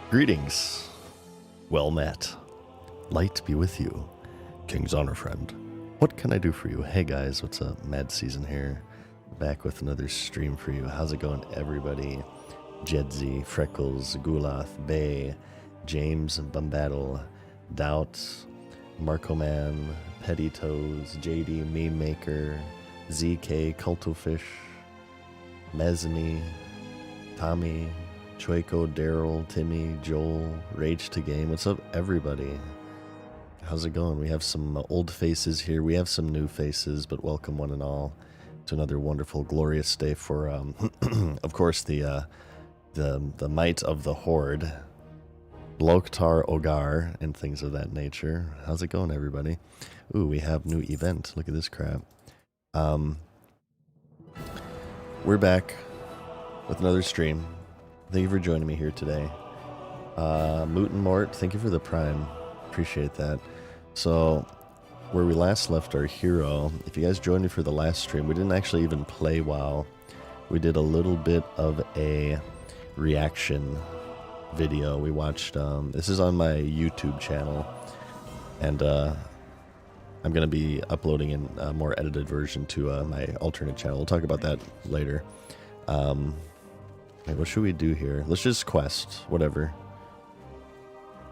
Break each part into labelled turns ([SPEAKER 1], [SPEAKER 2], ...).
[SPEAKER 1] Greetings. Well met. Light be with you, King's Honor friend. What can I do for you? Hey guys, what's up? Mad Season here. Back with another stream for you. How's it going, everybody? Jedzi, Freckles, Gulath, Bay, James, Bumbattle, Doubt, Marco Man, Petty Toes, JD, Meme Maker, ZK, Cultofish, Mesme, Tommy, Choiko, Daryl, Timmy, Joel, Rage to Game. What's up, everybody? How's it going? We have some old faces here. We have some new faces, but welcome one and all to another wonderful, glorious day for, of course, the might of the Horde, Loktar Ogar, and things of that nature. How's it going, everybody? Ooh, we have new event. Look at this crap. We're back with another stream. Thank you for joining me here today. Moot and Mort, thank you for the prime. Appreciate that. So, where we last left our hero, if you guys joined me for the last stream, we didn't actually even play WoW. We did a little bit of a reaction video. We watched, this is on my YouTube channel, and I'm going to be uploading in a more edited version to my alternate channel. We'll talk about that later. What should we do here? Let's just quest, whatever.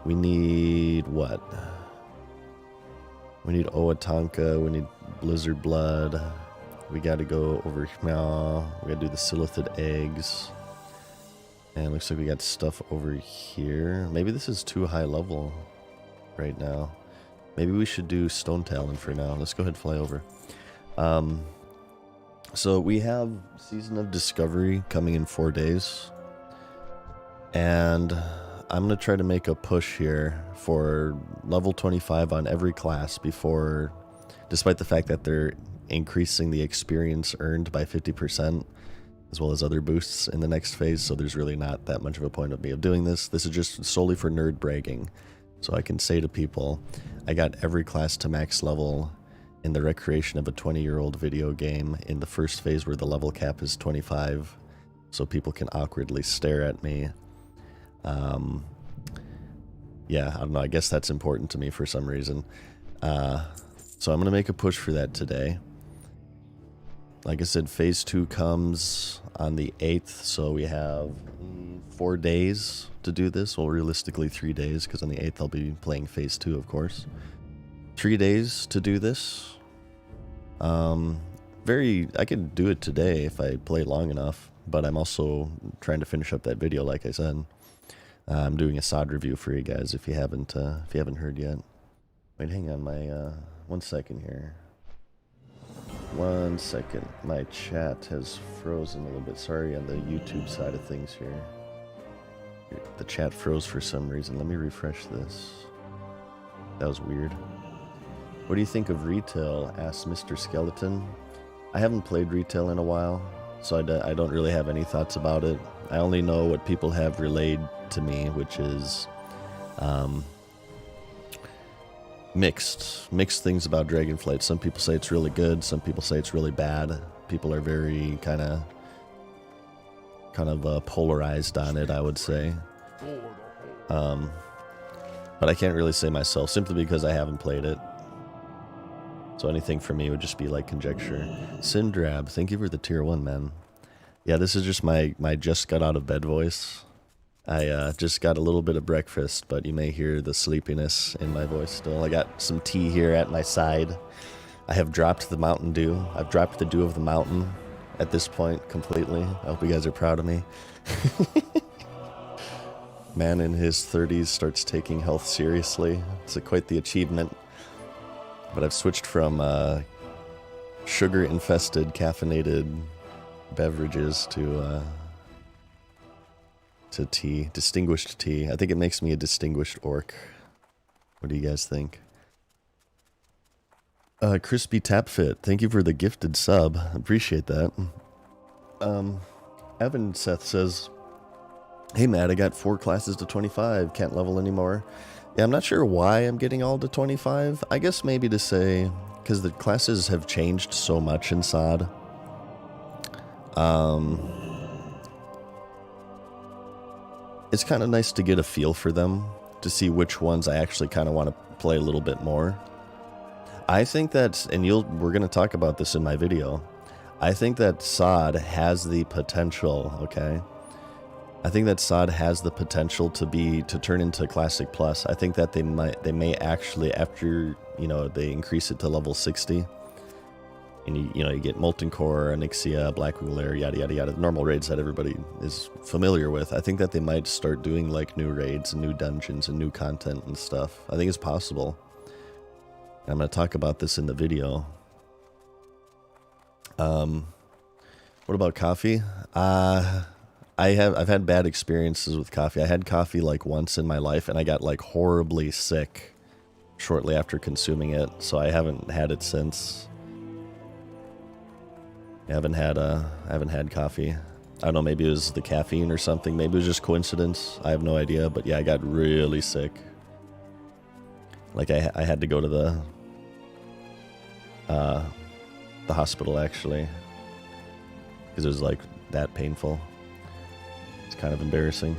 [SPEAKER 1] We need what? We need Oatanka, we need Blizzard Blood. We gotta go over here. We gotta do the Silithid eggs. And looks like we got stuff over here. Maybe this is too high level right now. Maybe we should do Stone Talon for now. Let's go ahead and fly over. So we have Season of Discovery coming in 4 days, and I'm going to try to make a push here for level 25 on every class before, despite the fact that they're increasing the experience earned by 50%, as well as other boosts in the next phase, so there's really not that much of a point of me of doing this. This is just solely for nerd bragging, so I can say to people, I got every class to max level in the recreation of a 20-year-old video game in the first phase where the level cap is 25, so people can awkwardly stare at me. Yeah, I don't know, I guess that's important to me for some reason. So I'm going to make a push for that today. Like I said, phase 2 comes on the 8th, so we have 4 days to do this. Well, realistically 3 days, because on the 8th I'll be playing phase 2, of course. 3 days to do this. I could do it today if I play long enough, but I'm also trying to finish up that video, like I said. I'm doing a SOD review for you guys if you haven't heard yet. Wait, hang on, my 1 second here. 1 second, my chat has frozen a little bit. Sorry on the YouTube side of things here. The chat froze for some reason. Let me refresh this. That was weird. What do you think of retail? Asked Mr. Skeleton. I haven't played retail in a while, so I don't really have any thoughts about it. I only know what people have relayed to me, which is mixed things about Dragonflight. Some people say it's really good, some people say it's really bad. People are very kind of polarized on it, I would say. But I can't really say myself, simply because I haven't played it. So anything for me would just be like conjecture. Syndrab, thank you for the tier 1, man. Yeah, this is just my just got out of bed voice. I just got a little bit of breakfast, but you may hear the sleepiness in my voice still. I got some tea here at my side. I have dropped the Mountain Dew. I've dropped the dew of the mountain at this point completely. I hope you guys are proud of me. Man in his 30s starts taking health seriously. It's quite the achievement. But I've switched from sugar-infested, caffeinated beverages to tea, distinguished tea. I think it makes me a distinguished orc. What do you guys think? Crispy Tapfit, thank you for the gifted sub. Appreciate that. Evan Seth says, hey Matt, I got 4 classes to 25, can't level anymore. Yeah, I'm not sure why I'm getting all to 25. I guess maybe to say, because the classes have changed so much in SOD. it's kind of nice to get a feel for them, to see which ones I actually kind of want to play a little bit more. I think that, and we're going to talk about this in my video, I think that Sod has the potential, okay? I think that Sod has the potential to turn into Classic Plus. I think that they may actually, after, they increase it to level 60, and you get Molten Core, Onyxia, Blackwing Lair, yada yada yada, the normal raids that everybody is familiar with. I think that they might start doing like new raids and new dungeons and new content and stuff. I think it's possible. And I'm going to talk about this in the video. What about coffee? I've had bad experiences with coffee. I had coffee like once in my life, and I got like horribly sick shortly after consuming it. So I haven't had it since. I haven't had coffee. I don't know, maybe it was the caffeine or something. Maybe it was just coincidence. I have no idea. But yeah, I got really sick. Like I had to go to the hospital actually, because it was like that painful. It's kind of embarrassing.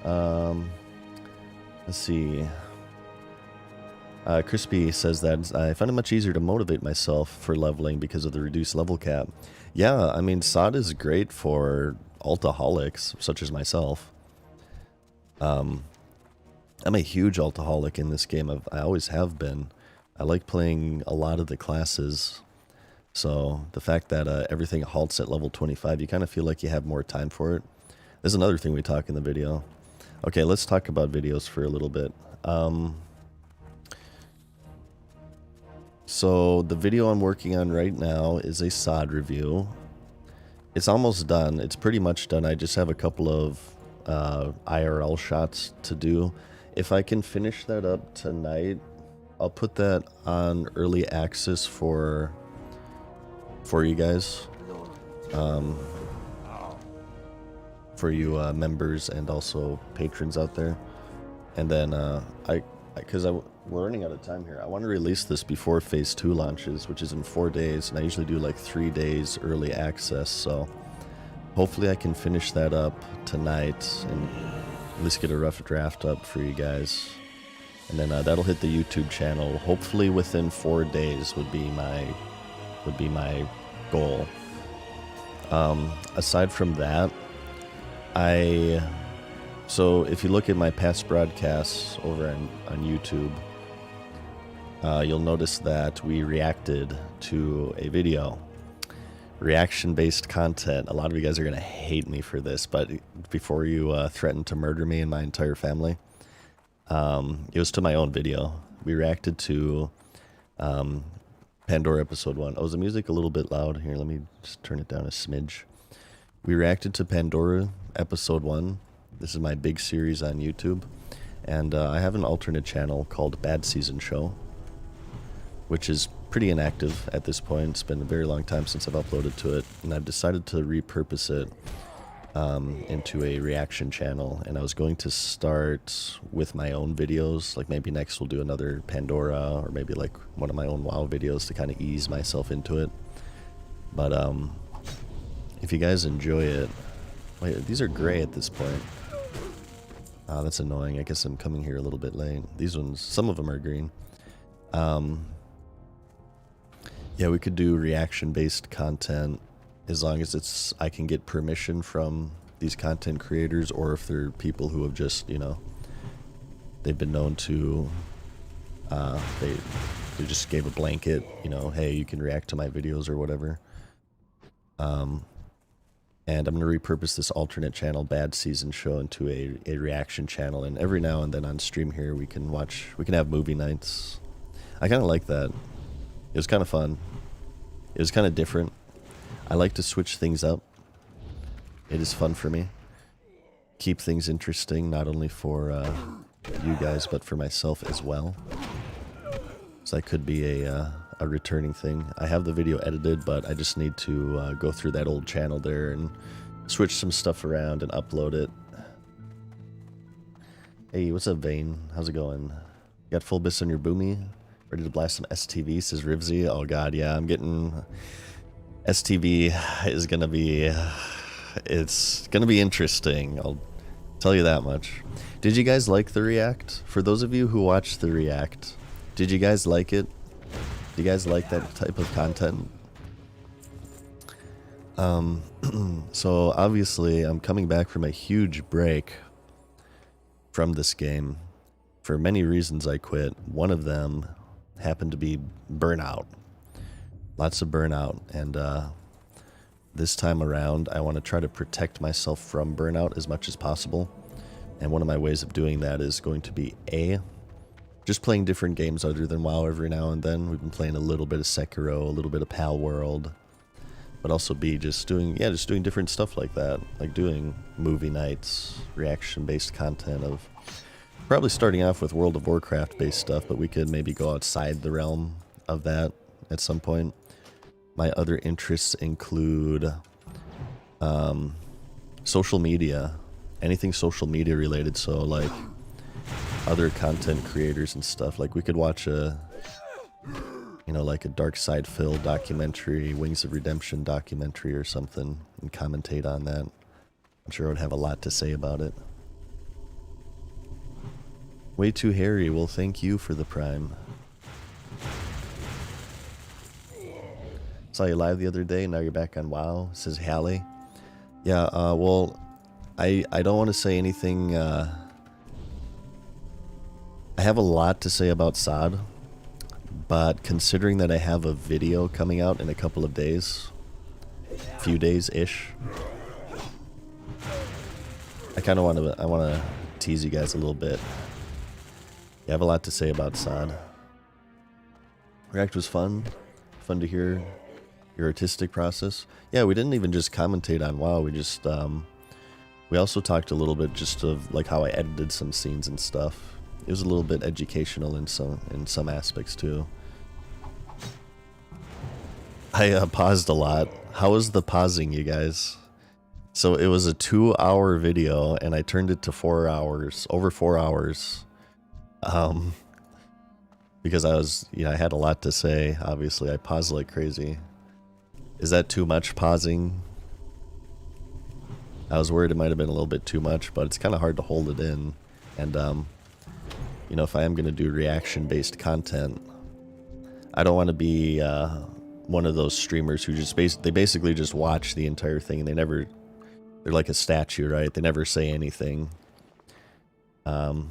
[SPEAKER 1] Let's see. Crispy says that I find it much easier to motivate myself for leveling because of the reduced level cap. Yeah, I mean, Sod is great for altaholics, such as myself. I'm a huge altaholic in this game. I always have been. I like playing a lot of the classes. So the fact that everything halts at level 25, you kind of feel like you have more time for it. There's another thing we talk in the video. Okay, let's talk about videos for a little bit. So the video I'm working on right now is a Sod review. It's almost done. It's pretty much done. I just have a couple of IRL shots to do. If I can finish that up tonight, I'll put that on early access for you guys, for you members and also patrons out there. And then because we're running out of time here, I want to release this before Phase 2 launches, which is in 4 days, and I usually do like 3 days early access, so hopefully I can finish that up tonight and at least get a rough draft up for you guys. And then that'll hit the YouTube channel hopefully within 4 days would be my goal. Aside from that, so if you look at my past broadcasts over on YouTube, you'll notice that we reacted to a video. Reaction-based content. A lot of you guys are going to hate me for this, but before you threaten to murder me and my entire family, it was to my own video. We reacted to Pandora Episode 1. Oh, is the music a little bit loud? Here, let me just turn it down a smidge. We reacted to Pandora Episode 1. This is my big series on YouTube. And I have an alternate channel called Bad Season Show, which is pretty inactive at this point. It's been a very long time since I've uploaded to it. And I've decided to repurpose it into a reaction channel. And I was going to start with my own videos. Like maybe next we'll do another Pandora, or maybe like one of my own WoW videos to kind of ease myself into it. But if you guys enjoy it, wait, these are gray at this point. That's annoying. I guess I'm coming here a little bit late. These ones, some of them are green. Yeah, we could do reaction-based content as long as I can get permission from these content creators, or if they're people who have just, they've been known to, they just gave a blanket, hey, you can react to my videos or whatever. And I'm going to repurpose this alternate channel, Bad Season Show, into a reaction channel. And every now and then on stream here, we can have movie nights. I kind of like that. It was kind of fun. It was kind of different. I like to switch things up. It is fun for me. Keep things interesting, not only for you guys, but for myself as well. So that could be a returning thing. I have the video edited, but I just need to go through that old channel there and switch some stuff around and upload it. Hey, what's up, Vane? How's it going? You got full bits on your boomy? Ready to blast some STV, says Rivsy. Oh god, yeah, I'm getting... STV is gonna be... it's gonna be interesting, I'll Tell you that much. Did you guys like the React? For those of you who watched the React, did you guys like it? Do you guys like that type of content? So obviously I'm coming back from a huge break from this game. For many reasons I quit. One of them happened to be burnout. Lots of burnout, and this time around I want to try to protect myself from burnout as much as possible. And one of my ways of doing that is going to be just playing different games other than WoW every now and then. We've been playing a little bit of Sekiro, a little bit of Pal World, but also be just doing different stuff like that, like doing movie nights, reaction-based content of probably starting off with World of Warcraft-based stuff, but we could maybe go outside the realm of that at some point. My other interests include social media, anything social media related, so like other content creators and stuff. Like we could watch like a Dark Side Phil documentary, Wings of Redemption documentary or something, and commentate on that. I'm sure I would have a lot to say about it. Way Too Hairy, well, thank you for the Prime. Saw you live the other day, now you're back on WoW, says Hallie. Yeah, well, I don't want to say anything. I have a lot to say about SOD, but considering that I have a video coming out in a couple of days, few days-ish, I kind of want to tease you guys a little bit. I have a lot to say about SOD. React was fun to hear your artistic process. Yeah, we didn't even just commentate on WoW, we just, we also talked a little bit just of like how I edited some scenes and stuff. It was a little bit educational in some aspects too. I paused a lot. How was the pausing, you guys? So it was a 2-hour video and I turned it to 4 hours, over 4 hours. Because I had a lot to say, obviously. I paused like crazy. Is that too much pausing? I was worried it might have been a little bit too much, but it's kind of hard to hold it in. And, if I am going to do reaction-based content, I don't want to be one of those streamers who just basically just watch the entire thing and they're like a statue, right? They never say anything. I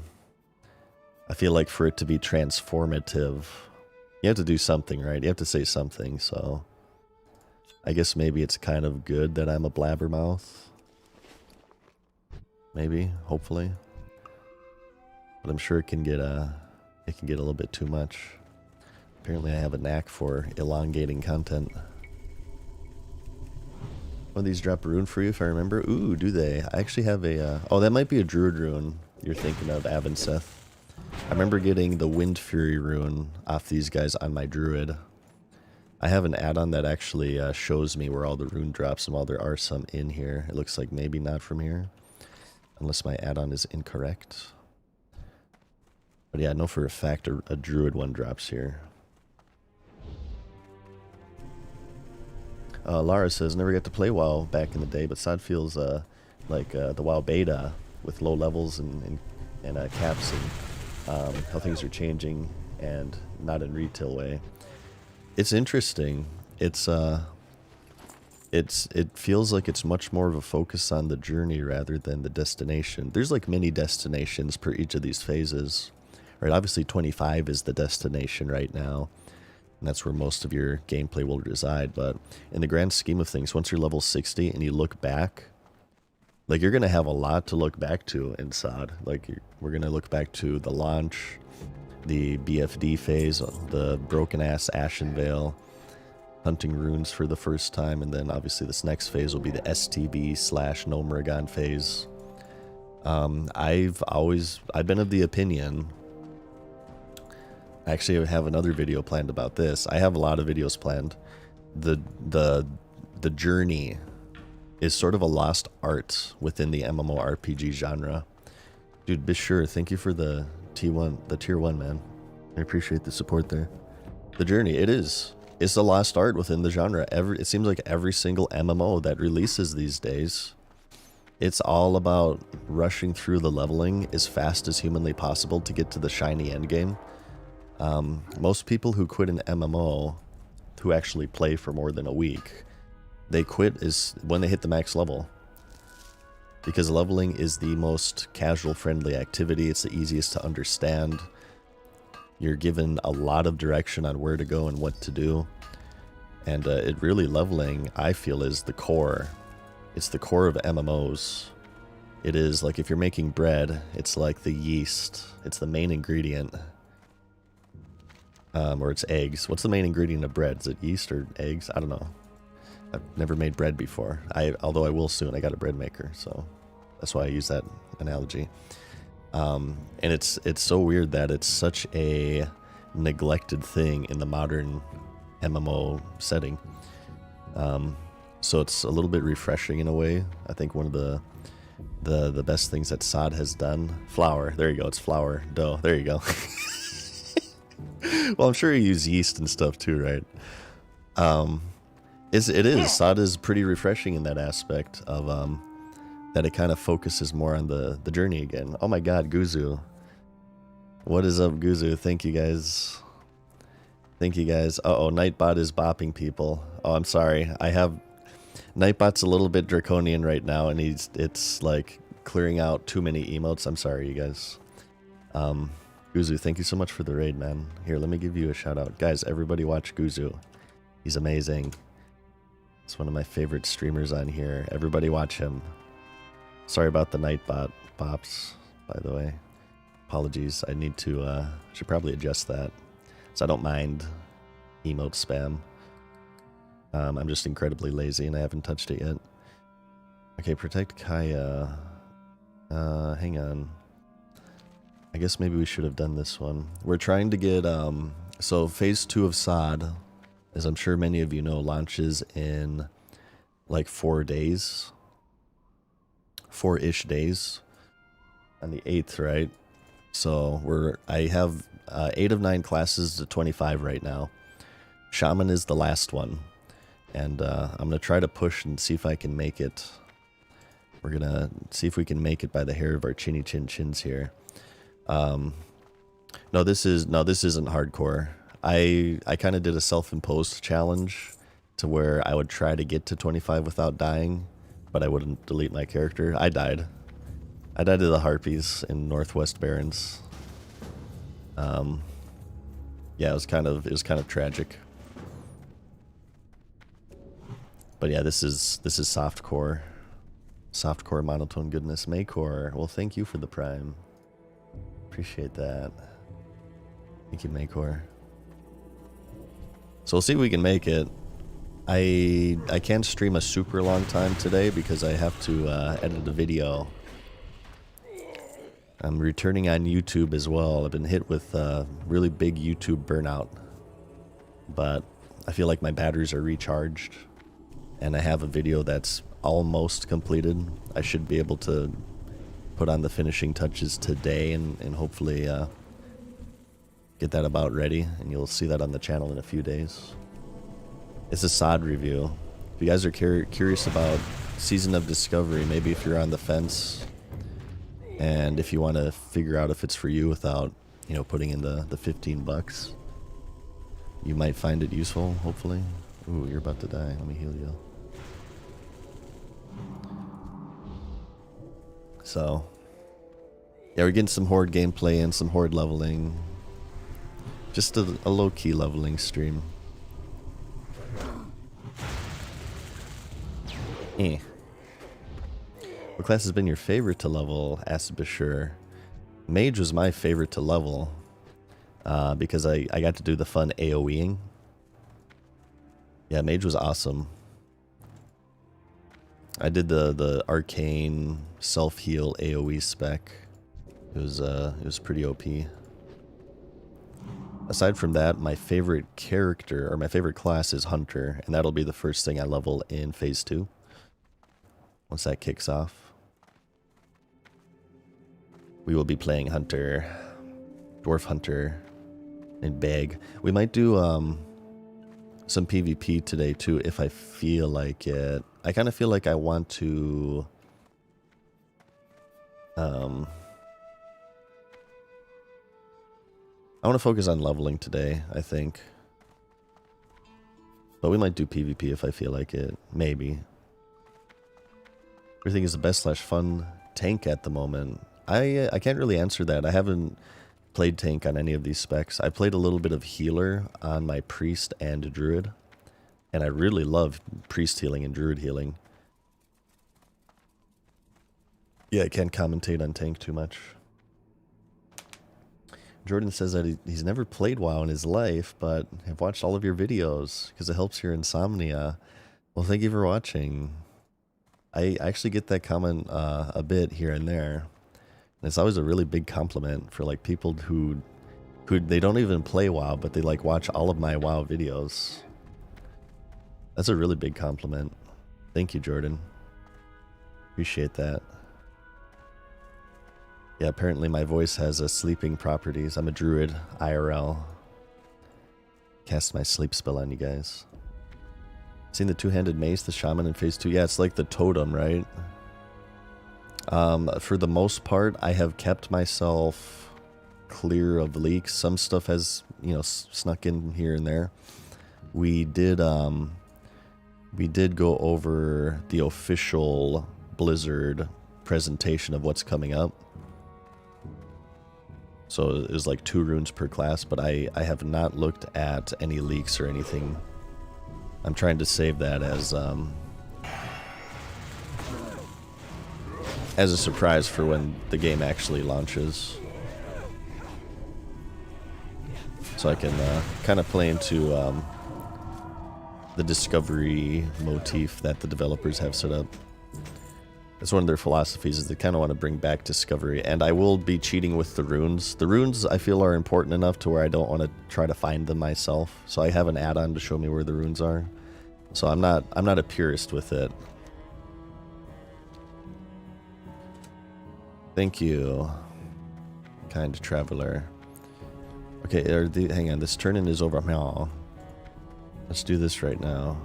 [SPEAKER 1] feel like for it to be transformative, you have to do something, right? You have to say something, so I guess maybe it's kind of good that I'm a blabbermouth. Maybe, hopefully. But I'm sure it can get a little bit too much. Apparently I have a knack for elongating content. One of these drop a rune for you if I remember. Ooh, do they? I actually have a oh, that might be a druid rune you're thinking of, Avinseth. I remember getting the Wind Fury rune off these guys on my druid. I have an add-on that actually shows me where all the rune drops, and while there are some in here, it looks like maybe not from here. Unless my add-on is incorrect. But yeah, I know for a fact a druid one drops here. Lara says, never got to play WoW back in the day, but SOD feels like the WoW beta with low levels and caps and how things are changing and not in retail way. It's interesting. It feels like it's much more of a focus on the journey rather than the destination. There's like mini destinations per each of these phases. Right, obviously 25 is the destination right now, and that's where most of your gameplay will reside, but in the grand scheme of things, once you're level 60 and you look back, like you're going to have a lot to look back to in SOD. Like we're going to look back to the launch, the BFD phase, the broken-ass Ashenvale, hunting runes for the first time, and then obviously this next phase will be the STB/Gnomeregan phase. I've been of the opinion, actually I have another video planned about this. I have a lot of videos planned. The journey is sort of a lost art within the MMORPG genre. Dude, Bishur, thank you for the tier 1, man. I appreciate the support there. The journey, it's a lost art within the genre. It seems like every single MMO that releases these days, it's all about rushing through the leveling as fast as humanly possible to get to the shiny endgame. Most people who quit an MMO, who actually play for more than a week, they quit is when they hit the max level. Because leveling is the most casual friendly activity, it's the easiest to understand. You're given a lot of direction on where to go and what to do. And it really, leveling, I feel, is the core. It's the core of MMOs. It is like if you're making bread, it's like the yeast. It's the main ingredient. Or it's eggs. What's the main ingredient of bread? Is it yeast or eggs? I don't know. I've never made bread before. Although I will soon. I got a bread maker, so that's why I use that analogy. And it's so weird that it's such a neglected thing in the modern MMO setting. So it's a little bit refreshing in a way. I think one of the best things that SOD has done. Flour. There you go. It's flour. Dough. There you go. Well, I'm sure you use yeast and stuff too, right? It is. SOD is pretty refreshing in that aspect of that it kind of focuses more on the journey again. Oh my god, Guzu. What is up, Guzu? Thank you guys. Thank you guys. Uh-oh, Nightbot is bopping people. Oh, I'm sorry. Nightbot's a little bit draconian right now, and it's like clearing out too many emotes. I'm sorry, you guys. Guzu, thank you so much for the raid, man. Here, let me give you a shout out. Guys, everybody watch Guzu. He's amazing. It's one of my favorite streamers on here. Everybody watch him. Sorry about the Nightbot pops, by the way. Apologies. I need to, should probably adjust that. So I don't mind emote spam. I'm just incredibly lazy and I haven't touched it yet. Okay, protect Kaya. Hang on. I guess maybe we should have done this one. We're trying to get, so phase 2 of SOD, as I'm sure many of you know, launches in like 4 days. 4-ish days. On the 8th, right? So I have 8 of 9 classes to 25 right now. Shaman is the last one. And I'm going to try to push and see if I can make it. We're going to see if we can make it by the hair of our chinny chin chins here. No, this isn't hardcore. I kind of did a self-imposed challenge to where I would try to get to 25 without dying, but I wouldn't delete my character. I died. I died to the Harpies in Northwest Barrens. Yeah, it was kind of tragic. But yeah, this is softcore. Softcore monotone goodness. Maycore, well, thank you for the prime. Appreciate that. Thank you, Maycore. So we'll see if we can make it. I can't stream a super long time today because I have to edit a video. I'm returning on YouTube as well. I've been hit with really big YouTube burnout. But I feel like my batteries are recharged. And I have a video that's almost completed. I should be able to put on the finishing touches today and hopefully get that about ready. And you'll see that on the channel in a few days. It's a SOD review. If you guys are curious about Season of Discovery, maybe if you're on the fence and if you want to figure out if it's for you without, you know, putting in the $15, you might find it useful, hopefully. Ooh, you're about to die. Let me heal you. So, yeah, we're getting some Horde gameplay and some Horde leveling. Just a low-key leveling stream. Eh. What class has been your favorite to level? Asked Bashir. Mage was my favorite to level because I got to do the fun AoEing. Yeah, Mage was awesome. I did the arcane self-heal AoE spec. It was pretty OP. Aside from that, my favorite character or my favorite class is Hunter, and that'll be the first thing I level in phase 2. Once that kicks off, we will be playing Hunter, Dwarf Hunter, and Bag. We might do some PvP today too if I feel like it. I kind of feel like I want to I want to focus on leveling today, I think. But we might do PvP if I feel like it. Maybe. Everything is the best / fun tank at the moment. I can't really answer that. I haven't played tank on any of these specs. I played a little bit of healer on my priest and druid. And I really love priest healing and druid healing. Yeah, I can't commentate on tank too much. Jordan says that he's never played WoW in his life, but have watched all of your videos because it helps your insomnia. Well, thank you for watching. I actually get that comment a bit here and there. And it's always a really big compliment for like people who they don't even play WoW, but they like watch all of my WoW videos. That's a really big compliment. Thank you, Jordan. Appreciate that. Yeah, apparently my voice has sleeping properties. I'm a druid, IRL. Cast my sleep spell on you guys. Seen the two-handed mace, the shaman in phase 2? Yeah, it's like the totem, right? For the most part, I have kept myself clear of leaks. Some stuff has, you know, snuck in here and there. We did go over the official Blizzard presentation of what's coming up. So it was like 2 runes per class, but I have not looked at any leaks or anything. I'm trying to save that as a surprise for when the game actually launches. So I can kind of play into the discovery motif that the developers have set up. It's one of their philosophies, is they kind of want to bring back discovery. And I will be cheating with the runes. The runes, I feel, are important enough to where I don't want to try to find them myself. So I have an add-on to show me where the runes are. So I'm not a purist with it. Thank you, kind traveler. Okay, hang on, this turn-in is over now. Let's do this right now.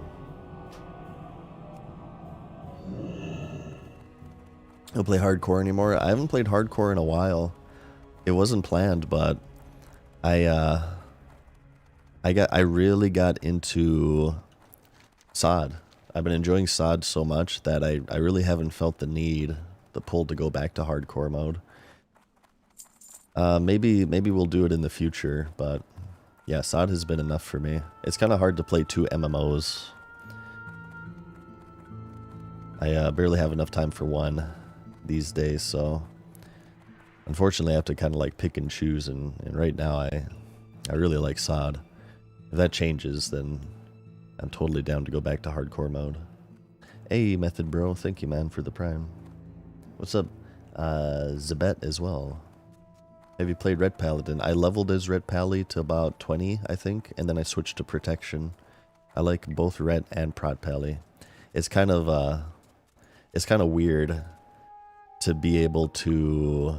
[SPEAKER 1] Don't play hardcore anymore. I haven't played hardcore in a while. It wasn't planned, but I really got into SOD. I've been enjoying SOD so much that I really haven't felt the pull to go back to hardcore mode. Maybe we'll do it in the future, but yeah, SOD has been enough for me. It's kind of hard to play 2 MMOs. I barely have enough time for one these days, so unfortunately I have to kind of like pick and choose, and right now I really like SOD. If that changes, then I'm totally down to go back to hardcore mode. Hey, Method Bro, thank you, man, for the prime. What's up, Zabet as well. Have you played Red Paladin? I leveled as Red Pally to about 20, I think, and then I switched to Protection. I like both Red and Prot Pally. It's kind of weird to be able to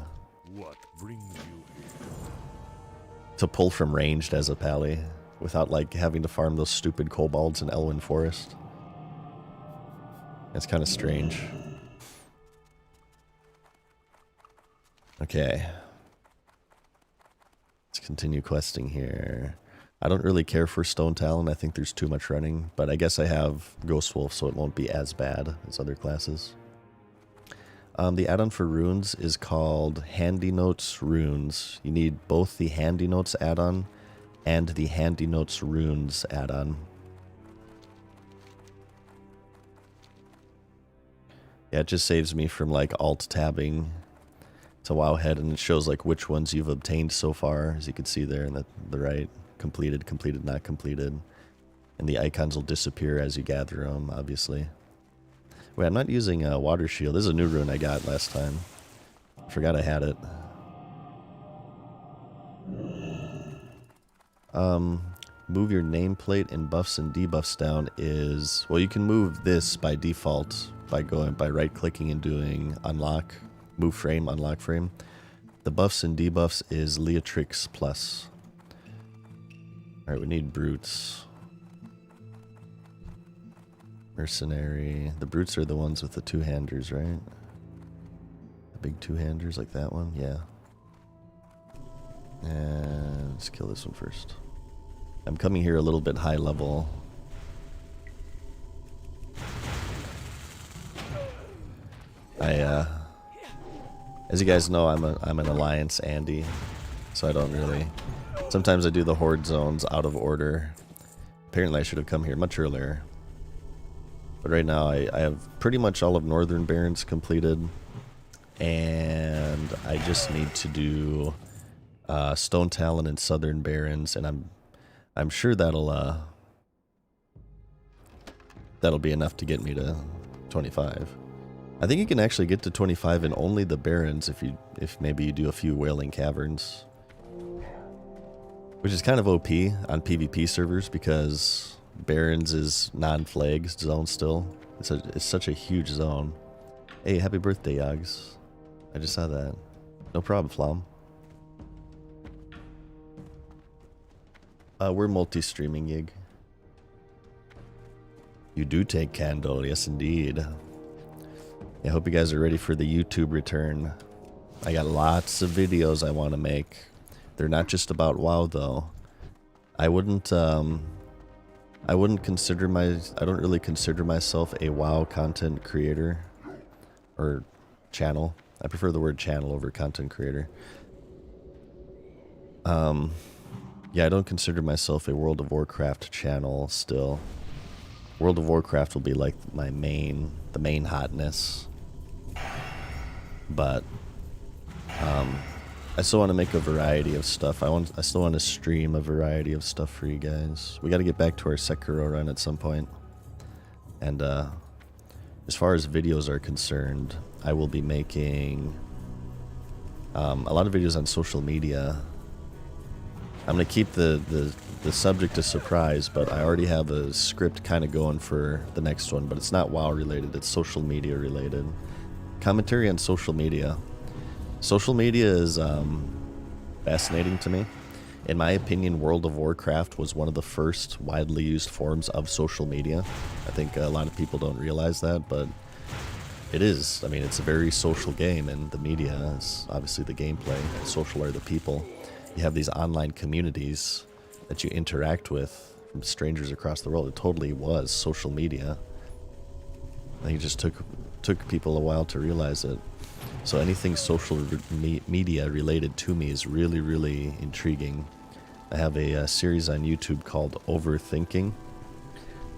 [SPEAKER 1] pull from ranged as a Pally without like having to farm those stupid kobolds in Elwyn Forest. It's kind of strange. Okay. Let's continue questing here. I don't really care for Stone Talon. I think there's too much running, but I guess I have Ghost Wolf, so it won't be as bad as other classes. The add-on for runes is called Handy Notes Runes. You need both the Handy Notes add-on and the Handy Notes Runes add-on. Yeah, it just saves me from like alt-tabbing to Wowhead, and it shows like which ones you've obtained so far, as you can see there in the right. Completed, completed, not completed. And the icons will disappear as you gather them, obviously. Wait, I'm not using Water Shield. This is a new rune I got last time. I forgot I had it. Move your nameplate and buffs and debuffs down is... Well, you can move this by default by right-clicking and doing unlock, move frame, unlock frame. The buffs and debuffs is Leatrix Plus. Alright, we need brutes. Mercenary. The brutes are the ones with the 2-handers, right? Big two-handers like that one, yeah. And let's kill this one first. I'm coming here a little bit high level. As you guys know, I'm an Alliance Andy, so I don't really. Sometimes I do the Horde zones out of order. Apparently, I should have come here much earlier. But right now, I have pretty much all of Northern Barrens completed, and I just need to do Stone Talon and Southern Barrens, and I'm sure that'll be enough to get me to 25. I think you can actually get to 25 in only the Barrens if maybe you do a few Wailing Caverns. Which is kind of OP on PvP servers because Barrens is non-flag zone still. It's such a huge zone. Hey, happy birthday, Yogs. I just saw that. No problem, Flom. We're multi-streaming, Yig. You do take Candle, yes indeed. I hope you guys are ready for the YouTube return. I got lots of videos I want to make. They're not just about WoW though. I don't really consider myself a WoW content creator or channel. I prefer the word channel over content creator. Yeah, I don't consider myself a World of Warcraft channel still. World of Warcraft will be like the main hotness. But I still want to make a variety of stuff. I still want to stream a variety of stuff for you guys. We got to get back to our Sekiro run at some point. And as far as videos are concerned, I will be making a lot of videos on social media. I'm going to keep the subject a surprise, but I already have a script kind of going for the next one, but it's not WoW related, it's social media related. Commentary on social media. Social media is fascinating to me. In my opinion, World of Warcraft was one of the first widely used forms of social media. I think a lot of people don't realize that, but it is. I mean, it's a very social game, and the media is obviously the gameplay. Social are the people. You have these online communities that you interact with from strangers across the world. It totally was social media. I think it just took people a while to realize it. So anything social media related to me is really, really intriguing. I have a series on YouTube called Overthinking.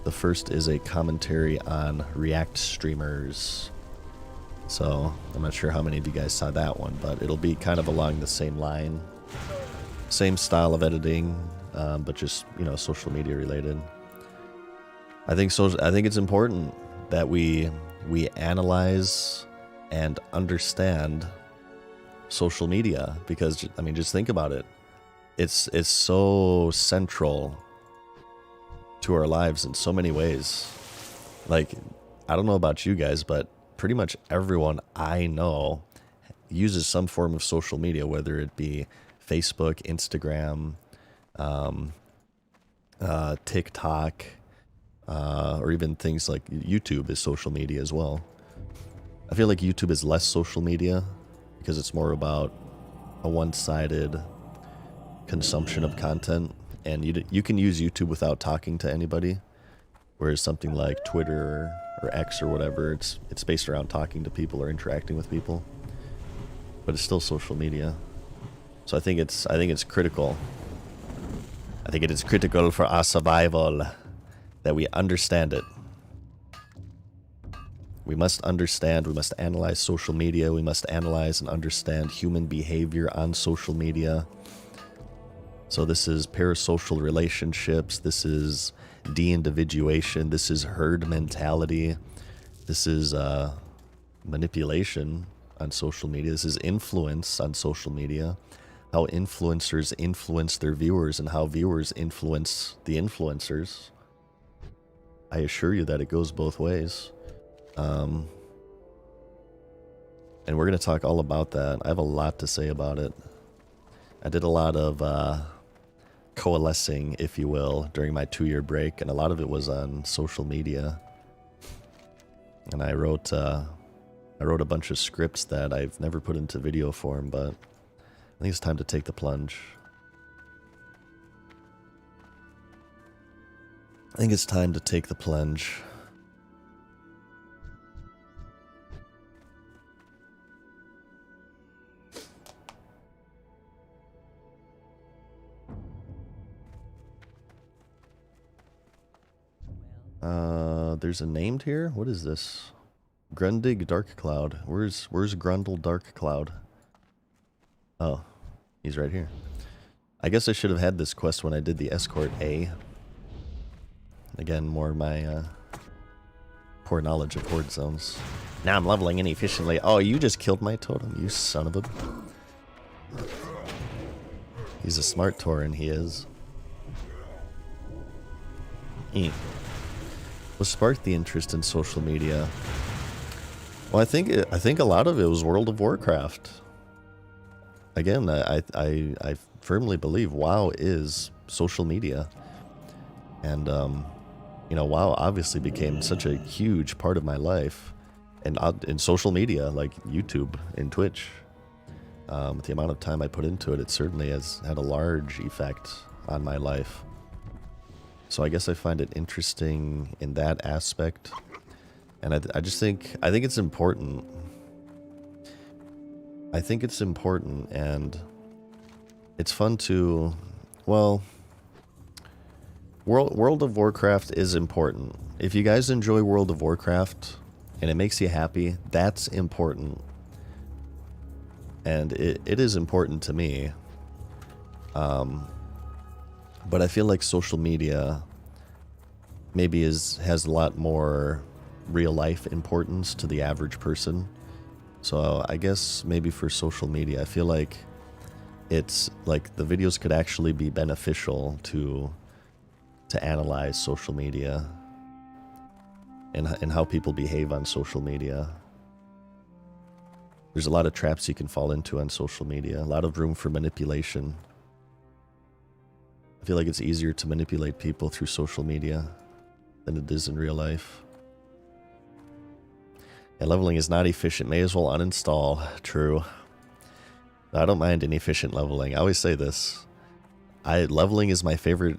[SPEAKER 1] The first is a commentary on React streamers. So I'm not sure how many of you guys saw that one, but it'll be kind of along the same line. Same style of editing, but just, you know, social media related. I think it's important that we analyze and understand social media, because I mean, just think about it. It's so central to our lives in so many ways. Like, I don't know about you guys, but pretty much everyone I know uses some form of social media, whether it be Facebook, Instagram, TikTok, or even things like YouTube is social media as well. I feel like YouTube is less social media because it's more about a one-sided consumption of content, and you can use YouTube without talking to anybody, whereas something like Twitter or X or whatever, it's based around talking to people or interacting with people, but it's still social media. So I think it's critical. I think it is critical for our survival that we understand it. We must understand, we must analyze social media, we must analyze and understand human behavior on social media. So this is parasocial relationships, this is de-individuation, this is herd mentality, this is manipulation on social media, this is influence on social media, how influencers influence their viewers and how viewers influence the influencers. I assure you that it goes both ways. And we're going to talk all about that. I have a lot to say about it. I did a lot of coalescing, if you will, during my 2-year break, and a lot of it was on social media. And I wrote I wrote a bunch of scripts that I've never put into video form, but I think it's time to take the plunge. I think it's time to take the plunge. There's a named here? What is this? Grundig Dark Cloud. Where's Grundle Dark Cloud? Oh, he's right here. I guess I should have had this quest when I did the Escort A. Again, more my poor knowledge of horde zones. Now I'm leveling inefficiently. Oh, you just killed my totem, you son of a... He's a smart Tauren, he is. What sparked the interest in social media? Well, I think a lot of it was World of Warcraft. Again, I firmly believe WoW is social media, and you know, WoW obviously became such a huge part of my life, and in social media like YouTube and Twitch. With the amount of time I put into it, it certainly has had a large effect on my life. So I guess I find it interesting in that aspect, and I just think it's important. I think it's important, and it's fun to, well, World of Warcraft is important. If you guys enjoy World of Warcraft and it makes you happy, that's important. And it is important to me. But I feel like social media maybe has a lot more real life importance to the average person. So I guess maybe for social media, I feel like it's like the videos could actually be beneficial to analyze social media and how people behave on social media. There's a lot of traps you can fall into on social media, a lot of room for manipulation. I feel like it's easier to manipulate people through social media than it is in real life. And leveling is not efficient. May as well uninstall. True. I don't mind inefficient leveling. I always say this. Leveling is my favorite.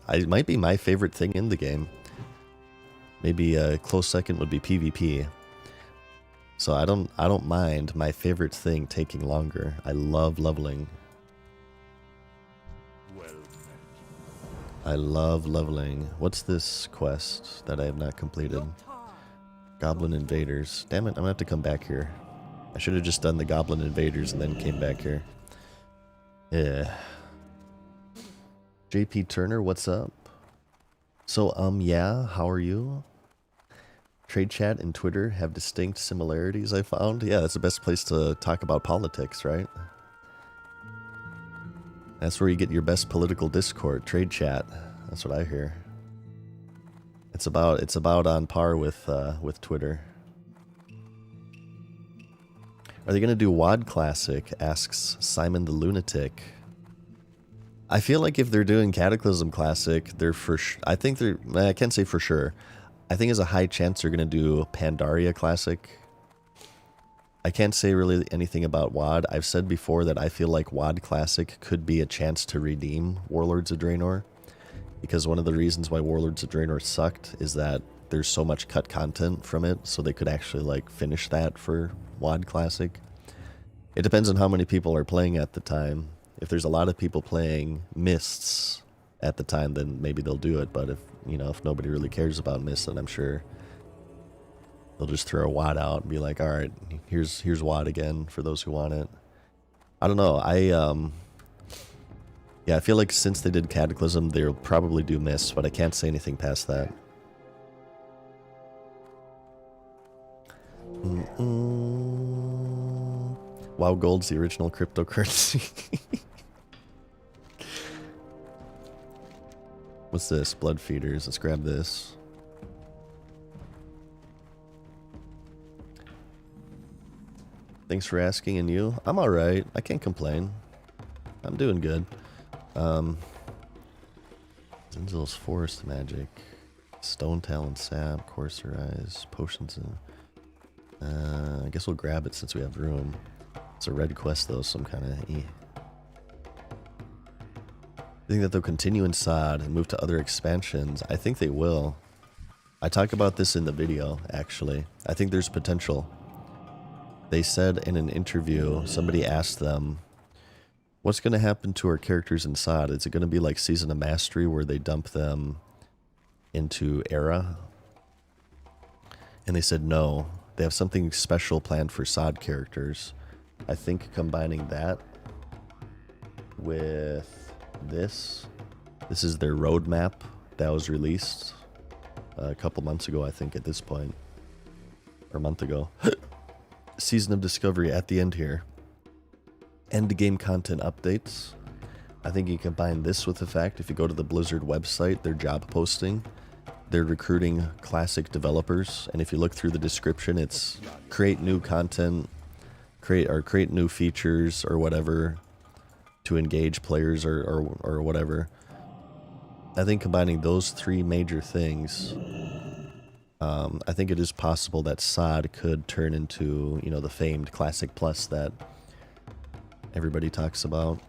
[SPEAKER 1] It might be my favorite thing in the game. Maybe a close second would be PvP. So I don't mind my favorite thing taking longer. I love leveling. I love leveling. What's this quest that I have not completed? Goblin Invaders. Damn it, I'm gonna have to come back here. I should have just done the Goblin Invaders and then came back here. Yeah. JP Turner, what's up? So, yeah, how are you? Trade chat and Twitter have distinct similarities, I found. Yeah, that's the best place to talk about politics, right? That's where you get your best political discord, trade chat. That's what I hear. It's about on par with Twitter. Are they gonna do WoD Classic? Asks Simon the Lunatic. I feel like if they're doing Cataclysm Classic, they're I think they're. I can't say for sure. I think there's a high chance they're gonna do Pandaria Classic. I can't say really anything about WoD. I've said before that I feel like WoD Classic could be a chance to redeem Warlords of Draenor, because one of the reasons why Warlords of Draenor sucked is that there's so much cut content from it, so they could actually like finish that for WoD Classic. It depends on how many people are playing at the time. If there's a lot of people playing Mists at the time, then maybe they'll do it. But if nobody really cares about Mists, then I'm sure they'll just throw a WoD out and be like, all right, here's WoD again for those who want it. I don't know. Yeah, I feel like since they did Cataclysm, they'll probably do Mists, but I can't say anything past that. WoW Gold's the original cryptocurrency. What's this? Blood Feeders. Let's grab this. Thanks for asking, and you? I'm alright. I can't complain. I'm doing good. Zinzil's Forest Magic. Stone Talon Sap. Courser Eyes. Potions. I guess we'll grab it since we have room. It's a red quest though, so I'm kind of I think that they'll continue in SOD and move to other expansions. I think they will. I talk about this in the video, actually. I think there's potential. They said in an interview, somebody asked them, what's going to happen to our characters in SOD? Is it going to be like Season of Mastery where they dump them into Era? And they said no. They have something special planned for SOD characters. I think combining that with this is their roadmap that was released a couple months ago, I think, at this point. Or a month ago. Season of Discovery at the end here. End game content updates. I think you combine this with the fact, if you go to the Blizzard website, their job posting, they're recruiting classic developers, and if you look through the description, it's create new content, create new features or whatever to engage players or whatever. I think combining those three major things, I think it is possible that SOD could turn into, you know, the famed Classic Plus that everybody talks about.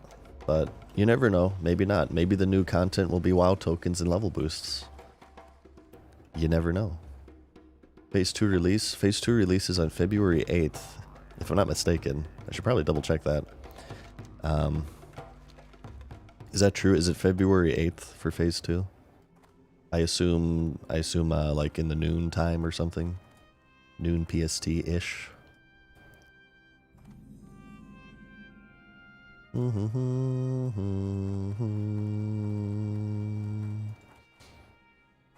[SPEAKER 1] But you never know. Maybe not. Maybe the new content will be WoW tokens and level boosts. You never know. Phase 2 release. Phase 2 releases on February 8th, if I'm not mistaken. I should probably double check that. Is that true? Is it February 8th for Phase 2? I assume like in the noon time or something. Noon PST-ish.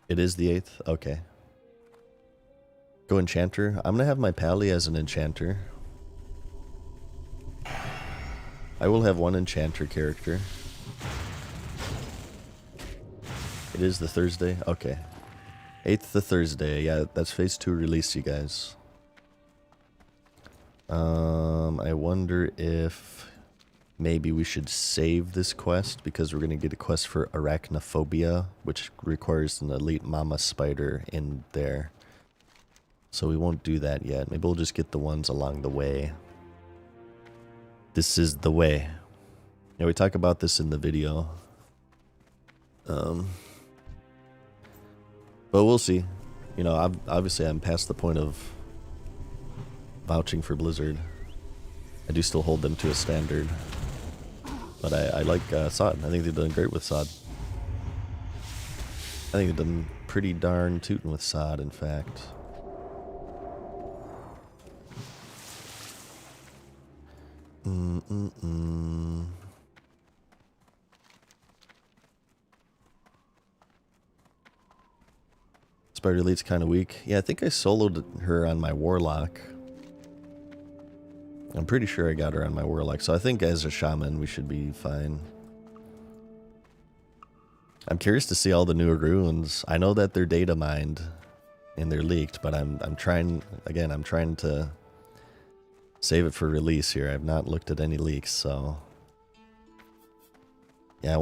[SPEAKER 1] It is the 8th? Okay. Go Enchanter. I'm gonna have my Pally as an Enchanter. I will have one Enchanter character. It is the Thursday? Okay. 8th the Thursday. Yeah, that's Phase 2 release, you guys. I wonder if maybe we should save this quest because we're going to get a quest for Arachnophobia, which requires an elite mama spider in there. So we won't do that yet. Maybe we'll just get the ones along the way. This is the way. Yeah, we talk about this in the video. But we'll see. You know, obviously I'm past the point of vouching for Blizzard. I do still hold them to a standard. But I like SOD. I think they've done great with SOD. I think they've done pretty darn tootin' with SOD, in fact. Spider Elite's kind of weak. Yeah, I think I soloed her on my Warlock. I'm pretty sure I got her on my Warlock, so I think as a Shaman we should be fine. I'm curious to see all the new runes. I know that they're data mined and they're leaked, but I'm trying to save it for release here. I've not looked at any leaks, so yeah,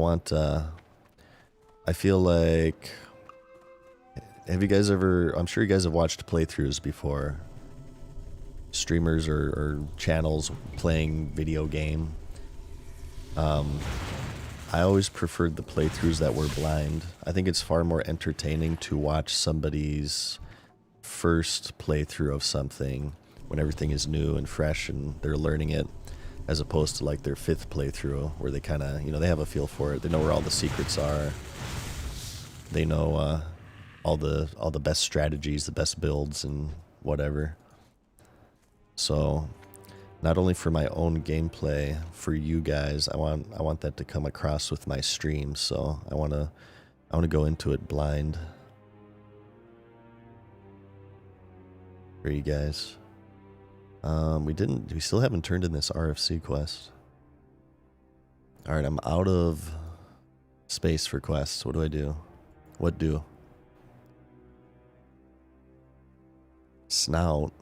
[SPEAKER 1] I feel like, have you guys ever, I'm sure you guys have watched playthroughs before. Streamers or channels playing video game. I always preferred the playthroughs that were blind. I think it's far more entertaining to watch somebody's first playthrough of something when everything is new and fresh and they're learning it, as opposed to like their 5th playthrough where they kind of, you know, they have a feel for it. They know where all the secrets are. They know all the best strategies, the best builds and whatever. So, not only for my own gameplay, for you guys, I want that to come across with my stream. So I want to go into it blind for you guys. We still haven't turned in this RFC quest. All right, I'm out of space for quests. What do I do? What do? Snout.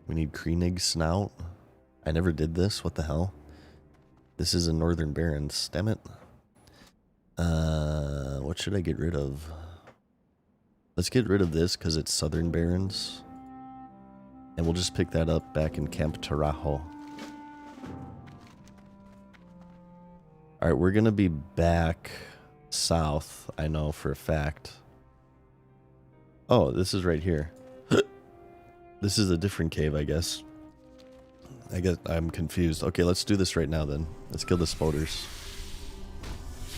[SPEAKER 1] We need Kreenig Snout. I never did this. What the hell? This is in Northern Barrens. Damn it. What should I get rid of? Let's get rid of this because it's Southern Barrens. And we'll just pick that up back in Camp Tarajo. Alright, we're going to be back south, I know for a fact. Oh, this is right here. This is a different cave, I guess. I guess I'm confused. Okay, let's do this right now then. Let's kill the spoders.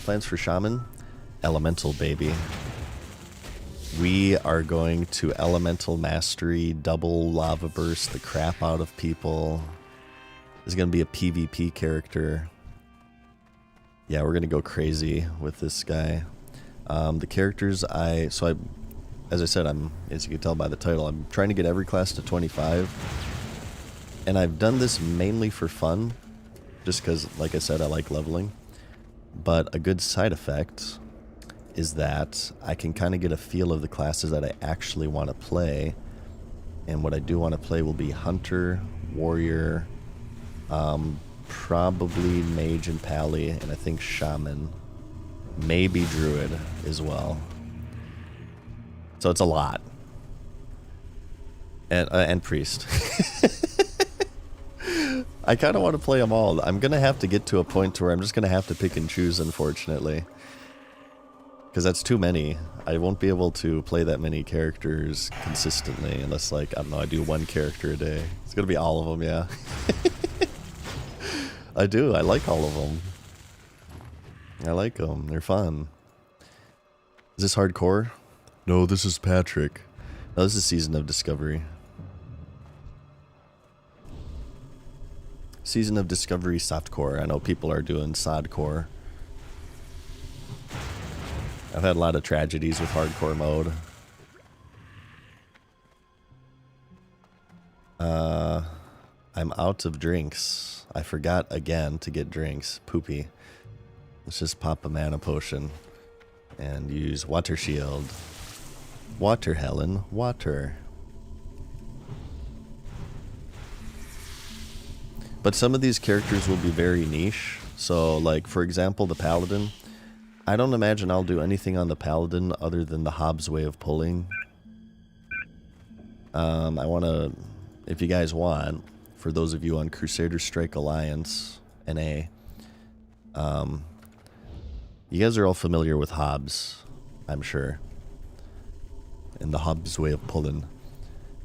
[SPEAKER 1] Plans for Shaman? Elemental, baby. We are going to Elemental Mastery, double Lava Burst the crap out of people. This is going to be a PvP character. Yeah, we're going to go crazy with this guy. The characters as I said, as you can tell by the title, I'm trying to get every class to 25. And I've done this mainly for fun, just because, like I said, I like leveling. But a good side effect is that I can kind of get a feel of the classes that I actually want to play. And what I do want to play will be Hunter, Warrior, probably Mage and Pally, and I think Shaman. Maybe Druid as well. So it's a lot. And Priest. I kind of want to play them all. I'm going to have to get to a point where I'm just going to have to pick and choose, unfortunately. Because that's too many. I won't be able to play that many characters consistently unless, like, I don't know, I do one character a day. It's going to be all of them, yeah. I do. I like all of them. I like them. They're fun. Is this hardcore? No, this is Patrick. No, this is Season of Discovery. Season of Discovery softcore. I know people are doing sodcore. I've had a lot of tragedies with hardcore mode. I'm out of drinks. I forgot again to get drinks. Poopy. Let's just pop a mana potion and use water shield. Water, Helen. Water. But some of these characters will be very niche. So, like, for example, the Paladin. I don't imagine I'll do anything on the Paladin other than the Hobbs way of pulling. I want to, if you guys want, for those of you on Crusader Strike Alliance, NA, you guys are all familiar with Hobbs, I'm sure. And the Hobbs way of pulling.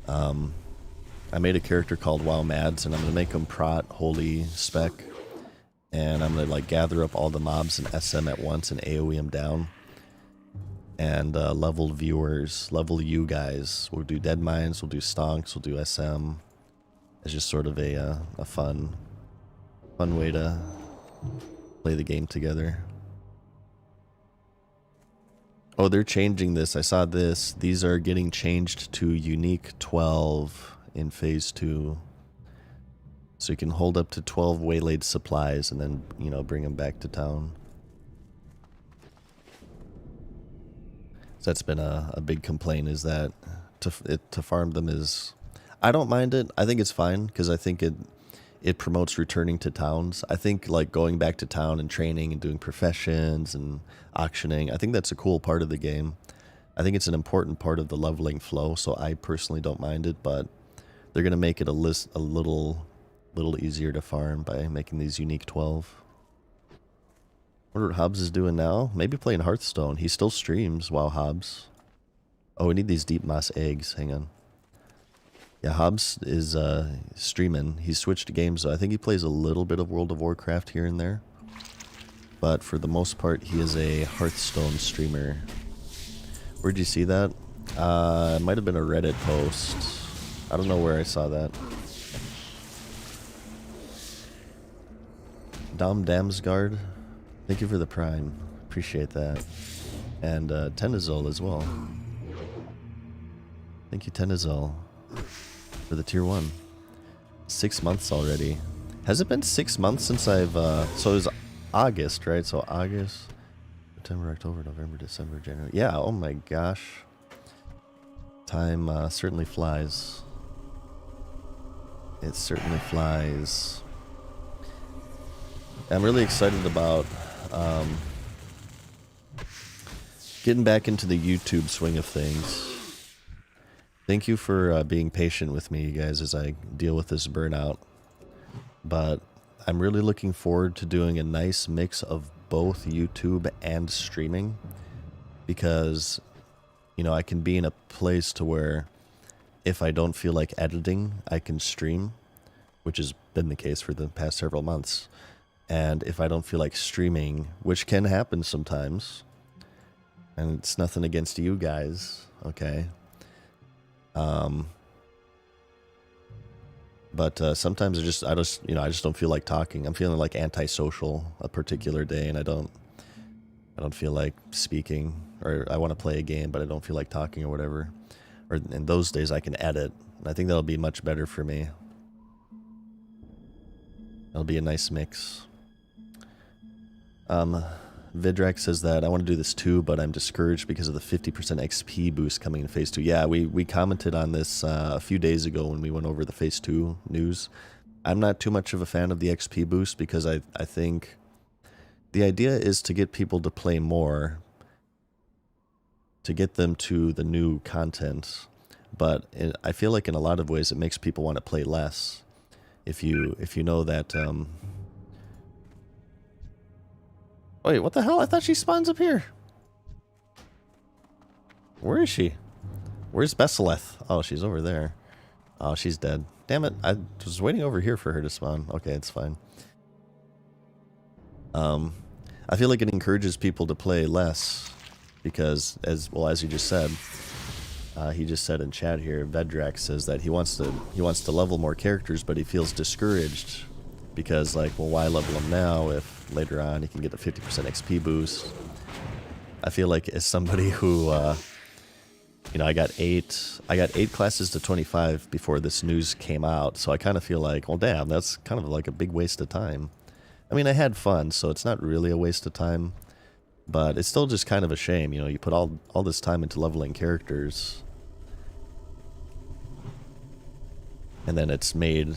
[SPEAKER 1] I made a character called WoW Mads, and I'm going to make him Prot, Holy, Spec. And I'm going to like gather up all the mobs and SM at once and AoE them down. And level viewers, level you guys. We'll do Dead Mines, we'll do Stonks, we'll do SM. It's just sort of a fun way to play the game together. Oh, they're changing this. I saw this. These are getting changed to Unique 12 in Phase 2. So you can hold up to 12 waylaid supplies and then, you know, bring them back to town. So that's been a big complaint, is that to farm them is... I don't mind it. I think it's fine because I think it promotes returning to towns. I think like going back to town and training and doing professions and auctioning, I think that's a cool part of the game. I think it's an important part of the leveling flow, so I personally don't mind it, but they're going to make it a little easier to farm by making these unique 12. I wonder what Hobbs is doing now. Maybe playing Hearthstone. He still streams. Wow, Hobbs. Oh, we need these deep moss eggs. Hang on. Yeah, Hobbs is streaming. He's switched games, so I think he plays a little bit of World of Warcraft here and there. But for the most part, he is a Hearthstone streamer. Where'd you see that? It might have been a Reddit post. I don't know where I saw that. Dom Damsgaard, thank you for the Prime. Appreciate that. And Tenazol as well. Thank you, Tenazol, for the tier 1. 6 months already. Has it been 6 months since I've... so it was August, right? So August, September, October, November, December, January. Yeah, oh my gosh. Time certainly flies. It certainly flies. I'm really excited about getting back into the YouTube swing of things. Thank you for being patient with me, you guys, as I deal with this burnout. But I'm really looking forward to doing a nice mix of both YouTube and streaming because, you know, I can be in a place to where if I don't feel like editing, I can stream, which has been the case for the past several months. And if I don't feel like streaming, which can happen sometimes, and it's nothing against you guys, okay? But sometimes I just don't feel like talking. I'm feeling like antisocial a particular day, and I don't feel like speaking, or I want to play a game, but I don't feel like talking or whatever. Or in those days, I can edit, and I think that'll be much better for me. It'll be a nice mix. Vidrak says that I want to do this too, but I'm discouraged because of the 50% XP boost coming in Phase 2. Yeah, we commented on this a few days ago when we went over the Phase 2 news. I'm not too much of a fan of the XP boost because I think the idea is to get people to play more, to get them to the new content. But I feel like in a lot of ways it makes people want to play less. If you know that... Wait, what the hell? I thought she spawns up here. Where is she? Where's Besseleth? Oh, she's over there. Oh, she's dead. Damn it. I was waiting over here for her to spawn. Okay, it's fine. I feel like it encourages people to play less because, as you just said, he just said in chat here, Vedrak says that he wants to level more characters, but he feels discouraged because, like, well, why level them now if later on he can get a 50% XP boost? I feel like as somebody who, you know, I got eight classes to 25 before this news came out, so I kind of feel like, well, damn, that's kind of like a big waste of time. I mean, I had fun, so it's not really a waste of time, but it's still just kind of a shame, you know, you put all this time into leveling characters, and then it's made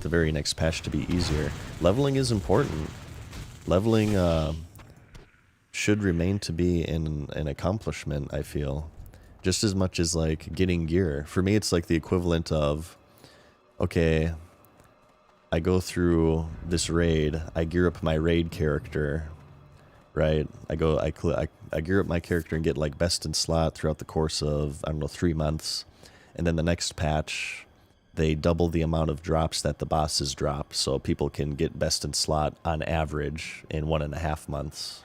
[SPEAKER 1] the very next patch to be easier. Leveling is important. Leveling should remain to be an accomplishment, I feel. Just as much as, like, getting gear. For me, it's like the equivalent of, okay, I go through this raid, I gear up my raid character, right? I gear up my character and get, like, best in slot throughout the course of, I don't know, 3 months. And then the next patch, they double the amount of drops that the bosses drop, so people can get best in slot on average in 1.5 months.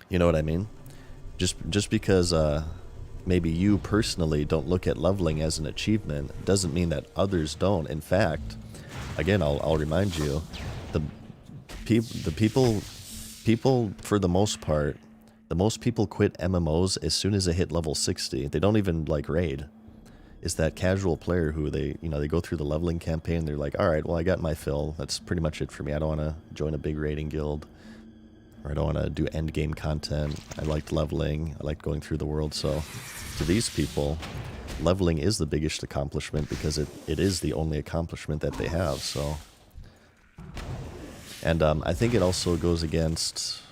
[SPEAKER 1] You know what I mean? Just because maybe you personally don't look at leveling as an achievement doesn't mean that others don't. In fact, again, I'll remind you, the people for the most part, the most people quit MMOs as soon as they hit level 60. They don't even like raid. It's that casual player who they go through the leveling campaign. They're like, all right, well, I got my fill. That's pretty much it for me. I don't want to join a big raiding guild, or I don't want to do end game content. I liked leveling. I liked going through the world. So to these people, leveling is the biggest accomplishment because it is the only accomplishment that they have. So, and I think it also goes against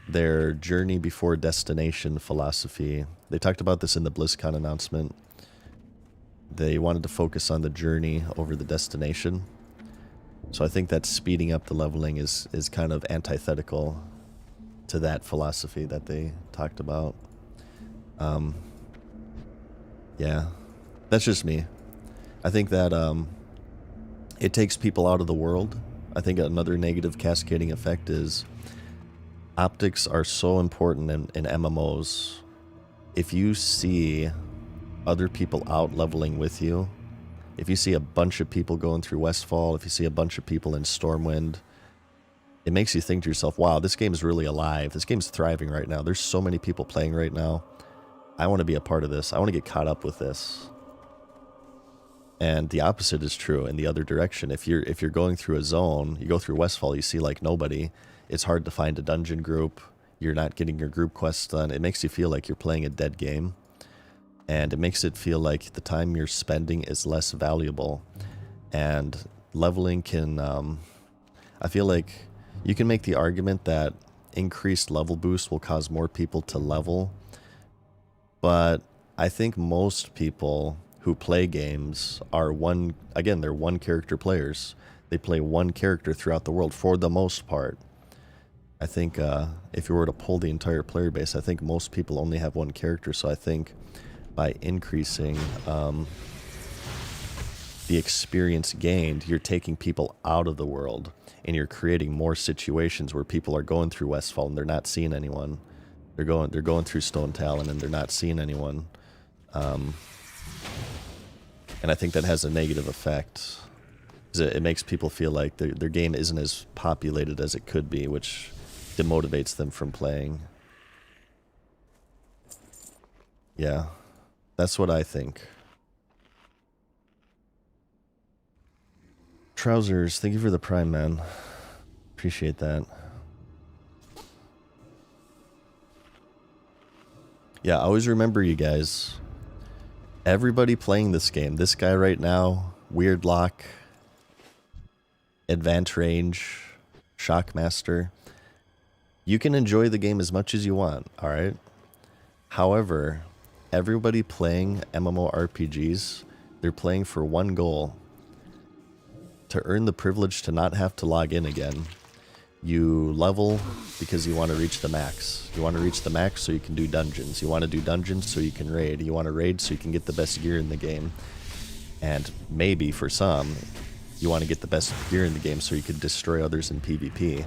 [SPEAKER 1] their journey before destination philosophy. They talked about this in the BlizzCon announcement. They wanted to focus on the journey over the destination. So I think that speeding up the leveling is kind of antithetical to that philosophy that they talked about. Yeah, that's just me. I think that it takes people out of the world. I think another negative cascading effect is optics are so important in MMOs. If you see other people out leveling with you, if you see a bunch of people going through Westfall, if you see a bunch of people in Stormwind, it makes you think to yourself, wow, this game is really alive. This game's thriving right now. There's so many people playing right now. I want to be a part of this. I want to get caught up with this. And the opposite is true in the other direction. If you're going through a zone, you go through Westfall, you see like nobody. It's hard to find a dungeon group. You're not getting your group quests done. It makes you feel like you're playing a dead game. And it makes it feel like the time you're spending is less valuable. And leveling can, I feel like you can make the argument that increased level boost will cause more people to level. But I think most people who play games are they're one character players. They play one character throughout the world for the most part. I think if you were to pull the entire player base, I think most people only have one character. So I think by increasing the experience gained, you're taking people out of the world and you're creating more situations where people are going through Westfall and they're not seeing anyone. They're going through Stone Talon and they're not seeing anyone. And I think that has a negative effect. It makes people feel like their game isn't as populated as it could be, which demotivates them from playing. Yeah, that's what I think. Trousers, thank you for the Prime, man. Appreciate that. Yeah, always remember, you guys. Everybody playing this game. This guy right now, Weird Lock, Advanced Range, Shockmaster. You can enjoy the game as much as you want, alright? However, everybody playing MMORPGs, they're playing for one goal. To earn the privilege to not have to log in again. You level because you want to reach the max. You want to reach the max so you can do dungeons. You want to do dungeons so you can raid. You want to raid so you can get the best gear in the game. And maybe, for some, you want to get the best gear in the game so you can destroy others in PvP.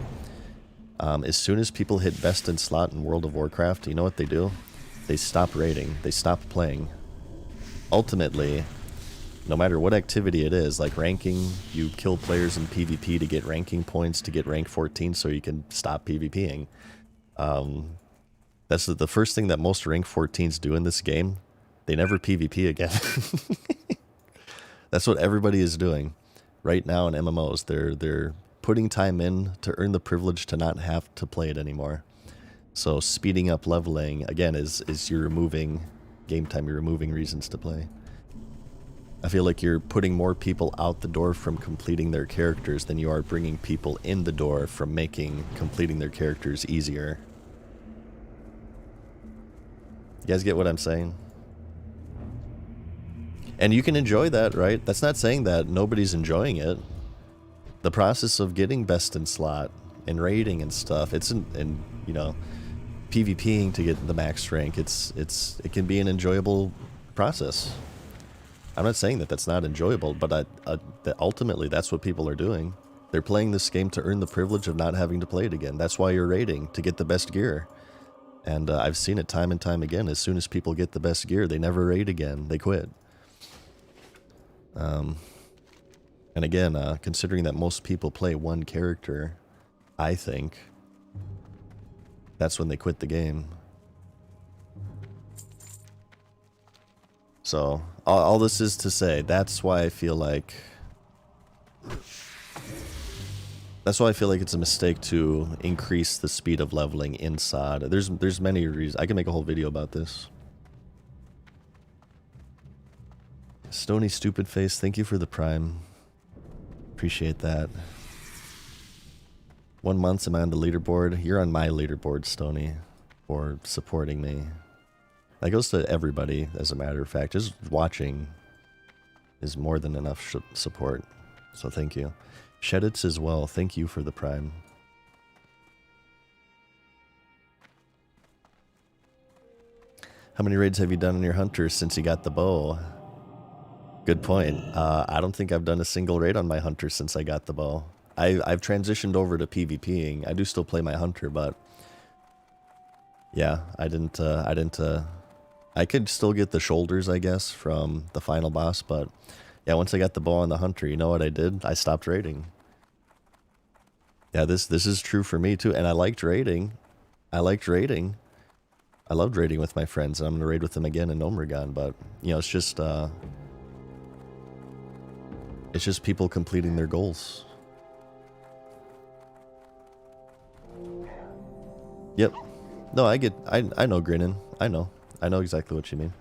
[SPEAKER 1] As soon as people hit best in slot in World of Warcraft, you know what they do? They stop raiding. They stop playing. Ultimately, no matter what activity it is, like ranking, you kill players in PvP to get ranking points to get rank 14 so you can stop PvPing. That's the first thing that most rank 14s do in this game. They never PvP again. That's what everybody is doing right now in MMOs. They're putting time in to earn the privilege to not have to play it anymore. So speeding up leveling, again, is you're removing game time, you're removing reasons to play. I feel like you're putting more people out the door from completing their characters than you are bringing people in the door from making completing their characters easier. You guys get what I'm saying? And you can enjoy that, right? That's not saying that nobody's enjoying it. The process of getting best in slot and raiding and stuff, it's and you know, PvPing to get the max rank, it can be an enjoyable process. I'm not saying that that's not enjoyable, but that ultimately that's what people are doing. They're playing this game to earn the privilege of not having to play it again. That's why you're raiding, to get the best gear. And I've seen it time and time again. As soon as people get the best gear, they never raid again. They quit. And again, considering that most people play one character, I think that's when they quit the game. So, all this is to say, that's why I feel like it's a mistake to increase the speed of leveling in SOD. There's many reasons. I can make a whole video about this. Stony Stupid Face, thank you for the Prime. Appreciate that. 1 month, am I on the leaderboard? You're on my leaderboard, Stony, for supporting me. That goes to everybody, as a matter of fact. Just watching is more than enough support. So thank you. Sheddits as well, thank you for the Prime. How many raids have you done in your hunter since you got the bow? Good point. I don't think I've done a single raid on my hunter since I got the bow. I've transitioned over to PvPing. I do still play my hunter, but yeah, I could still get the shoulders, I guess, from the final boss, but yeah, once I got the bow on the hunter, you know what I did? I stopped raiding. Yeah, this is true for me too, and I liked raiding. I loved raiding with my friends, and I'm gonna raid with them again in Gnomeregan, but you know, it's just people completing their goals. Yep. No, I know Grinnin. I know exactly what you mean.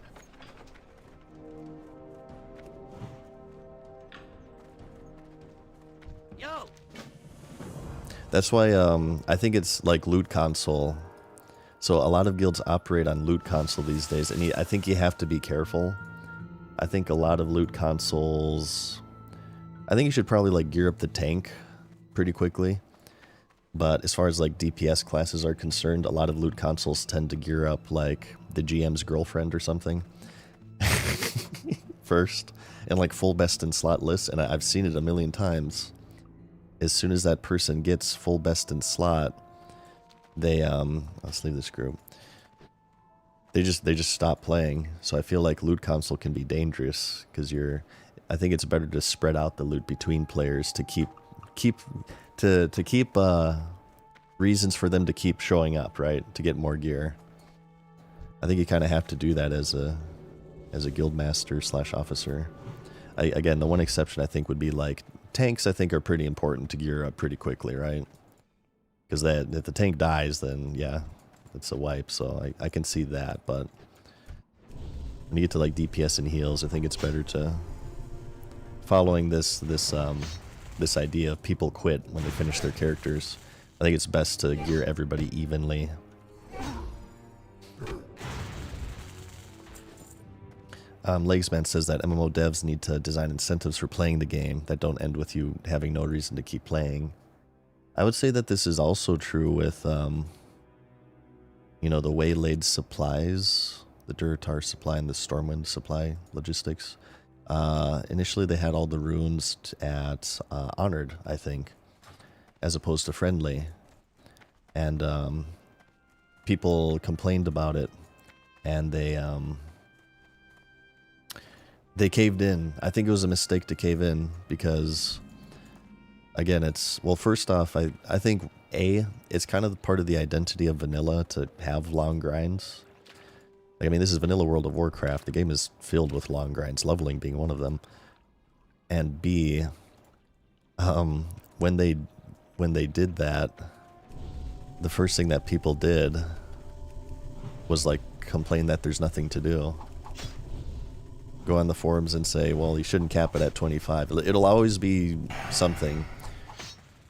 [SPEAKER 1] That's why I think it's like loot console. So a lot of guilds operate on loot console these days, and I think you have to be careful. I think a lot of loot consoles... I think you should probably like gear up the tank pretty quickly. But as far as like DPS classes are concerned, a lot of loot consoles tend to gear up like the GM's girlfriend or something first, and like full best in slot lists, and I've seen it a million times. As soon as that person gets full best in slot, they let's leave this group. They just stop playing. So I feel like loot console can be dangerous because I think it's better to spread out the loot between players to keep reasons for them to keep showing up, right? To get more gear. I think you kind of have to do that as a guild master / officer. Again, the one exception I think would be like tanks. I think are pretty important to gear up pretty quickly, right? Because if the tank dies, then yeah, it's a wipe. So I can see that, but when you get to like DPS and heals, I think it's better to following this idea of people quit when they finish their characters. I think it's best to gear everybody evenly. Legsman says that MMO devs need to design incentives for playing the game that don't end with you having no reason to keep playing. I would say that this is also true with, you know, the Waylaid supplies, the Duratar supply and the Stormwind supply logistics. Initially they had all the runes at Honored, I think, as opposed to Friendly. And people complained about it, and they caved in. I think it was a mistake to cave in because, again, well, first off, I think it's kind of part of the identity of vanilla to have long grinds. Like, I mean, this is vanilla World of Warcraft. The game is filled with long grinds, leveling being one of them. And B, when they did that, the first thing that people did was like complain that there's nothing to do. Go on the forums and say, well, you shouldn't cap it at 25. It'll always be something.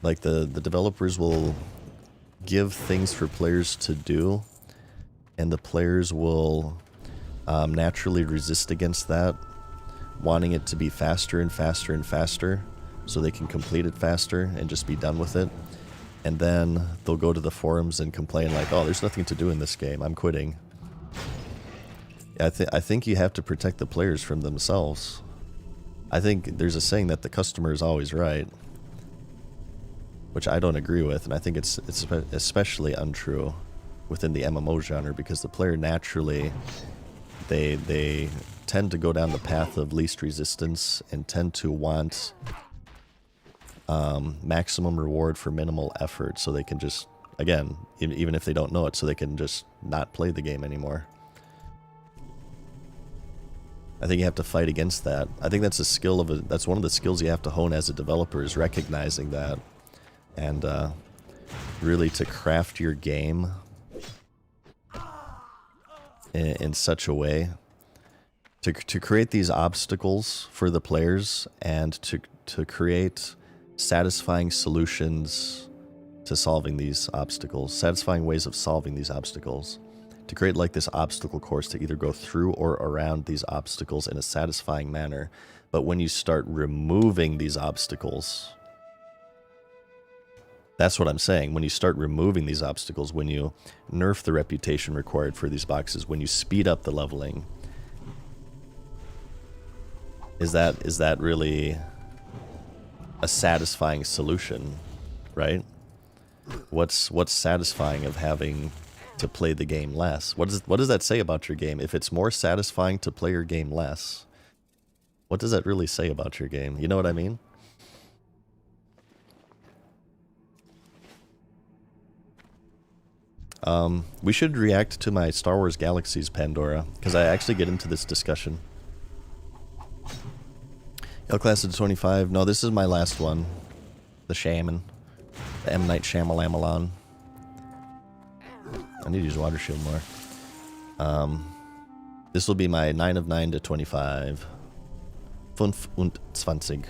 [SPEAKER 1] Like the developers will give things for players to do, and the players will naturally resist against that, wanting it to be faster and faster and faster so they can complete it faster and just be done with it. And then they'll go to the forums and complain like, oh, there's nothing to do in this game, I'm quitting. I think you have to protect the players from themselves. I think there's a saying that the customer is always right, which I don't agree with, and I think it's especially untrue within the MMO genre, because the player naturally, they tend to go down the path of least resistance and tend to want maximum reward for minimal effort, so they can just, again, even if they don't know it, so they can just not play the game anymore. I think you have to fight against that. I think that's a skill that's one of the skills you have to hone as a developer, is recognizing that, and really to craft your game in such a way to create these obstacles for the players, and to create satisfying solutions to solving these obstacles, satisfying ways of solving these obstacles. To create like this obstacle course to either go through or around these obstacles in a satisfying manner. But when you start removing these obstacles, that's what I'm saying. When you start removing these obstacles, when you nerf the reputation required for these boxes, when you speed up the leveling, is that really a satisfying solution, right? What's satisfying of having to play the game less? What does that say about your game? If it's more satisfying to play your game less, what does that really say about your game? You know what I mean? We should react to my Star Wars Galaxies Pandora, because I actually get into this discussion. Class of 25. No, this is my last one. The Shaman. The M. Night Shyamalan. I need to use Water Shield more. This will be my 9 of 9 to 25. 25.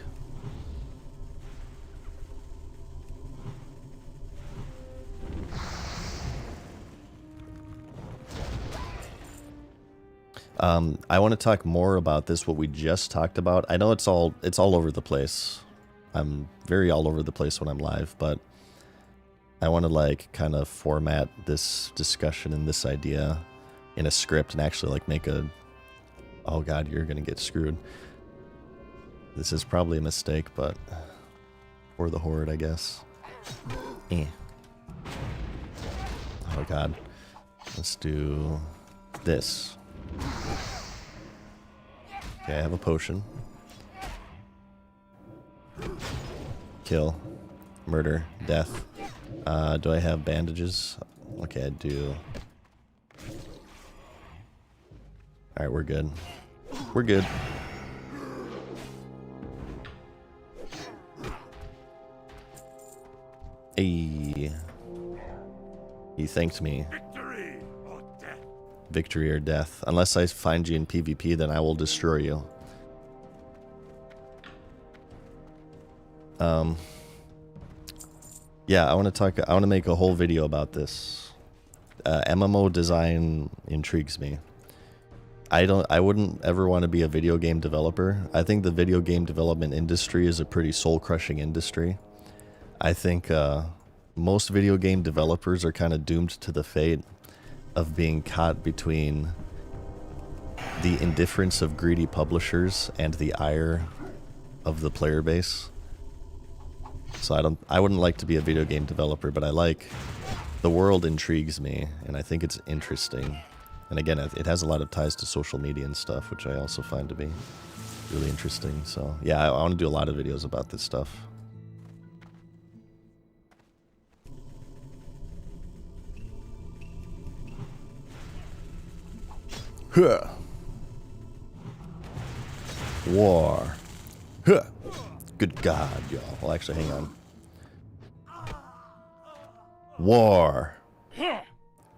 [SPEAKER 1] I want to talk more about this, what we just talked about. I know it's all over the place. I'm very all over the place when I'm live, but I want to like kind of format this discussion and this idea in a script and actually like make a, oh god, you're gonna get screwed. This is probably a mistake, but for the horde, I guess. Eh. Oh god. Let's do this. Okay, I have a potion. Kill. Murder. Death. Do I have bandages? Okay, I do. Alright, we're good. We're good. Hey. He thanked me. Victory or death. Victory or death. Unless I find you in PvP, then I will destroy you. Yeah, I want to make a whole video about this. MMO design intrigues me. I wouldn't ever want to be a video game developer. I think the video game development industry is a pretty soul-crushing industry. I think most video game developers are kind of doomed to the fate of being caught between the indifference of greedy publishers and the ire of the player base. So I wouldn't like to be a video game developer, but the world intrigues me, and I think it's interesting. And again, it has a lot of ties to social media and stuff, which I also find to be really interesting. So yeah, I want to do a lot of videos about this stuff. Huh. War. Huh. Good God, y'all. Well, actually, hang on. War.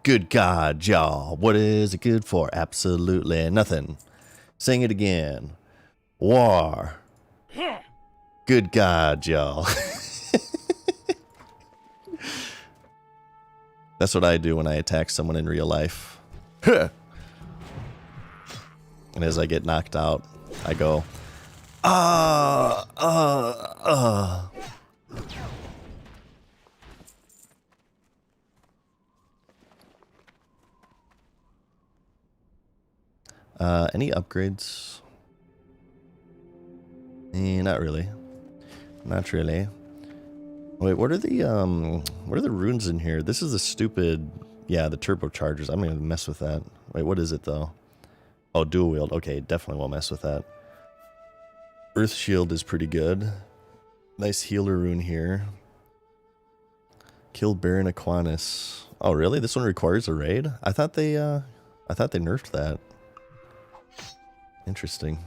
[SPEAKER 1] Good God, y'all. What is it good for? Absolutely nothing. Sing it again. War. Good God, y'all. That's what I do when I attack someone in real life. And as I get knocked out, I go, any upgrades? Not really. Not really. Wait, what are the runes in here? This is the stupid, yeah, the turbochargers. I'm gonna mess with that. Wait, what is it though? Oh, dual wield. Okay, definitely won't mess with that. Earth shield is pretty good. Nice healer rune here. Kill Baron Aquinas. Oh, really? This one requires a raid? I thought they nerfed that. Interesting.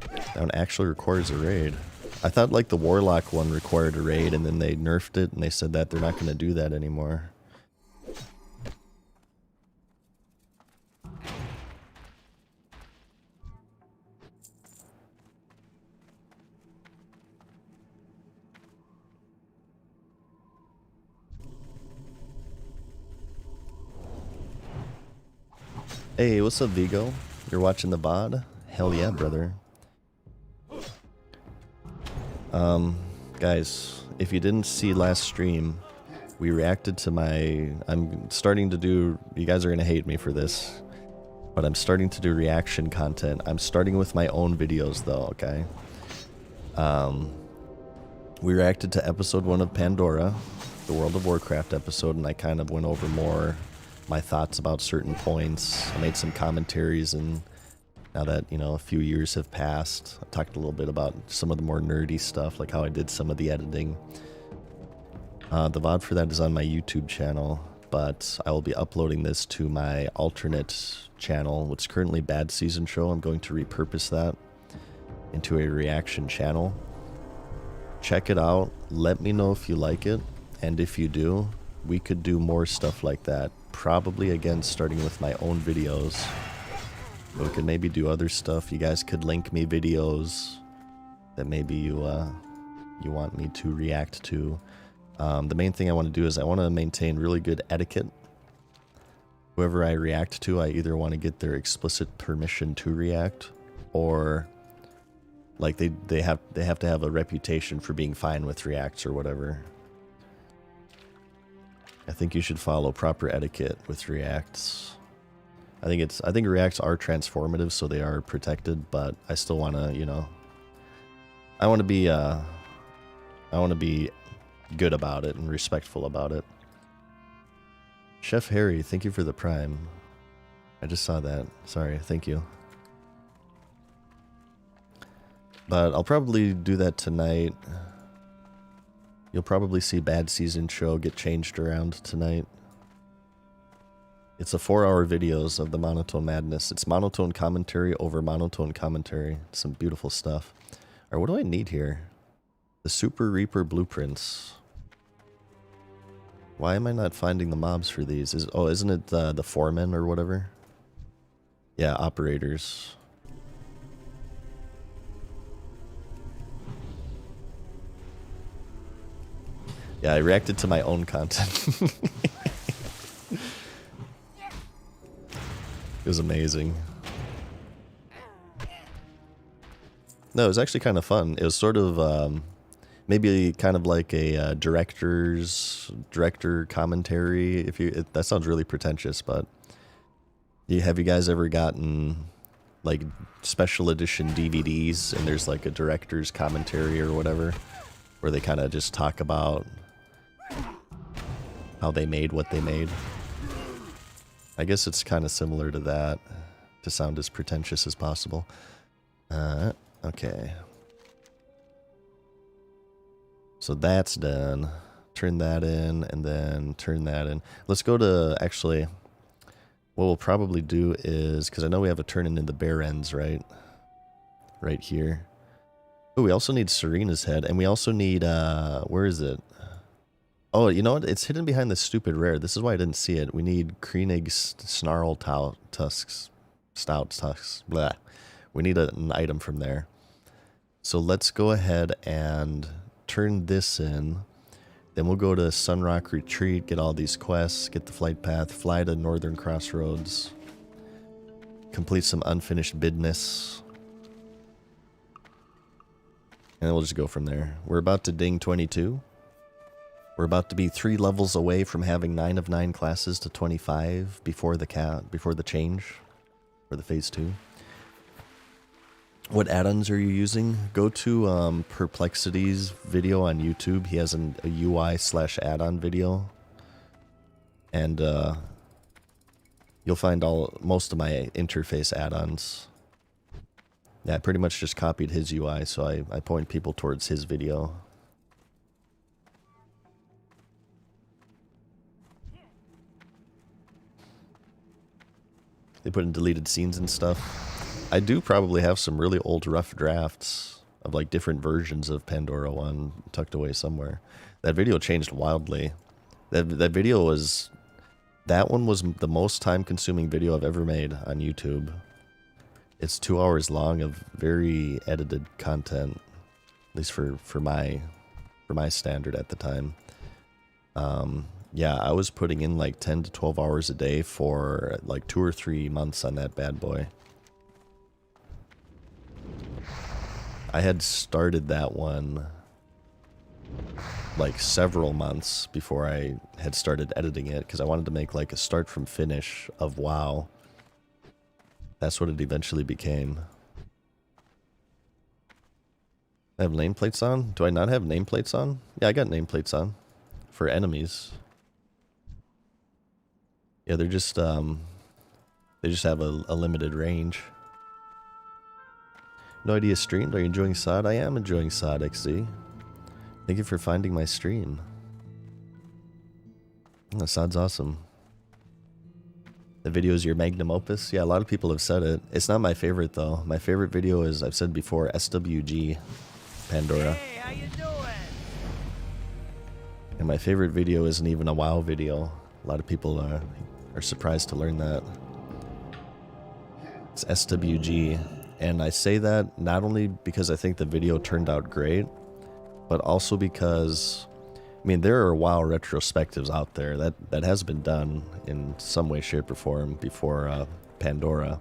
[SPEAKER 1] That one actually requires a raid. I thought like the Warlock one required a raid and then they nerfed it and they said that they're not going to do that anymore. Hey, what's up, Vigo? You're watching the VOD? Hell yeah, brother. Guys, if you didn't see last stream, we reacted to I'm starting to do, you guys are gonna hate me for this, but I'm starting to do reaction content. I'm starting with my own videos though, okay? We reacted to episode 1 of Pandora, the World of Warcraft episode, and I kind of went over more my thoughts about certain points. I made some commentaries, and now that, you know, a few years have passed, I talked a little bit about some of the more nerdy stuff, like how I did some of the editing. The VOD for that is on my YouTube channel, but I will be uploading this to my alternate channel, which is currently Bad Season Show. I'm going to repurpose that into a reaction channel. Check it out. Let me know if you like it, and if you do, we could do more stuff like that. Probably, again, starting with my own videos. But we could maybe do other stuff. You guys could link me videos that maybe you want me to react to. The main thing I want to do is I want to maintain really good etiquette whoever I react to, I either want to get their explicit permission to react, or like they have to have a reputation for being fine with reacts or whatever. I think you should follow proper etiquette with reacts. I think reacts are transformative, so they are protected, but I still want to, you know, I want to be good about it and respectful about it. Chef Harry, thank you for the Prime. I just saw that. Sorry, thank you. But I'll probably do that tonight. You'll probably see Bad Season show get changed around tonight. It's a 4-hour videos of the Monotone Madness. It's monotone commentary over monotone commentary. Some beautiful stuff. Alright, what do I need here? The Super Reaper blueprints. Why am I not finding the mobs for these? Isn't it the foremen or whatever? Yeah, operators. Yeah, I reacted to my own content. It was amazing. No, it was actually kind of fun. It was sort of maybe kind of like a director commentary. That sounds really pretentious, but have you guys ever gotten like special edition DVDs and there's like a director's commentary or whatever, where they kind of just talk about how they made what they made? I guess it's kind of similar to that, to sound as pretentious as possible. Okay. So that's done. Turn that in, and then turn that in. Let's go to, actually, what we'll probably do is, because I know we have a turn into the bare ends, right? Right here. Oh, we also need Serena's head, and we also need, where is it? Oh, you know what? It's hidden behind this stupid rare. This is why I didn't see it. We need Kreenig Snarl Tusks. Stout Tusks. Blah. We need an item from there. So let's go ahead and turn this in. Then we'll go to Sunrock Retreat, get all these quests, get the flight path, fly to Northern Crossroads, complete some unfinished business. And then we'll just go from there. We're about to ding 22. We're about to be 3 levels away from having 9 of 9 classes to 25 before the change, for the phase 2. What add-ons are you using? Go to Perplexity's video on YouTube. He has a UI/add-on video, and you'll find most of my interface add-ons. Yeah, I pretty much just copied his UI, so I point people towards his video. They put in deleted scenes and stuff. I do probably have some really old rough drafts of like different versions of Pandora 1 tucked away somewhere. That video changed wildly. That one was the most time-consuming video I've ever made on YouTube. It's 2 hours long of very edited content, at least for my standard at the time. Yeah, I was putting in like 10 to 12 hours a day for like 2 or 3 months on that bad boy. I had started that one like several months before I had started editing it, because I wanted to make like a start from finish of WoW. That's what it eventually became. I have nameplates on? Do I not have nameplates on? Yeah, I got nameplates on. For enemies. Yeah, they're just, they just have a limited range. No idea streamed? Are you enjoying SOD? I am enjoying SOD, XZ. Thank you for finding my stream. Oh, SOD's awesome. The video is your magnum opus? Yeah, a lot of people have said it. It's not my favorite, though. My favorite video is, I've said before, SWG Pandora.
[SPEAKER 2] Hey, how you doing?
[SPEAKER 1] And my favorite video isn't even a WoW video. A lot of people are surprised to learn that. It's SWG. And I say that not only because I think the video turned out great, but also because I mean, there are WoW retrospectives out there that has been done in some way, shape, or form before Pandora.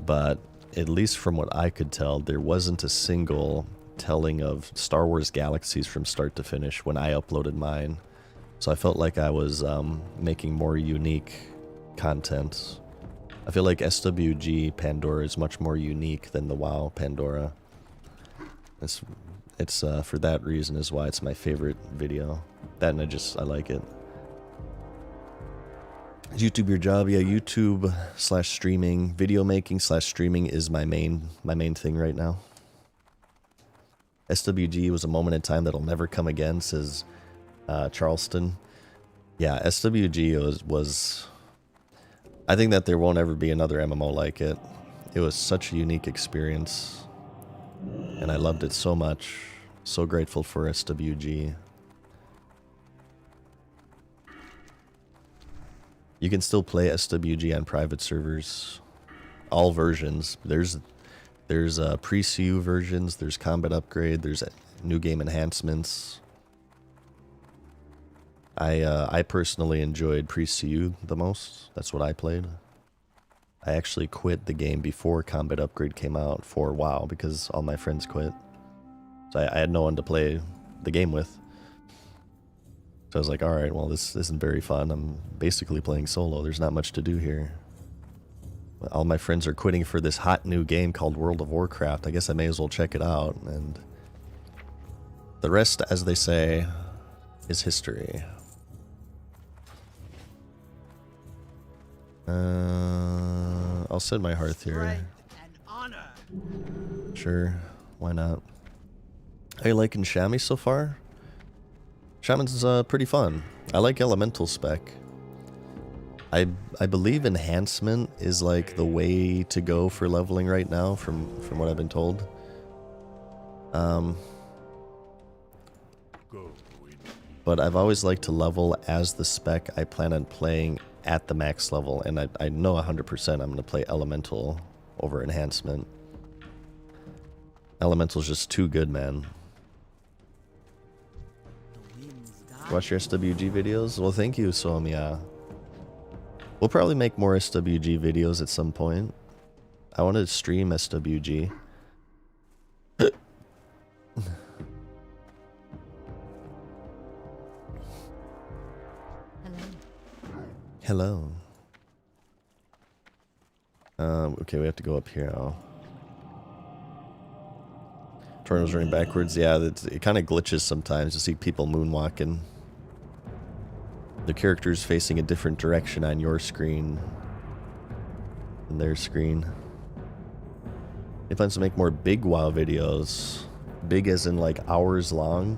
[SPEAKER 1] But at least from what I could tell, there wasn't a single telling of Star Wars Galaxies from start to finish when I uploaded mine. So I felt like I was making more unique content. I feel like SWG Pandora is much more unique than the WoW Pandora. It's for that reason is why it's my favorite video. That and I like it. Is YouTube your job? Yeah, YouTube / streaming, video making / streaming is my main thing right now. SWG was a moment in time that'll never come again, says Charleston. Yeah, SWG was I think that there won't ever be another MMO like it. It was such a unique experience. And I loved it so much. So grateful for SWG. You can still play SWG on private servers. All versions. There's pre-CU versions, there's combat upgrade, there's new game enhancements. I personally enjoyed pre-CU the most. That's what I played. I actually quit the game before combat upgrade came out for WoW because all my friends quit. So I had no one to play the game with. So I was like, alright, well this isn't very fun. I'm basically playing solo. There's not much to do here. All my friends are quitting for this hot new game called World of Warcraft. I guess I may as well check it out. And the rest, as they say, is history. I'll set my hearth here. Sure, why not? Are you liking Shami so far? Shaman's pretty fun. I like Elemental spec. I believe enhancement is like the way to go for leveling right now, from what I've been told. But I've always liked to level as the spec I plan on playing at the max level, and I know 100% I'm going to play Elemental over Enhancement. Elemental's just too good, man. Watch your SWG videos? Well, thank you, Somia. We'll probably make more SWG videos at some point. I want to stream SWG. Hello. Okay, we have to go up here now. Tornado's running backwards. Yeah, it kind of glitches sometimes to see people moonwalking. The character's facing a different direction on your screen than their screen. They plan to make more big WoW videos. Big as in like hours long.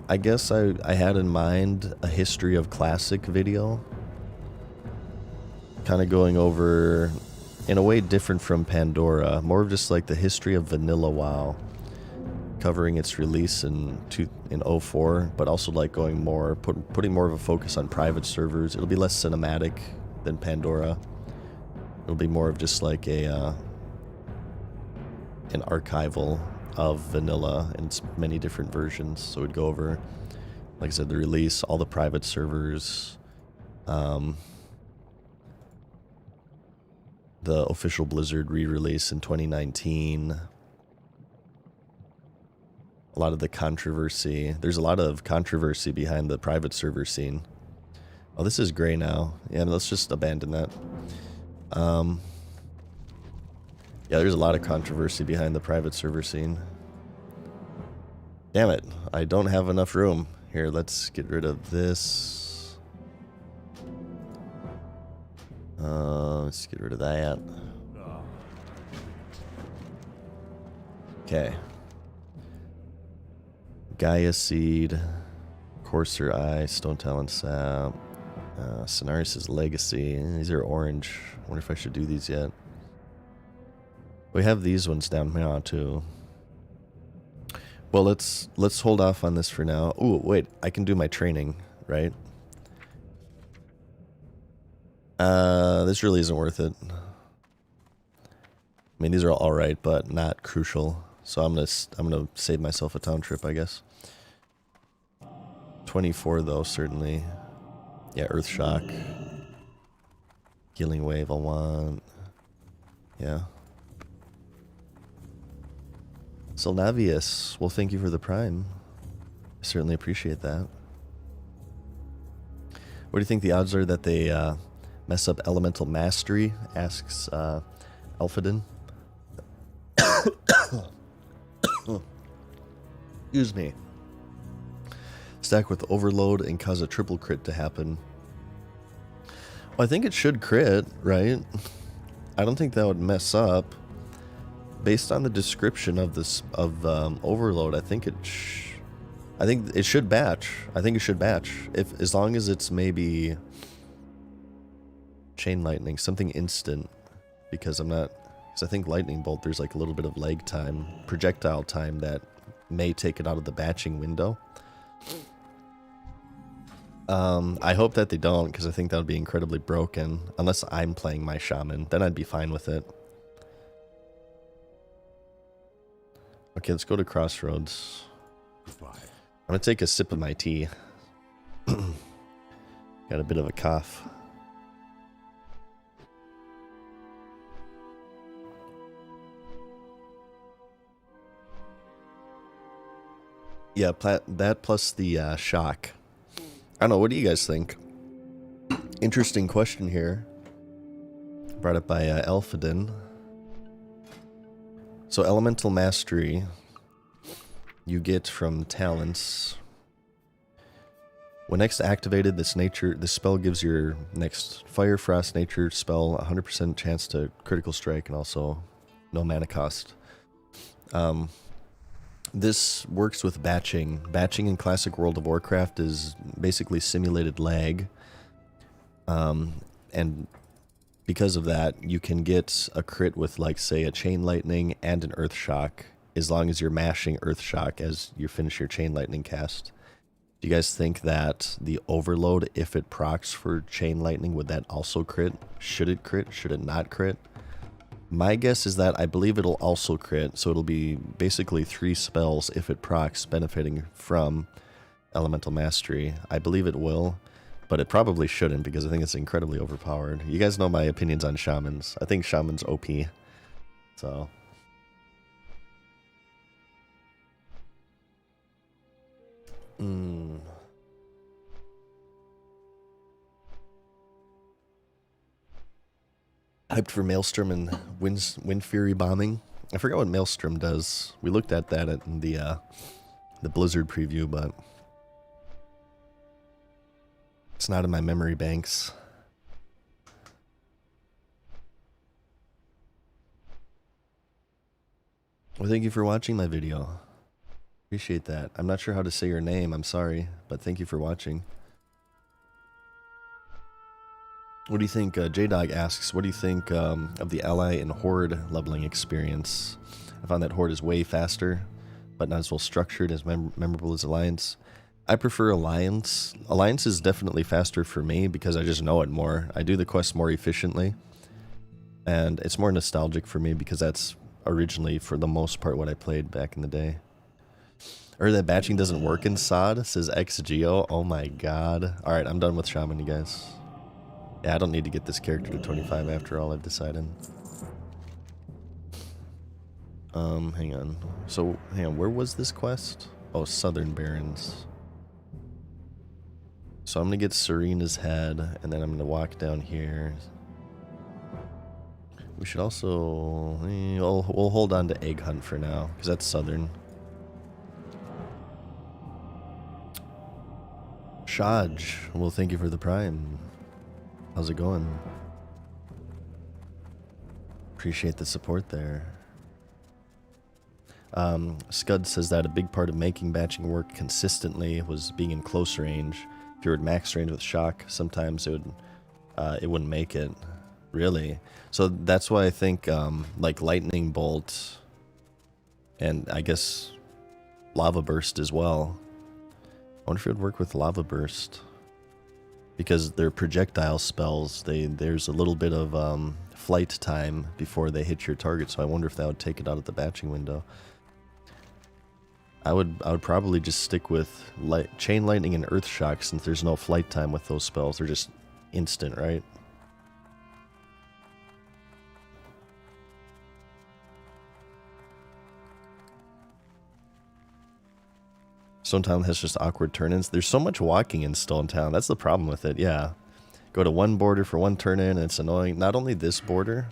[SPEAKER 1] I guess I had in mind a history of classic video. Kind of going over, in a way different from Pandora, more of just like the history of vanilla WoW. Covering its release in 04, but also like going more, putting more of a focus on private servers. It'll be less cinematic than Pandora. It'll be more of just like an archival of vanilla in its many different versions. So we'd go over, like I said, the release, all the private servers, the official Blizzard re-release in 2019. A lot of the controversy. There's a lot of controversy behind the private server scene. Oh, this is gray now. Yeah, let's just abandon that. Yeah, there's a lot of controversy behind the private server scene. Damn it, I don't have enough room. Here, let's get rid of this. Let's get rid of that. Okay. Gaia Seed, Courser Eye, Stone Talon Sap, Cenarius' Legacy. These are orange. I wonder if I should do these yet. We have these ones down here too. Well, let's hold off on this for now. Ooh, wait, I can do my training, right? This really isn't worth it. I mean, these are all right, but not crucial. So I'm gonna save myself a town trip, I guess. 24 though, certainly. Yeah, Earth Shock. Healing Wave I'll want. Yeah. Silnavius, well, thank you for the Prime. I certainly appreciate that. What do you think the odds are that they mess up Elemental Mastery? Asks Elfidin. Excuse me. Stack with Overload and cause a triple crit to happen. Well, I think it should crit, right? I don't think that would mess up. Based on the description of this Overload, I think it should batch. I think it should batch, as long as it's maybe Chain Lightning, something instant, because I think Lightning Bolt, there's like a little bit of lag time, projectile time that may take it out of the batching window. I hope that they don't, because I think that would be incredibly broken, unless I'm playing my Shaman, then I'd be fine with it. Okay, let's go to Crossroads. I'm gonna take a sip of my tea. Got a bit of a cough. Yeah, that plus the shock. I don't know, what do you guys think? Interesting question here. Brought up by Elfidin. So Elemental Mastery, you get from talents. When next activated, this spell gives your next Fire, Frost, Nature spell 100% chance to critical strike and also no mana cost. This works with batching. Batching in classic World of Warcraft is basically simulated lag. And because of that, you can get a crit with, like, say, a Chain Lightning and an Earth Shock, as long as you're mashing Earth Shock as you finish your Chain Lightning cast. Do you guys think that the Overload, if it procs for Chain Lightning, would that also crit? Should it crit? Should it not crit? My guess is that I believe it'll also crit, so it'll be basically 3 spells if it procs, benefiting from Elemental Mastery. I believe it will, but it probably shouldn't, because I think it's incredibly overpowered. You guys know my opinions on Shamans. I think Shaman's OP, so... Hyped for Maelstrom and Wind Fury bombing. I forgot what Maelstrom does. We looked at that in the Blizzard preview, but it's not in my memory banks. Well, thank you for watching my video. Appreciate that. I'm not sure how to say your name, I'm sorry, but thank you for watching. What do you think? J-Dog asks, what do you think of the Ally and Horde leveling experience? I found that Horde is way faster, but not as well structured, as memorable as Alliance. I prefer Alliance. Alliance is definitely faster for me because I just know it more. I do the quests more efficiently, and it's more nostalgic for me because that's originally, for the most part, what I played back in the day. Or that batching doesn't work in SOD, says XGeo. Oh my god. Alright, I'm done with Shaman, you guys. Yeah, I don't need to get this character to 25 after all, I've decided. Hang on. So, hang on, where was this quest? Oh, Southern Barrens. So I'm gonna get Serena's head, and then I'm gonna walk down here. We should also... we'll hold on to Egg Hunt for now, because that's Southern. Shaj, well, thank you for the Prime. How's it going? Appreciate the support there. Scud says that a big part of making batching work consistently was being in close range. If you were at max range with Shock, sometimes it wouldn't make it. Really? So that's why I think like Lightning Bolt and I guess Lava Burst as well. I wonder if it would work with Lava Burst. Because they're projectile spells, there's a little bit of flight time before they hit your target, so I wonder if that would take it out of the batching window. I would probably just stick with Chain Lightning and Earth Shock since there's no flight time with those spells. They're just instant, right? Stone Town has just awkward turn-ins. There's so much walking in Stone Town. That's the problem with it, yeah. Go to one border for one turn-in, and it's annoying. Not only this border,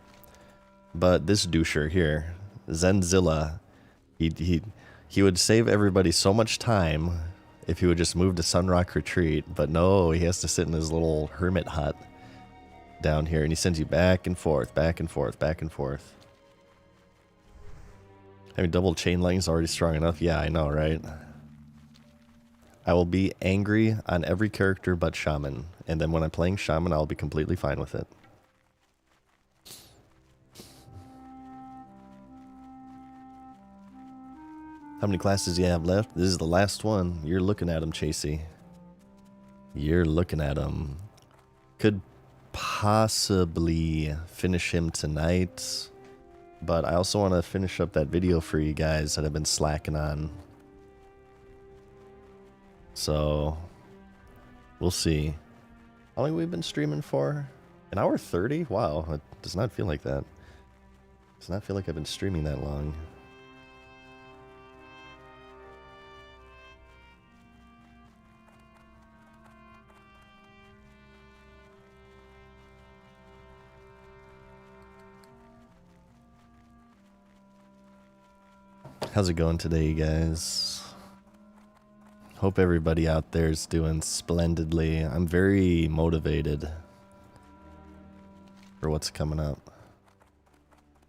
[SPEAKER 1] but this doucher here, Zenzilla, he would save everybody so much time if he would just move to Sunrock Retreat, but no, he has to sit in his little hermit hut down here, and he sends you back and forth, back and forth, back and forth. I mean, double Chain Lightning's already strong enough. Yeah, I know, right? I will be angry on every character but Shaman, and then when I'm playing Shaman, I'll be completely fine with it. How many classes do you have left? This is the last one. You're looking at him, Chasey. You're looking at him. Could possibly finish him tonight, but I also want to finish up that video for you guys that I've been slacking on. So, we'll see. How long have we been streaming for? An hour 30? Wow, it does not feel like that. It does not feel like I've been streaming that long. How's it going today, you guys? Hope everybody out there is doing splendidly. I'm very motivated for what's coming up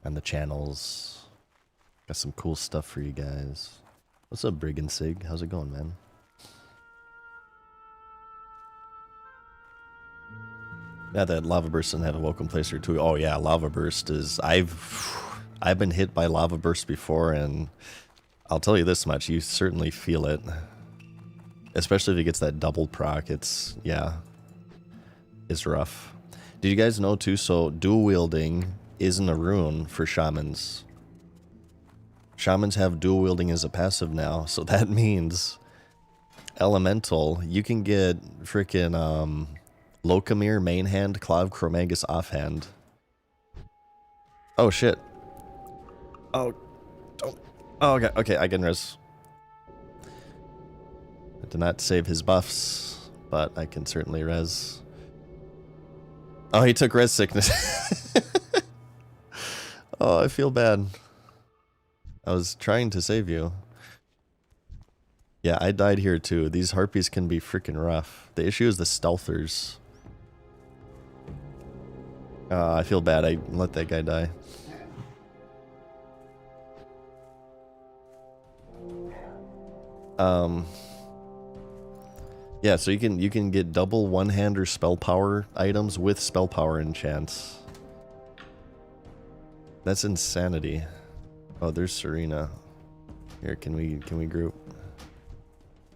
[SPEAKER 1] on the channels. Got some cool stuff for you guys. What's up, Brigand Sig? How's it going, man? Yeah, that Lava Burst doesn't have a welcome placer too. Oh yeah, Lava Burst is... I've been hit by Lava Burst before, and I'll tell you this much, you certainly feel it. Especially if it gets that double proc, it's, yeah, it's rough. Did you guys know too, so dual wielding isn't a rune for Shamans. Shamans have dual wielding as a passive now, so that means Elemental, you can get freaking Locomir main hand, Clav Chromagus offhand. Oh shit. Oh, don't. Oh, okay, I can res. I did not save his buffs, but I can certainly res. Oh, he took res sickness. Oh, I feel bad. I was trying to save you. Yeah, I died here too. These harpies can be freaking rough. The issue is the stealthers. I feel bad. I let that guy die. Yeah, so you can get double one-hander spell power items with spell power enchants. That's insanity. Oh, there's Serena. Here, can we group?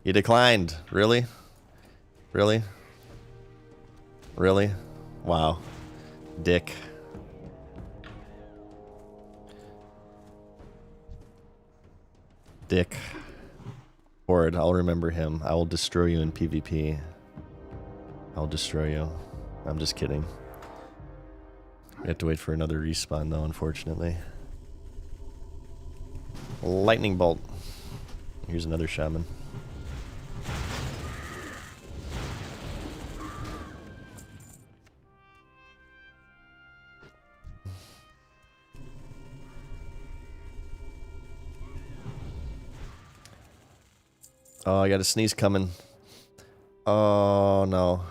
[SPEAKER 1] He declined. Really? Really? Really? Wow. Dick. Dick. Horde, I'll remember him. I will destroy you in PvP. I'll destroy you. I'm just kidding. We have to wait for another respawn though, unfortunately. Lightning bolt. Here's another shaman. Oh, I got a sneeze coming. Oh, no.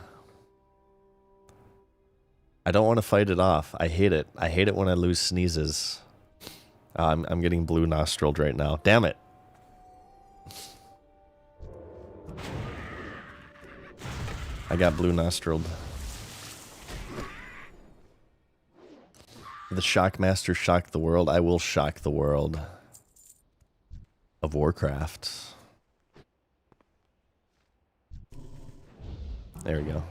[SPEAKER 1] I don't want to fight it off. I hate it. I hate it when I lose sneezes. I'm getting blue nostriled right now. Damn it. I got blue nostriled. The Shockmaster shocked the world. I will shock the world of Warcraft. There we go.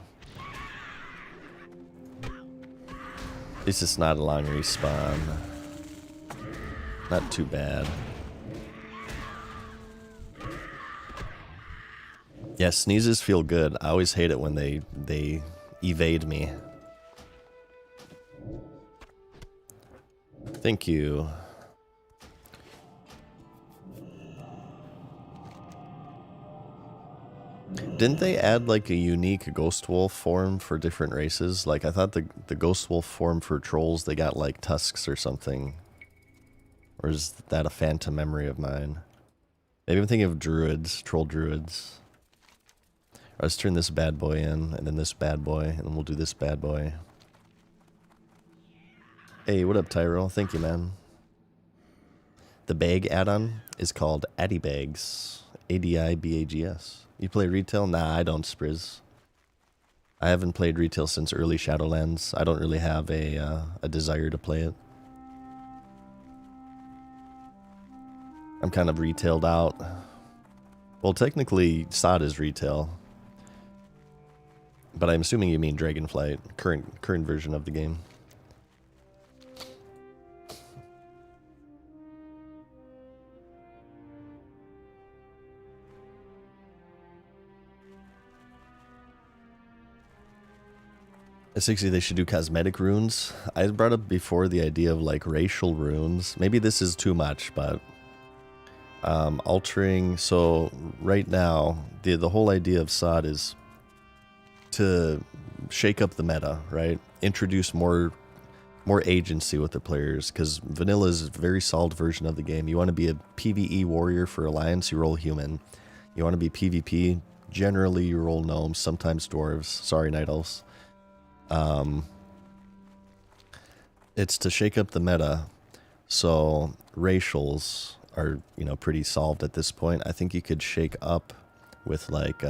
[SPEAKER 1] At least it's not a long respawn. Not too bad. Yeah, sneezes feel good. I always hate it when they evade me. Thank you. Didn't they add like a unique ghost wolf form for different races? Like I thought the ghost wolf form for trolls, they got like tusks or something. Or is that a phantom memory of mine? Maybe I'm thinking of druids, troll druids. Let's turn this bad boy in, and then this bad boy, and then we'll do this bad boy. Hey, what up, Tyro? Thank you, man. The bag add-on is called Addy Bags. ADIBAGS. You play retail? Nah, I don't, Sprizz. I haven't played retail since early Shadowlands. I don't really have a desire to play it. I'm kind of retailed out. Well, technically, SOD is retail. But I'm assuming you mean Dragonflight, current version of the game. At 60, they should do cosmetic runes. I brought up before the idea of like racial runes. Maybe this is too much, but altering. So right now, the whole idea of SOD is to shake up the meta, right? Introduce more agency with the players, because vanilla is a very solid version of the game. You want to be a PvE warrior for Alliance, you roll human. You want to be PvP, generally you roll gnomes, sometimes dwarves. Sorry, night elves. It's to shake up the meta, so racials are, you know, pretty solved at this point. I think you could shake up with like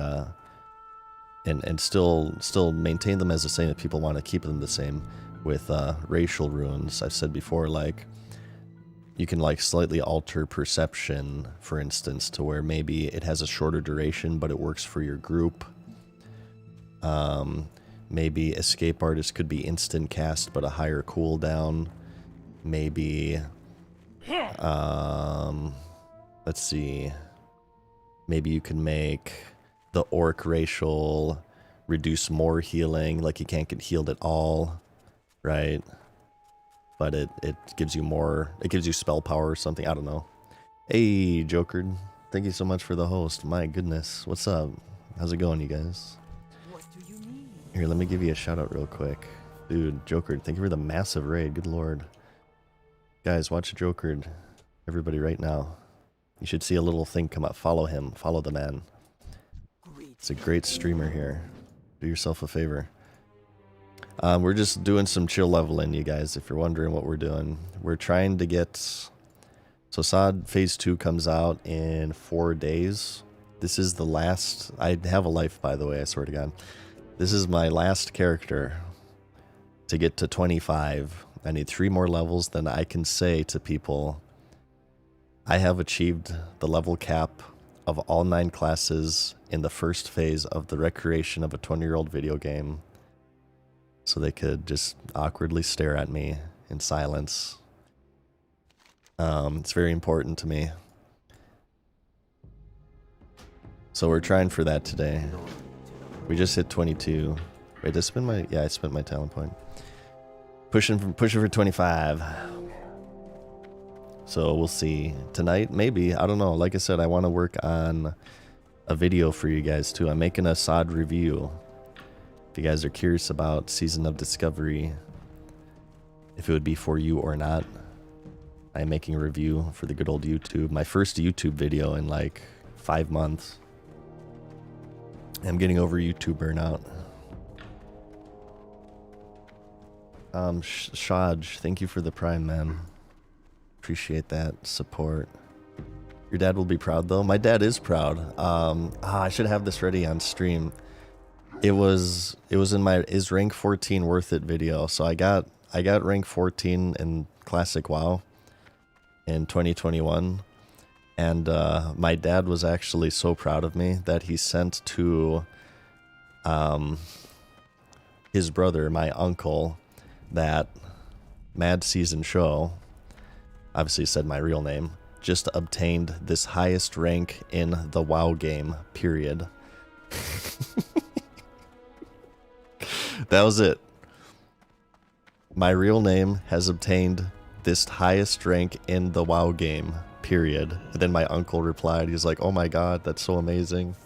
[SPEAKER 1] and still maintain them as the same if people want to keep them the same with racial runes. I've said before, like you can like slightly alter perception, for instance, to where maybe it has a shorter duration but it works for your group. Maybe Escape Artist could be instant cast but a higher cooldown. Maybe let's see. Maybe you can make the Orc racial reduce more healing, like you can't get healed at all, right? But it gives you more, it gives you spell power or something, I don't know. Hey, Joker, thank you so much for the host. My goodness, what's up? How's it going, you guys? Here, let me give you a shout out real quick. Dude, Joker, thank you for the massive raid. Good lord. Guys, watch Joker. Everybody right now. You should see a little thing come up. Follow him. Follow the man. It's a great streamer here. Do yourself a favor. We're just doing some chill leveling, you guys, if you're wondering what we're doing. We're trying to get... So SOD Phase 2 comes out in 4 days. This is the last... I have a life, by the way, I swear to God. This is my last character to get to 25. I need 3 more levels, then I can say to people, I have achieved the level cap of all 9 classes in the first phase of the recreation of a 20-year-old video game. So they could just awkwardly stare at me in silence. It's very important to me. So we're trying for that today. We just hit 22. Wait, I spent my... Yeah, I spent my talent point. Pushing for 25. So we'll see. Tonight, maybe. I don't know. Like I said, I want to work on a video for you guys too. I'm making a SOD review. If you guys are curious about Season of Discovery, if it would be for you or not, I'm making a review for the good old YouTube. My first YouTube video in like 5 months. I'm getting over YouTube burnout. Shaj, thank you for the Prime, man. Appreciate that support. Your dad will be proud, though. My dad is proud. I should have this ready on stream. It was in my is rank 14 worth it video. So I got rank 14 in Classic WoW in 2021. And my dad was actually so proud of me that he sent to his brother, my uncle, that Mad Season Show, obviously said my real name, just obtained this highest rank in the WoW game, period. That was it. My real name has obtained this highest rank in the WoW game, period. And then my uncle replied, he's like, oh my god, that's so amazing.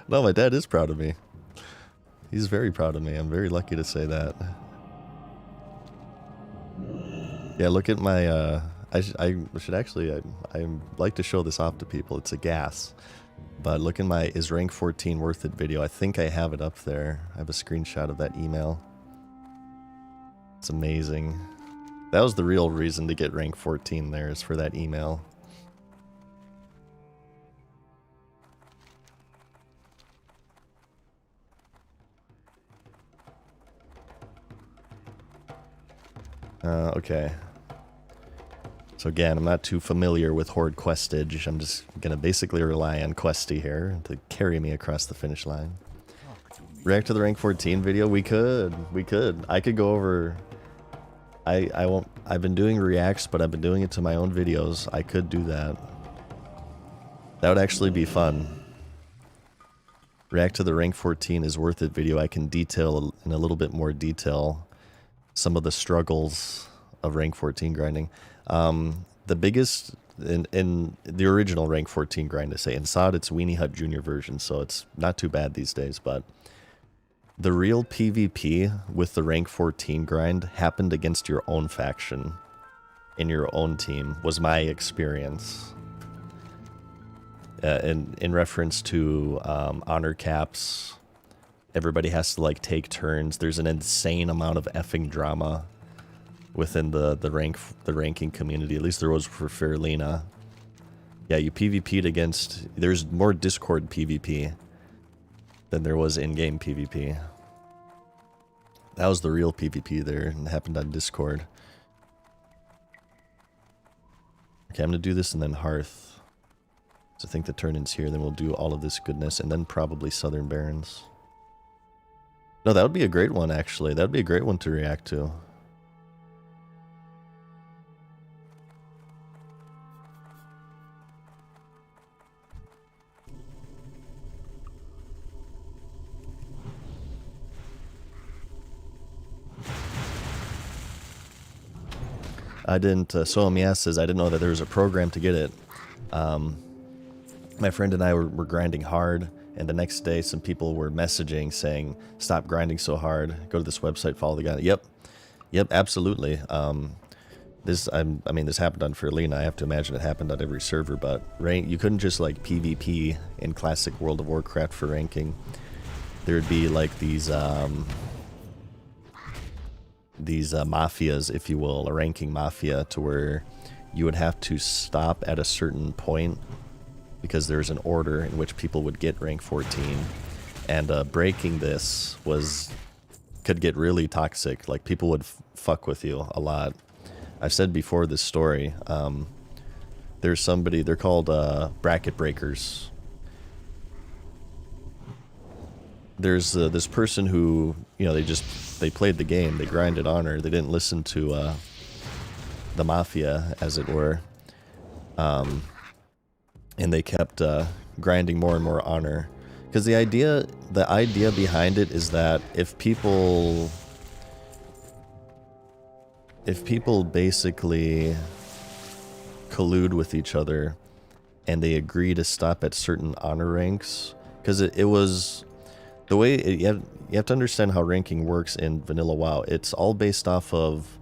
[SPEAKER 1] No, my dad is proud of me. He's very proud of me. I'm very lucky to say that. Yeah, look at my, I should actually, I like to show this off to people. It's a gas. But look at my is rank 14 worth it video. I think I have it up there. I have a screenshot of that email. It's amazing. That was the real reason to get rank 14 there, is for that email. Okay. So again, I'm not too familiar with Horde Questage. I'm just gonna basically rely on Questy here to carry me across the finish line. React to the rank 14 video? We could. I could go over... I won't... I've been doing reacts, but I've been doing it to my own videos. I could do that. That would actually be fun. React to the rank 14 is worth it video. I can detail in a little bit more detail some of the struggles of rank 14 grinding. The biggest in the original rank 14 grind, I say in SOD, it's Weenie Hut Junior version, so it's not too bad these days. But the real PvP with the rank 14 grind happened against your own faction in your own team, was my experience. In reference to honor caps, everybody has to like take turns. There's an insane amount of effing drama within the ranking community. At least there was for Fairlina. Yeah, you PvP'd against... There's more Discord PvP than there was in-game PvP. That was the real PvP there, and it happened on Discord. Okay, I'm gonna do this and then Hearth. So I think the turn-in's here, then we'll do all of this goodness, and then probably Southern Barrens. No, that would be a great one, actually. That would be a great one to react to. I didn't, Soamias says, I didn't know that there was a program to get it. My friend and I were grinding hard, and the next day some people were messaging saying, stop grinding so hard, go to this website, follow the guide. Yep, absolutely. This happened on Fairlina. I have to imagine it happened on every server, but you couldn't just like PvP in classic World of Warcraft for ranking. There'd be like these mafias, if you will, a ranking mafia, to where you would have to stop at a certain point because there's an order in which people would get rank 14, and breaking this could get really toxic. Like, people would fuck with you a lot. I've said before this story. There's somebody, they're called bracket breakers. There's this person who, you know, they played the game, they grinded honor, they didn't listen to the mafia, as it were, and they kept grinding more and more honor, because the idea behind it is that if people basically collude with each other and they agree to stop at certain honor ranks, because it was the way you have to understand how ranking works in vanilla WoW. It's all based off of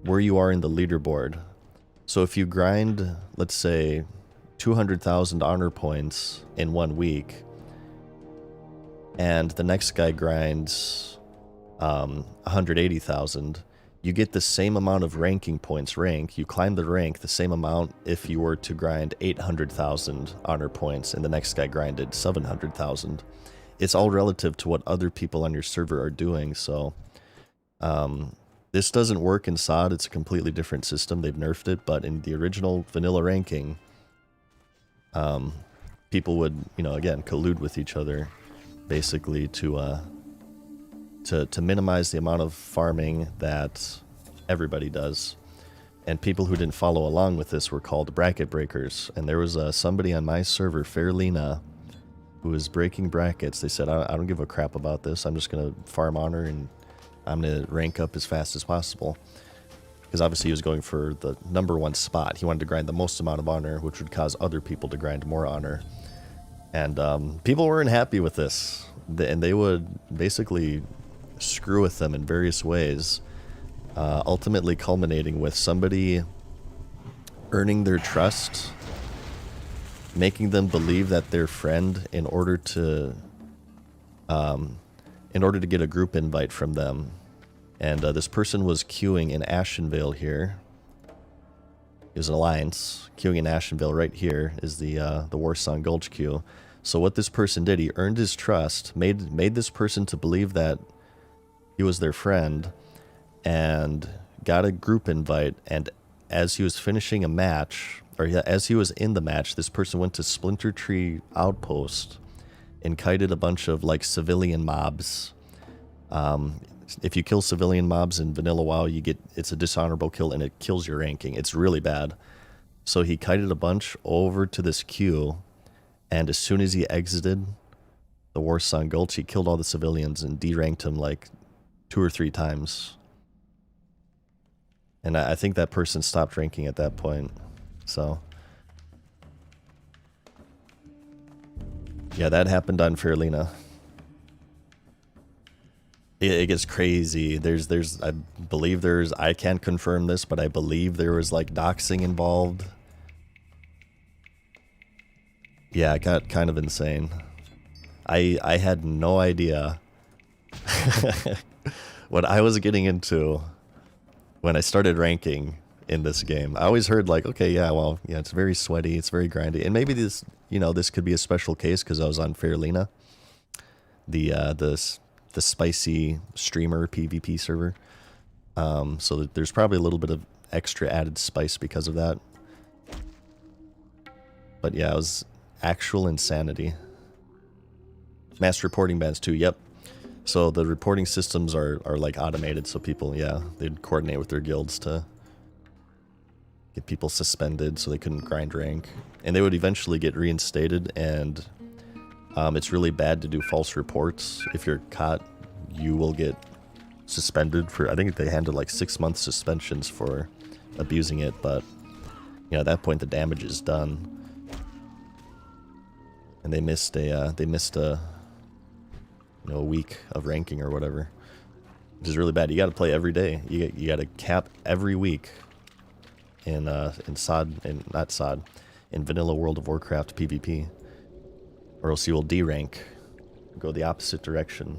[SPEAKER 1] where you are in the leaderboard. So if you grind, let's say, 200,000 honor points in 1 week, and the next guy grinds 180,000, you get the same amount of ranking points you climb the rank the same amount if you were to grind 800,000 honor points and the next guy grinded 700,000. It's all relative to what other people on your server are doing. So this doesn't work in SOD. It's a completely different system. They've nerfed it, but in the original vanilla ranking, people would, you know, again, collude with each other, basically to minimize the amount of farming that everybody does. And people who didn't follow along with this were called bracket breakers. And there was somebody on my server, Fairlina, who was breaking brackets. They said, I don't give a crap about this. I'm just going to farm honor and I'm going to rank up as fast as possible. Because obviously he was going for the #1 spot. He wanted to grind the most amount of honor, which would cause other people to grind more honor. And people weren't happy with this. And they would basically screw with them in various ways. Ultimately culminating with somebody earning their trust, making them believe that they're friend in order to get a group invite from them. And this person was queuing in Ashenvale here. It was an alliance. Queuing in Ashenvale right here is the Warsong Gulch queue. So what this person did, he earned his trust, made this person to believe that he was their friend, and got a group invite. And as he was finishing a match, or as he was in the match, this person went to Splinter Tree Outpost and kited a bunch of like civilian mobs. If you kill civilian mobs in Vanilla WoW, it's a dishonorable kill and it kills your ranking. It's really bad. So he kited a bunch over to this queue, and as soon as he exited the Warsong Gulch, he killed all the civilians and deranked him like 2 or 3 times. And I think that person stopped ranking at that point. So yeah, that happened on Fairlina. It gets crazy. I believe I can't confirm this, but I believe there was like doxing involved. Yeah, it got kind of insane. I had no idea what I was getting into when I started ranking in this game. I always heard like, okay, yeah, well, yeah, it's very sweaty, it's very grindy, and maybe this, this could be a special case because I was on Fairlina, the spicy streamer PvP server. So there's probably a little bit of extra added spice because of that. But yeah, it was actual insanity. Mass reporting bans too, yep. So the reporting systems are like automated, so people, yeah, they'd coordinate with their guilds to get people suspended so they couldn't grind rank. And they would eventually get reinstated, and it's really bad to do false reports. If you're caught, you will get suspended for, I think they handed like 6-month suspensions for abusing it, but at that point the damage is done. And they missed a week of ranking or whatever, which is really bad. You got to play every day. You got to cap every week in Vanilla World of Warcraft PvP, or else you will derank, go the opposite direction.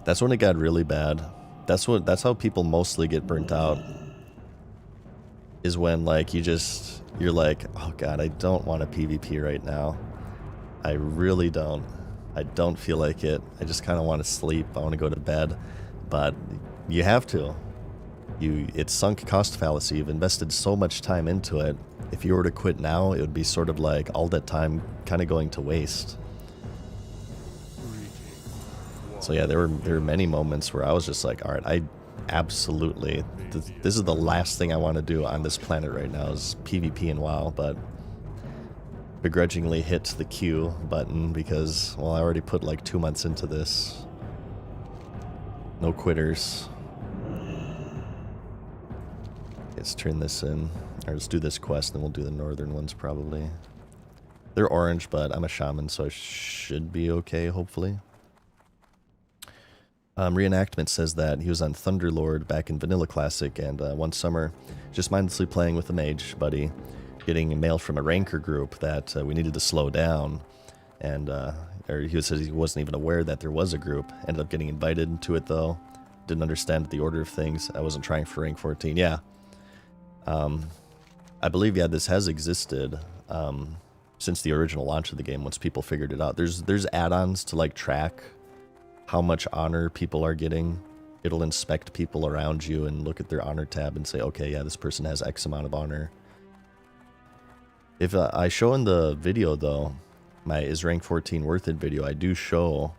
[SPEAKER 1] That's when it got really bad. That's how people mostly get burnt out. Is when like you're like, oh god, I don't want a PvP right now. I really don't. I don't feel like it. I just kind of want to sleep. I want to go to bed. But you have to. It's sunk cost fallacy. You've invested so much time into it. If you were to quit now, it would be sort of like all that time kind of going to waste. So yeah, there were many moments where I was just like, all right, I absolutely, this is the last thing I want to do on this planet right now is PvP and WoW, but begrudgingly hit the Q button because, well, I already put like 2 months into this. No quitters. Let's turn this in, or let's do this quest, and we'll do the northern ones probably. They're orange, but I'm a shaman, so I should be okay, hopefully. Reenactment says that he was on Thunderlord back in Vanilla Classic, and one summer, just mindlessly playing with a mage buddy, getting a mail from a ranker group that we needed to slow down, and he said he wasn't even aware that there was a group. Ended up getting invited to it though. Didn't understand the order of things. I wasn't trying for rank 14. Yeah. I believe, yeah, this has existed since the original launch of the game, once people figured it out. There's add-ons to like track how much honor people are getting. It'll inspect people around you and look at their honor tab and say, okay, yeah, this person has X amount of honor. If I show in the video though, my is rank 14 worth it video, I do show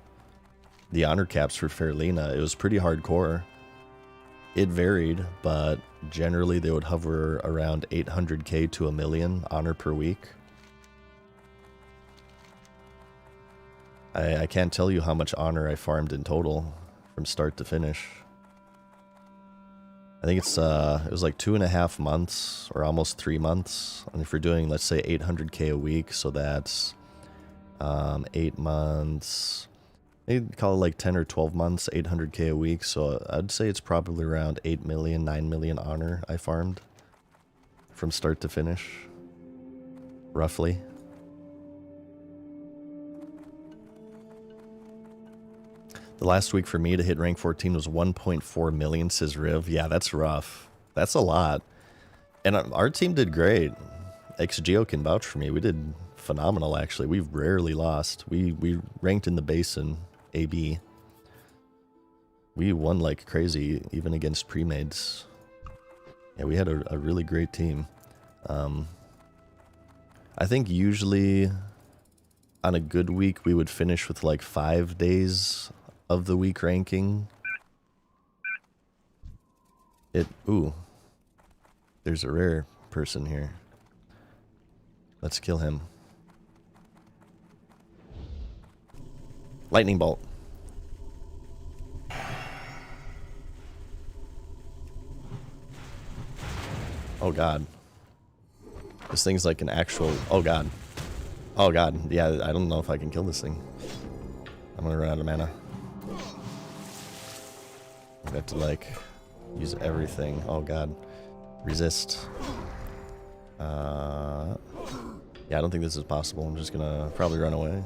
[SPEAKER 1] the honor caps for Fairlena, it was pretty hardcore. It varied, but generally they would hover around 800k to 1 million honor per week. I can't tell you how much honor I farmed in total from start to finish. I think it's it was like 2.5 months or almost 3 months. And if you're doing, let's say 800k a week, so that's 8 months. You'd call it like 10 or 12 months, 800k a week. So I'd say it's probably around 8 million, 9 million honor I farmed from start to finish, roughly. The last week for me to hit rank 14 was 1.4 million, says Riv. Yeah, that's rough. That's a lot. And our team did great. XGeo can vouch for me. We did phenomenal, actually. We've rarely lost. We ranked in the basin, AB. We won like crazy, even against pre-mades. Yeah, we had a really great team. I think usually on a good week, we would finish with like 5 days of the week ranking. Ooh. There's a rare person here. Let's kill him. Lightning bolt. Oh god. This thing's like an actual... Oh god. Oh god. Yeah, I don't know if I can kill this thing. I'm gonna run out of mana. I have to like use everything. Oh god. Resist. Yeah, I don't think this is possible. I'm just gonna probably run away.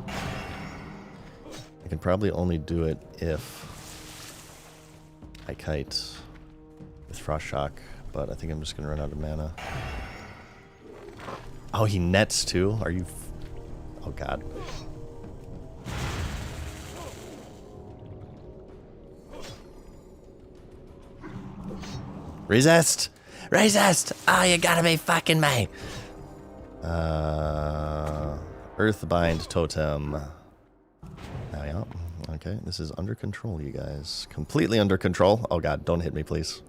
[SPEAKER 1] I can probably only do it if I kite with Frost Shock, but I think I'm just gonna run out of mana. Oh, he nets too? Are you... Oh god. Resist! Resist! Oh, you gotta be fucking me! Earthbind Totem. Oh, yeah. Okay, this is under control, you guys. Completely under control. Oh god, don't hit me, please.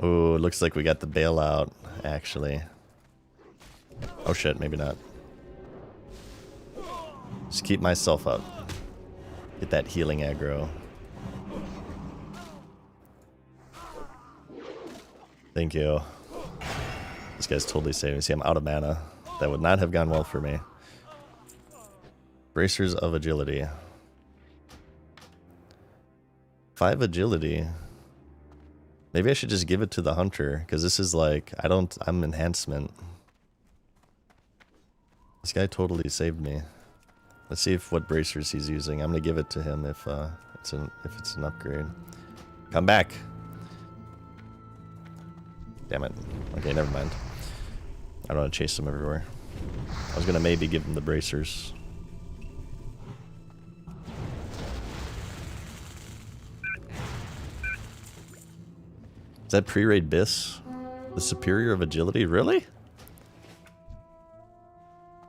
[SPEAKER 1] Ooh, it looks like we got the bailout, actually. Oh shit, maybe not. Just keep myself up. Get that healing aggro. Thank you. This guy's totally saving me. See, I'm out of mana. That would not have gone well for me. Bracers of Agility. 5 agility. Maybe I should just give it to the hunter, because this is like, I'm enhancement. This guy totally saved me. Let's see what bracers he's using. I'm gonna give it to him if it's an upgrade. Come back. Damn it. Okay, never mind. I don't want to chase him everywhere. I was gonna maybe give him the bracers. Is that pre-raid Biss? The superior of agility? Really?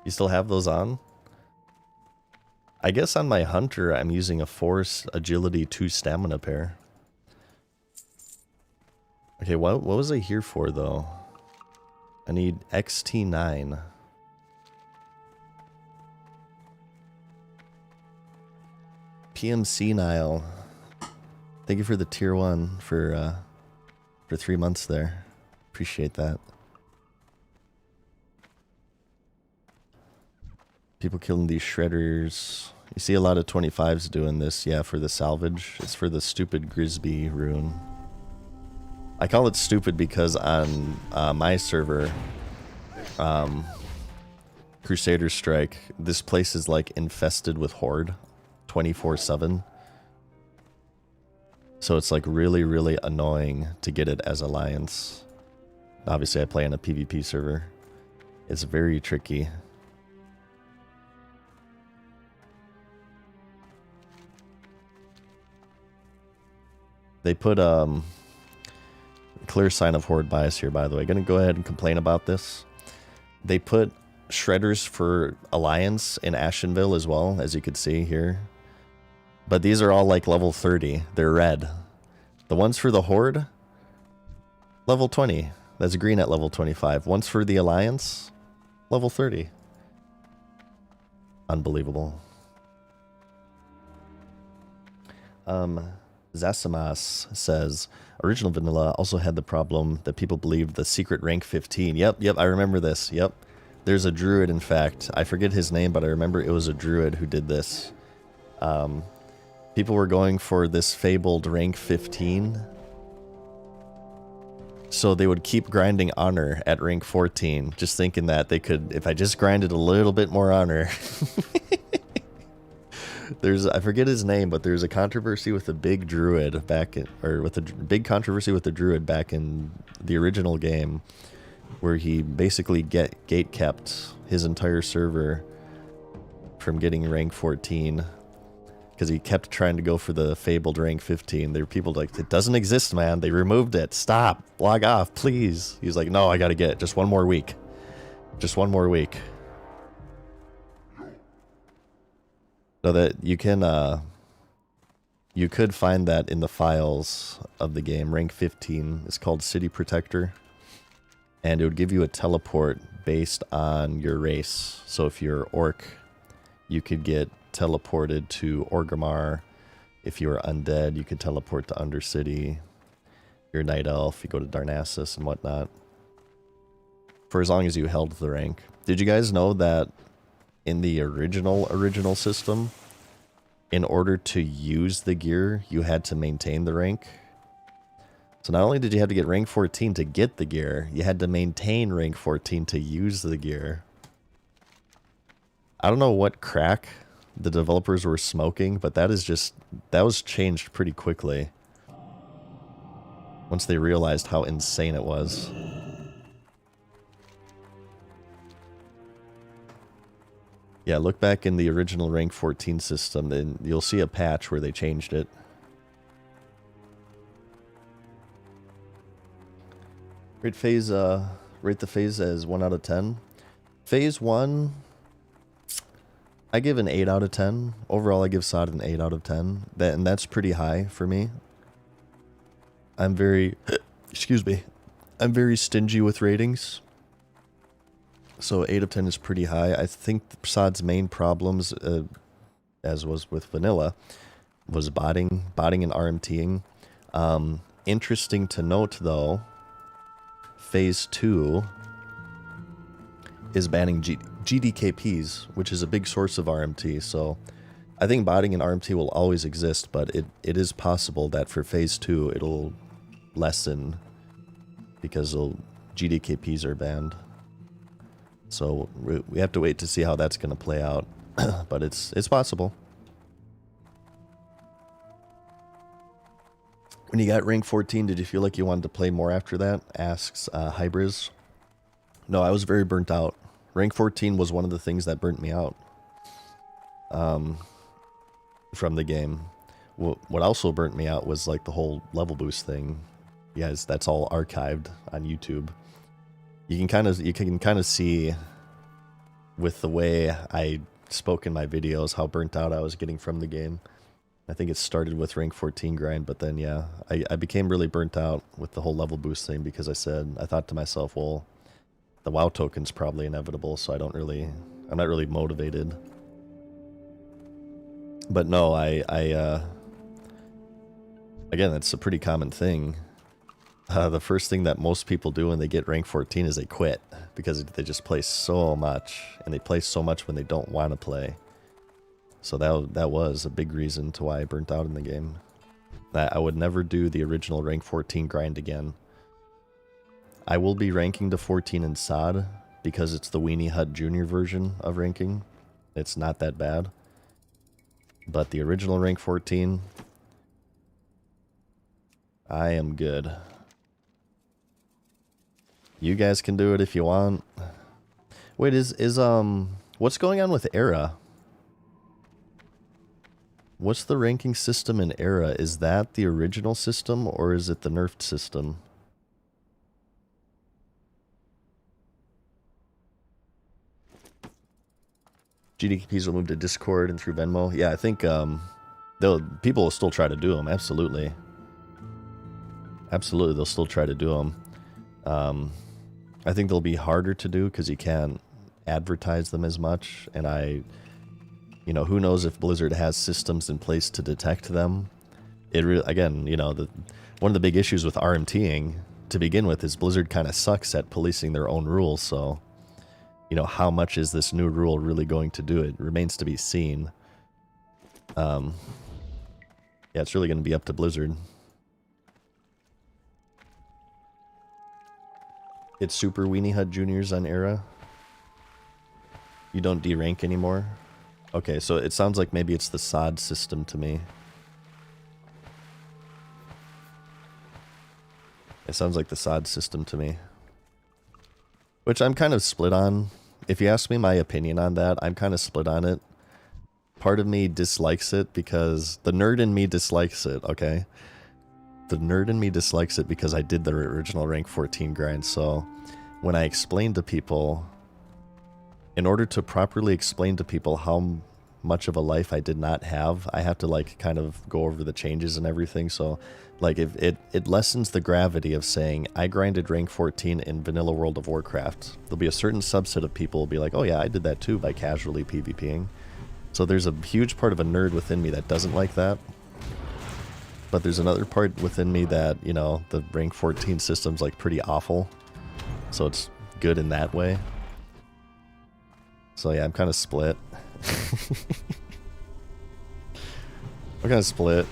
[SPEAKER 1] You still have those on? I guess on my hunter, I'm using a force agility 2 stamina pair. Okay, what was I here for, though? I need XT9. PMC Nile. Thank you for the tier 1 for 3 months there. Appreciate that. People killing these shredders. You see a lot of 25s doing this, yeah, for the salvage. It's for the stupid Grisby rune. I call it stupid because on my server, Crusader Strike, this place is like infested with Horde 24/7. So it's like really, really annoying to get it as Alliance. Obviously I play on a PvP server. It's very tricky. They put clear sign of Horde bias here, by the way. Gonna go ahead and complain about this. They put shredders for Alliance in Ashenville as well, as you could see here. But these are all like level 30. They're red. The ones for the Horde, level 20. That's green at level 25. Ones for the Alliance, level 30. Unbelievable. Zasimas says, original vanilla also had the problem that people believed the secret rank 15. Yep, I remember this. Yep. There's a druid, in fact. I forget his name, but I remember it was a druid who did this. People were going for this fabled rank 15. So they would keep grinding honor at rank 14, just thinking that they could, if I just grinded a little bit more honor. I forget his name, but there's a controversy with a big druid back in, or with a big controversy with the druid back in the original game, where he basically gate kept his entire server from getting rank 14 because he kept trying to go for the fabled rank 15. There were people like, it doesn't exist, man. They removed it. Stop. Log off, please. He's like, no, I gotta get it. Just one more week. Just one more week. So that you can, you could find that in the files of the game. Rank 15 is called City Protector. And it would give you a teleport based on your race. So if you're Orc, you could get teleported to Orgrimmar. If you were Undead, you could teleport to Undercity. If you're Night Elf, you go to Darnassus and whatnot. For as long as you held the rank. Did you guys know that in the original system, in order to use the gear, you had to maintain the rank? So not only did you have to get rank 14 to get the gear, you had to maintain rank 14 to use the gear. I don't know what crack the developers were smoking, but that was changed pretty quickly once they realized how insane it was. Yeah, look back in the original rank 14 system, and you'll see a patch where they changed it. Rate the phase as 1 out of 10. Phase 1, I give an 8 out of 10. Overall, I give SOD an 8 out of 10. And that's pretty high for me. I'm very, excuse me, I'm very stingy with ratings. So 8 of 10 is pretty high. I think SOD's main problems, as was with vanilla, was botting and RMTing. Interesting to note, though, Phase 2 is banning GDKPs, which is a big source of RMT. So I think botting and RMT will always exist, but it is possible that for Phase 2 it'll lessen because GDKPs are banned. So we have to wait to see how that's going to play out, but it's possible. When you got rank 14, did you feel like you wanted to play more after that? Asks Hybriz. No, I was very burnt out. Rank 14 was one of the things that burnt me out from the game. What also burnt me out was like the whole level boost thing. Yes, that's all archived on YouTube. You can kind of see with the way I spoke in my videos how burnt out I was getting from the game. I think it started with rank 14 grind, but then yeah, I became really burnt out with the whole level boost thing because I thought to myself, well, the WoW token's probably inevitable, so I'm not really motivated. But no, again, that's a pretty common thing. The first thing that most people do when they get rank 14 is they quit because they just play so much, and they play so much when they don't want to play. So that was a big reason to why I burnt out in the game. I would never do the original rank 14 grind again. I will be ranking to 14 in SOD because it's the Weenie Hut Junior version of ranking. It's not that bad. But the original rank 14, I am good. You guys can do it if you want. Wait, what's going on with Era? What's the ranking system in Era? Is that the original system or is it the nerfed system? GDPs will move to Discord and through Venmo. Yeah, I think people will still try to do them. Absolutely. Absolutely, they'll still try to do them. I think they'll be harder to do because you can't advertise them as much. And you know, who knows if Blizzard has systems in place to detect them. Again, you know, one of the big issues with RMTing to begin with is Blizzard kind of sucks at policing their own rules. So, you know, how much is this new rule really going to do? It remains to be seen. Yeah, it's really going to be up to Blizzard. It's Super Weenie Hut Juniors on Era. You don't D-rank anymore? Okay, so it sounds like maybe it's the SOD system to me. It sounds like the SOD system to me. Which I'm kind of split on. If you ask me my opinion on that, I'm kind of split on it. Part of me dislikes it because the nerd in me dislikes it, okay? The nerd in me dislikes it because I did the original rank 14 grind, so when I explain to people, in order to properly explain to people how much of a life I did not have, I have to like kind of go over the changes and everything. So like if it lessens the gravity of saying I grinded rank 14 in vanilla World of Warcraft. There'll be a certain subset of people will be like, oh yeah, I did that too by casually PvPing. So there's a huge part of a nerd within me that doesn't like that. But there's another part within me that, you know, the rank 14 system's like pretty awful. So it's good in that way. So yeah, I'm kind of split. I'm kind of split.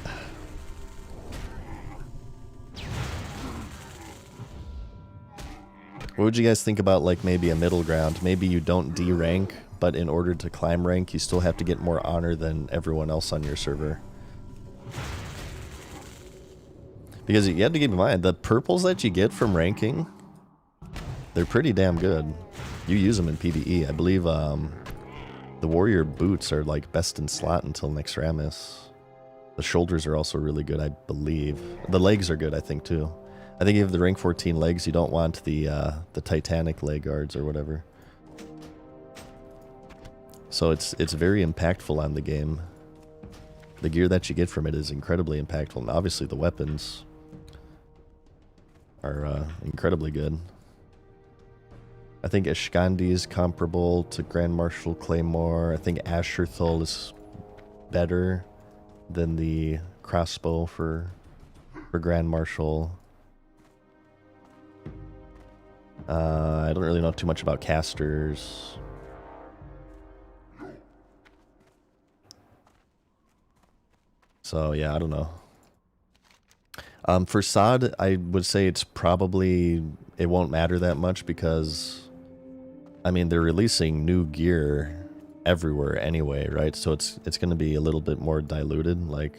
[SPEAKER 1] What would you guys think about like maybe a middle ground? Maybe you don't D rank, but in order to climb rank, you still have to get more honor than everyone else on your server. Because you have to keep in mind, the purples that you get from ranking, they're pretty damn good. You use them in PvE. I believe the warrior boots are like best in slot until Naxxramas. The shoulders are also really good, I believe. The legs are good, I think, too. I think if you have the rank 14 legs, you don't want the Titanic leg guards or whatever. So it's very impactful on the game. The gear that you get from it is incredibly impactful, and obviously the weapons are incredibly good. I think Ashkandi is comparable to Grand Marshal Claymore. I think Ashurthul is better than the crossbow for Grand Marshal. I don't really know too much about casters. So yeah, I don't know. For SOD, I would say it won't matter that much because, I mean, they're releasing new gear everywhere anyway, right? So it's going to be a little bit more diluted. Like,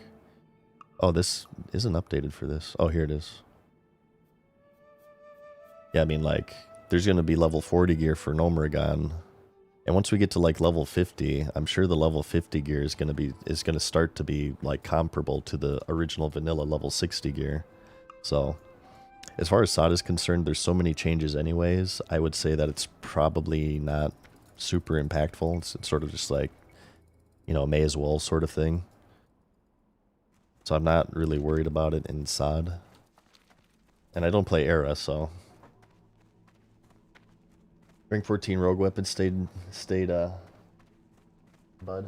[SPEAKER 1] oh, this isn't updated for this. Oh, here it is. Yeah, I mean, like, there's going to be level 40 gear for Gnomeregan. And once we get to like level 50, I'm sure the level 50 gear is going to start to be like comparable to the original vanilla level 60 gear. So as far as SOD is concerned, there's so many changes anyways. I would say that it's probably not super impactful. It's sort of just like, you know, may as well sort of thing. So I'm not really worried about it in SOD. And I don't play Era, so rank 14 rogue weapon stayed Bud.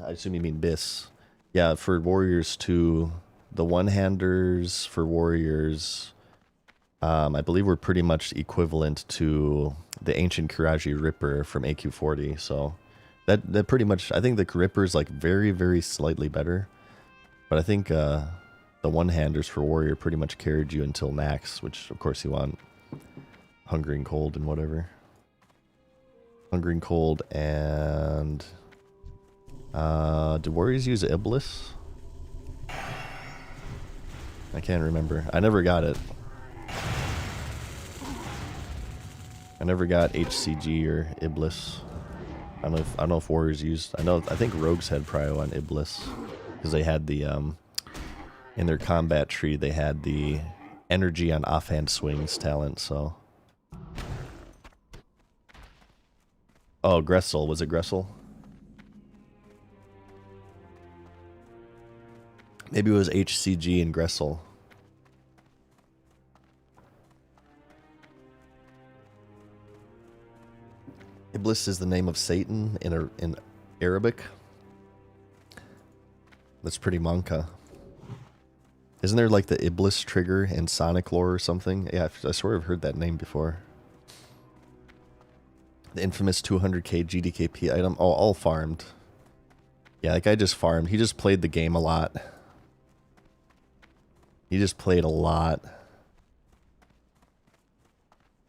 [SPEAKER 1] I assume you mean Biss. Yeah, for Warriors 2, the one-handers for Warriors, I believe we're pretty much equivalent to the Ancient Kiraji Ripper from AQ40, so that pretty much, I think the Ripper is like very, very slightly better, but I think the one-handers for Warrior pretty much carried you until Nax, which of course you want Hungering Cold and whatever. Hungering Cold and do Warriors use Iblis? I can't remember. I never got it. I never got HCG or Iblis. I don't know if Warriors used. I think Rogues had Prio on Iblis because they had the in their combat tree they had the energy on offhand swings talent. So. Oh, Gressel. Was it Gressel? Maybe it was HCG and Gressel. Iblis is the name of Satan in Arabic. That's pretty Monka. Isn't there like the Iblis trigger in Sonic lore or something? Yeah, I swear I've heard that name before. The infamous 200k GDKP item. Oh, all farmed. Yeah, that guy just farmed. He just played the game a lot. He just played a lot.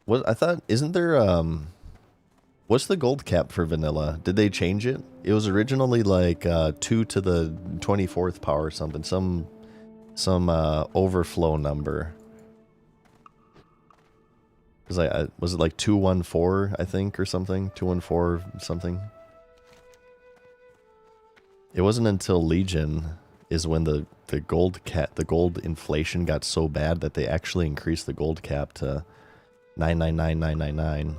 [SPEAKER 1] What I thought, isn't there what's the gold cap for vanilla? Did they change it? It was originally like 2 to the 24th power or something. Some overflow number. Because was it like 214, I think, or something? 214 something. It wasn't until Legion is when the gold inflation got so bad that they actually increased the gold cap to 999,999.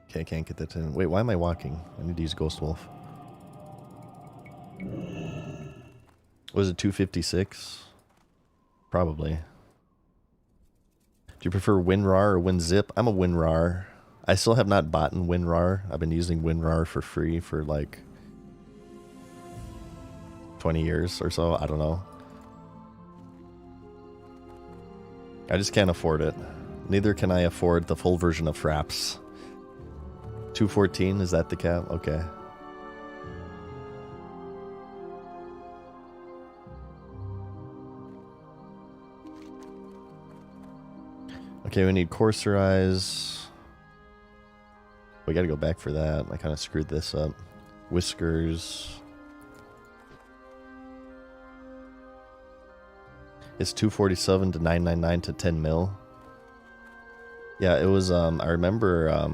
[SPEAKER 1] Okay, I can't get that in. Wait, why am I walking? I need to use Ghost Wolf. Was it 256? Probably. Do you prefer WinRAR or WinZip? I'm a WinRAR. I still have not bought in WinRAR. I've been using WinRAR for free for like 20 years or so. I don't know. I just can't afford it. Neither can I afford the full version of Fraps. 214, is that the cap? Okay. Okay, we need Courser Eyes. We gotta go back for that. I kind of screwed this up. Whiskers. It's 247 to 999 to 10 mil. Yeah, it was, I remember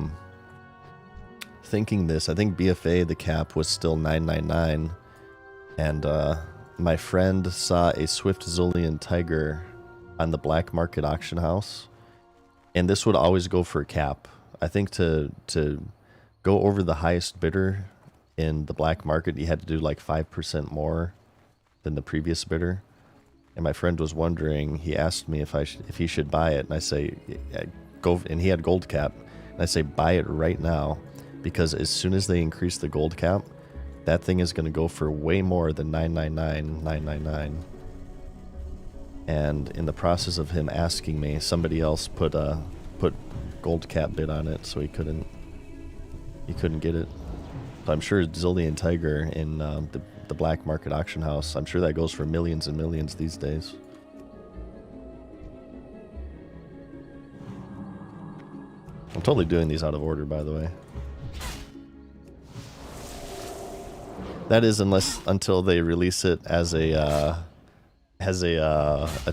[SPEAKER 1] thinking this. I think BFA, the cap was still 999. And my friend saw a Swift Zolian Tiger on the black market auction house. And this would always go for a cap. I think to go over the highest bidder in the black market, you had to do like 5% more than the previous bidder. And my friend was wondering, he asked me if he should buy it, and I say, go. And he had gold cap, and I say, buy it right now, because as soon as they increase the gold cap, that thing is going to go for way more than 999,999. And in the process of him asking me, somebody else put gold cap bid on it, so he couldn't get it. So I'm sure Zolian Tiger in the black market auction house, I'm sure that goes for millions and millions these days. I'm totally doing these out of order, by the way. That is until they release it as a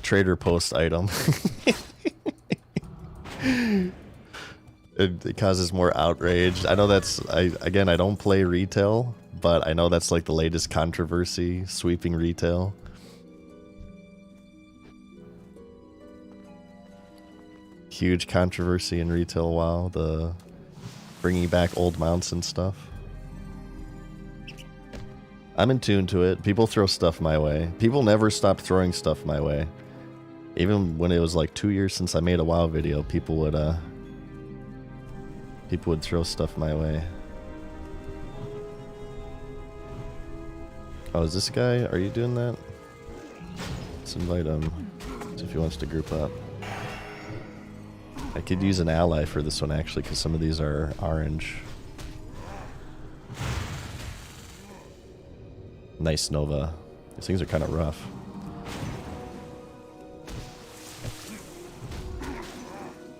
[SPEAKER 1] trader post item. It causes more outrage. I know again, I don't play retail, but I know that's like the latest controversy, sweeping retail. Huge controversy in retail, WoW, the bringing back old mounts and stuff. I'm in tune to it. People throw stuff my way. People never stop throwing stuff my way. Even when it was like 2 years since I made a WoW video, people would throw stuff my way. Oh, is this guy? Are you doing that? Let's invite him. See if he wants to group up. I could use an ally for this one actually, because some of these are orange. Nice Nova. These things are kind of rough.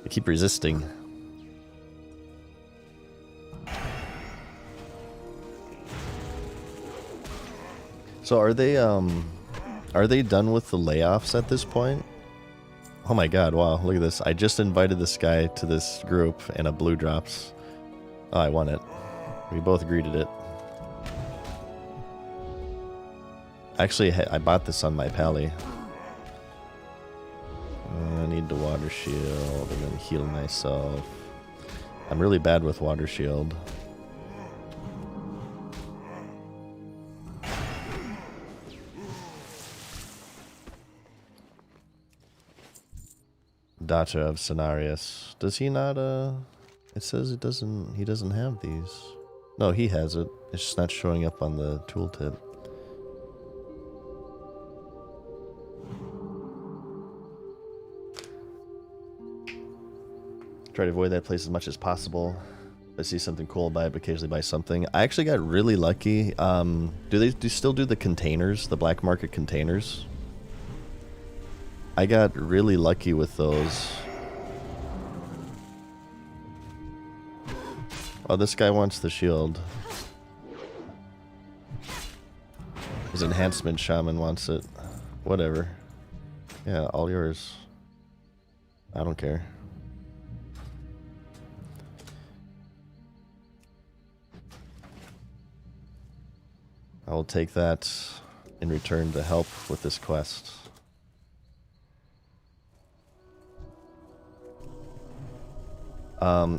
[SPEAKER 1] They keep resisting. So are they done with the layoffs at this point? Oh my god, wow, look at this. I just invited this guy to this group and a blue drops. Oh, I won it. We both greeted it. Actually, I bought this on my pally. I need the water shield. I'm gonna heal myself. I'm really bad with water shield. Dacha of Cenarius. Does he not, it says he doesn't have these. No, he has it. It's just not showing up on the tooltip. Try to avoid that place as much as possible. If I see something cool, buy it, but occasionally buy something. I actually got really lucky. Do they still do the containers, the black market containers? I got really lucky with those. Oh, this guy wants the shield. His enhancement shaman wants it. Whatever. Yeah, all yours. I don't care. I will take that in return to help with this quest.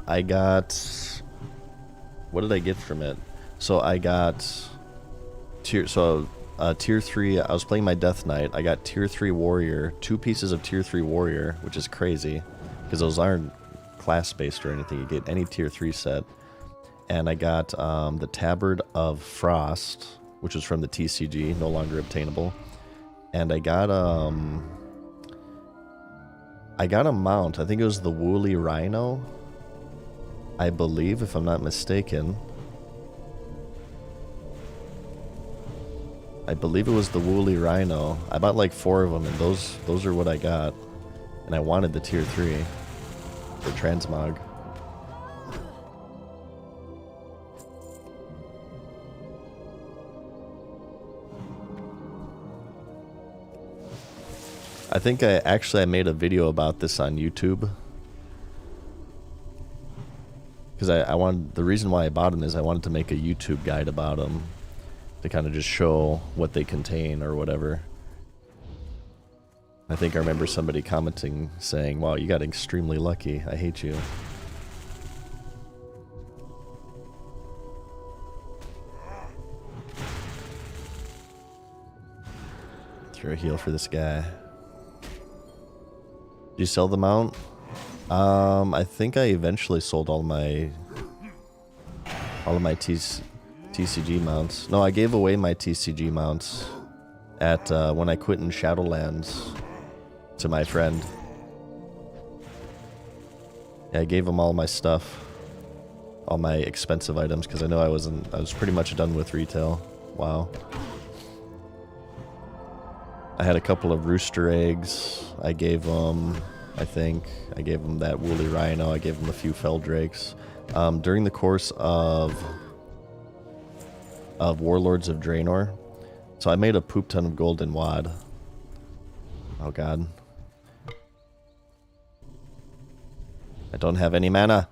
[SPEAKER 1] I got... What did I get from it? So I got... Tier 3, I was playing my Death Knight. I got Tier 3 Warrior, 2 pieces of Tier 3 Warrior, which is crazy. Because those aren't class-based or anything. You get any Tier 3 set. And I got the Tabard of Frost, which was from the TCG, no longer obtainable. And I got a mount. I think it was the Woolly Rhino, I believe, if I'm not mistaken. I believe it was the Woolly Rhino. I bought like 4 of them, and those are what I got. And I wanted the Tier 3, the Transmog. I think I made a video about this on YouTube. Because the reason why I bought them is I wanted to make a YouTube guide about them. To kind of just show what they contain or whatever. I think I remember somebody commenting saying, wow, you got extremely lucky. I hate you. Throw a heal for this guy. Did you sell the mount? I think I eventually sold all of my TCG mounts. No, I gave away my TCG mounts at when I quit in Shadowlands to my friend. Yeah, I gave him all my stuff, all my expensive items, because I know I was pretty much done with retail. Wow. I had a couple of rooster eggs. I gave them, I think, I gave them that Woolly Rhino. I gave them a few Feldrakes. During the course of Warlords of Draenor. So I made a poop ton of gold in WoD. Oh god. I don't have any mana.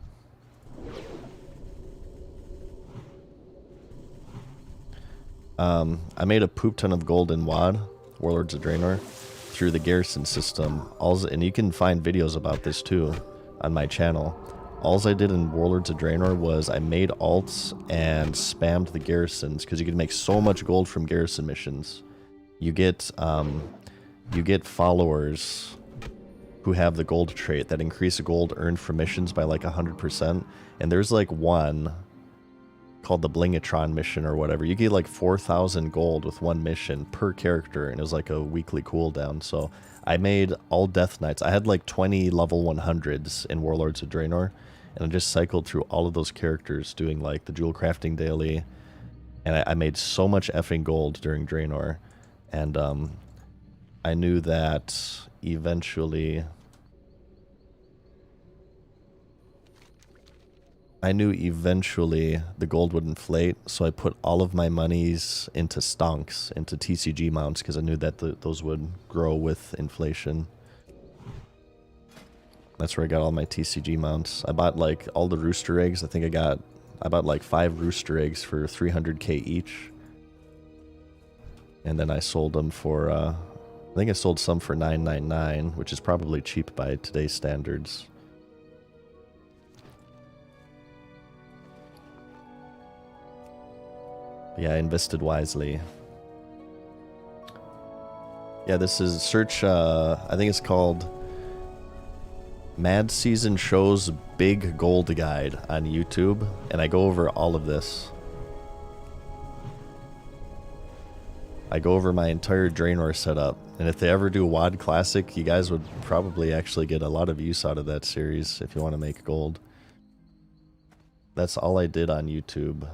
[SPEAKER 1] I made a poop ton of gold in WoD, Warlords of Draenor, through the garrison system. And you can find videos about this too on my channel. All I did in Warlords of Draenor was I made alts and spammed the garrisons, because you can make so much gold from garrison missions. You get followers who have the gold trait that increase gold earned from missions by like 100%. And there's like one called the Blingatron mission or whatever. You get like 4,000 gold with one mission per character, and it was like a weekly cooldown. So I made all Death Knights. I had like 20 level 100s in Warlords of Draenor. And I just cycled through all of those characters doing like the jewel crafting daily. And I made so much effing gold during Draenor. And I knew that eventually... the gold would inflate. So I put all of my monies into stonks, into TCG mounts, because I knew that those would grow with inflation. That's where I got all my TCG mounts. I bought like all the rooster eggs. I think I bought like 5 rooster eggs for 300k each. And then I sold them for, I think I sold some for $9.99, which is probably cheap by today's standards. But yeah, I invested wisely. Yeah, this is search, I think it's called Mad Season Shows Big Gold Guide on YouTube, and I go over all of this. I go over my entire Draenor setup, and if they ever do WoD Classic, you guys would probably actually get a lot of use out of that series if you want to make gold. That's all I did on YouTube.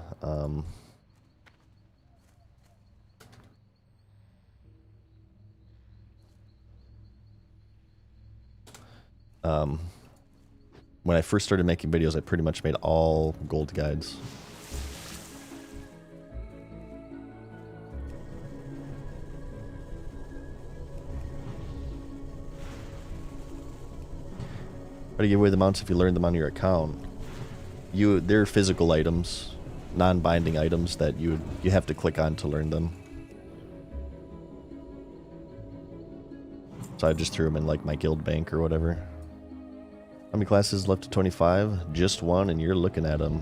[SPEAKER 1] When I first started making videos, I pretty much made all gold guides. How to give away the mounts if you learn them on your account? They're physical items, non-binding items that you have to click on to learn them. So I just threw them in like my guild bank or whatever. How many classes left to 25? Just one, and you're looking at them.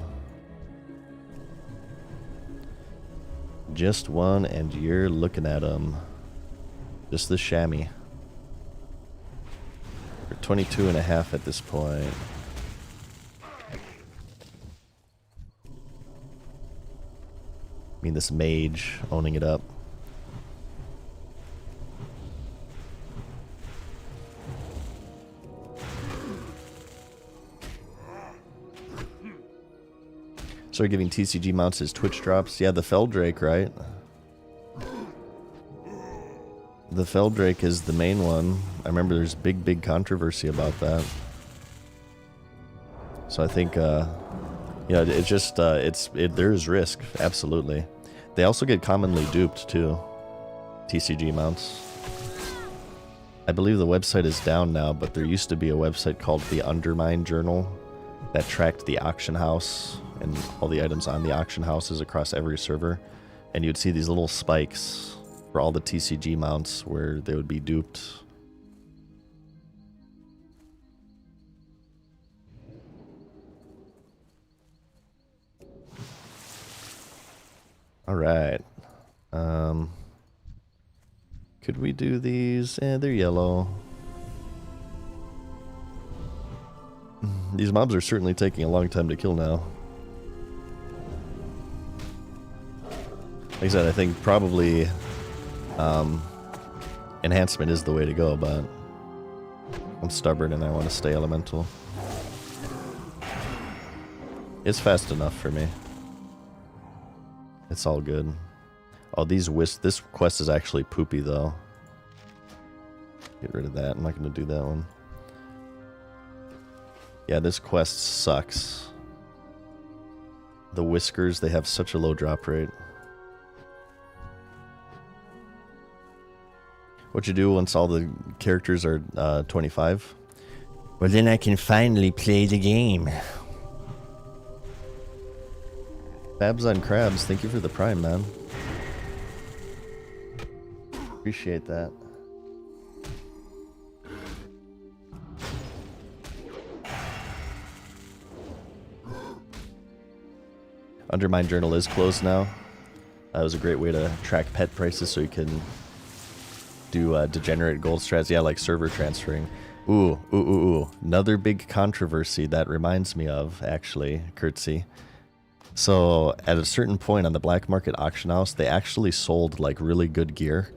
[SPEAKER 1] Just one, and you're looking at them. Just the chamois. We're 22 and a half at this point. I mean, this mage owning it up. Started giving TCG mounts as Twitch drops. Yeah, the Feldrake, right? The Feldrake is the main one. I remember there's big controversy about that. So I think, yeah, it's just, there is risk, absolutely. They also get commonly duped too, TCG mounts. I believe the website is down now, but there used to be a website called the Undermine Journal that tracked the auction house and all the items on the auction houses across every server. And you'd see these little spikes for all the TCG mounts where they would be duped. All right. Could we do these? They're yellow. These mobs are certainly taking a long time to kill now. Like I said, I think probably enhancement is the way to go, but I'm stubborn and I want to stay elemental. It's fast enough for me. It's all good. Oh, this quest is actually poopy though. Get rid of that. I'm not going to do that one. Yeah, this quest sucks. The whiskers, they have such a low drop rate. What you do once all the characters are 25? Well, then I can finally play the game. Babs on Crabs, thank you for the prime, man. Appreciate that. Undermine Journal is closed now. That was a great way to track pet prices so you can do degenerate gold strats. Yeah, like server transferring. Ooh. Another big controversy that reminds me of, actually, Curtsy. So at a certain point on the black market auction house, they actually sold like really good gear.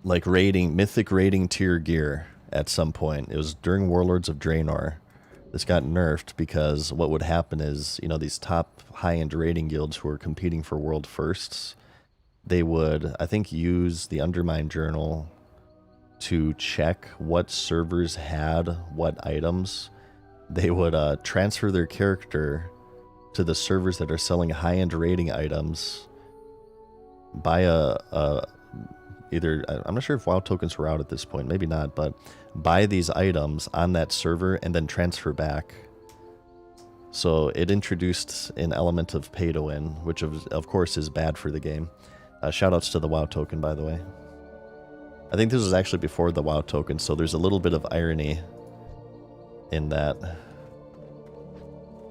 [SPEAKER 1] Like mythic rating tier gear at some point. It was during Warlords of Draenor. This got nerfed because what would happen is, you know, these top high-end rating guilds who are competing for world firsts, they would, I think, use the Undermine Journal to check what servers had what items. They would transfer their character to the servers that are selling high-end rating items, buy either, I'm not sure if WoW tokens were out at this point, maybe not, but buy these items on that server and then transfer back. So it introduced an element of pay to win, which of course is bad for the game. Shoutouts to the WoW token, by the way. I think this was actually before the WoW token, so there's a little bit of irony in that.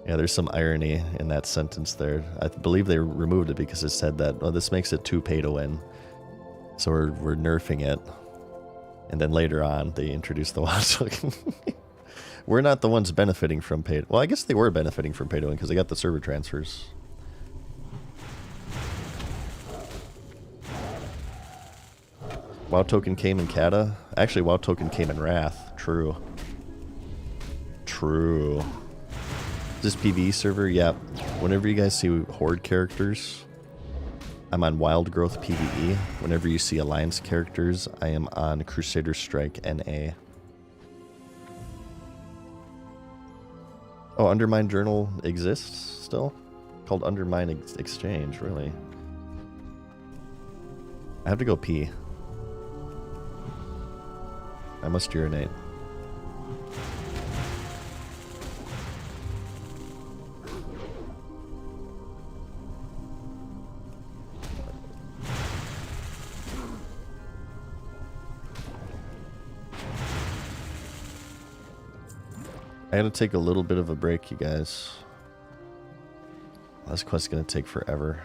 [SPEAKER 1] Yeah, there's some irony in that sentence there. I believe they removed it because it said that, oh, this makes it too pay to win. So we're nerfing it. And then later on, they introduced the WoW token. We're not the ones benefiting from pay. Well, I guess they were benefiting from pay to win because they got the server transfers. WoW token came in Kata. Actually, WoW token came in Wrath. True. True. Is this PvE server? Yep. Whenever you guys see Horde characters, I'm on Wild Growth PvE. Whenever you see Alliance characters, I am on Crusader Strike NA. Oh, Undermine Journal exists still? Called Undermine Exchange, really? I have to go pee. I must urinate. I gotta take a little bit of a break, you guys. This quest's gonna take forever.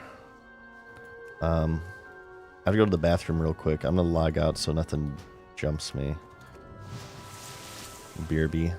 [SPEAKER 1] I have to go to the bathroom real quick. I'm gonna log out so nothing jumps me. BRB.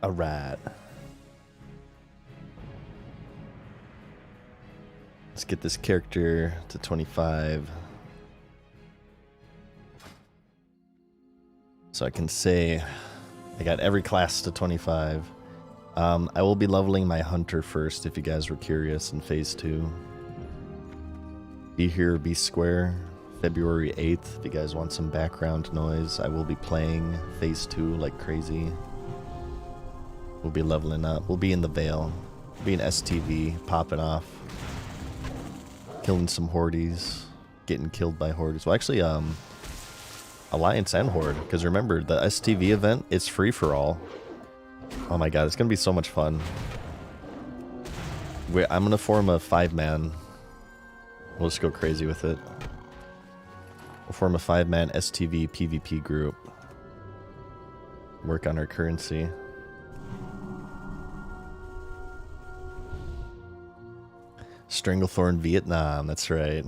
[SPEAKER 1] Alright. Let's get this character to 25. So I can say I got every class to 25. I will be leveling my hunter first if you guys were curious in phase 2. Be here, be square. February 8th, if you guys want some background noise, I will be playing phase 2 like crazy. We'll be leveling up. We'll be in the Vale. We'll be in STV, popping off. Killing some Hordes. Getting killed by Hordes. Well, actually, Alliance and Horde. Because remember, the STV event is free for all. Oh my god, it's going to be so much fun. I'm going to form a 5-man. We'll just go crazy with it. We'll form a 5-man STV PvP group. Work on our currency. Stranglethorn Vietnam, that's right.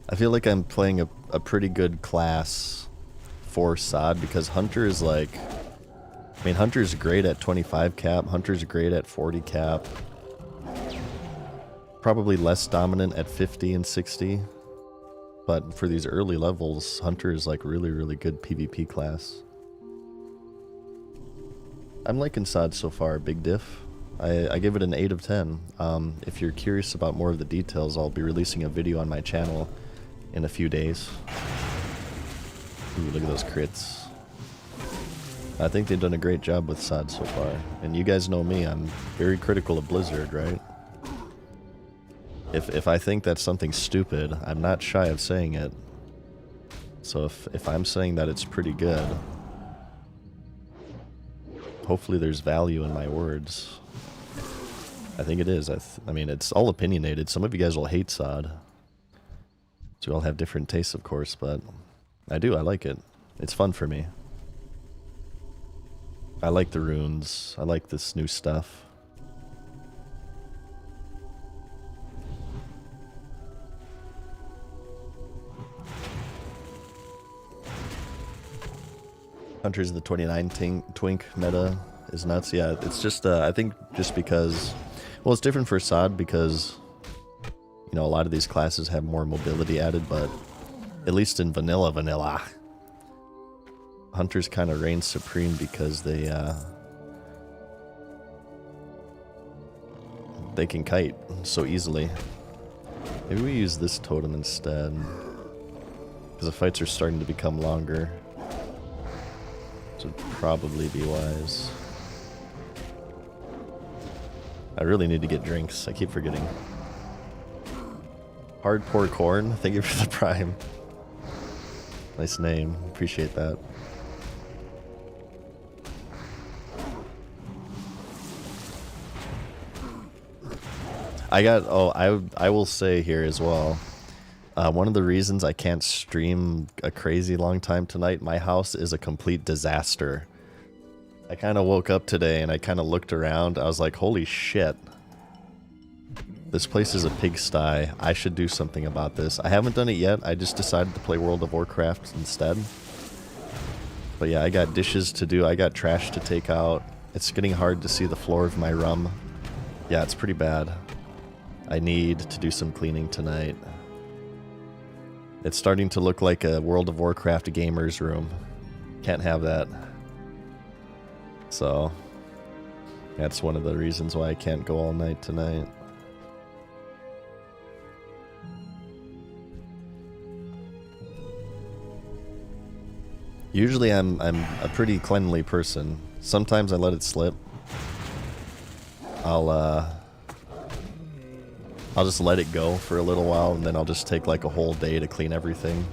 [SPEAKER 1] I feel like I'm playing a pretty good class for SOD because Hunter is like... I mean, Hunter's great at 25 cap, Hunter's great at 40 cap. Probably less dominant at 50 and 60. But for these early levels, Hunter is like really, really good PvP class. I'm liking SOD so far, big diff. I give it an 8 of 10. If you're curious about more of the details, I'll be releasing a video on my channel in a few days. Ooh, look at those crits. I think they've done a great job with SOD so far. And you guys know me, I'm very critical of Blizzard, right? If I think that's something stupid, I'm not shy of saying it. So if I'm saying that it's pretty good, hopefully there's value in my words. I think it is. I mean, it's all opinionated. Some of you guys will hate SOD. So we all have different tastes, of course, but I do. I like it. It's fun for me. I like the runes. I like this new stuff. Hunters of the 29 Twink meta is nuts. Yeah, it's just, I think just because, well, it's different for SOD because, you know, a lot of these classes have more mobility added, but at least in vanilla, Hunters kind of reign supreme because they can kite so easily. Maybe we use this totem instead, because the fights are starting to become longer. So it'd probably be wise. I really need to get drinks. I keep forgetting. Hardcore Corn, thank you for the prime. Nice name. Appreciate that. I will say here as well, one of the reasons I can't stream a crazy long time tonight, my house is a complete disaster. I kind of woke up today and I kind of looked around. I was like, holy shit. This place is a pigsty. I should do something about this. I haven't done it yet. I just decided to play World of Warcraft instead. But yeah, I got dishes to do. I got trash to take out. It's getting hard to see the floor of my room. Yeah, it's pretty bad. I need to do some cleaning tonight. It's starting to look like a World of Warcraft gamer's room. Can't have that. So, that's one of the reasons why I can't go all night tonight. Usually I'm a pretty cleanly person. Sometimes I let it slip. I'll just let it go for a little while, and then I'll just take like a whole day to clean everything.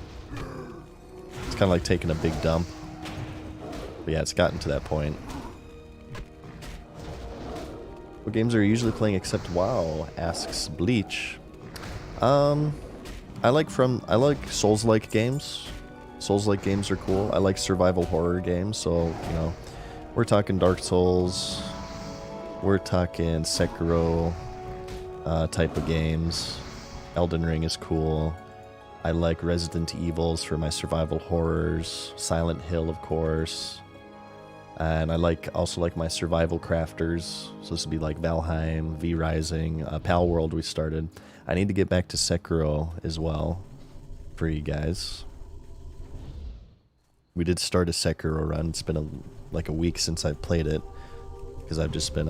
[SPEAKER 1] It's kind of like taking a big dump. But yeah, it's gotten to that point. What games are you usually playing except WoW? Asks Bleach. I like Souls-like games. Souls-like games are cool. I like survival horror games, so, you know, we're talking Dark Souls. We're talking Sekiro. Type of games. Elden Ring is cool. I like Resident Evils for my survival horrors. Silent Hill, of course. And I also like my survival crafters. So this would be like Valheim, V-Rising, Pal World we started. I need to get back to Sekiro as well for you guys. We did start a Sekiro run. It's been like a week since I've played it, because I've just been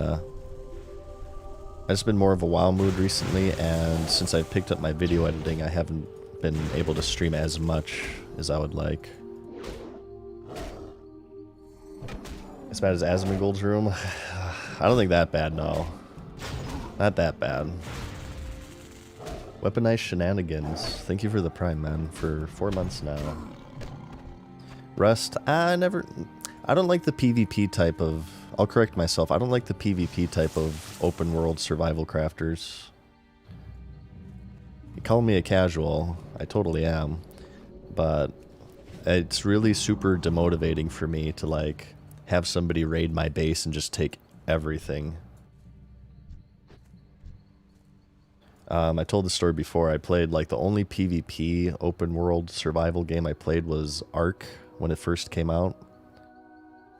[SPEAKER 1] more of a WoW mood recently, and since I've picked up my video editing, I haven't been able to stream as much as I would like. As bad as Asmongold's room? I don't think that bad, no. Not that bad. Weaponized Shenanigans. Thank you for the prime, man, for 4 months now. Rust? I don't like the PvP type of... I'll correct myself. I don't like the PvP type of open world survival crafters. You call me a casual. I totally am. But it's really super demotivating for me to like have somebody raid my base and just take everything. I told the story before. I played like the only PvP open world survival game I played was Ark when it first came out.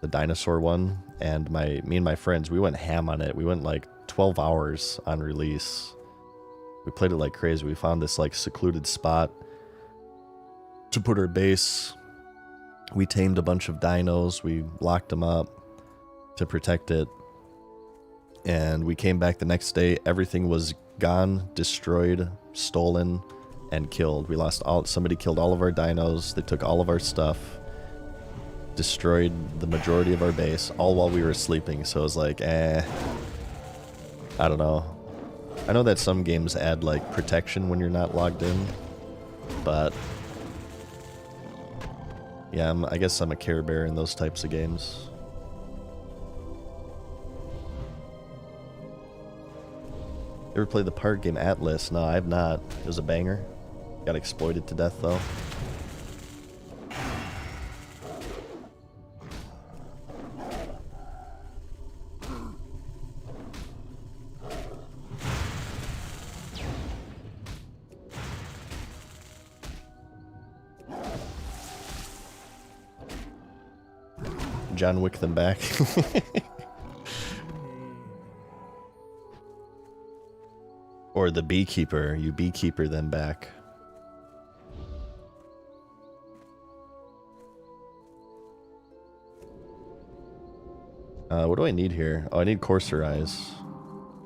[SPEAKER 1] The dinosaur one, and me and my friends, we went ham on it. We went like 12 hours on release. We played it like crazy. We found this like secluded spot to put our base. We tamed a bunch of dinos. We locked them up to protect it. And we came back the next day. Everything was gone, destroyed, stolen, and killed. Somebody killed all of our dinos. They took all of our stuff. destroyed the majority of our base, all while we were sleeping, so I was like, I don't know. I know that some games add, like, protection when you're not logged in, but yeah, I guess I'm a Care Bear in those types of games. Ever played the park game Atlas? No, I have not. It was a banger. Got exploited to death, though. John Wick them back. Or the beekeeper. You beekeeper them back. What do I need here? Oh, I need Courser Eyes.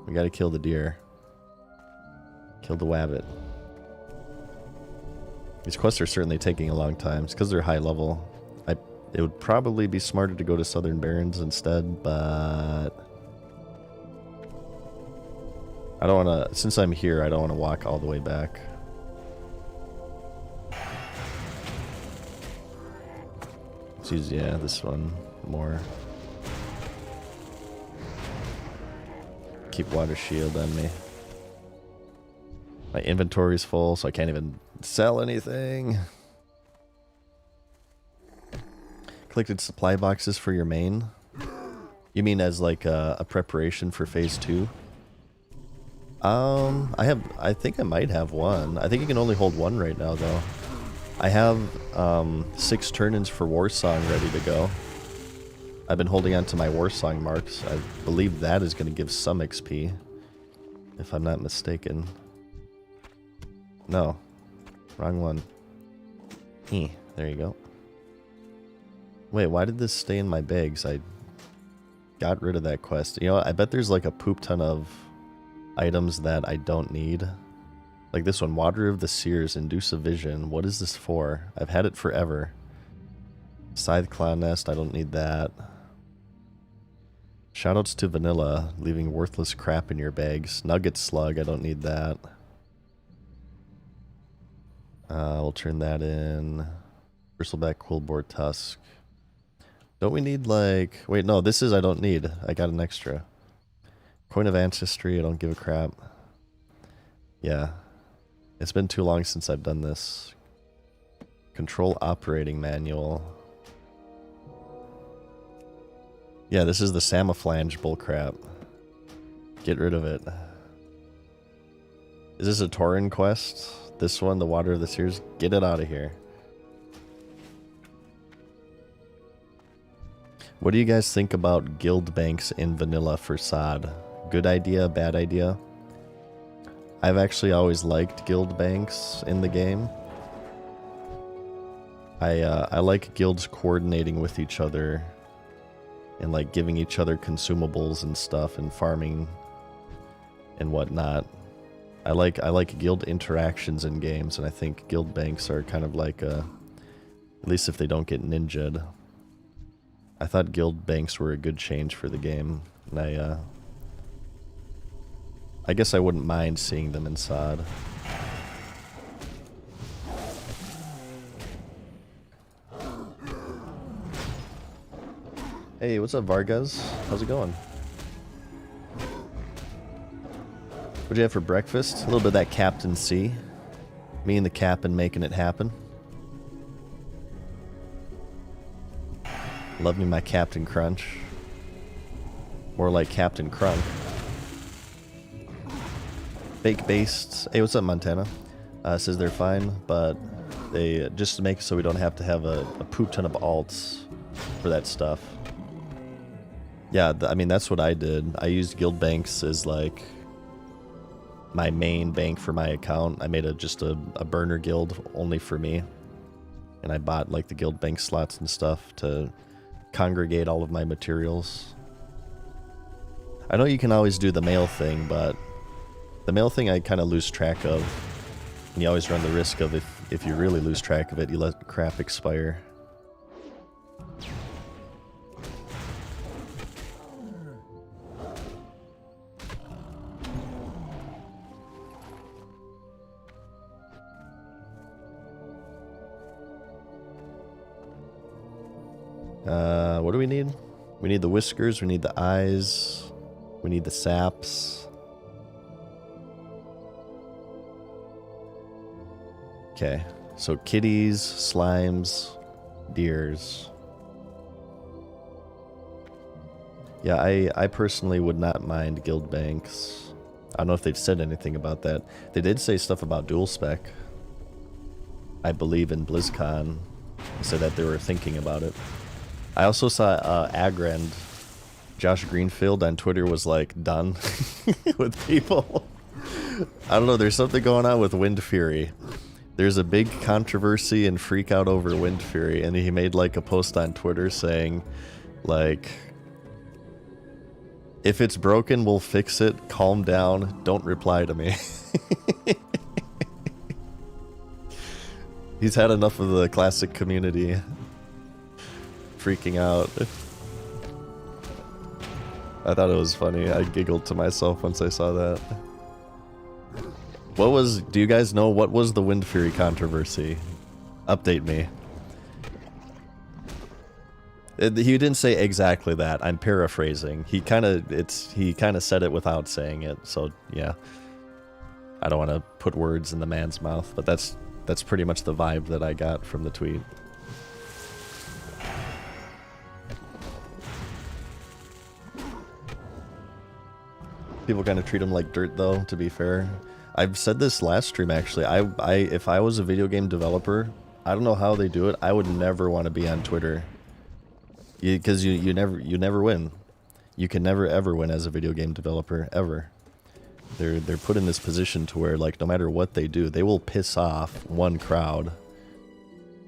[SPEAKER 1] We gotta kill the deer. Kill the wabbit. These quests are certainly taking a long time. It's because they're high level. It would probably be smarter to go to Southern Barrens instead, but I don't want to, since I'm here, I don't want to walk all the way back. Let's use, yeah, this one more. Keep Water Shield on me. My inventory's full, so I can't even sell anything. Collected supply boxes for your main? You mean as like a preparation for phase 2? I think I might have one. I think you can only hold one right now though. I have 6 turn-ins for Warsong ready to go. I've been holding on to my Warsong marks. I believe that is going to give some XP, if I'm not mistaken. No, wrong one. There you go. Wait, why did this stay in my bags? I got rid of that quest. You know, I bet there's like a poop ton of items that I don't need. Like this one, Water of the Seers, Induce a Vision. What is this for? I've had it forever. Scythe Clown Nest, I don't need that. Shoutouts to Vanilla, leaving worthless crap in your bags. Nugget Slug, I don't need that. We'll turn that in. Bristleback Quillboar Tusk. Don't we need like... Wait, no, this is I don't need. I got an extra. Coin of Ancestry, I don't give a crap. Yeah. It's been too long since I've done this. Control Operating Manual. Yeah, this is the Samaflange bullcrap. Get rid of it. Is this a Tauren quest? This one, the Water of the Seers? Get it out of here. What do you guys think about guild banks in vanilla for SOD? Good idea, bad idea? I've actually always liked guild banks in the game. I like guilds coordinating with each other and like giving each other consumables and stuff and farming and whatnot. I like guild interactions in games, and I think guild banks are kind of like at least if they don't get ninja'd. I thought guild banks were a good change for the game, and I guess I wouldn't mind seeing them in SOD. Hey, what's up, Vargas? How's it going? What'd you have for breakfast? A little bit of that Captain C. Me and the Captain making it happen. Love me my Captain Crunch. More like Captain Crunk. Fake-based. Hey, what's up, Montana? Says they're fine, but they just to make it so we don't have to have a poop ton of alts for that stuff. Yeah, I mean, that's what I did. I used guild banks as like my main bank for my account. I made just a burner guild only for me. And I bought like the guild bank slots and stuff to congregate all of my materials. I know you can always do the mail thing, but the mail thing I kind of lose track of. And you always run the risk of if you really lose track of it, you let crap expire. What do we need? We need the whiskers, we need the eyes, we need the saps. Okay, so kitties, slimes, deers. Yeah, I personally would not mind guild banks. I don't know if they've said anything about that. They did say stuff about dual spec. I believe in BlizzCon. They said that they were thinking about it. I also saw Agrand, Josh Greenfield on Twitter was like done with people. I don't know, there's something going on with Wind Fury. There's a big controversy and freak out over Wind Fury, and he made like a post on Twitter saying, like, if it's broken, we'll fix it. Calm down. Don't reply to me. He's had enough of the classic community freaking out. I thought it was funny. I giggled to myself once I saw that. What was... Do you guys know what was the Wind Fury controversy? Update me. He didn't say exactly that. I'm paraphrasing. He kind of said it without saying it. So yeah, I don't want to put words in the man's mouth, but that's pretty much the vibe that I got from the tweet. People kind of treat him like dirt, though. To be fair, I've said this last stream actually. If I was a video game developer, I don't know how they do it. I would never want to be on Twitter. Because you never win. You can never ever win as a video game developer ever. They're put in this position to where like no matter what they do, they will piss off one crowd.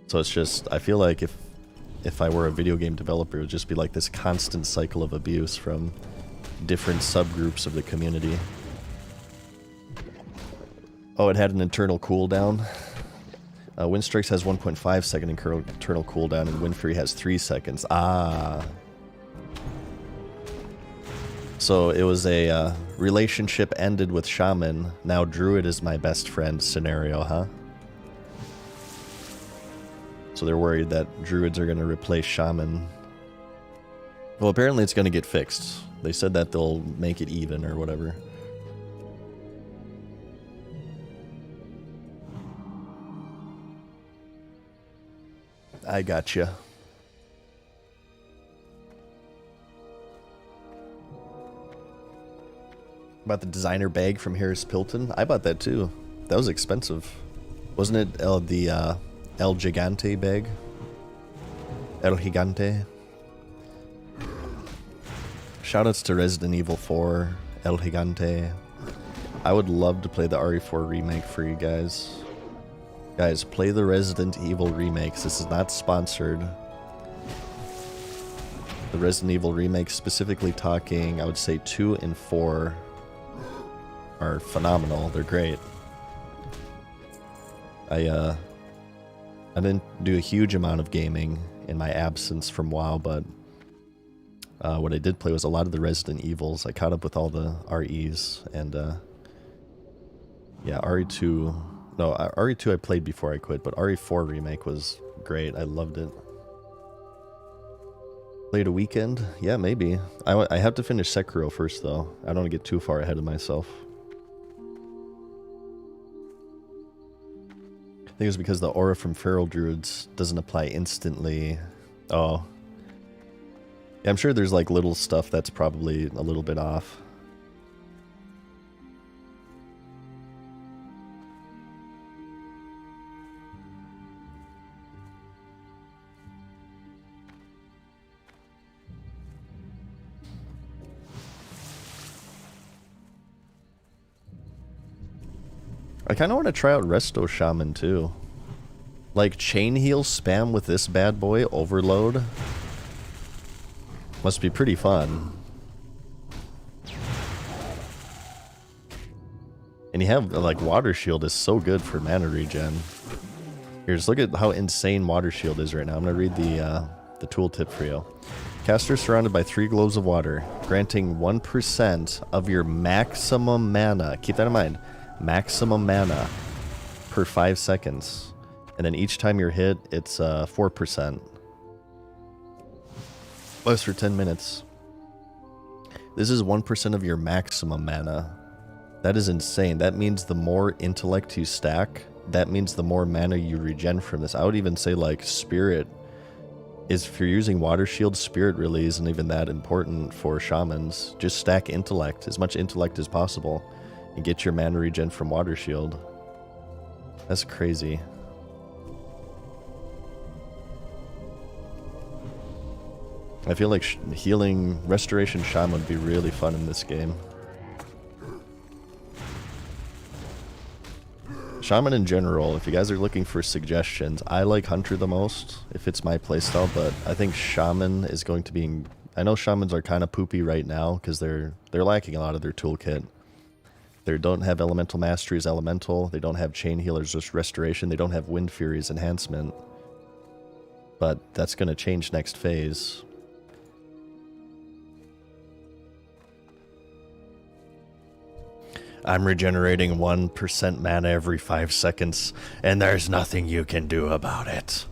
[SPEAKER 1] So it's just, I feel like if I were a video game developer, it would just be like this constant cycle of abuse from different subgroups of the community. Oh, it had an internal cooldown. Windstrikes has 1.5 second internal cooldown, and Wind Fury has 3 seconds. Ah. So it was a relationship ended with Shaman, now Druid is my best friend scenario, huh? So they're worried that Druids are going to replace Shaman. Well, apparently it's going to get fixed. They said that they'll make it even or whatever. I gotcha. About the designer bag from Harris Pilton. I bought that too. That was expensive. Wasn't it the El Gigante bag? El Gigante. Shoutouts to Resident Evil 4, El Gigante. I would love to play the RE4 remake for you guys. Guys, play the Resident Evil remakes. This is not sponsored. The Resident Evil remakes, specifically talking, I would say 2 and 4 are phenomenal. They're great. I didn't do a huge amount of gaming in my absence from WoW, but what I did play was a lot of the Resident Evils. I caught up with all the REs, and yeah, RE2... No, RE2 I played before I quit, but RE4 remake was great. I loved it. Played a weekend? Yeah, maybe. I have to finish Sekiro first, though. I don't want to get too far ahead of myself. I think it was because the aura from Feral Druids doesn't apply instantly. Oh. Yeah, I'm sure there's like little stuff that's probably a little bit off. I kind of want to try out Resto Shaman too. Like chain heal spam with this bad boy, Overload. Must be pretty fun. And you have, like, Water Shield is so good for mana regen. Here, just look at how insane Water Shield is right now. I'm going to read the tooltip for you. Caster surrounded by 3 globes of water, granting 1% of your maximum mana. Keep that in mind. Maximum mana per 5 seconds. And then each time you're hit, it's 4%. Lasts for 10 minutes. This is 1% of your maximum mana. That is insane. That means the more intellect you stack, that means the more mana you regen from this. I would even say like spirit is, if you're using water shield, spirit really isn't even that important for shamans. Just stack intellect, as much intellect as possible, and get your mana regen from water shield. That's crazy. I feel like healing Restoration Shaman would be really fun in this game. Shaman in general, if you guys are looking for suggestions, I like Hunter the most, if it's my playstyle, but I think Shaman is going to be... I know Shamans are kind of poopy right now, because they're lacking a lot of their toolkit. They don't have Elemental Mastery as Elemental, they don't have Chain Healers as Restoration, they don't have Wind Fury's Enhancement. But that's going to change next phase. I'm regenerating 1% mana every 5 seconds, and there's nothing you can do about it.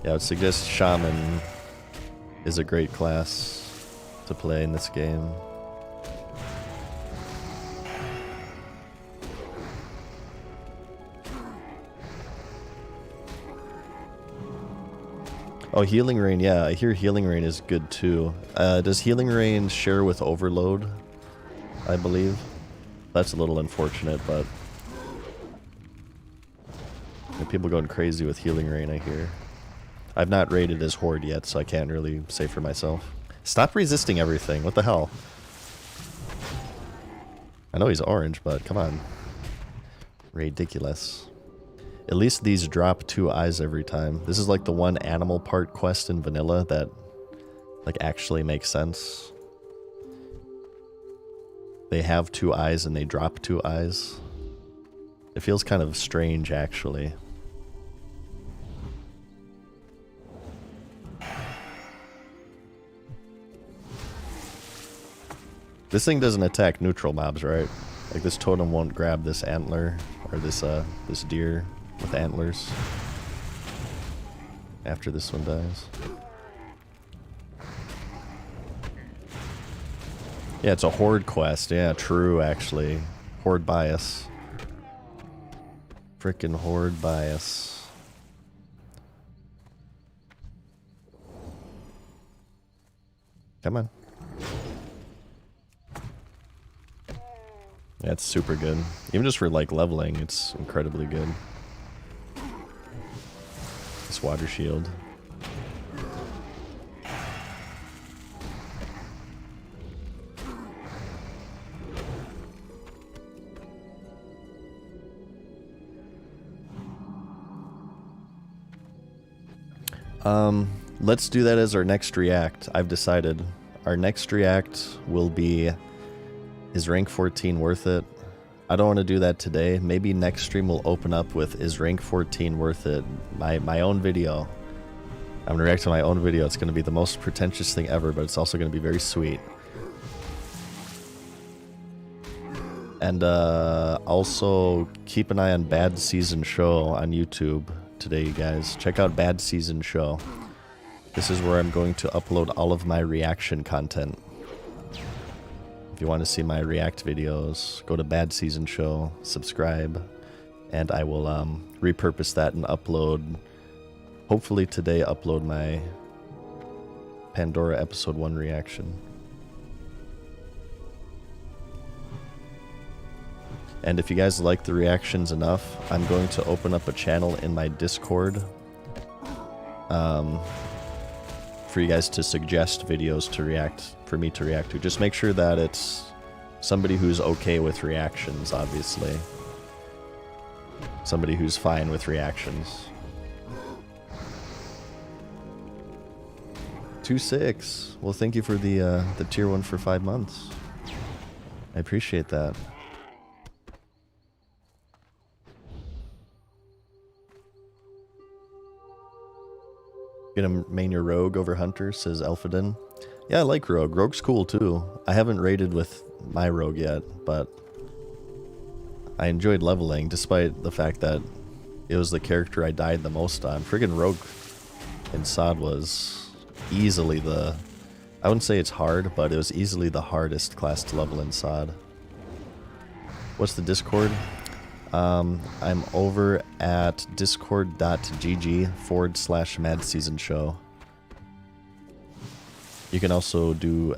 [SPEAKER 1] Yeah, I would suggest Shaman is a great class to play in this game. Oh, Healing Rain, yeah, I hear Healing Rain is good too. Does Healing Rain share with Overload? I believe. That's a little unfortunate, but... people going crazy with Healing Rain, I hear. I've not rated as Horde yet, so I can't really say for myself. Stop resisting everything, what the hell? I know he's orange, but come on. Ridiculous. At least these drop 2 eyes every time. This is like the one animal part quest in vanilla that like actually makes sense. They have 2 eyes and they drop 2 eyes. It feels kind of strange actually. This thing doesn't attack neutral mobs, right? Like this totem won't grab this antler or this deer with antlers after this one dies. Yeah, it's a Horde quest. Yeah, true, actually. Horde bias. Frickin' Horde bias. Come on. Yeah, it's super good. Even just for like leveling, it's incredibly good. This water shield. Let's do that as our next react. I've decided our next react will be, is rank 14 worth it? I don't want to do that today. Maybe next stream will open up with, is rank 14 worth it? My own video. I'm going to react to my own video. It's going to be the most pretentious thing ever, but it's also going to be very sweet. And also keep an eye on Bad Season Show on YouTube today, you guys. Check out Bad Season Show. This is where I'm going to upload all of my reaction content. If you want to see my react videos, go to Bad Season Show, subscribe, and I will repurpose that and upload, hopefully today, upload my Pandora Episode 1 reaction. And if you guys like the reactions enough, I'm going to open up a channel in my Discord for you guys to suggest videos to react, for me to react to. Just make sure that it's somebody who's okay with reactions, obviously. Somebody who's fine with reactions. 2-6. Well, thank you for the tier 1 for 5 months. I appreciate that. Gonna main your Rogue over Hunter, says Elfadin. Yeah, I like Rogue. Rogue's cool too. I haven't raided with my Rogue yet, but I enjoyed leveling despite the fact that it was the character I died the most on. Friggin' Rogue in SOD was easily the... I wouldn't say it's hard, but it was easily the hardest class to level in SOD. What's the Discord? I'm over at discord.gg/Mad Season Show. You can also do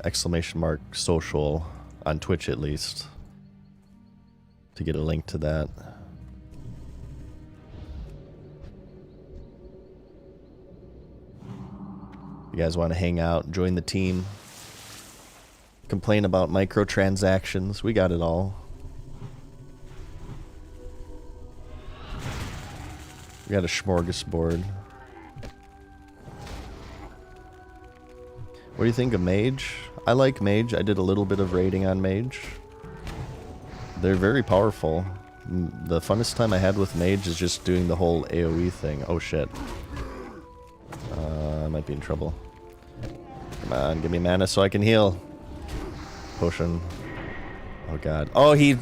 [SPEAKER 1] !social on Twitch at least to get a link to that. If you guys want to hang out, join the team, complain about microtransactions, we got it all. We got a smorgasbord. What do you think of Mage? I like Mage. I did a little bit of raiding on Mage. They're very powerful. The funnest time I had with Mage is just doing the whole AoE thing. Oh shit. I might be in trouble. Come on, give me mana so I can heal. Potion. Oh god. Oh, he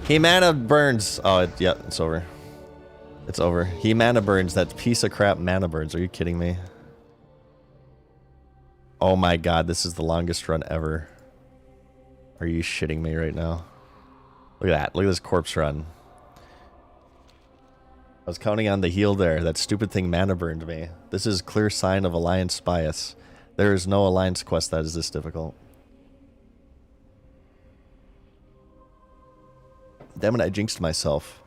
[SPEAKER 1] mana burns. Oh, yeah, it's over. It's over. He mana burns. That piece of crap mana burns. Are you kidding me? Oh my god, this is the longest run ever. Are you shitting me right now? Look at that. Look at this corpse run. I was counting on the heal there. That stupid thing mana burned me. This is clear sign of alliance bias. There is no alliance quest that is this difficult. Damn it, I jinxed myself.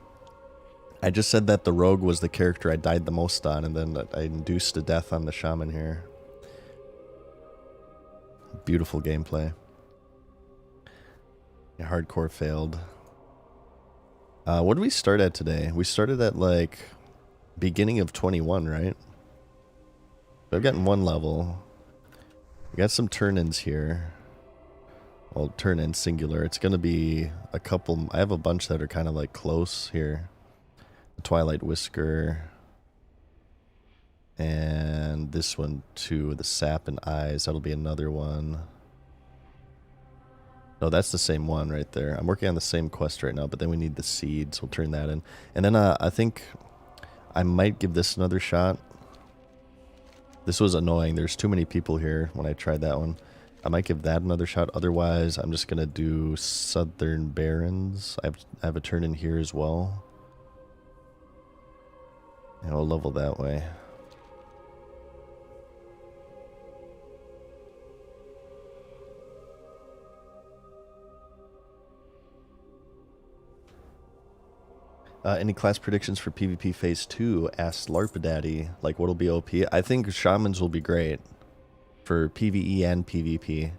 [SPEAKER 1] I just said that the rogue was the character I died the most on, and then I induced a death on the shaman here. Beautiful gameplay. Yeah, hardcore failed. What did we start at today? We started at like beginning of 21, right? I've gotten one level. We got some turn-ins here. Well, turn-in singular. It's gonna be a couple. I have a bunch that are kind of like close here. The Twilight Whisker. And this one too, the Sap and Eyes. That'll be another one. No, that's the same one right there. I'm working on the same quest right now, but then we need the seeds. We'll turn that in. And then I think I might give this another shot. This was annoying. There's too many people here when I tried that one. I might give that another shot. Otherwise, I'm just going to do Southern Barrens. I have a turn in here as well. And I'll level that way. Any class predictions for PvP Phase 2? Asked LARPadaddy. Like, what'll be OP? I think Shamans will be great for PvE and PvP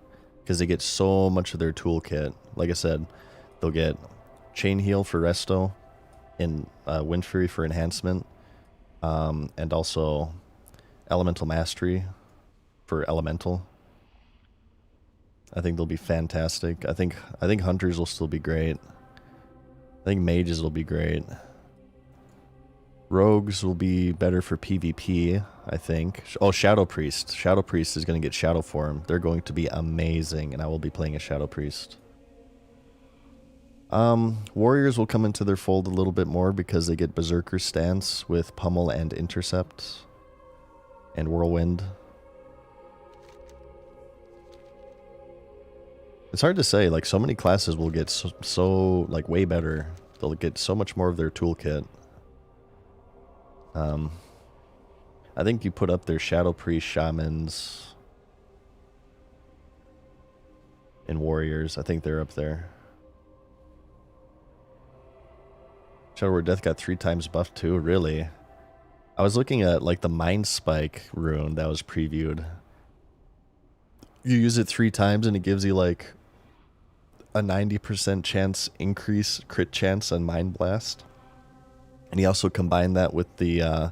[SPEAKER 1] because they get so much of their toolkit. Like I said, they'll get Chain Heal for Resto and Wind Fury for enhancement, and also Elemental Mastery for Elemental. I think they'll be fantastic. I think Hunters will still be great. I think Mages will be great. Rogues will be better for PvP, I think. Oh, Shadow Priest. Shadow Priest is going to get Shadow Form. They're going to be amazing, and I will be playing a Shadow Priest. Warriors will come into their fold a little bit more because they get Berserker Stance with Pummel and Intercept. And Whirlwind. It's hard to say, like, so many classes will get so like, way better. They'll get so much more of their toolkit. I think you put up their Shadow Priest, Shamans, and Warriors. I think they're up there. Shadow Word Death got 3 times buffed too, really? I was looking at, like, the Mind Spike rune that was previewed. You use it 3 times and it gives you, like, a 90% chance increase crit chance on Mind Blast. And he also combined that with the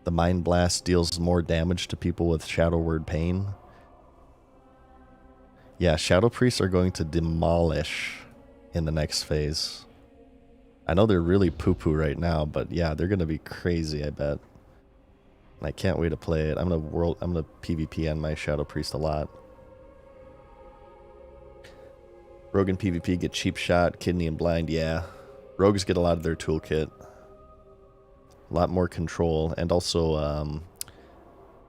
[SPEAKER 1] Mind Blast deals more damage to people with Shadow Word Pain. Yeah, Shadow Priests are going to demolish in the next phase. I know they're really poo-poo right now, but yeah, they're going to be crazy, I bet. And I can't wait to play it. I'm gonna PvP on my Shadow Priest a lot. Rogue and PvP get Cheap Shot, Kidney, and Blind. Yeah. Rogues get a lot of their toolkit. A lot more control. And also,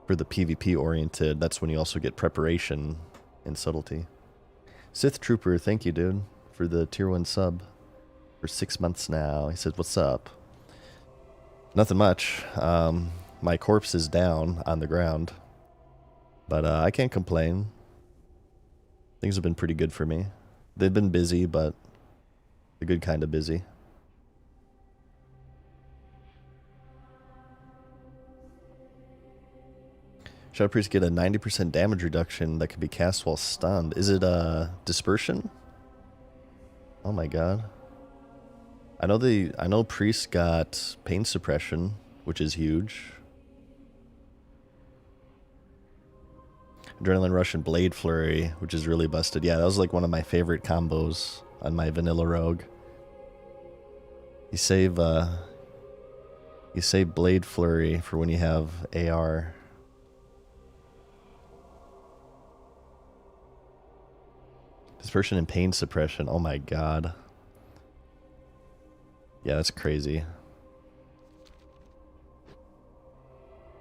[SPEAKER 1] For the PvP oriented, that's when you also get preparation and subtlety. Sith Trooper, thank you, dude, for the tier 1 sub for 6 months now. He says, what's up? Nothing much. My corpse is down on the ground, but I can't complain. Things have been pretty good for me. They've been busy, but the good kind of busy. Shadow Priest get a 90% damage reduction that can be cast while stunned. Is it dispersion? Oh my god. I know Priest got pain suppression, which is huge. Adrenaline Rush and Blade Flurry, which is really busted. Yeah, that was like one of my favorite combos on my vanilla rogue. You save Blade Flurry for when you have AR. Dispersion and pain suppression. Oh my god. Yeah, that's crazy.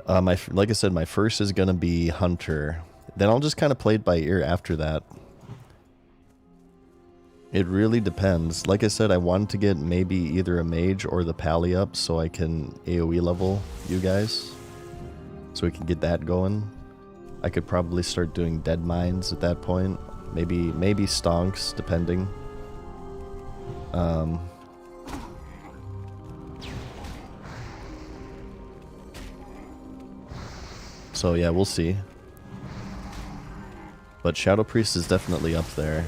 [SPEAKER 1] Like I said, my first is gonna be Hunter. Then I'll just kind of play it by ear after that. It really depends. Like I said, I wanted to get maybe either a mage or the pally up so I can AoE level you guys. So we can get that going. I could probably start doing Dead Mines at that point. Maybe Stonks, depending. So yeah, we'll see. But Shadow Priest is definitely up there.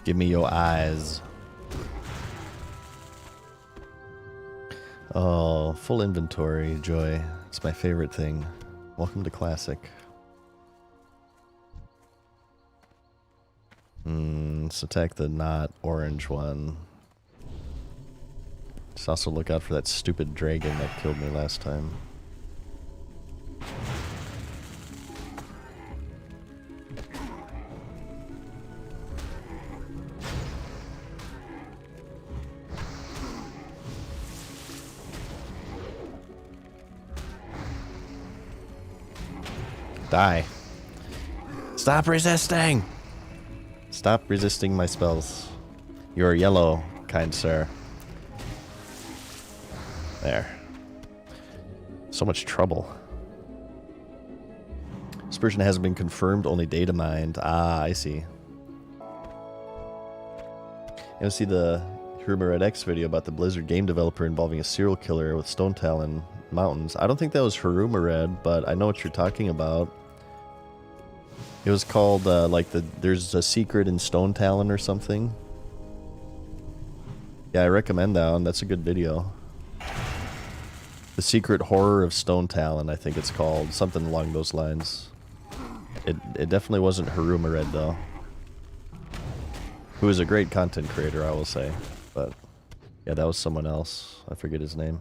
[SPEAKER 1] Give me your eyes. Oh, full inventory, joy. It's my favorite thing. Welcome to Classic. Let's attack the not orange one. Just also look out for that stupid dragon that killed me last time. Die. Stop resisting! Stop resisting my spells. You are yellow, kind sir. There. So much trouble. Dispersion hasn't been confirmed, only data mined. Ah, I see. You see the Hiruma Red X video about the Blizzard game developer involving a serial killer with Stone Talon Mountains. I don't think that was Hiruma Red, but I know what you're talking about. It was called, there's a secret in Stone Talon or something. Yeah, I recommend that one. That's a good video. The Secret Horror of Stone Talon, I think it's called. Something along those lines. It definitely wasn't Hiruma Red, though. Who is a great content creator, I will say. But, yeah, that was someone else. I forget his name.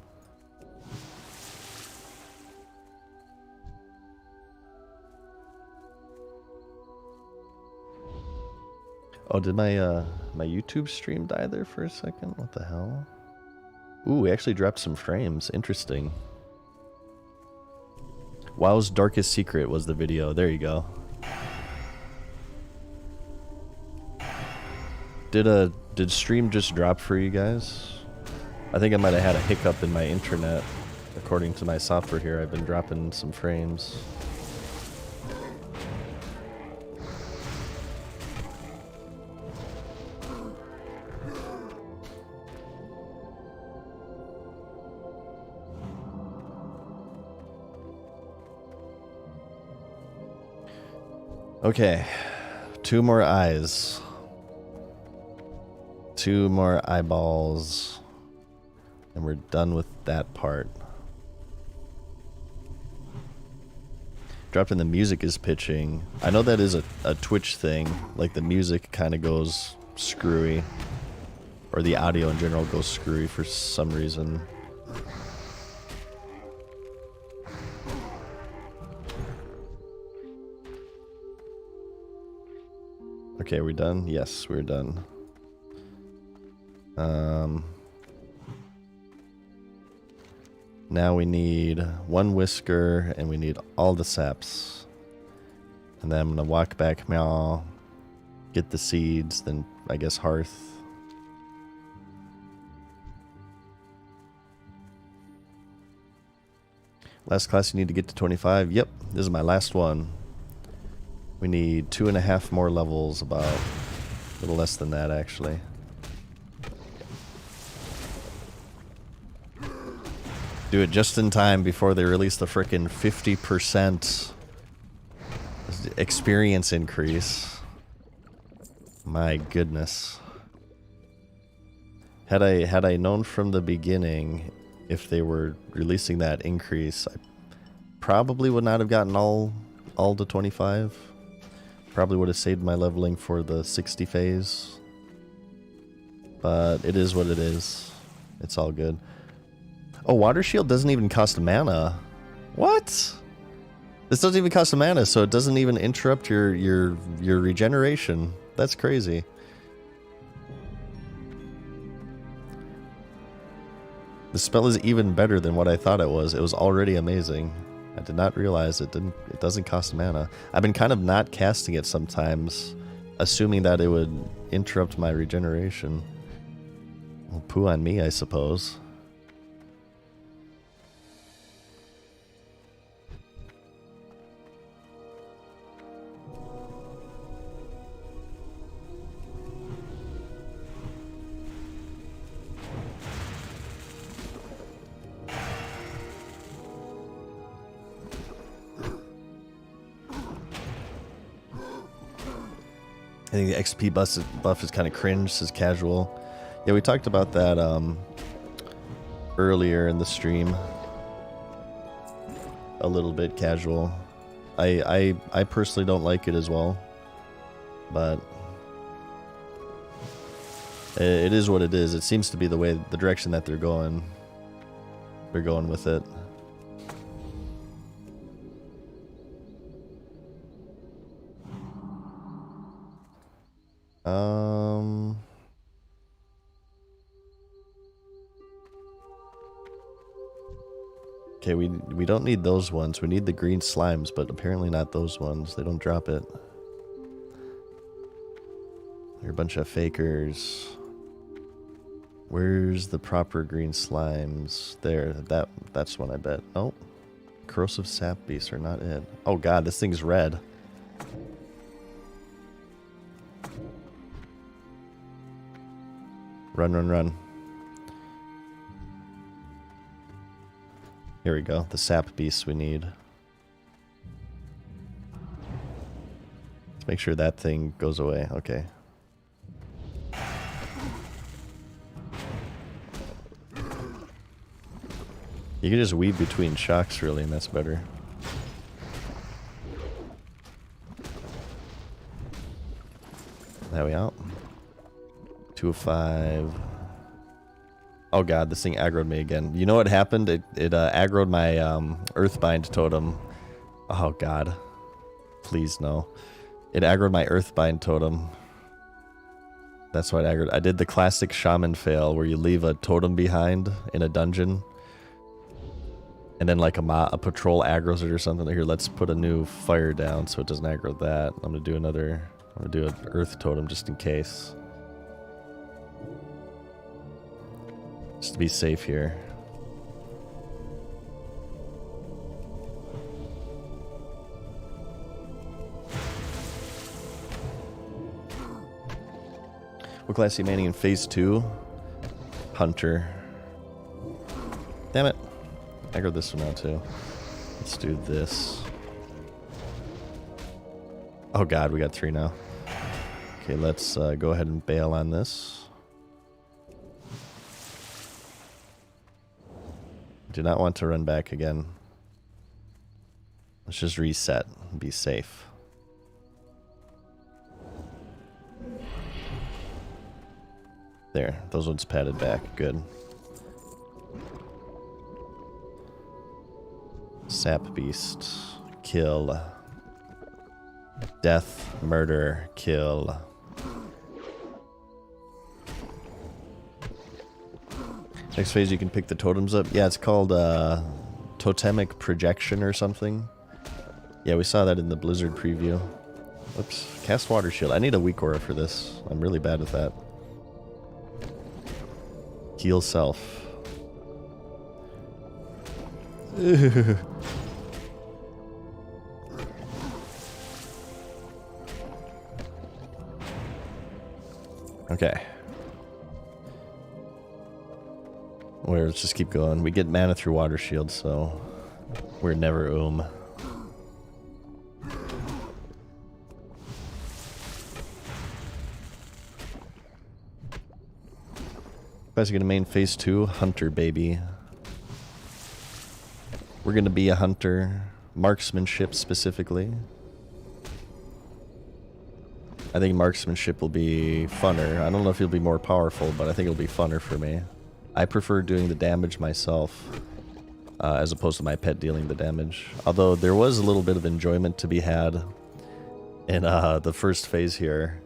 [SPEAKER 1] Oh, did my my YouTube stream die there for a second? What the hell? Ooh, we actually dropped some frames. Interesting. WoW's Darkest Secret was the video. There you go. Did stream just drop for you guys? I think I might have had a hiccup in my internet. According to my software here, I've been dropping some frames. Okay, 2 more eyes. 2 more eyeballs. And we're done with that part. Dropped in the music is pitching. I know that is a Twitch thing. Like the music kind of goes screwy. Or the audio in general goes screwy for some reason. Okay, are we done? Yes, we're done. Now we need one whisker and we need all the saps. And then I'm gonna walk back, meow, get the seeds, then I guess hearth. Last class you need to get to 25. Yep, this is my last one. We need 2.5 more levels, about a little less than that actually. Do it just in time before they release the frickin' 50% experience increase. My goodness. Had I known from the beginning if they were releasing that increase, I probably would not have gotten all to 25. Probably would have saved my leveling for the 60 phase. But it is what it is. It's all good. Oh, Water Shield doesn't even cost mana. What? This doesn't even cost mana, so it doesn't even interrupt your regeneration. That's crazy. The spell is even better than what I thought it was. It was already amazing. I did not realize it doesn't cost mana. I've been kind of not casting it sometimes, assuming that it would interrupt my regeneration. Well, poo on me, I suppose. I think the XP buff is kind of cringe, says Casual. Yeah, we talked about that earlier in the stream. A little bit, Casual. I personally don't like it as well. But it is what it is. It seems to be the direction that they're going. They're going with it. Okay, we don't need those ones. We need the green slimes, but apparently not those ones. They don't drop it. They're a bunch of fakers. Where's the proper green slimes? There, that's one I bet. Oh, corrosive sap beasts are not it. Oh god, this thing's red. Run, run, run. Here we go, the sap beasts we need. Let's make sure that thing goes away. Okay. You can just weave between shocks, really, and that's better. There we go. 2 of 5. Oh god, this thing aggroed me again. You know what happened? It aggroed my Earthbind totem. Oh god. Please no. It aggroed my Earthbind totem. That's what it aggroed. I did the classic shaman fail where you leave a totem behind in a dungeon. And then like a patrol aggroes it or something. Here, let's put a new fire down so it doesn't aggro that. I'm gonna do an earth totem just in case. Just to be safe here. What class are you manning in phase 2? Hunter. Damn it. I got this one now too. Let's do this. Oh god, we got 3 now. Okay, let's go ahead and bail on this. Do not want to run back again. Let's just reset and be safe. There, those ones padded back. Good. Sap beast. Kill. Death, murder, kill. Next phase you can pick the totems up. Yeah, it's called Totemic Projection or something. Yeah, we saw that in the Blizzard preview. Oops. Cast Water Shield. I need a weak aura for this. I'm really bad with that. Heal self. Okay. Where let's just keep going. We get mana through Water Shield, so we're never Guys are gonna main phase 2, Hunter baby. We're gonna be a hunter. Marksmanship specifically. I think marksmanship will be funner. I don't know if it'll be more powerful, but I think it'll be funner for me. I prefer doing the damage myself, as opposed to my pet dealing the damage. Although there was a little bit of enjoyment to be had in the first phase here,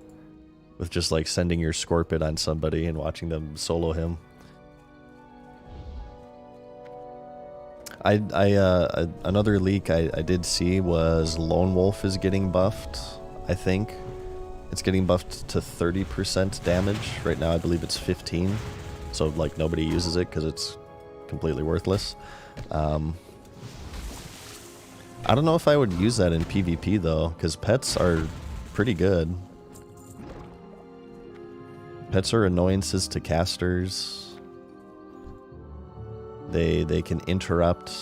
[SPEAKER 1] with just like sending your Scorpid on somebody and watching them solo him. Another leak I did see was Lone Wolf is getting buffed, I think. It's getting buffed to 30% damage. Right now I believe it's 15. So like nobody uses it because it's completely worthless. I don't know if I would use that in PvP though, because pets are pretty good. Pets are annoyances to casters. They can interrupt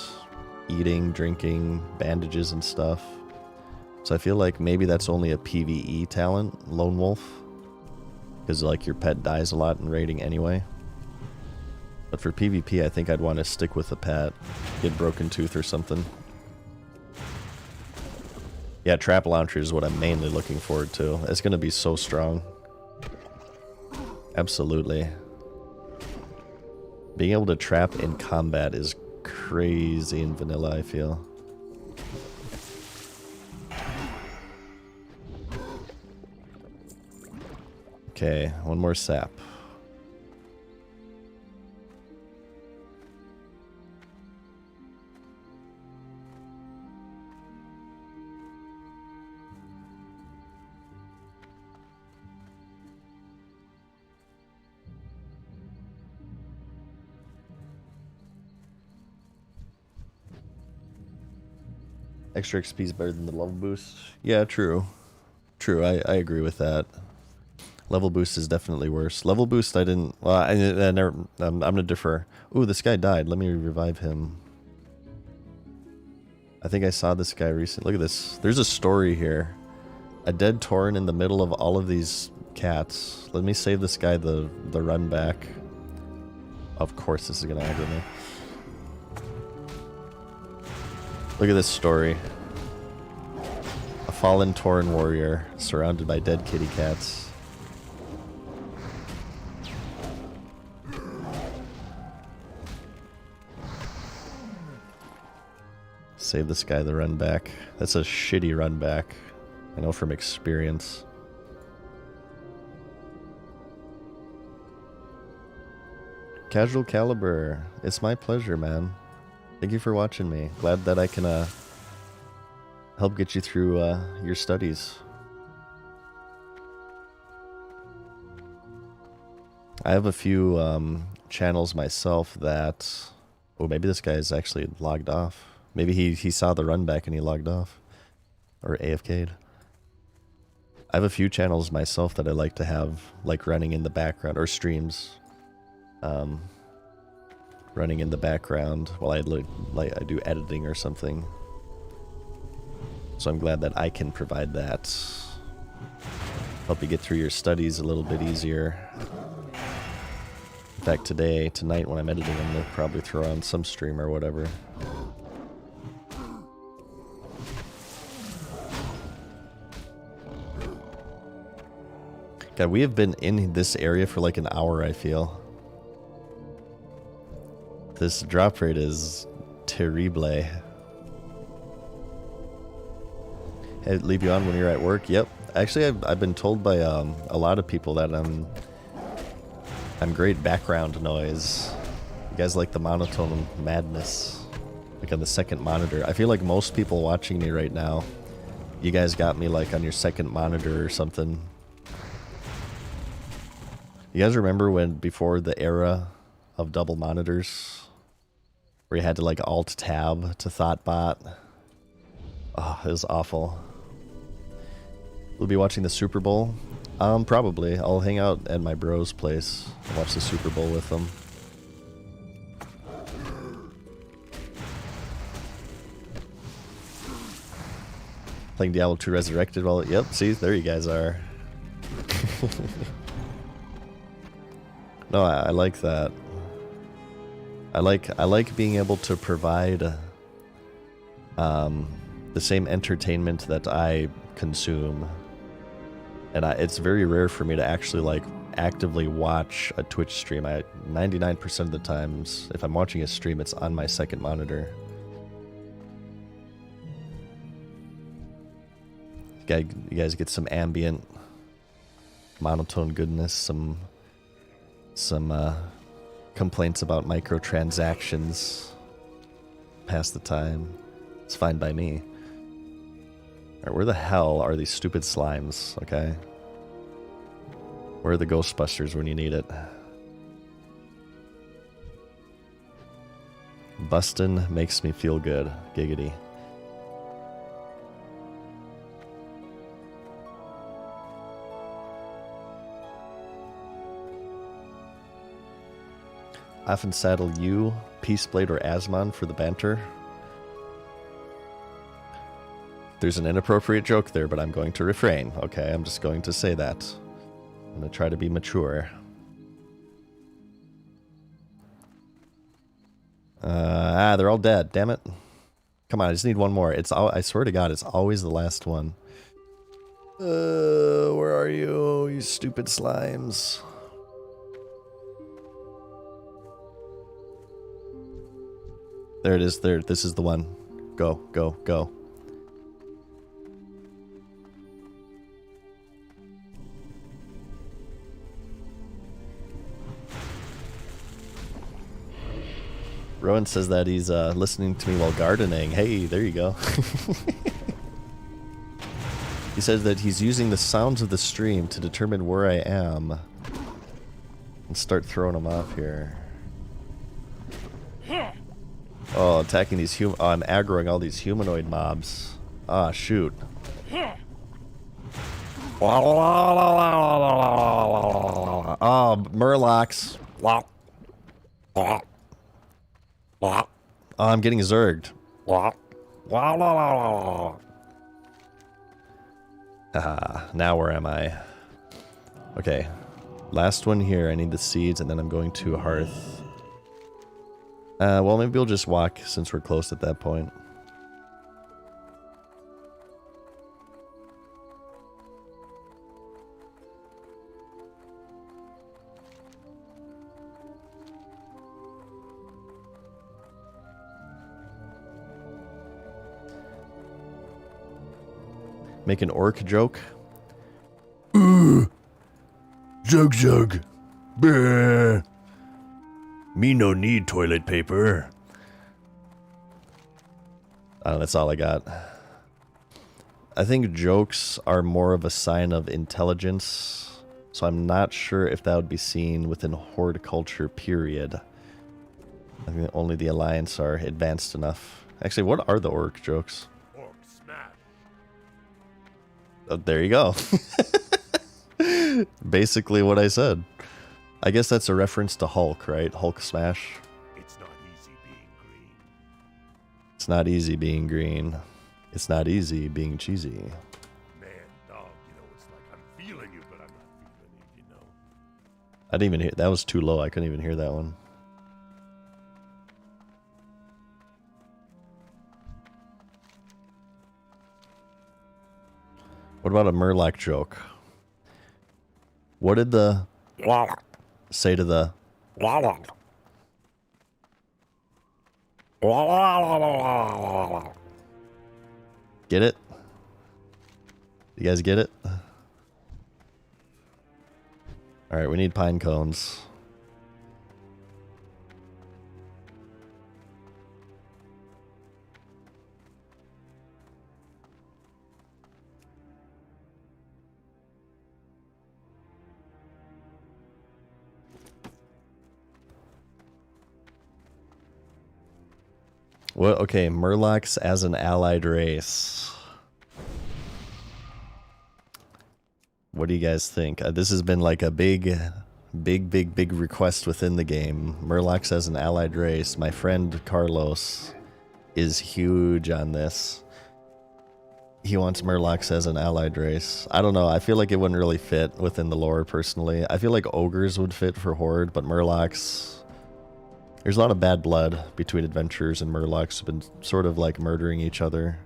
[SPEAKER 1] eating, drinking, bandages and stuff. So I feel like maybe that's only a PvE talent, Lone Wolf. Because like your pet dies a lot in raiding anyway. But for PvP I think I'd want to stick with the pet. Get Broken Tooth or something. Yeah, Trap Launcher is what I'm mainly looking forward to. It's going to be so strong. Absolutely. Being able to trap in combat is crazy in vanilla, I feel. Okay, one more sap. Extra XP is better than the level boost. Yeah, true. True, I agree with that. Level boost is definitely worse. Level boost I didn't... Well, I never... I'm going to defer. Ooh, this guy died. Let me revive him. I think I saw this guy recently. Look at this. There's a story here. A dead Tauren in the middle of all of these cats. Let me save this guy the run back. Of course this is going to aggro me. Look at this story. A fallen Tauren warrior surrounded by dead kitty cats. Save this guy the run back. That's a shitty run back. I know from experience. Casual Caliber, it's my pleasure, man. Thank you for watching me. Glad that I can help get you through your studies. I have a few channels myself that... Oh, maybe this guy is actually logged off. Maybe he saw the run back and he logged off. Or AFK'd. I have a few channels myself that I like to have like running in the background, or streams. Running in the background while I do editing or something. So I'm glad that I can provide that. Help you get through your studies a little bit easier. In fact, tonight when I'm editing, I'm gonna probably throw on some stream or whatever. God, we have been in this area for like an hour, I feel. This drop rate is terrible. Hey, leave you on when you're at work? Yep. Actually, I've been told by a lot of people that I'm great background noise. You guys like the monotone madness? Like on the second monitor. I feel like most people watching me right now, you guys got me like on your second monitor or something. You guys remember when before the era of double monitors, where you had to like alt tab to Thoughtbot? Oh, it was awful. We'll be watching the Super Bowl. Probably. I'll hang out at my bro's place and watch the Super Bowl with them. Playing Diablo 2 Resurrected while... Yep, see, there you guys are. No, I like that. I like being able to provide the same entertainment that I consume. And it's very rare for me to actually like actively watch a Twitch stream. 99% of the times, if I'm watching a stream, it's on my second monitor. You guys get some ambient, monotone goodness, some complaints about microtransactions. Pass the time. It's fine by me. Alright, where the hell are these stupid slimes, okay? Where are the Ghostbusters when you need it? Bustin' makes me feel good. Giggity. Often saddle you, Peaceblade, or Asmon for the banter. There's an inappropriate joke there, but I'm going to refrain. Okay, I'm just going to say that. I'm going to try to be mature. They're all dead. Damn it. Come on, I just need one more. I swear to God, it's always the last one. Where are you, you stupid slimes? There it is. There. This is the one. Go, go, go. Rowan says that he's listening to me while gardening. Hey, there you go. He says that he's using the sounds of the stream to determine where I am. And start throwing them off here. Oh, attacking these I'm aggroing all these humanoid mobs. Ah, shoot. Oh, Murlocs. Oh, I'm getting zerged. Haha, now where am I? Okay, last one here. I need the seeds, and then I'm going to Hearth. Well, maybe we'll just walk since we're close at that point. Make an orc joke. Jug jug. Brr. Me no need toilet paper. That's all I got. I think jokes are more of a sign of intelligence, so I'm not sure if that would be seen within horde culture, period. I think only the Alliance are advanced enough. Actually, what are the orc jokes? Orc smash. Oh, there you go. Basically what I said. I guess that's a reference to Hulk, right? Hulk smash. It's not easy being green. It's not easy being green. It's not easy being cheesy.
[SPEAKER 2] Man, dog, you know, it's like I'm feeling you, but I'm not feeling you, you know.
[SPEAKER 1] I didn't even hear, that was too low. I couldn't even hear that one. What about a Murloc joke? What did the say to the get it? You guys get it? Alright, we need pine cones. What? Okay, Murlocs as an allied race. What do you guys think? This has been like a big request within the game. Murlocs as an allied race. My friend Carlos is huge on this. He wants Murlocs as an allied race. I don't know. I feel like it wouldn't really fit within the lore, personally. I feel like ogres would fit for Horde, but Murlocs... There's a lot of bad blood between adventurers and Murlocs who've been sort of like murdering each other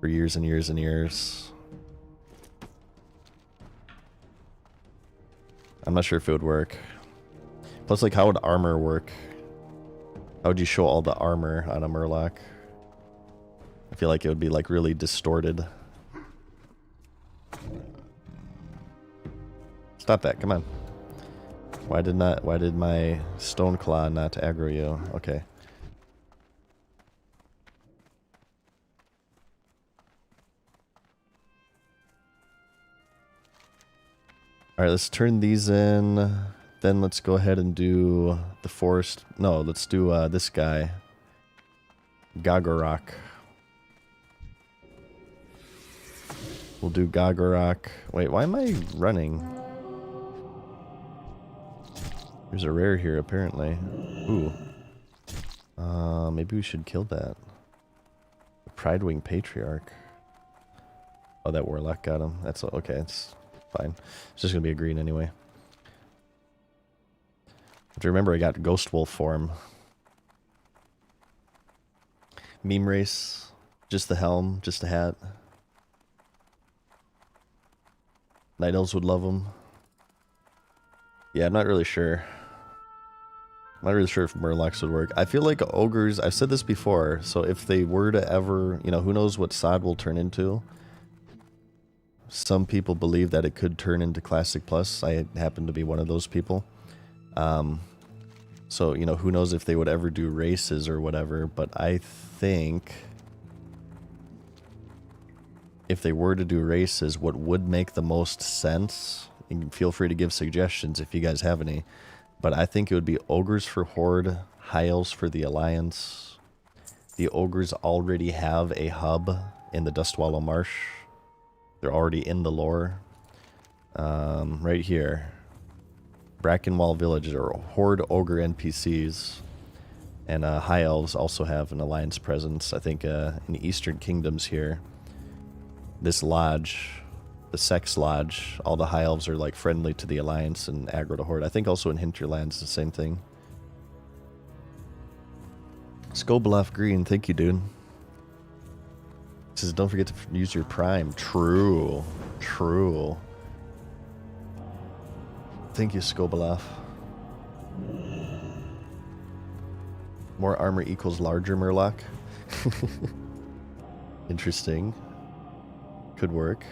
[SPEAKER 1] for years and years and years. I'm not sure if it would work. Plus, like, how would armor work? How would you show all the armor on a Murloc? I feel like it would be like really distorted. Stop that, come on. Why did my stone claw not aggro you? Okay. Alright, let's turn these in. Then let's go ahead and do the forest. No, let's do this guy. Gagorok. We'll do Gagorok. Wait, why am I running? There's a rare here, apparently. Ooh. Maybe we should kill that. The Pridewing Patriarch. Oh, that Warlock got him. That's okay, it's fine. It's just gonna be a green anyway. But remember, I got Ghost Wolf form. Meme race. Just the helm, just the hat. Night Elves would love them. Yeah, I'm not really sure. I'm not really sure if Murlocs would work. I feel like ogres, I've said this before, so if they were to ever, you know, who knows what Sod will turn into. Some people believe that it could turn into Classic Plus. I happen to be one of those people. So, you know, who knows if they would ever do races or whatever, but I think if they were to do races, what would make the most sense, and feel free to give suggestions if you guys have any, but I think it would be Ogres for Horde, High Elves for the Alliance. The Ogres already have a hub in the Dustwallow Marsh. They're already in the lore. Right here. Brackenwall Village are Horde Ogre NPCs. And High Elves also have an Alliance presence, I think, in the Eastern Kingdoms here. This lodge, the Sex Lodge, all the High Elves are like friendly to the Alliance and aggro to Horde. I think also in Hinterlands the same thing. Skobaloff Green, thank you, dude. It says don't forget to use your Prime. True. True. Thank you, Skobaloff. More armor equals larger Murloc. Interesting. Could work.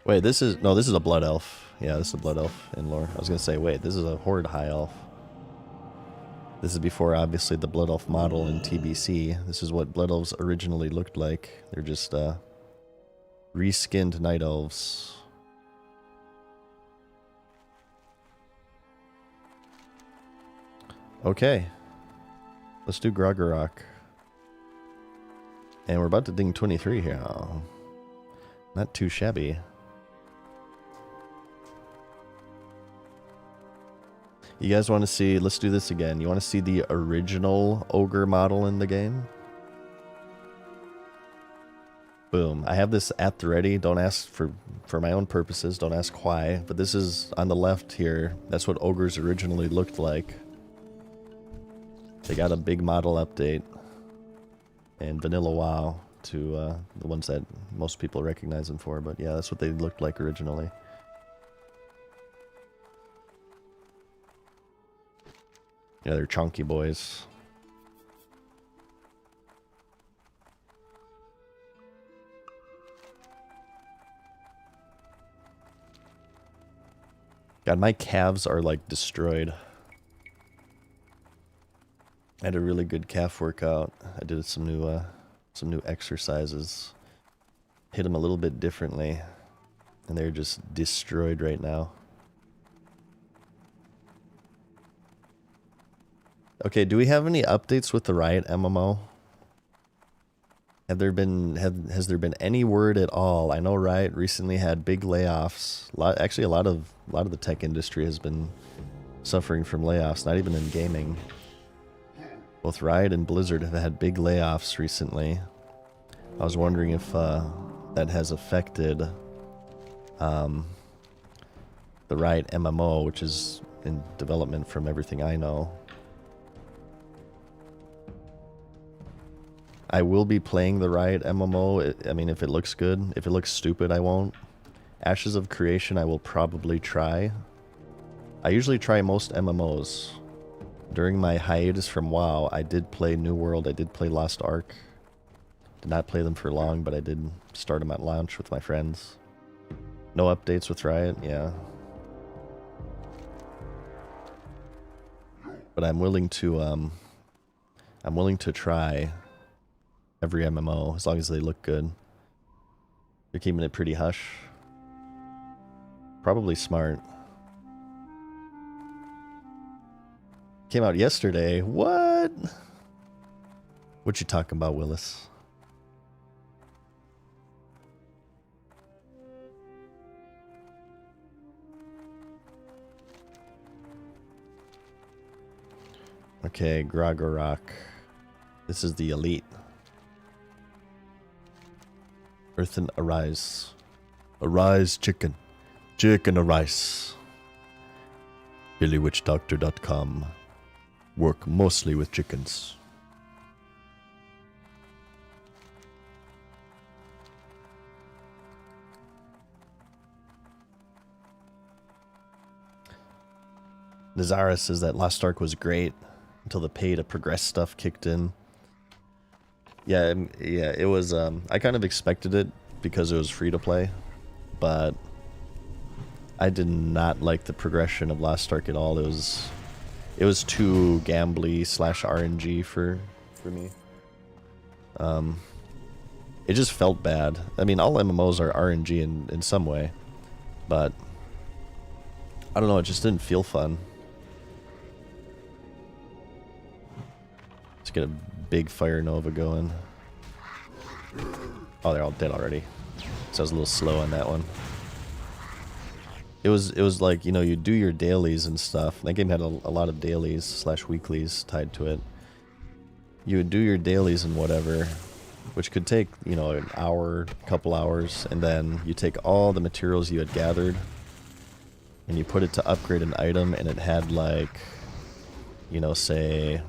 [SPEAKER 1] Wait, this is... No, this is a Blood Elf. Yeah, this is a Blood Elf in lore. I was going to say, wait, this is a Horde High Elf. This is before, obviously, the Blood Elf model in TBC. This is what Blood Elves originally looked like. They're just reskinned Night Elves. Okay. Let's do Gagorok. And we're about to ding 23 here. Oh, not too shabby. You guys want to see... Let's do this again. You want to see the original Ogre model in the game? Boom. I have this at the ready. Don't ask for my own purposes. Don't ask why. But this is on the left here. That's what Ogres originally looked like. They got a big model update and Vanilla WoW to the ones that most people recognize them for. But yeah, that's what they looked like originally. Yeah, they're chunky boys. God, my calves are like destroyed. I had a really good calf workout. I did some new exercises. Hit them a little bit differently, and they're just destroyed right now. Okay, do we have any updates with the Riot MMO? Has there been any word at all? I know Riot recently had big layoffs. Actually, a lot of the tech industry has been suffering from layoffs. Not even in gaming. Both Riot and Blizzard have had big layoffs recently. I was wondering if that has affected the Riot MMO, which is in development from everything I know. I will be playing the Riot MMO. I mean, if it looks good. If it looks stupid, I won't. Ashes of Creation, I will probably try. I usually try most MMOs. During my hiatus from WoW, I did play New World. I did play Lost Ark. Did not play them for long, but I did start them at launch with my friends. No updates with Riot, yeah. But I'm willing to try every MMO, as long as they look good. They're keeping it pretty hush. Probably smart. Came out yesterday. What? What you talking about, Willis? Okay, Grogorok. This is the elite. Earthen arise. Arise, chicken. Chicken arise. BillyWitchDoctor.com. Work mostly with chickens. Nazara says that Lost Ark was great until the pay to progress stuff kicked in. Yeah, it was, I kind of expected it because it was free to play, but I did not like the progression of Lost Ark at all. It was too gambly / RNG for me. It just felt bad. I mean, all MMOs are RNG in some way, but I don't know, it just didn't feel fun. Let's get a big Fire Nova going. Oh, they're all dead already. So I was a little slow on that one. It was like, you know, you do your dailies and stuff. That game had a lot of dailies / weeklies tied to it. You would do your dailies and whatever, which could take, you know, an hour, couple hours, and then you take all the materials you had gathered and you put it to upgrade an item, and it had like, you know, say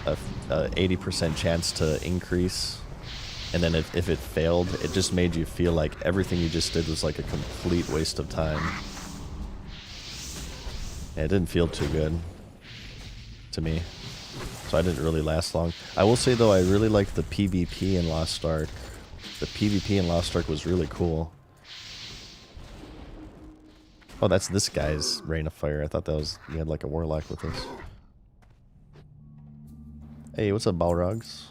[SPEAKER 1] a 80% chance to increase, and then if it failed, it just made you feel like everything you just did was like a complete waste of time. And it didn't feel too good to me, so I didn't really last long. I will say though, I really liked the PvP in Lost Ark. The PvP in Lost Ark was really cool. Oh, that's this guy's Rain of Fire. I thought that was, he had like a warlock with us. Hey, what's up, Balrogs?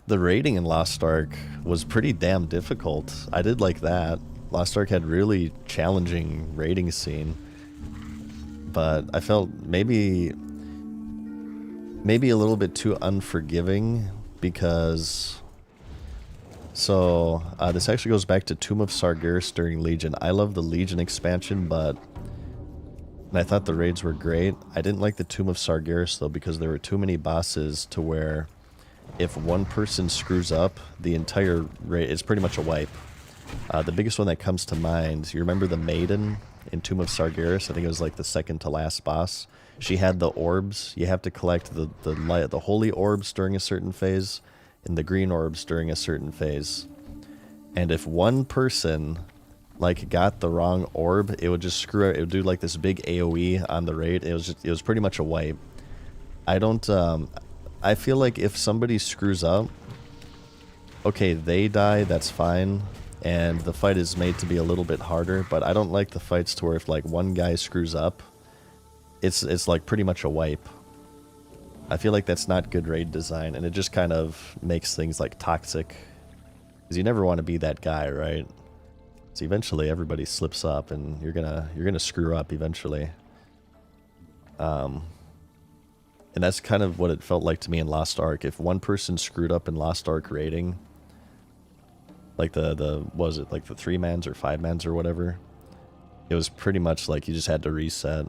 [SPEAKER 1] The raiding in Lost Ark was pretty damn difficult. I did like that. Lost Ark had really challenging raiding scene. But I felt maybe a little bit too unforgiving because... So, this actually goes back to Tomb of Sargeras during Legion. I love the Legion expansion, but... And I thought the raids were great. I didn't like the Tomb of Sargeras though, because there were too many bosses to where if one person screws up, the entire raid is pretty much a wipe. The biggest one that comes to mind, you remember the Maiden in Tomb of Sargeras? I think it was like the second to last boss. She had the orbs. You have to collect the holy orbs during a certain phase and the green orbs during a certain phase. And if one person like got the wrong orb, it would just screw it. It would do like this big AoE on the raid. It was pretty much a wipe. I feel like if somebody screws up, okay, they die, that's fine, and the fight is made to be a little bit harder, but I don't like the fights to where if like one guy screws up, it's like pretty much a wipe. I feel like that's not good raid design, and it just kind of makes things like toxic, because you never want to be that guy, right? So eventually everybody slips up, and you're gonna screw up eventually. And that's kind of what it felt like to me in Lost Ark. If one person screwed up in Lost Ark raiding, like the was it like the 3-mans or 5-mans or whatever, it was pretty much like you just had to reset.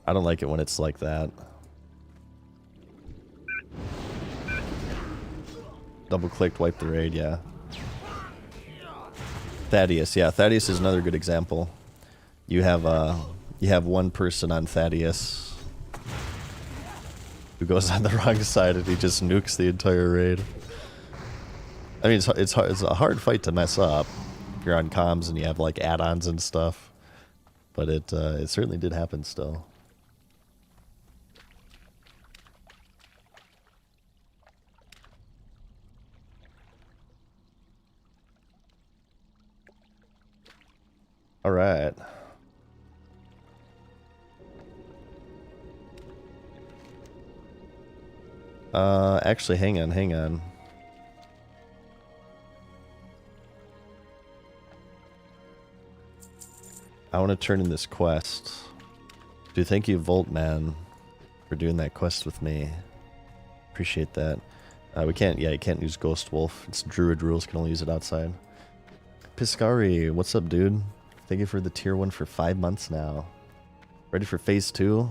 [SPEAKER 1] I don't like it when it's like that. Double clicked, wipe the raid, yeah. Thaddeus, yeah, Thaddeus is another good example. You have one person on Thaddeus who goes on the wrong side and he just nukes the entire raid. I mean, it's a hard fight to mess up if you're on comms and you have like add-ons and stuff, but it certainly did happen still. All right. Actually, hang on. I want to turn in this quest. Dude, thank you, Voltman, for doing that quest with me. Appreciate that. You can't use Ghost Wolf. It's Druid rules, can only use it outside. Piscari, what's up, dude? Thank you for the tier 1 for 5 months now. Ready for phase 2?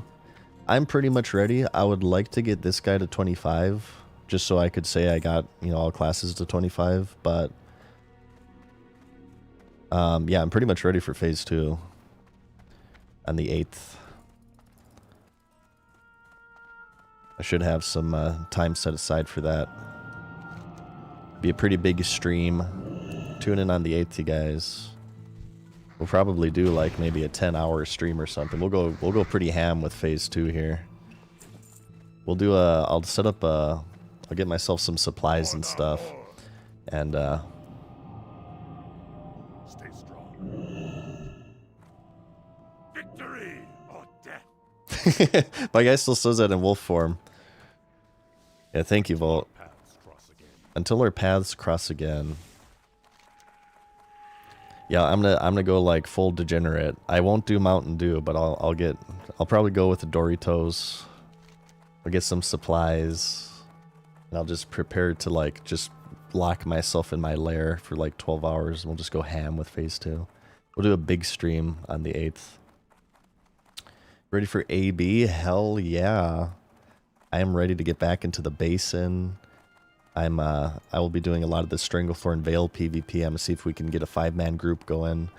[SPEAKER 1] I'm pretty much ready. I would like to get this guy to 25, just so I could say I got, all classes to 25, but yeah, I'm pretty much ready for phase 2 on the 8th. I should have some time set aside for that. Be a pretty big stream. Tune in on the 8th, you guys. We'll probably do like maybe a 10-hour stream or something. We'll go pretty ham with phase 2 here. We'll do I'll set up I'll get myself some supplies and stuff. And
[SPEAKER 2] Stay strong. Victory or death.
[SPEAKER 1] my guy still says that in wolf form. Yeah, thank you, Volt.
[SPEAKER 2] Paths cross again.
[SPEAKER 1] Until our paths cross again. Yeah, I'm gonna go like full degenerate. I won't do Mountain Dew, but I'll probably go with the Doritos. I'll get some supplies, and I'll just prepare to like just lock myself in my lair for like 12 hours. And we'll just go ham with phase 2. We'll do a big stream on the 8th. Ready for AB? Hell yeah! I am ready to get back into the basin. I will be doing a lot of the Stranglethorn Vale PvP. I'm gonna see if we can get a 5-man group going.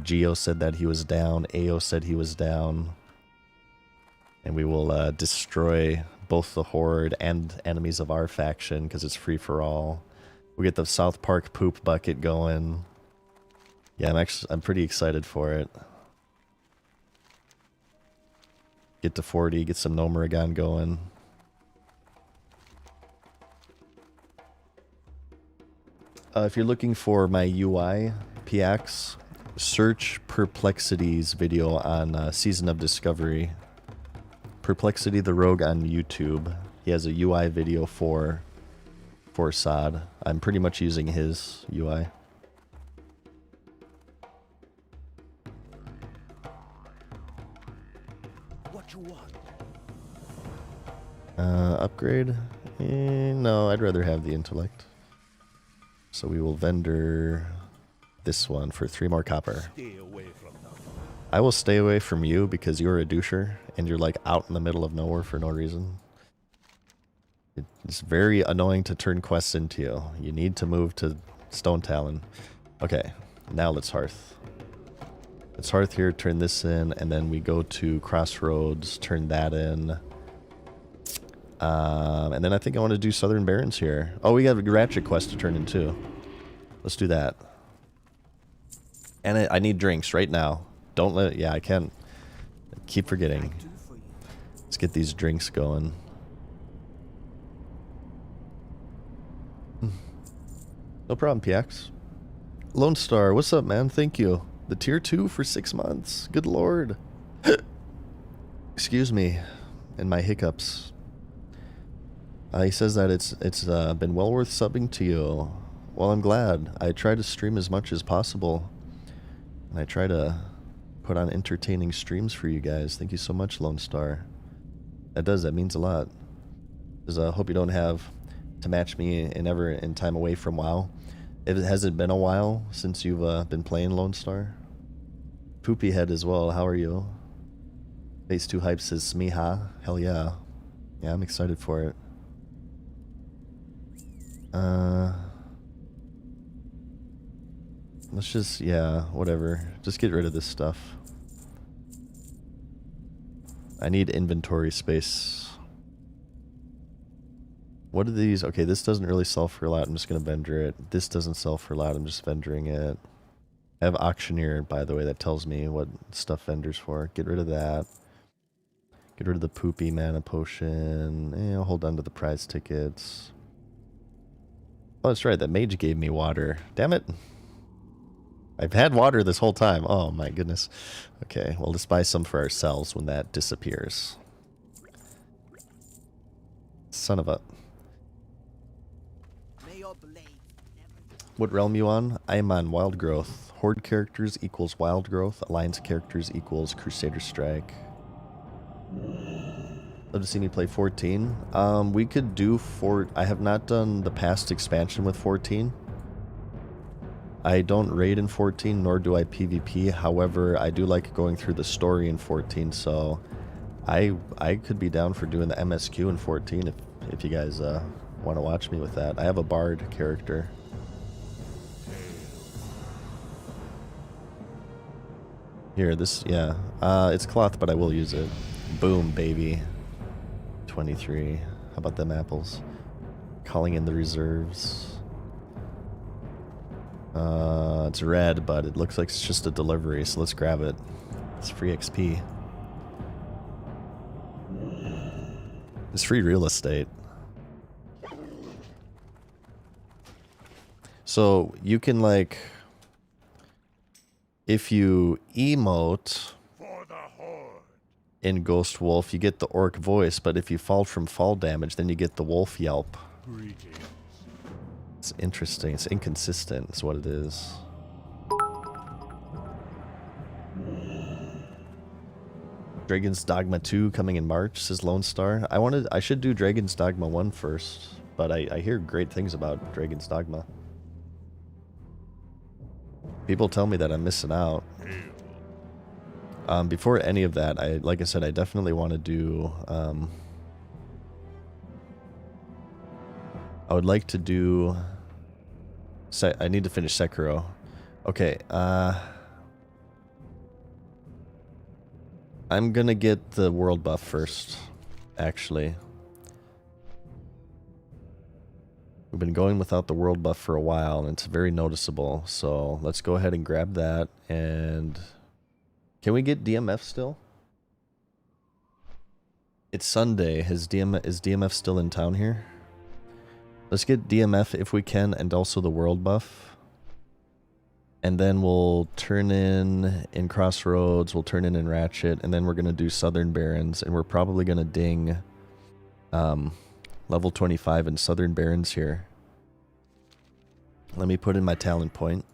[SPEAKER 1] Geo said that he was down. Ao said he was down. And we will destroy both the Horde and enemies of our faction because it's free for all. We'll get the South Park poop bucket going. Yeah, I'm pretty excited for it. Get to 40, get some Gnomeregan going. If you're looking for my UI, PX, search Perplexity's video on Season of Discovery. Perplexity the Rogue on YouTube. He has a UI video for Sod. I'm pretty much using his UI.
[SPEAKER 2] What you want?
[SPEAKER 1] Upgrade? No, I'd rather have the intellect. So we will vendor this one for 3 more copper.
[SPEAKER 2] Stay away from them.
[SPEAKER 1] I will stay away from you because you're a doucher and you're like out in the middle of nowhere for no reason. It's very annoying to turn quests into you. You need to move to Stone Talon. Okay, now let's Hearth. Let's Hearth here, turn this in, and then we go to Crossroads, turn that in. And then I think I want to do Southern Barrens here. Oh, we got a Ratchet quest to turn in too. Let's do that. And I need drinks right now. Don't let... Yeah, I can't... keep forgetting. Let's get these drinks going. No problem, PX. Lone Star, what's up, man? Thank you. The tier 2 for 6 months. Good lord. Excuse me and my hiccups. He says that it's been well worth subbing to you. Well, I'm glad. I try to stream as much as possible. And I try to put on entertaining streams for you guys. Thank you so much, Lone Star. That means a lot. Because I hope you don't have to match me in time away from WoW. Has it been a while since you've been playing Lone Star? Poopy Head as well, how are you? Phase 2 Hype says Smiha. Hell yeah. Yeah, I'm excited for it. Let's just, yeah, whatever. Just get rid of this stuff. I need inventory space. What are these? Okay, this doesn't really sell for a lot. I'm just going to vendor it. This doesn't sell for a lot. I'm just vendoring it. I have Auctioneer, by the way, that tells me what stuff vendors for. Get rid of that. Get rid of the poopy mana potion. I'll hold on to the prize tickets. Oh, that's right. That mage gave me water. Damn it. I've had water this whole time. Oh my goodness. Okay, we'll just buy some for ourselves when that disappears. Son of a... What realm you on? I am on Wild Growth. Horde characters equals Wild Growth. Alliance characters equals Crusader Strike. Love to see me play 14. We could do I have not done the past expansion with 14. I don't raid in 14, nor do I PvP. However, I do like going through the story in 14, so I could be down for doing the MSQ in 14 if you guys want to watch me with that. I have a bard character. Here, this, yeah. It's cloth, but I will use it. Boom, baby. 23. How about them apples? Calling in the reserves. It's red, but it looks like it's just a delivery, so let's grab it. It's free XP. It's free real estate. So you can, like, if you emote
[SPEAKER 2] For the Horde.
[SPEAKER 1] in Ghost Wolf, you get the orc voice, but if you fall from fall damage, then you get the wolf yelp.
[SPEAKER 2] Greetings.
[SPEAKER 1] It's interesting. It's inconsistent. It's what it is. Dragon's Dogma 2 coming in March, says Lone Star. I should do Dragon's Dogma 1 first, but I hear great things about Dragon's Dogma. People tell me that I'm missing out. Before any of that, like I said, I definitely want to do... I would like to do... I need to finish Sekiro. Okay, I'm gonna get the world buff first, actually. We've been going without the world buff for a while, and it's very noticeable, so let's go ahead and grab that, and... Can we get DMF still? It's Sunday. Is DMF still in town here? Let's get DMF if we can, and also the world buff. And then we'll turn in Crossroads, we'll turn in Ratchet, and then we're going to do Southern Barrens, and we're probably going to ding level 25 in Southern Barrens here. Let me put in my talent point.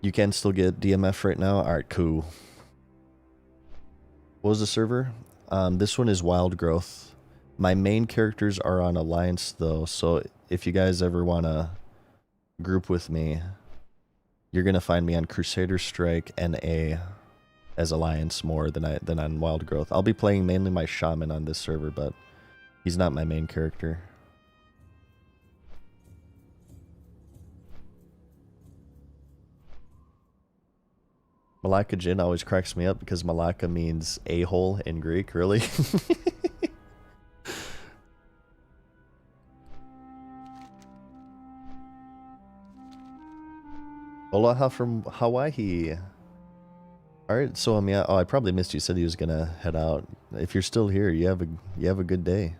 [SPEAKER 1] You can still get DMF right now? Alright, cool. What was the server? This one is Wild Growth. My main characters are on Alliance though, so if you guys ever want to group with me, you're going to find me on Crusader Strike NA as Alliance more than on Wild Growth. I'll be playing mainly my Shaman on this server, but he's not my main character. Malaka Jin always cracks me up because Malaka means a-hole in Greek, really? Aloha from Hawaii. Alright, so yeah, I probably missed you. Said he was gonna head out. If you're still here, you have a good day.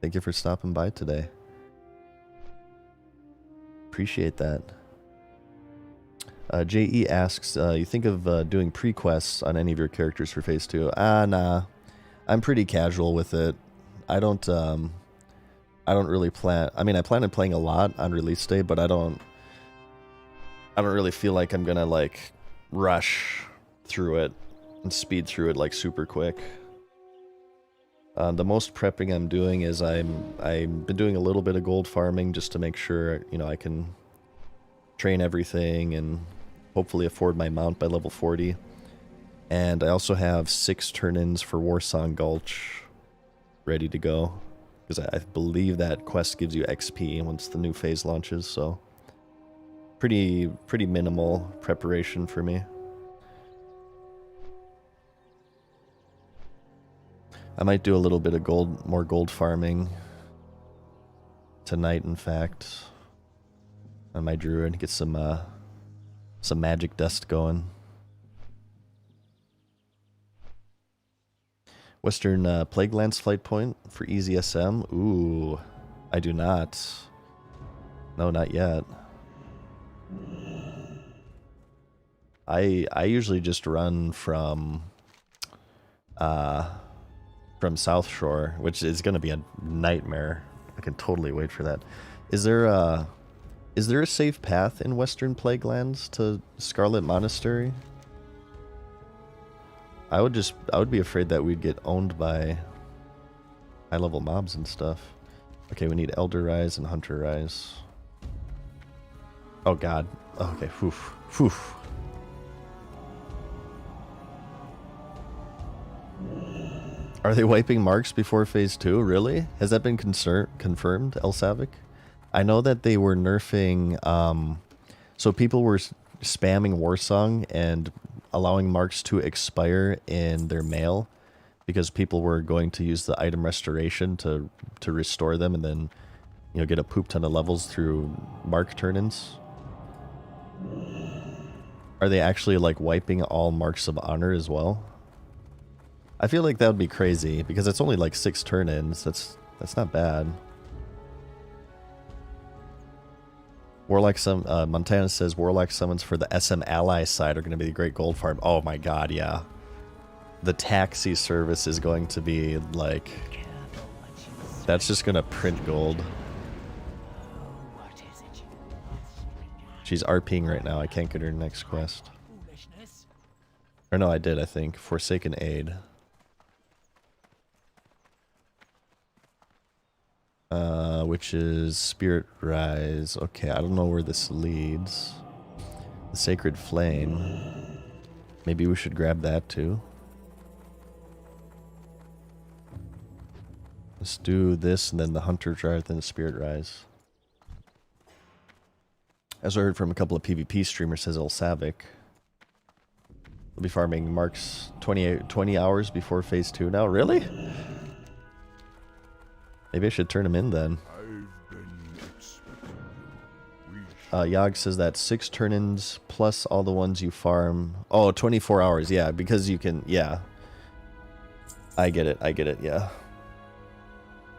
[SPEAKER 1] Thank you for stopping by today. Appreciate that. JE asks, you think of doing pre-quests on any of your characters for Phase 2? Nah. I'm pretty casual with it. I don't really plan... I mean, I plan on playing a lot on release day, but I don't really feel like I'm gonna, like, rush through it and speed through it like super quick. The most prepping I'm doing is I've been doing a little bit of gold farming just to make sure, you know, I can train everything and hopefully afford my mount by level 40. And I also have 6 turn-ins for Warsong Gulch ready to go, because I believe that quest gives you XP once the new phase launches, so pretty minimal preparation for me. I might do a little bit of more gold farming tonight, in fact, on my druid, get some magic dust going. Western Plaguelands flight point for easy SM. Ooh, I do not. No, not yet. I usually just run from South Shore, which is going to be a nightmare. I can totally wait for that. Is there a safe path in Western Plaguelands to Scarlet Monastery? I would be afraid that we'd get owned by high level mobs and stuff. Okay, we need Elder Rise and Hunter Rise. Oh god. Okay, whew. Whew. Are they wiping marks before phase 2? Really? Has that been confirmed, Elsavik? I know that they were nerfing, so people were spamming Warsong and allowing marks to expire in their mail because people were going to use the item restoration to restore them and then, you know, get a poop ton of levels through mark turn-ins. Are they actually like wiping all marks of honor as well? I feel like that would be crazy because it's only like 6 turn-ins. That's not bad. Warlock Montana says Warlock summons for the SM ally side are going to be a great gold farm. Oh my god, yeah. The taxi service is going to be like, that's just going to print gold. She's RPing right now. I can't get her next quest. Or no, I did, I think. Forsaken Aid. Which is Spirit Rise. Okay, I don't know where this leads. The Sacred Flame. Maybe we should grab that too. Let's do this and then the Hunter Drive, then the Spirit Rise. As I heard from a couple of PvP streamers, says Elsavik. We'll be farming marks 20 hours before phase 2 now. Really? Maybe I should turn him in then. Yogg says that 6 turn-ins plus all the ones you farm. Oh, 24 hours. Yeah, because you can. Yeah. I get it. Yeah.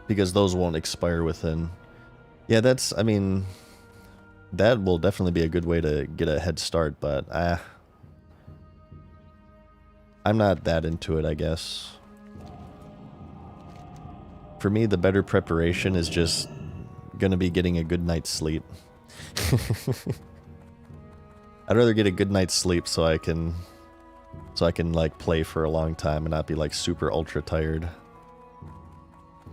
[SPEAKER 1] Because those won't expire within. Yeah, that's. I mean, that will definitely be a good way to get a head start, but I'm not that into it, I guess. For me, the better preparation is just gonna be getting a good night's sleep. I'd rather get a good night's sleep so I can like play for a long time and not be like super ultra tired.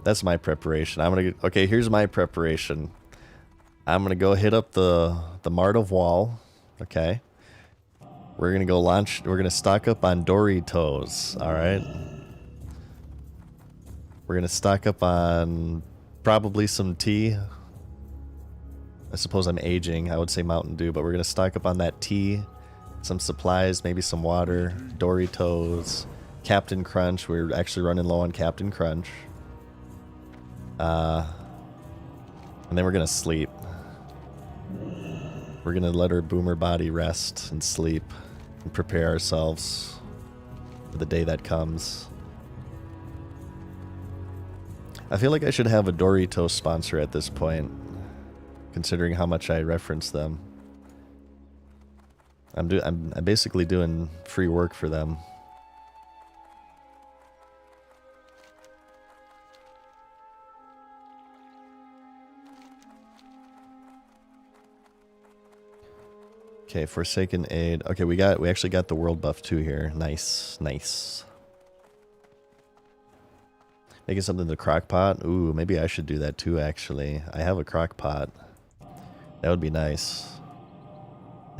[SPEAKER 1] That's my preparation. Okay, here's my preparation. I'm gonna go hit up the Mart of Wall. Okay. We're gonna go launch. We're gonna stock up on Doritos. All right. We're gonna stock up on probably some tea. I suppose I'm aging. I would say Mountain Dew, but we're gonna stock up on that tea, some supplies, maybe some water, Doritos, Captain Crunch. We're actually running low on Captain Crunch. And then we're gonna sleep. We're gonna let our boomer body rest and sleep and prepare ourselves for the day that comes. I feel like I should have a Doritos sponsor at this point, considering how much I reference them. I'm basically doing free work for them. Okay, Forsaken Aid. Okay, we actually got the world buff too here. Nice, nice. Making something to crock pot. Ooh, maybe I should do that too, actually. I have a crock pot. That would be nice.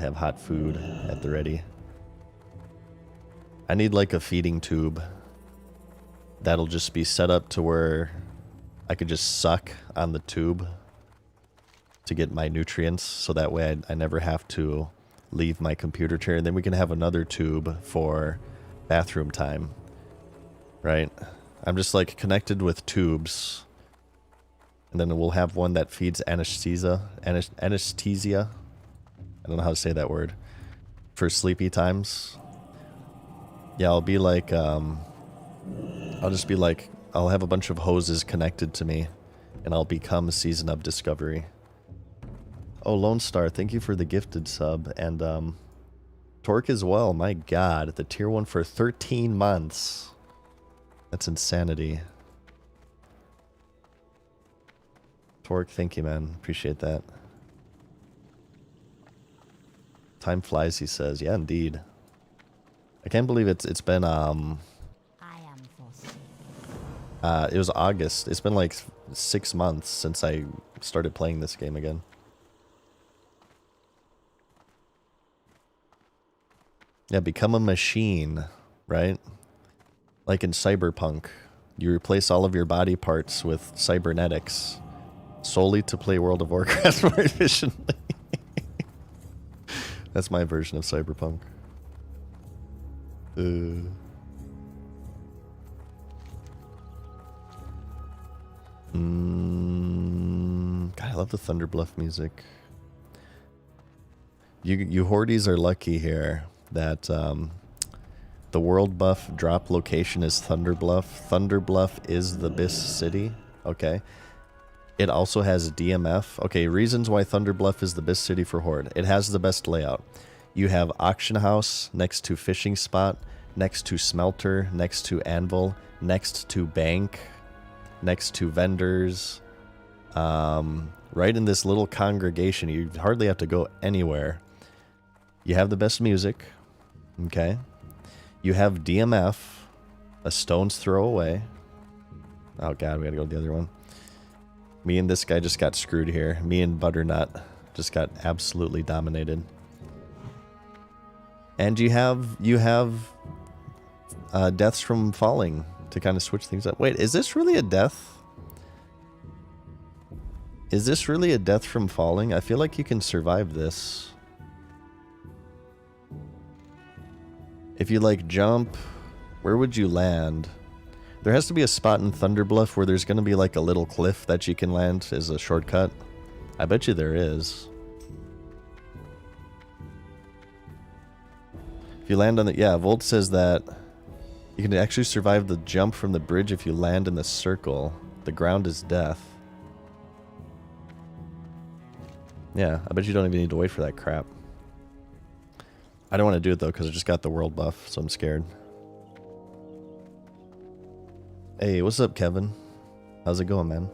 [SPEAKER 1] Have hot food at the ready. I need like a feeding tube. That'll just be set up to where I could just suck on the tube to get my nutrients, so that way I never have to leave my computer chair. And then we can have another tube for bathroom time, right? I'm just like connected with tubes, and then we'll have one that feeds anesthesia. Anesthesia. I don't know how to say that word. For sleepy times. Yeah, I'll be like, I'll just be like, I'll have a bunch of hoses connected to me, and I'll become Season of Discovery. Oh, Lone Star, thank you for the gifted sub. And, Torque as well, my god. The tier 1 for 13 months. That's insanity. Torque, thank you, man. Appreciate that. Time flies, he says. Yeah, indeed. I can't believe it's been, it was August. It's been like 6 months since I started playing this game again. Yeah, become a machine, right? Like in Cyberpunk. You replace all of your body parts with cybernetics solely to play World of Warcraft more efficiently. That's my version of Cyberpunk. God, I love the Thunderbluff music. You Hordes are lucky here that the world buff drop location is Thunderbluff. Thunderbluff is the Abyss City. Okay. It also has DMF. Okay, reasons why Thunderbluff is the best city for Horde. It has the best layout. You have auction house next to fishing spot, next to smelter, next to anvil, next to bank, next to vendors. Right in this little congregation. You hardly have to go anywhere. You have the best music. Okay. You have DMF, a stone's throw away. Oh god, we gotta go to the other one. Me and this guy just got screwed here. Me and Butternut just got absolutely dominated. And you have deaths from falling to kind of switch things up. Wait, is this really a death? Is this really a death from falling? I feel like you can survive this. If you like jump, where would you land? There has to be a spot in Thunderbluff where there's going to be like a little cliff that you can land as a shortcut. I bet you there is. If you land on the... Yeah, Volt says that you can actually survive the jump from the bridge if you land in the circle. The ground is death. Yeah, I bet you don't even need to wait for that crap. I don't want to do it though because I just got the world buff, so I'm scared. Hey, what's up, Kevin? How's it going, man?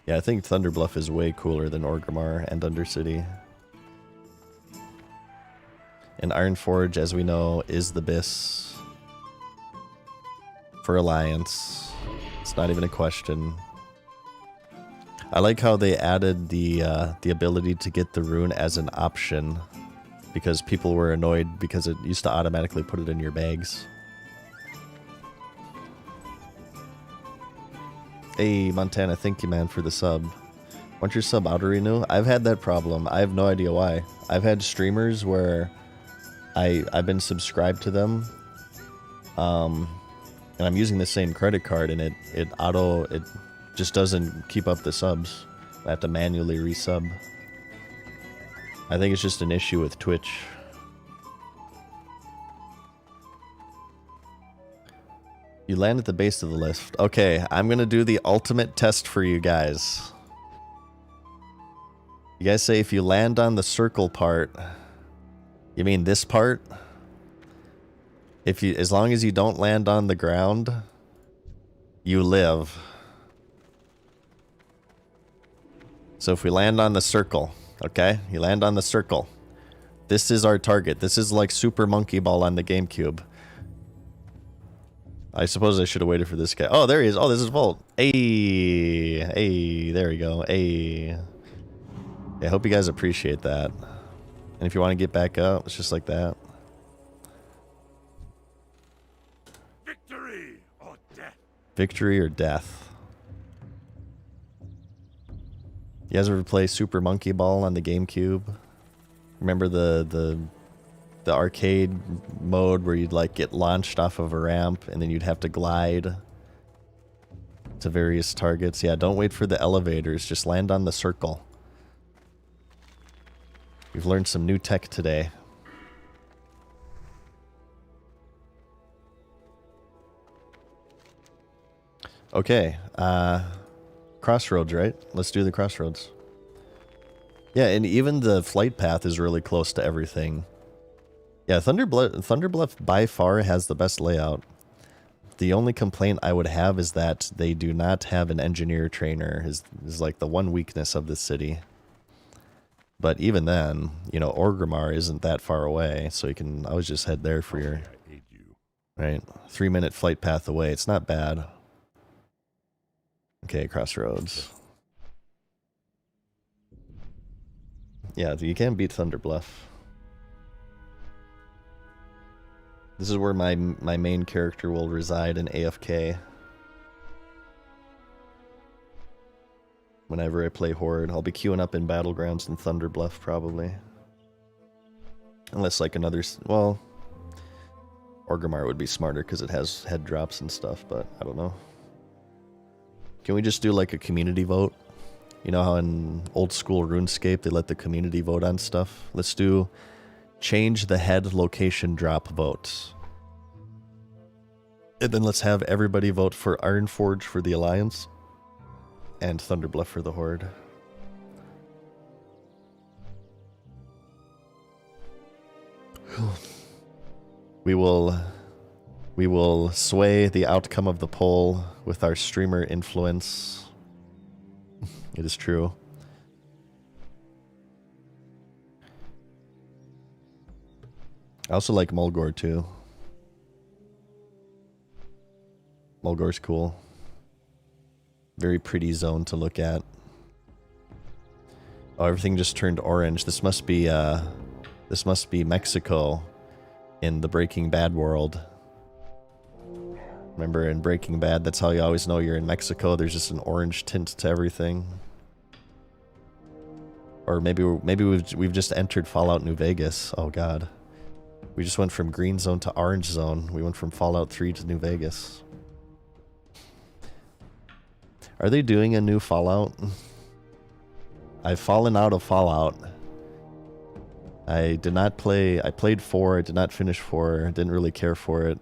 [SPEAKER 1] Yeah, I think Thunderbluff is way cooler than Orgrimmar and Undercity. And Ironforge, as we know, is the Abyss for Alliance. It's not even a question. I like how they added the ability to get the rune as an option, because people were annoyed because it used to automatically put it in your bags. Hey, Montana, thank you, man, for the sub. Want your sub auto renew? I've had that problem. I have no idea why. I've had streamers where I've been subscribed to them, and I'm using the same credit card, and it just doesn't keep up the subs. I have to manually resub. I think it's just an issue with Twitch. You land at the base of the lift. Okay, I'm gonna do the ultimate test for you guys. You guys say if you land on the circle part, you mean this part? As long as you don't land on the ground, you live. So if we land on the circle, okay? You land on the circle. This is our target. This is like Super Monkey Ball on the GameCube. I suppose I should have waited for this guy. Oh, there he is. Oh, this is Volt. Hey, hey, there we go. Hey. Yeah, I hope you guys appreciate that. And if you want to get back up, it's just like that.
[SPEAKER 2] Victory or death.
[SPEAKER 1] Victory or death. You guys ever play Super Monkey Ball on the GameCube? Remember the arcade mode where you'd like get launched off of a ramp and then you'd have to glide to various targets? Yeah, don't wait for the elevators, just land on the circle. We've learned some new tech today. Okay, crossroads, right? Let's do the crossroads. Yeah, and even the flight path is really close to everything. Yeah, Thunder Bluff by far has the best layout. The only complaint I would have is that they do not have an engineer trainer, is like the one weakness of this city. But even then, you know, Orgrimmar isn't that far away, so you can always just head there for your...
[SPEAKER 2] I aid you.
[SPEAKER 1] Right, 3-minute flight path away. It's not bad. Okay, crossroads. Yeah, you can't beat Thunder Bluff. This is where my main character will reside in AFK. Whenever I play Horde, I'll be queuing up in Battlegrounds and Thunder Bluff probably. Unless like another, well, Orgrimmar would be smarter because it has head drops and stuff, but I don't know. Can we just do like a community vote? You know how in old school RuneScape they let the community vote on stuff? Let's do change the head location drop votes. And then let's have everybody vote for Ironforge for the Alliance and Thunder Bluff for the Horde. We will sway the outcome of the poll with our streamer influence. It is true. I also like Mulgore too. Mulgore's cool. Very pretty zone to look at. Oh, everything just turned orange. This must be Mexico in the Breaking Bad world. Remember in Breaking Bad, that's how you always know you're in Mexico. There's just an orange tint to everything. Or maybe we've just entered Fallout New Vegas. Oh god. We just went from green zone to orange zone. We went from Fallout 3 to New Vegas. Are they doing a new Fallout? I've fallen out of Fallout. I did not play. I played 4. I did not finish 4. Didn't really care for it.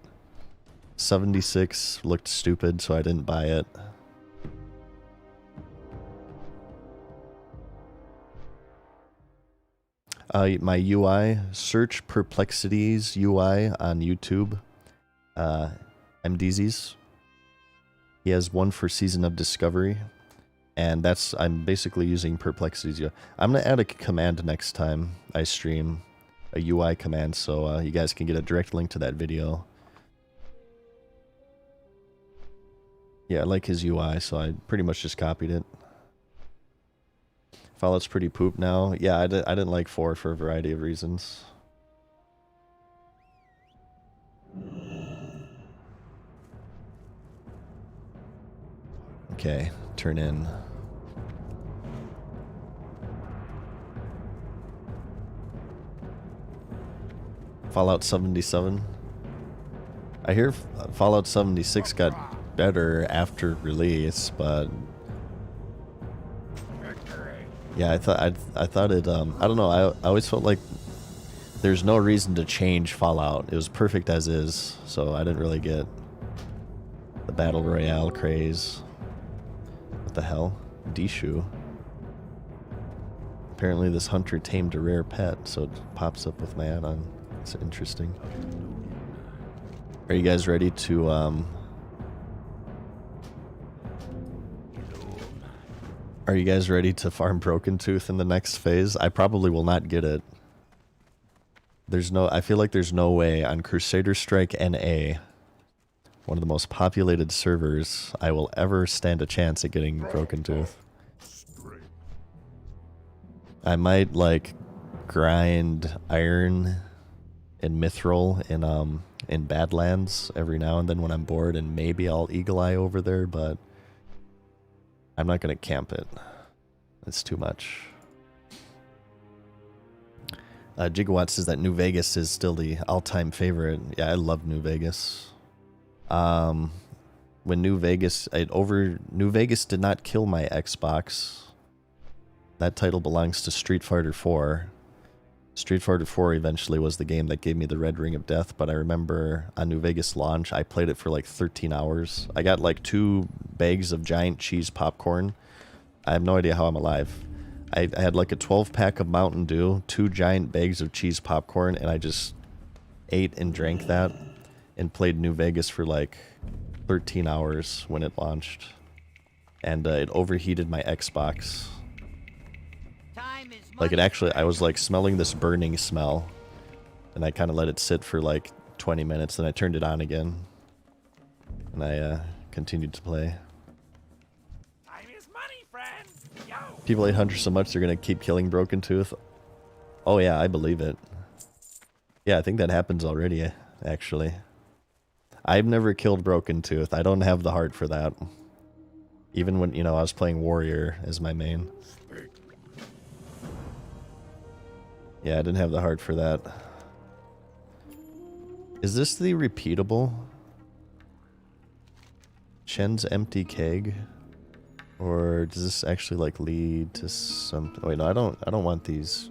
[SPEAKER 1] 76 looked stupid, so I didn't buy it. My UI, search Perplexities UI on YouTube. MDZs. He has one for Season of Discovery. And I'm basically using Perplexities UI. I'm going to add a command next time I stream. A UI command, so you guys can get a direct link to that video. Yeah, I like his UI, so I pretty much just copied it. Fallout's pretty poop now. Yeah, I didn't like 4 for a variety of reasons. Okay, turn in. Fallout 77. I hear Fallout 76 got better after release, but yeah, I thought it. I don't know. I always felt like there's no reason to change Fallout. It was perfect as is, so I didn't really get the Battle Royale craze. What the hell? Dishu. Apparently this hunter tamed a rare pet, so it pops up with my add-on. It's interesting. Are you guys ready to Are you guys ready to farm Broken Tooth in the next phase? I probably will not get it. I feel like there's no way on Crusader Strike NA, one of the most populated servers, I will ever stand a chance at getting Broken Tooth. I might like grind iron and mithril in Badlands every now and then when I'm bored, and maybe I'll eagle eye over there, but I'm not gonna camp it. It's too much. Gigawatt says that New Vegas is still the all-time favorite. Yeah, I love New Vegas. When New Vegas did not kill my Xbox. That title belongs to Street Fighter 4. Street Fighter 4 eventually was the game that gave me the Red Ring of Death, but I remember on New Vegas launch, I played it for like 13 hours. I got like 2 bags of giant cheese popcorn. I have no idea how I'm alive. I had like a 12-pack of Mountain Dew, 2 giant bags of cheese popcorn, and I just ate and drank that and played New Vegas for like 13 hours when it launched. And it overheated my Xbox. Like it actually, I was like smelling this burning smell, and I kind of let it sit for like 20 minutes, then I turned it on again, and I continued to play.
[SPEAKER 2] Time is money, friend. Yo.
[SPEAKER 1] People hate Hunter so much they're gonna keep killing Broken Tooth. Oh yeah, I believe it. Yeah, I think that happens already, actually. I've never killed Broken Tooth. I don't have the heart for that. Even when, you know, I was playing Warrior as my main. Yeah, I didn't have the heart for that. Is this the repeatable? Shen's empty keg? Or does this actually like lead to something? Oh, wait, no, I don't want these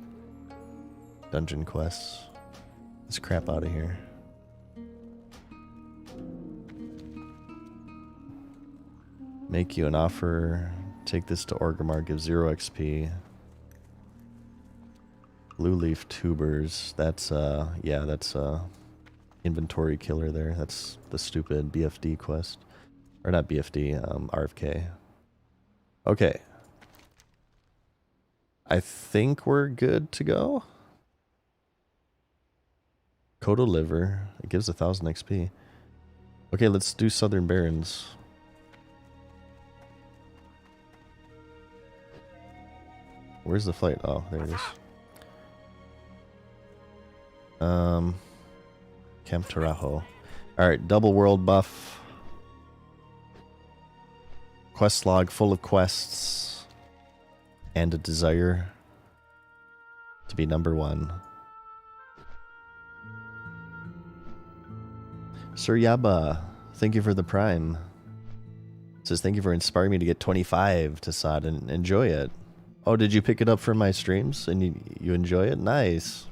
[SPEAKER 1] dungeon quests. Let's crap out of here. Make you an offer. Take this to Orgrimmar, give 0 XP. Blue leaf tubers. That's yeah, that's inventory killer there. That's the stupid BFD quest. Or not BFD, RFK. Okay. I think we're good to go. Kodo liver. It gives 1,000 XP. Okay, let's do Southern Barrens. Where's the flight? Oh, there it is. Camp Tarajo. Alright, double world buff. Quest log full of quests. And a desire to be number 1. Sir Yaba, thank you for the prime. It says thank you for inspiring me to get 25 to SOD and enjoy it. Oh, did you pick it up from my streams and you enjoy it? Nice.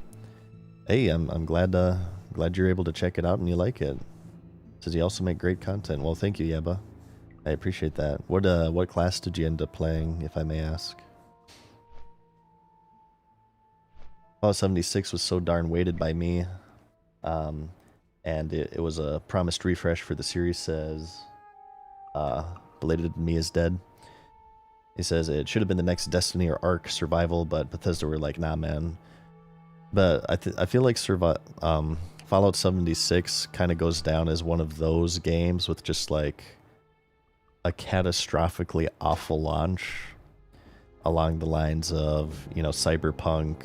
[SPEAKER 1] Hey, I'm glad you're able to check it out and you like it. Says you also make great content. Well, thank you, Yeba. I appreciate that. What class did you end up playing, if I may ask? Fallout 76 was so darn weighted by me. And it was a promised refresh for the series, says Belated Me is Dead. He says it should have been the next Destiny or Ark survival, but Bethesda were like, nah, man. But I feel like Fallout 76 kind of goes down as one of those games with just like a catastrophically awful launch along the lines of, you know, Cyberpunk,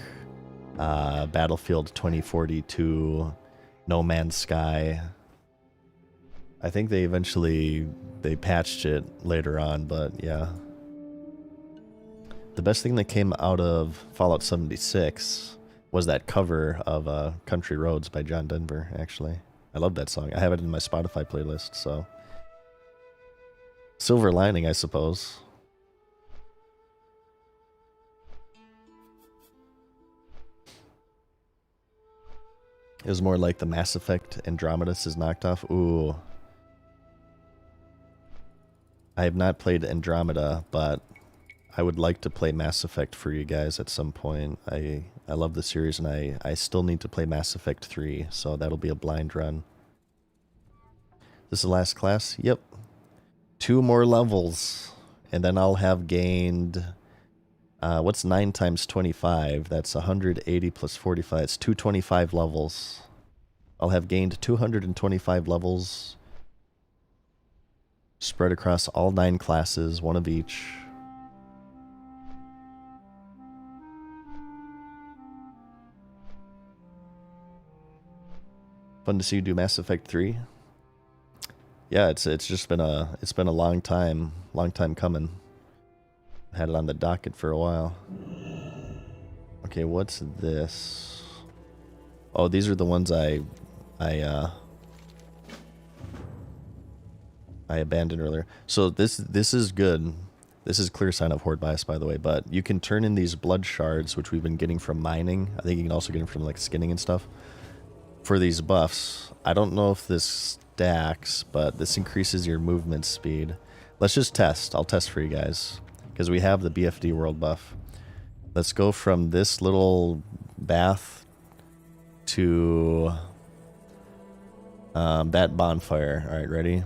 [SPEAKER 1] Battlefield 2042, No Man's Sky. I think they patched it later on, but yeah. The best thing that came out of Fallout 76 was that cover of Country Roads by John Denver, actually. I love that song. I have it in my Spotify playlist, so. Silver lining, I suppose. It was more like the Mass Effect Andromeda is knocked off. Ooh. I have not played Andromeda, but I would like to play Mass Effect for you guys at some point. I love the series, and I still need to play Mass Effect 3, so that'll be a blind run. This is the last class? Yep. 2 more levels, and then I'll have gained... what's 9 times 25? That's 180 plus 45. It's 225 levels. I'll have gained 225 levels spread across all 9 classes, one of each. Fun to see you do Mass Effect 3. Yeah, it's just been a long time coming. Had it on the docket for a while. Okay, what's this? Oh, these are the ones I abandoned earlier. So this is good. This is clear sign of horde bias, by the way. But you can turn in these blood shards, which we've been getting from mining. I think you can also get them from like skinning and stuff. For these buffs, I don't know if this stacks, but this increases your movement speed. Let's just test. I'll test for you guys because we have the BFD world buff. Let's go from this little bath to that bonfire. All right, ready?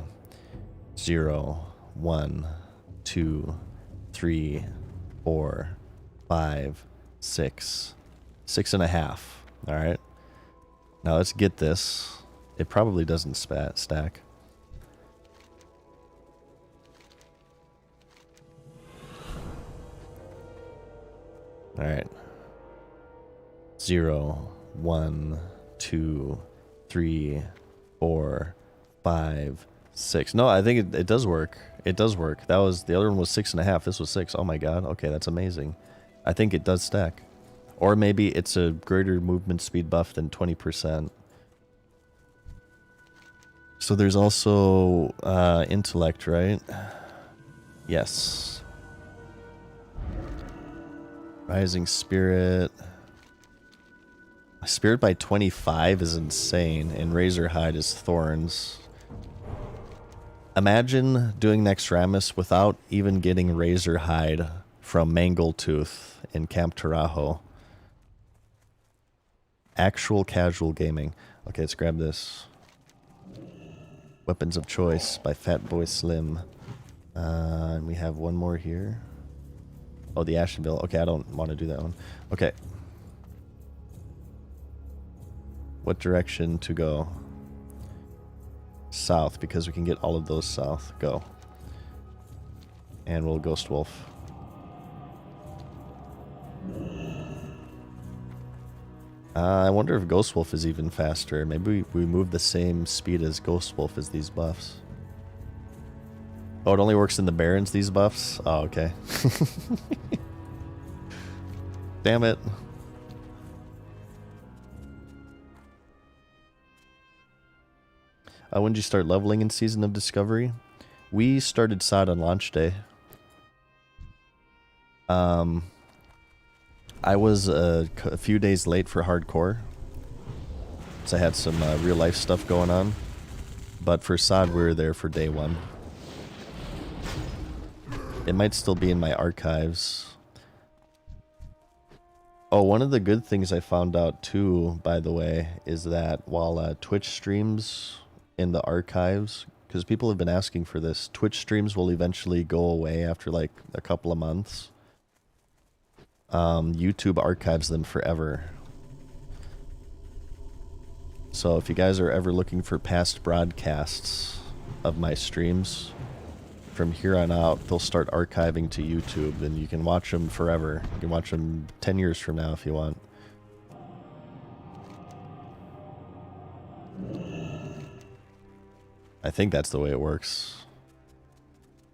[SPEAKER 1] 0, 1, 2, 3, 4, 5, 6, 6.5. All right. Now let's get this. It probably doesn't stack. All right. 0, 1, 2, 3, 4, 5, 6. No, I think it does work. It does work. That was the other one was 6.5. This was 6. Oh my god. Okay, that's amazing. I think it does stack. Or maybe it's a greater movement speed buff than 20%. So there's also intellect, right? Yes. Rising spirit. Spirit by 25 is insane, and Razor Hide is thorns. Imagine doing Naxxramas without even getting Razor Hide from Mangletooth in Camp Tarajo. Actual casual gaming. Okay, let's grab this. Weapons of Choice by Fatboy Slim. And we have one more here. Oh, the Ashenville. Okay, I don't want to do that one. Okay. What direction to go? South, because we can get all of those south. Go. And we'll Ghost Wolf. I wonder if Ghost Wolf is even faster. Maybe we move the same speed as Ghost Wolf as these buffs. Oh, it only works in the Barrens, these buffs? Oh, okay. Damn it. When did you start leveling in Season of Discovery? We started SOD on launch day. I was a few days late for hardcore, so I had some real life stuff going on. But for SOD, we were there for day 1. It might still be in my archives. Oh, one of the good things I found out too, by the way, is that while Twitch streams in the archives, because people have been asking for this, Twitch streams will eventually go away after like a couple of months. YouTube archives them forever. So if you guys are ever looking for past broadcasts of my streams, from here on out, they'll start archiving to YouTube, and you can watch them forever. You can watch them 10 years from now if you want. I think that's the way it works.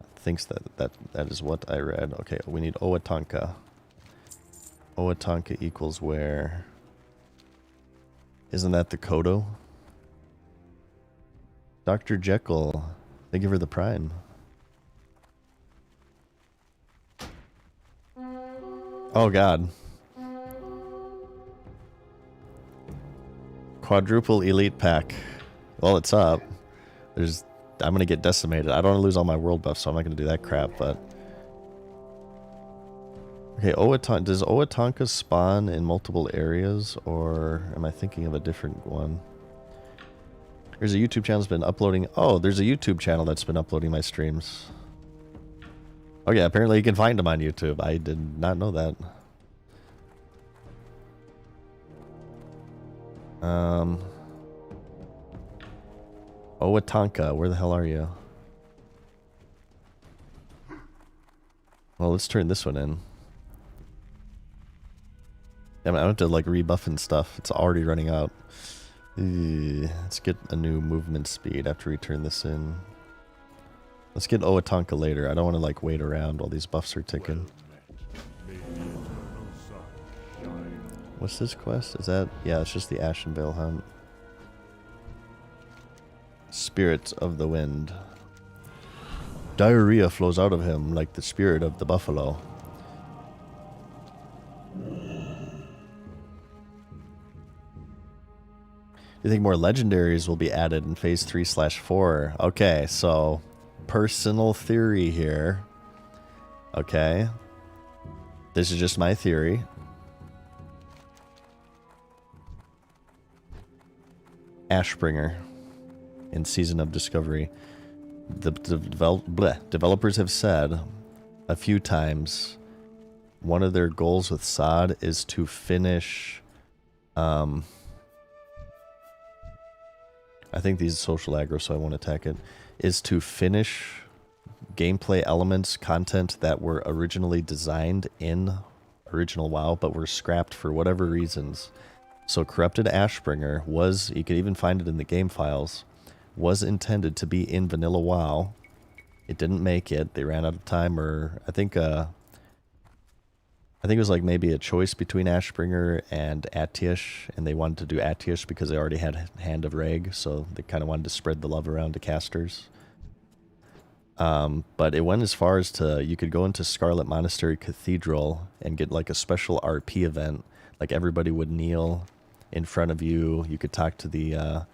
[SPEAKER 1] I think that is what I read. Okay, we need Owatonka. Owatonka equals where? Isn't that the Kodo? Dr. Jekyll, thank you for the prime. Oh god. Quadruple elite pack. Well, it's up. I'm gonna get decimated. I don't want to lose all my world buffs, so I'm not gonna do that crap, but... Okay, does Owatonka spawn in multiple areas, or am I thinking of a different one? There's a YouTube channel that's been uploading... Oh, there's a YouTube channel that's been uploading my streams. Oh yeah, apparently you can find him on YouTube. I did not know that. Owatonka, where the hell are you? Well, let's turn this one in. I don't have to like rebuff and stuff. It's already running out. Let's get a new movement speed after we turn this in. Let's get Owatonka later. I don't want to like wait around while these buffs are ticking. What's this quest? Is that... yeah, it's just the Ashenvale hunt. Spirit of the Wind. Diarrhea flows out of him like the spirit of the buffalo. You think more legendaries will be added in phase 3/4? Okay, so personal theory here. Okay. This is just my theory. Ashbringer in Season of Discovery. The developers have said a few times one of their goals with SOD is to finish... I think these social aggro, so I won't attack it. Is to finish gameplay elements, content that were originally designed in original WoW, but were scrapped for whatever reasons. So Corrupted Ashbringer was, you could even find it in the game files, was intended to be in vanilla WoW. It didn't make it. They ran out of time, or I think it was like maybe a choice between Ashbringer and Atish, and they wanted to do Atish because they already had Hand of Reg, so they kind of wanted to spread the love around to casters. But it went as far as to, you could go into Scarlet Monastery Cathedral and get like a special RP event, like everybody would kneel in front of you. You could talk to the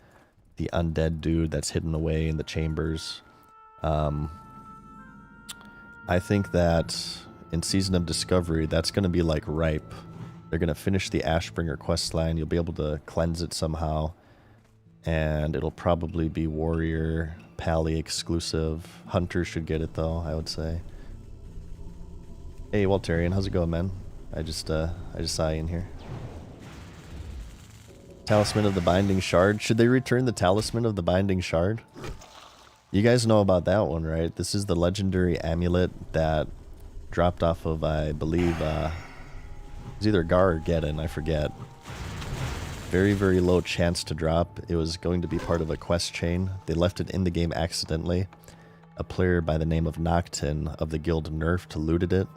[SPEAKER 1] undead dude that's hidden away in the chambers. I think that in Season of Discovery, that's going to be like ripe. They're going to finish the Ashbringer questline. You'll be able to cleanse it somehow. And it'll probably be Warrior, Pally exclusive. Hunter should get it though, I would say. Hey, Walterian, how's it going, man? I just saw you in here. Talisman of the Binding Shard. Should they return the Talisman of the Binding Shard? You guys know about that one, right? This is the legendary amulet that dropped off of, I believe, it was either Gar or Geddon, I forget. Very, very low chance to drop. It was going to be part of a quest chain. They left it in the game accidentally. A player by the name of Noctin of the guild Nerfed looted it.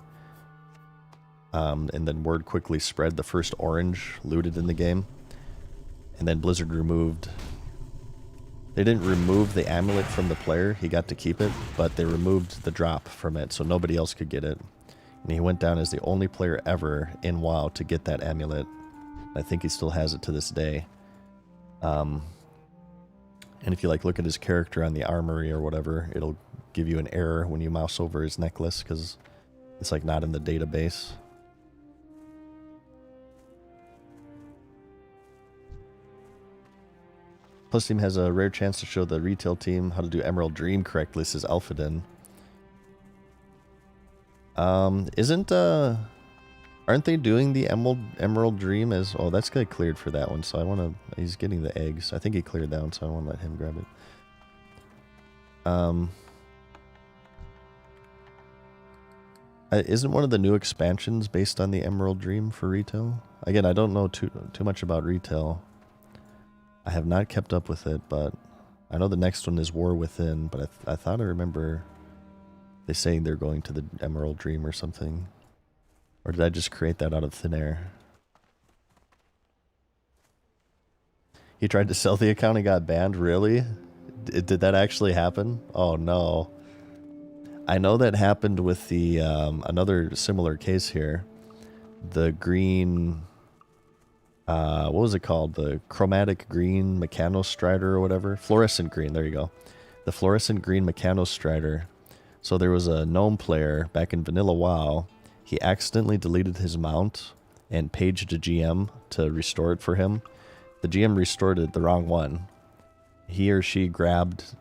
[SPEAKER 1] And then word quickly spread. The first orange looted in the game. And then Blizzard removed... They didn't remove the amulet from the player. He got to keep it. But they removed the drop from it, so nobody else could get it. And he went down as the only player ever in WoW to get that amulet. I think he still has it to this day. And if you like look at his character on the armory or whatever, it'll give you an error when you mouse over his necklace because it's like not in the database. Plus Team has a rare chance to show the retail team how to do Emerald Dream correctly, says Alphaden. Aren't they doing the Emerald Dream as... Oh, that's guy cleared for that one, so I want to... He's getting the eggs. I think he cleared that one, so I want to let him grab it. Isn't one of the new expansions based on the Emerald Dream for retail? Again, I don't know too much about retail. I have not kept up with it, but I know the next one is War Within, but I thought I remember they saying they're going to the Emerald Dream or something. Or did I just create that out of thin air? He tried to sell the account and got banned? Really? Did that actually happen? Oh no. I know that happened with the another similar case here. The green... what was it called? The chromatic green Mechanostrider or whatever? Fluorescent green, there you go. The fluorescent green Mechanostrider. So there was a gnome player back in Vanilla WoW. He accidentally deleted his mount and paged a GM to restore it for him. The GM restored it the wrong one. He or she grabbed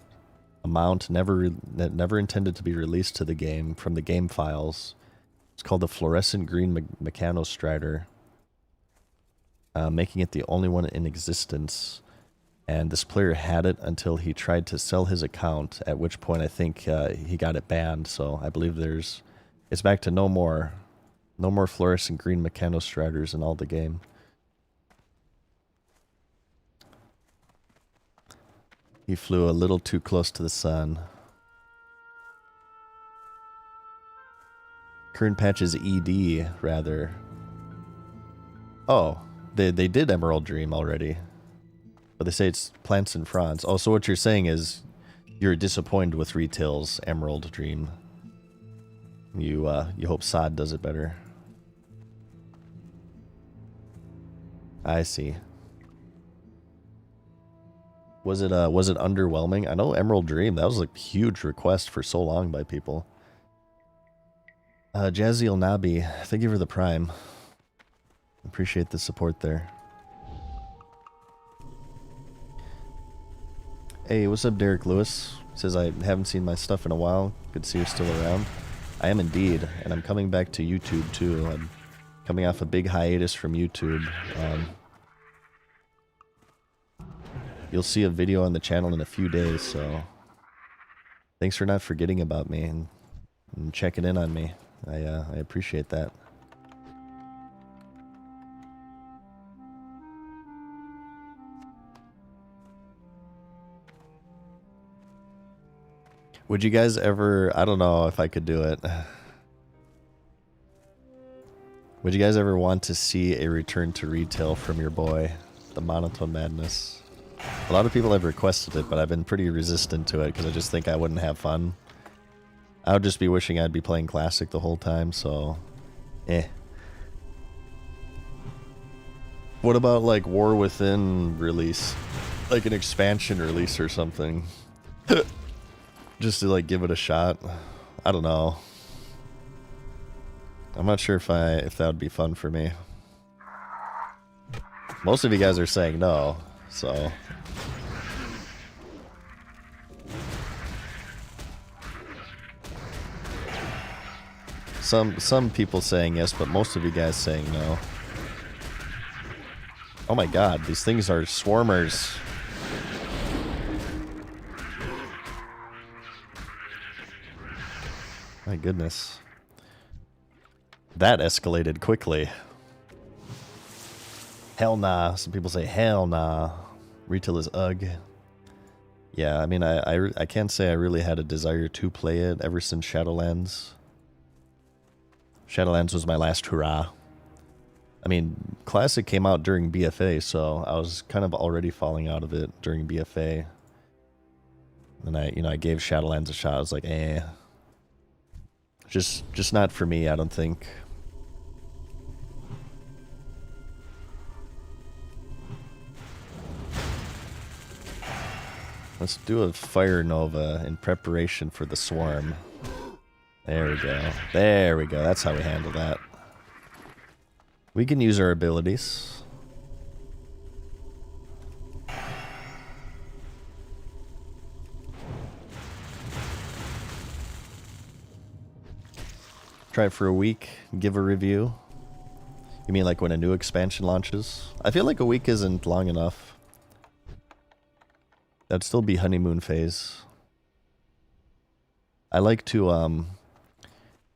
[SPEAKER 1] mount never intended to be released to the game from the game files. It's called the Fluorescent Green Mechanostrider, making it the only one in existence. And this player had it until he tried to sell his account, at which point I think he got it banned. So I believe it's back to no more Fluorescent Green Mechanostriders in all the game. He flew a little too close to the sun. Current patch is ED, rather. Oh, they did Emerald Dream already. But they say it's plants and fronds. Oh, so what you're saying is you're disappointed with Retail's Emerald Dream. You hope Sod does it better. I see. Was it underwhelming? I know Emerald Dream, that was a huge request for so long by people. Jaziel Nabi, thank you for the Prime. Appreciate the support there. Hey, what's up, Derek Lewis? Says I haven't seen my stuff in a while. Good to see you're still around. I am indeed, and I'm coming back to YouTube too. I'm coming off a big hiatus from YouTube. You'll see a video on the channel in a few days, so thanks for not forgetting about me and checking in on me. I appreciate that. Would you guys ever, I don't know if I could do it. Would you guys ever want to see a return to Retail from your boy, the Monotone Madness? A lot of people have requested it, but I've been pretty resistant to it because I just think I wouldn't have fun. I would just be wishing I'd be playing Classic the whole time, so eh. What about like War Within release? Like an expansion release or something? Just to like give it a shot. I don't know. I'm not sure if that would be fun for me. Most of you guys are saying no, so some people saying yes, but most of you guys saying no. Oh my god, these things are swarmers. My goodness. That escalated quickly. Hell nah. Some people say hell nah. Retail is ugh. Yeah, I mean, I can't say I really had a desire to play it ever since Shadowlands. Shadowlands was my last hurrah. I mean, Classic came out during BFA, so I was kind of already falling out of it during BFA. And I gave Shadowlands a shot. I was like, eh. Just not for me, I don't think. Let's do a Fire Nova in preparation for the Swarm. There we go. There we go. That's how we handle that. We can use our abilities. Try it for a week, give a review. You mean like when a new expansion launches? I feel like a week isn't long enough. That'd still be honeymoon phase. I like to,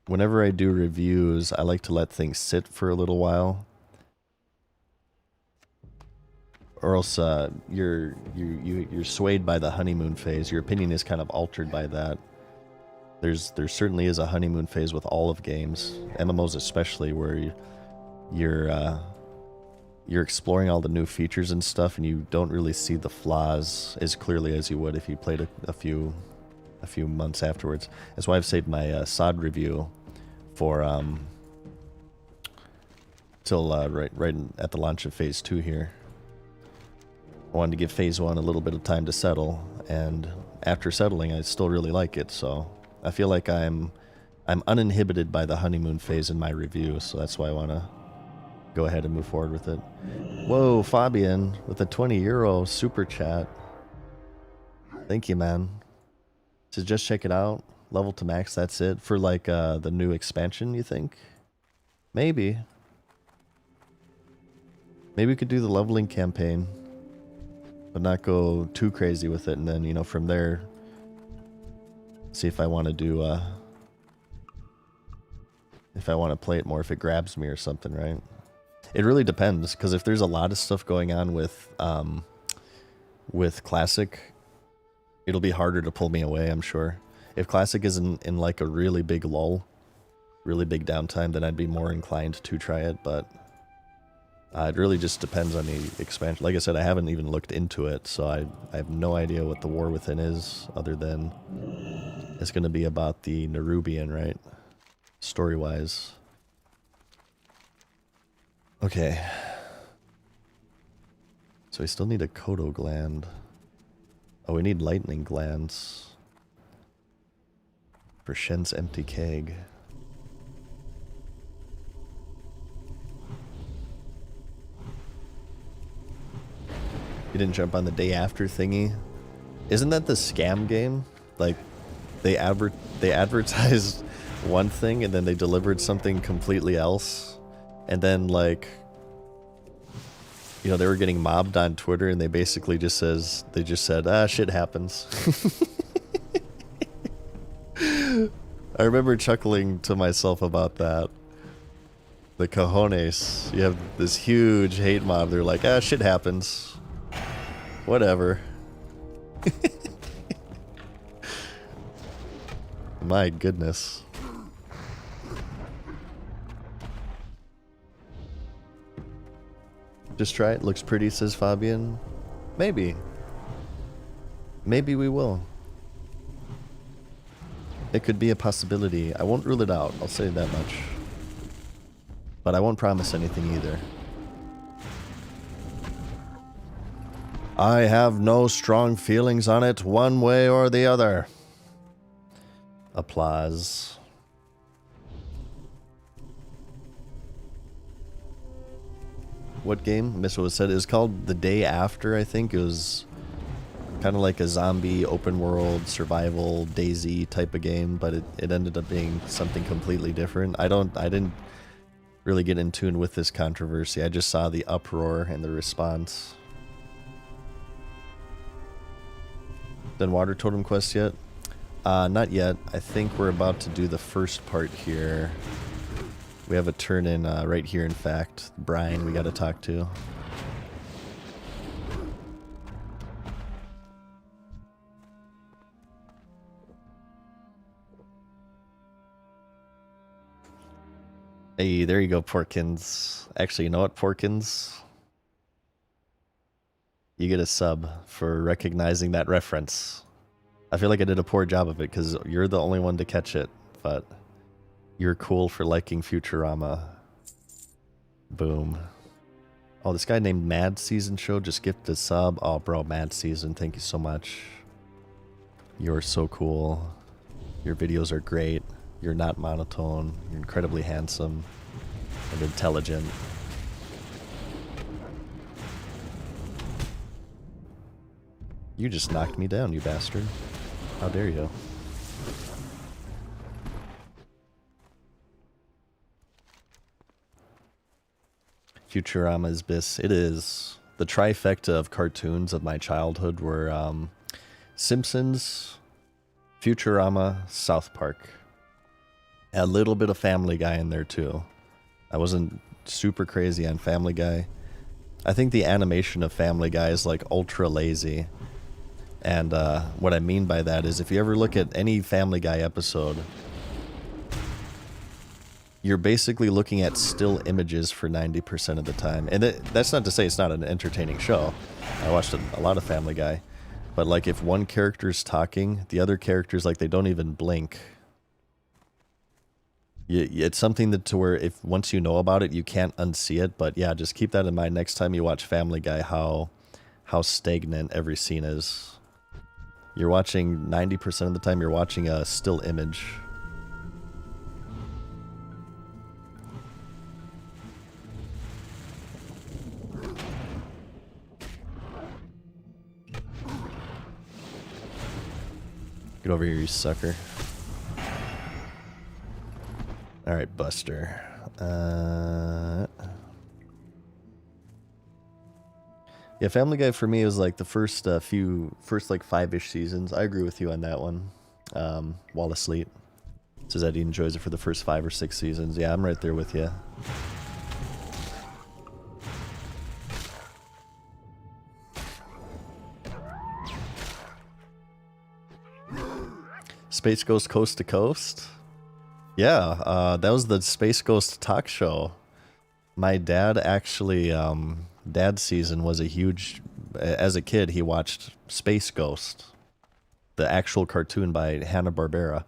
[SPEAKER 1] whenever I do reviews, I like to let things sit for a little while. Or else you're swayed by the honeymoon phase. Your opinion is kind of altered by that. There certainly is a honeymoon phase with all of games, MMOs especially, where you're exploring all the new features and stuff, and you don't really see the flaws as clearly as you would if you played a few months afterwards. That's why I've saved my SOD review for till right at the launch of Phase 2 here. I wanted to give Phase 1 a little bit of time to settle, and after settling, I still really like it, so I feel like I'm uninhibited by the honeymoon phase in my review, so that's why I want to go ahead and move forward with it. Whoa, Fabian, with a €20 super chat. Thank you, man. So just check it out. Level to max, that's it. For like the new expansion, you think? Maybe. Maybe we could do the leveling campaign. But not go too crazy with it. And then, you know, from there, see if I want to do, if I want to play it more, if it grabs me or something, right? It really depends, because if there's a lot of stuff going on with Classic, it'll be harder to pull me away, I'm sure. If Classic is in like a really big lull, really big downtime, then I'd be more inclined to try it, but it really just depends on the expansion. Like I said, I haven't even looked into it, so I have no idea what the War Within is, other than it's going to be about the Nerubian, right? Story-wise. Okay. So we still need a Kodo gland. Oh, we need lightning glands for Shen's empty keg. You didn't jump on the day after thingy? Isn't that the scam game? Like, they advertised one thing and then they delivered something completely else. And then, like, you know, they were getting mobbed on Twitter and they basically just said, ah, shit happens. I remember chuckling to myself about that. The cojones. You have this huge hate mob. They're like, ah, shit happens. Whatever. My goodness. Just try it. Looks pretty, says Fabian. Maybe. Maybe we will. It could be a possibility. I won't rule it out. I'll say that much. But I won't promise anything either. I have no strong feelings on it one way or the other. Applause. What game? Miss what said. It was called The Day After, I think. It was kind of like a zombie open world survival DayZ type of game, but it ended up being something completely different. I didn't really get in tune with this controversy. I just saw the uproar and the response. Done Water Totem Quest yet? Not yet. I think we're about to do the first part here. We have a turn in right here, in fact. Brian, we got to talk to. Hey, there you go, Porkins. Actually, you know what, Porkins? You get a sub for recognizing that reference. I feel like I did a poor job of it because you're the only one to catch it, but you're cool for liking Futurama. Boom. Oh, this guy named Mad Season Show just gifted a sub. Oh, bro, Mad Season, thank you so much. You're so cool. Your videos are great. You're not monotone. You're incredibly handsome and intelligent. You just knocked me down, you bastard. How dare you? Futurama is bis. It is. The trifecta of cartoons of my childhood were Simpsons, Futurama, South Park. A little bit of Family Guy in there too. I wasn't super crazy on Family Guy. I think the animation of Family Guy is like ultra lazy. And what I mean by that is if you ever look at any Family Guy episode, you're basically looking at still images for 90% of the time. And that's not to say it's not an entertaining show. I watched a lot of Family Guy. But like if one character's talking, the other characters, like, they don't even blink. It's something that to where if once you know about it, you can't unsee it. But yeah, just keep that in mind next time you watch Family Guy, how stagnant every scene is. You're watching 90% of the time, you're watching a still image. Get over here, you sucker. Alright, Buster. Yeah, Family Guy for me was like the first like 5-ish seasons. I agree with you on that one. Wallace Sleep says that he enjoys it for the first 5 or 6 seasons. Yeah, I'm right there with you. Space Ghost Coast to Coast? Yeah, that was the Space Ghost talk show. My dad actually, dad's season was a huge, as a kid, he watched Space Ghost, the actual cartoon by Hanna-Barbera.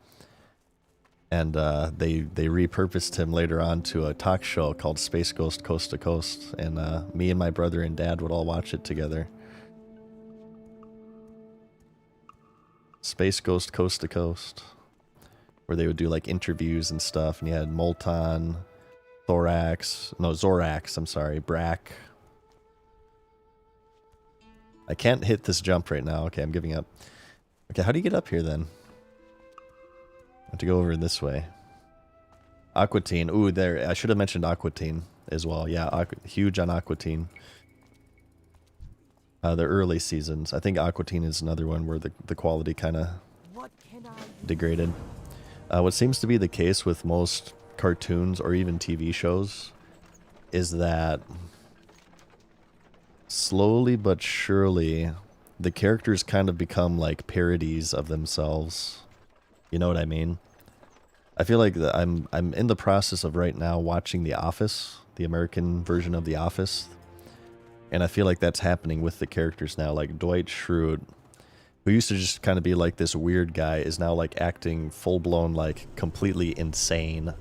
[SPEAKER 1] And they repurposed him later on to a talk show called Space Ghost Coast to Coast. And me and my brother and dad would all watch it together. Space Ghost Coast to Coast. Where they would do like interviews and stuff. And you had Molton, Zorax, I'm sorry, Brack. I can't hit this jump right now. Okay, I'm giving up. Okay, how do you get up here then? I have to go over this way. Aqua Teen. Ooh, there. I should have mentioned Aqua Teen as well. Yeah, huge on Aqua Teen. The early seasons. I think Aqua Teen is another one where the quality kind of degraded. What seems to be the case with most cartoons or even TV shows is that slowly but surely the characters kind of become like parodies of themselves. You know what I mean? I feel like I'm in the process of right now watching The Office, the American version of The Office. And I feel like that's happening with the characters now. Like Dwight Schrute, who used to just kind of be like this weird guy, is now like acting full-blown like completely insane.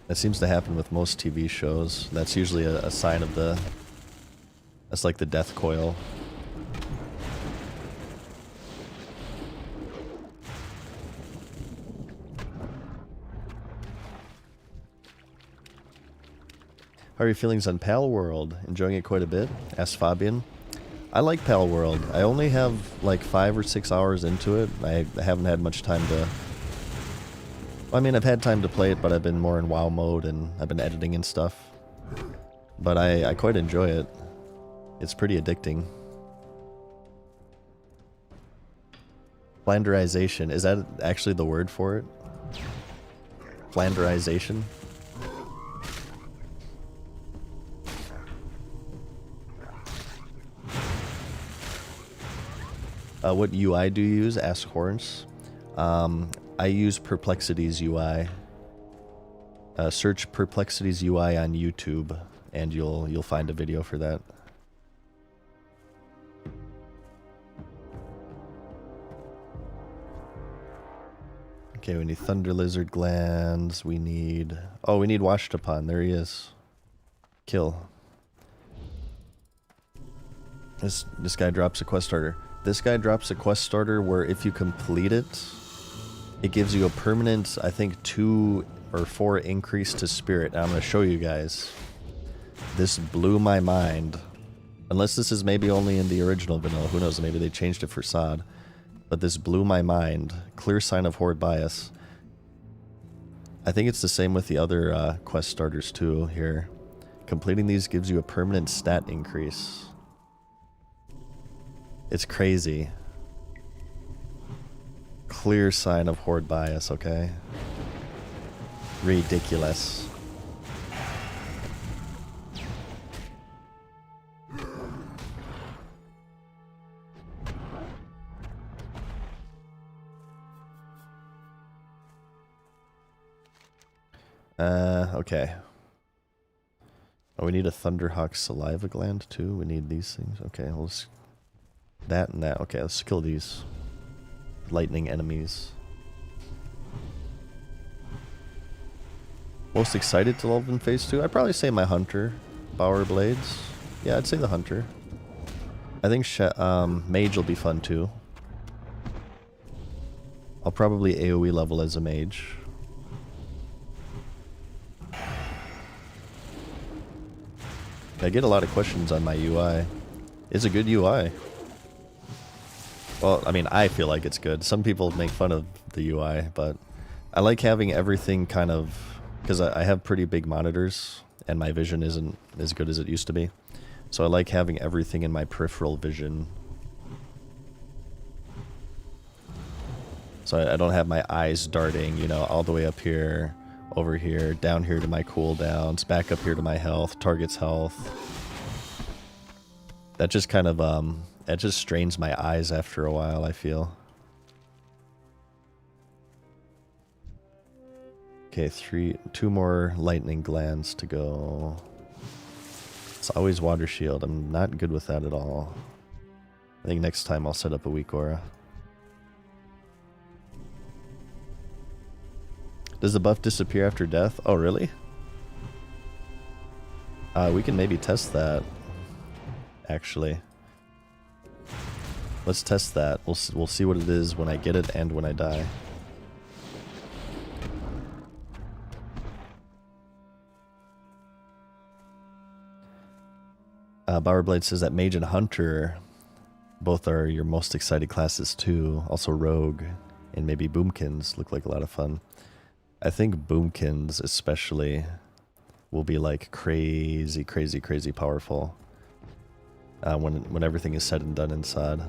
[SPEAKER 1] That seems to happen with most TV shows. That's usually a sign of that's like the death coil. How are your feelings on Pal World? Enjoying it quite a bit? Asked Fabian. I like Pal World. I only have like 5 or 6 hours into it. I haven't had much time to... I mean, I've had time to play it, but I've been more in WoW mode and I've been editing and stuff. But I quite enjoy it. It's pretty addicting. Flanderization. Is that actually the word for it? Flanderization? What UI do you use? Ask Horns. I use Perplexity's UI. Search Perplexity's UI on YouTube, and you'll find a video for that. Okay, we need Thunder Lizard Glands. We need... Oh, we need Washtapon. There he is. Kill. This guy drops a quest starter. This guy drops a quest starter where if you complete it, it gives you a permanent, I think, 2 or 4 increase to spirit. And I'm going to show you guys. This blew my mind. Unless this is maybe only in the original vanilla. Who knows? Maybe they changed it for SOD. But this blew my mind. Clear sign of Horde bias. I think it's the same with the other quest starters too here. Completing these gives you a permanent stat increase. It's crazy. Clear sign of Horde bias, okay? Ridiculous. Okay. Oh, we need a Thunderhawk saliva gland too. We need these things. Okay, let's... That and that. Okay, let's kill these lightning enemies. Most excited to level in Phase 2? I'd probably say my Hunter. Bower Blades. Yeah, I'd say the Hunter. I think Mage will be fun too. I'll probably AoE level as a Mage. I get a lot of questions on my UI. It's a good UI. Well, I mean, I feel like it's good. Some people make fun of the UI, but I like having everything kind of, because I have pretty big monitors and my vision isn't as good as it used to be. So I like having everything in my peripheral vision. So I don't have my eyes darting, you know, all the way up here, over here, down here to my cooldowns, back up here to my health, target's health. That just kind of, that just strains my eyes after a while, I feel. Okay, two more lightning glands to go. It's always water shield. I'm not good with that at all. I think next time I'll set up a weak aura. Does the buff disappear after death? Oh, really? We can maybe test that, actually. Let's test that. We'll see what it is when I get it and when I die. Bowerblade says that Mage and Hunter both are your most excited classes too. Also Rogue and maybe Boomkins look like a lot of fun. I think Boomkins especially will be like crazy, crazy, crazy powerful when everything is said and done inside.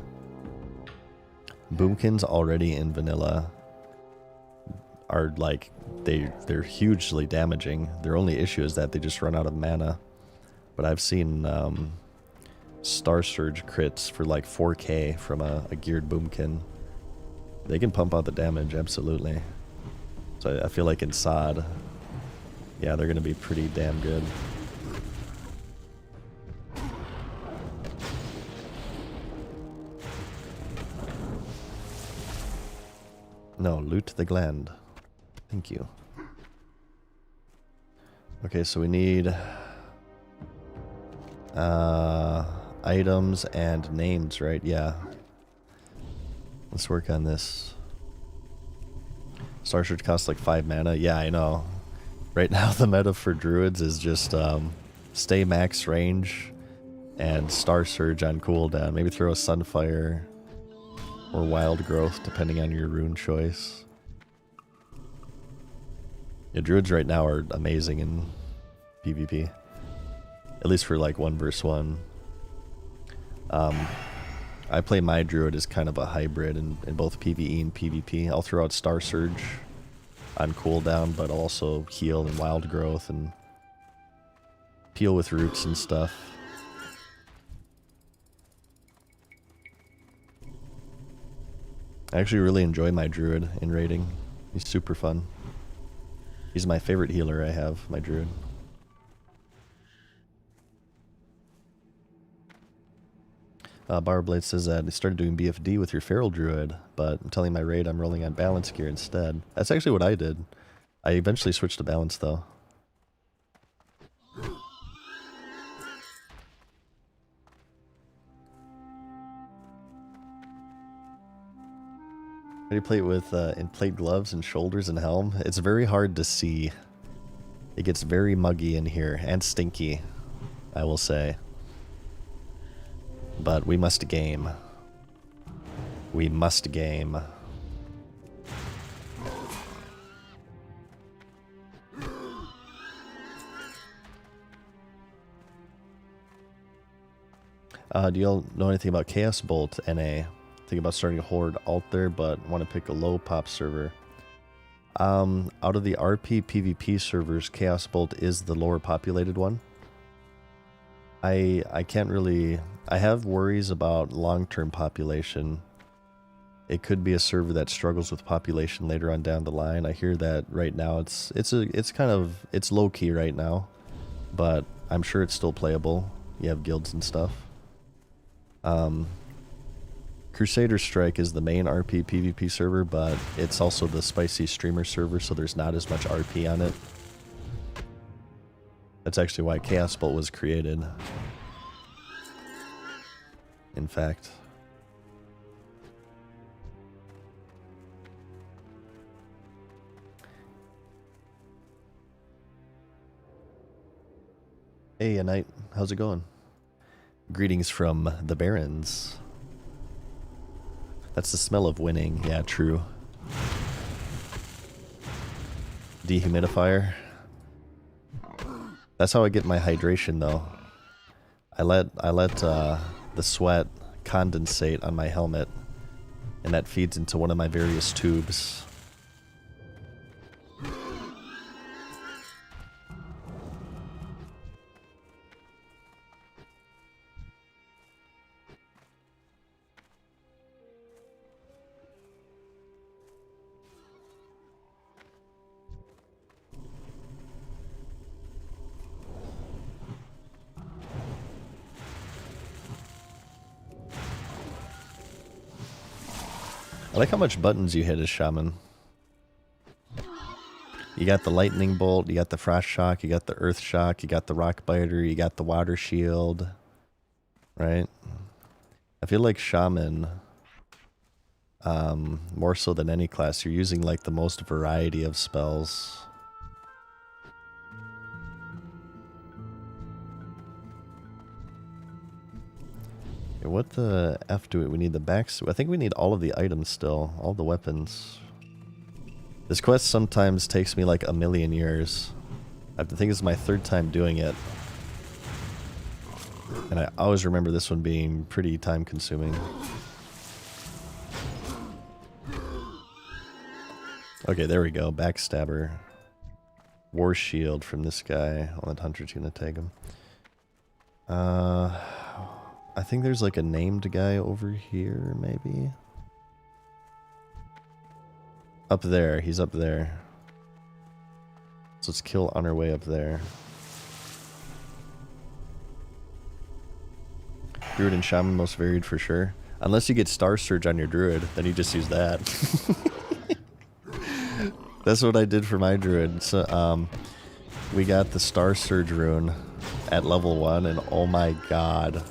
[SPEAKER 1] Boomkins already in vanilla are like, they're hugely damaging. Their only issue is that they just run out of mana. But I've seen Star Surge crits for like 4k from a geared Boomkin. They can pump out the damage, absolutely. So I feel like in SOD, yeah, they're going to be pretty damn good. No, loot the gland. Thank you. Okay, so we need items and names, right? Yeah. Let's work on this. Star Surge costs like 5 mana. Yeah, I know. Right now the meta for druids is just stay max range and Star Surge on cooldown. Maybe throw a Sunfire or Wild Growth depending on your rune choice. Yeah, druids right now are amazing in PvP. At least for like 1 versus 1. I play my druid as kind of a hybrid in both PvE and PvP. I'll throw out Star Surge on cooldown, but also heal and Wild Growth and peel with roots and stuff. I actually really enjoy my druid in raiding. He's super fun. He's my favorite healer I have, my druid. Bowerblade says that he started doing BFD with your Feral Druid, but I'm telling my raid I'm rolling on Balance Gear instead. That's actually what I did. I eventually switched to Balance though. How do you play it with in plate gloves and shoulders and helm? It's very hard to see. It gets very muggy in here and stinky, I will say. But we must game. We must game. Do y'all know anything about Chaos Bolt NA? Think about starting a Horde alt there, but want to pick a low pop server. Out of the RP PvP servers, Chaos Bolt is the lower populated one. I can't really... I have worries about long-term population. It could be a server that struggles with population later on down the line. I hear that right now it's low key right now, but I'm sure it's still playable. You have guilds and stuff. Crusader Strike is the main RP PvP server, but it's also the spicy streamer server, so there's not as much RP on it. That's actually why Chaos Bolt was created. In fact. Hey, A Knight, how's it going? Greetings from the Barrens. That's the smell of winning. Yeah, true. Dehumidifier. That's how I get my hydration, though. I let the sweat condensate on my helmet, and that feeds into one of my various tubes. I like how much buttons you hit as Shaman. You got the Lightning Bolt, you got the Frost Shock, you got the Earth Shock, you got the Rock Biter, you got the Water Shield. Right? I feel like Shaman, more so than any class, you're using like the most variety of spells. What the F do we need? The backsuit? I think we need all of the items still. All the weapons. This quest sometimes takes me like a million years. I think it's my third time doing it. And I always remember this one being pretty time consuming. Okay, there we go. Backstabber. War Shield from this guy. Oh, that Hunter's gonna take him. I think there's like a named guy over here, maybe? Up there. He's up there. So let's kill on our way up there. Druid and Shaman most varied for sure. Unless you get Star Surge on your Druid, then you just use that. That's what I did for my Druid. So, we got the Star Surge rune at level 1, and oh my god.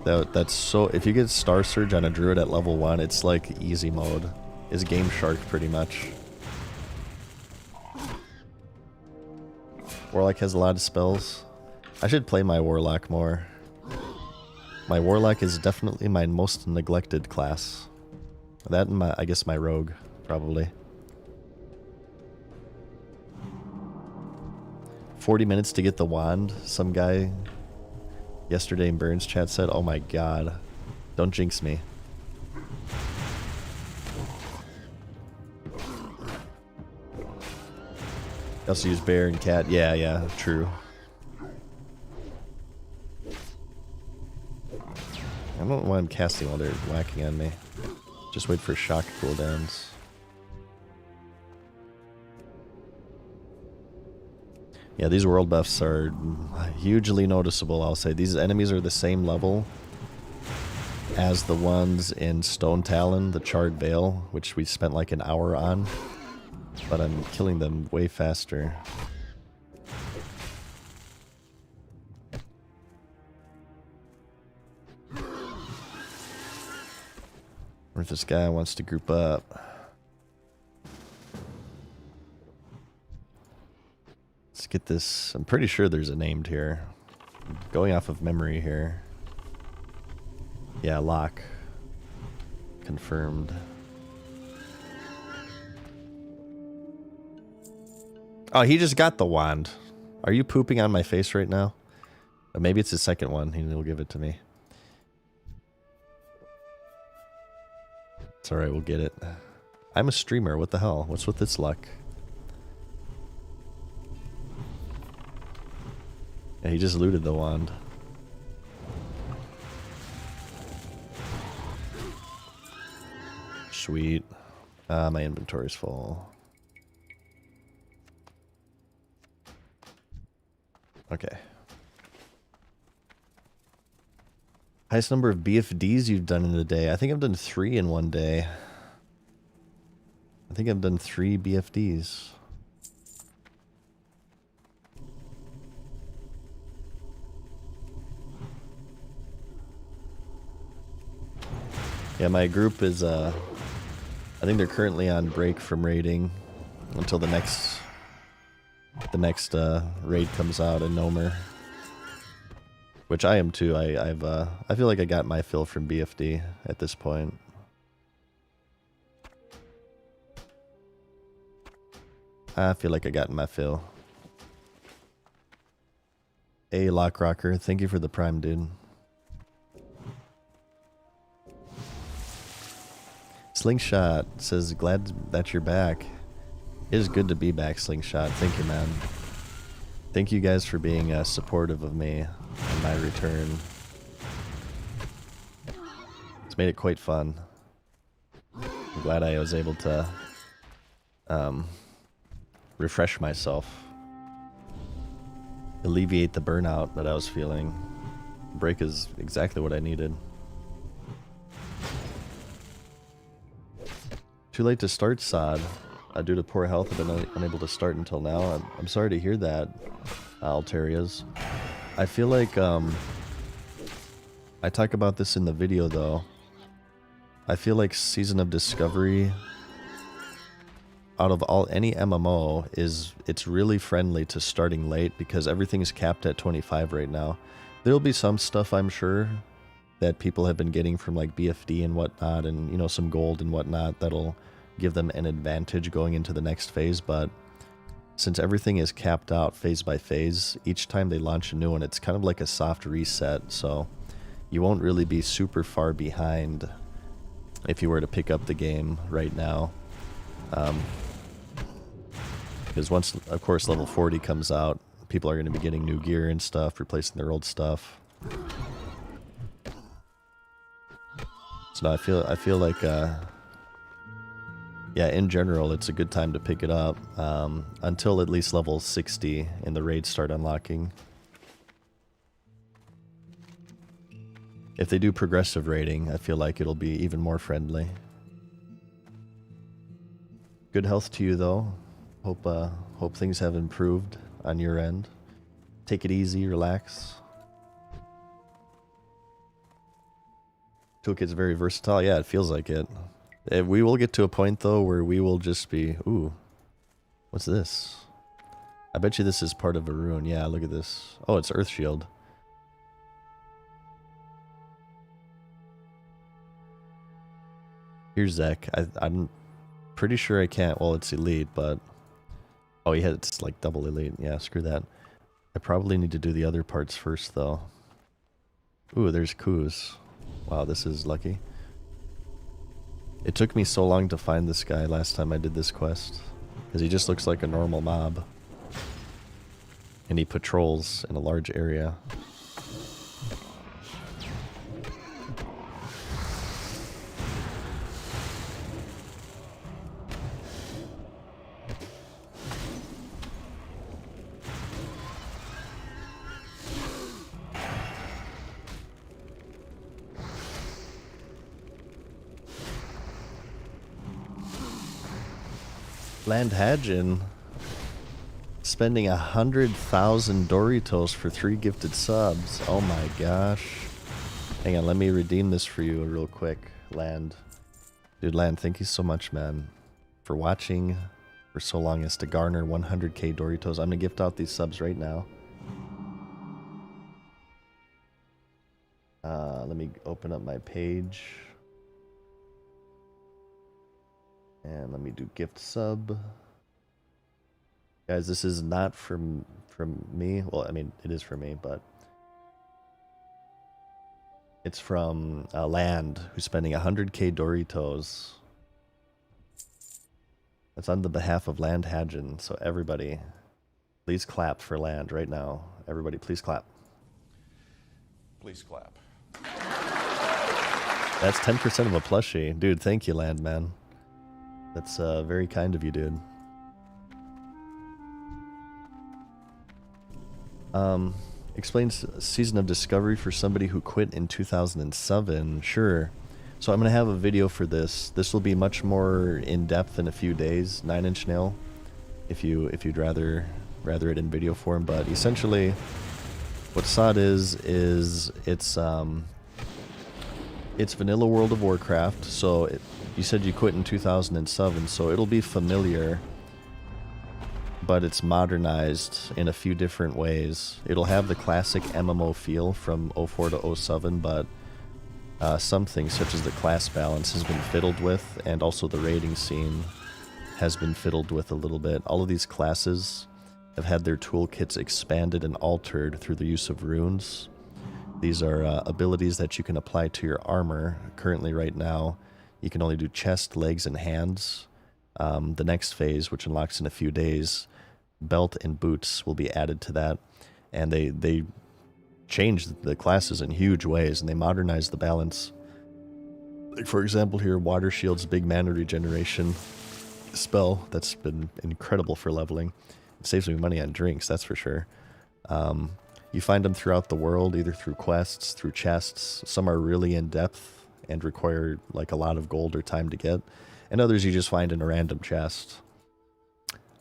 [SPEAKER 1] That's so... If you get Star Surge on a Druid at level 1, it's like easy mode. It's Game Shark, pretty much. Warlock has a lot of spells. I should play my Warlock more. My Warlock is definitely my most neglected class. That and I guess my Rogue, probably. 40 minutes to get the wand. Some guy yesterday in Burns chat said, oh my god. Don't jinx me. I also use bear and cat. Yeah, true. I don't know why I'm casting while they're whacking on me. Just wait for shock cooldowns. Yeah, these world buffs are hugely noticeable, I'll say. These enemies are the same level as the ones in Stone Talon, the Charred Veil, which we spent like an hour on. But I'm killing them way faster. Or if this guy wants to group up. Let's get this. I'm pretty sure there's a named here. Going off of memory here. Yeah, lock. Confirmed. Oh, he just got the wand. Are you pooping on my face right now? Or maybe it's his second one. He'll give it to me. It's alright, we'll get it. I'm a streamer. What the hell? What's with this luck? Yeah, he just looted the wand. Sweet. My inventory's full. Okay. Highest number of BFDs you've done in a day. I think I've done 3 in one day. I think I've done 3 BFDs. Yeah, my group is, I think they're currently on break from raiding until the next raid comes out in Nomer. Which I am too. I feel like I got my fill from BFD at this point. I feel like I got my fill. Hey, Lockrocker, thank you for the prime, dude. Slingshot says, glad that you're back. It is good to be back, Slingshot. Thank you, man. Thank you guys for being supportive of me on my return. It's made it quite fun. I'm glad I was able to refresh myself. Alleviate the burnout that I was feeling. Break is exactly what I needed. Too late to start SOD. Due to poor health, I've been unable to start until now. I'm sorry to hear that, Alterias. I feel like, I talk about this in the video though. I feel like Season of Discovery, out of any MMO, it's really friendly to starting late because everything's capped at 25 right now. There'll be some stuff, I'm sure, that people have been getting from like BFD and whatnot, and you know, some gold and whatnot that'll give them an advantage going into the next phase, but since everything is capped out phase by phase, each time they launch a new one, it's kind of like a soft reset, so you won't really be super far behind if you were to pick up the game right now. Because once, of course, level 40 comes out, people are going to be getting new gear and stuff, replacing their old stuff. So no, I feel like, yeah, in general, it's a good time to pick it up until at least level 60 and the raids start unlocking. If they do progressive raiding, I feel like it'll be even more friendly. Good health to you, though. Hope things have improved on your end. Take it easy, relax. Toolkit's very versatile. Yeah, it feels like it. We will get to a point, though, where we will just be... Ooh. What's this? I bet you this is part of a rune. Yeah, look at this. Oh, it's Earth Shield. Here's Zek. I'm pretty sure I can't... Well, it's elite, but... Oh, yeah, it's like double elite. Yeah, screw that. I probably need to do the other parts first, though. Ooh, there's Kuz. Wow, this is lucky. It took me so long to find this guy last time I did this quest, because he just looks like a normal mob. And he patrols in a large area. Landhagen spending 100,000 Doritos for 3 gifted subs. Oh my gosh. Hang on, let me redeem this for you real quick, Land. Dude, Land, thank you so much, man, for watching for so long as to garner 100k Doritos. I'm gonna gift out these subs right now. Let me open up my page. And let me do gift sub. Guys, this is not from me. Well, I mean, it is for me, but it's from Land, who's spending 100k Doritos. That's on the behalf of Landhagen. So everybody, please clap for Land right now. Everybody, please clap.
[SPEAKER 2] Please clap.
[SPEAKER 1] That's 10% of a plushie. Dude, thank you, Land, man. That's very kind of you, dude. Explains Season of Discovery for somebody who quit in 2007. Sure. So I'm gonna have a video for this. This will be much more in depth in a few days. 9-inch nail, if you'd rather it in video form. But essentially, what SOD is it's vanilla World of Warcraft. So you said you quit in 2007, so it'll be familiar. but it's modernized in a few different ways. It'll have the classic MMO feel from 04 to 07, but some things such as the class balance has been fiddled with, and also the raiding scene has been fiddled with a little bit. All of these classes have had their toolkits expanded and altered through the use of runes. These are abilities that you can apply to your armor. Currently, right now, you can only do chest, legs, and hands. The next phase, which unlocks in a few days, belt and boots will be added to that. And they changed the classes in huge ways, and they modernized the balance. Like, for example, here, Water Shield's big mana regeneration spell. That's been incredible for leveling. It saves me money on drinks, that's for sure. You find them throughout the world, either through quests, through chests. Some are really in-depth and require like a lot of gold or time to get, and others you just find in a random chest.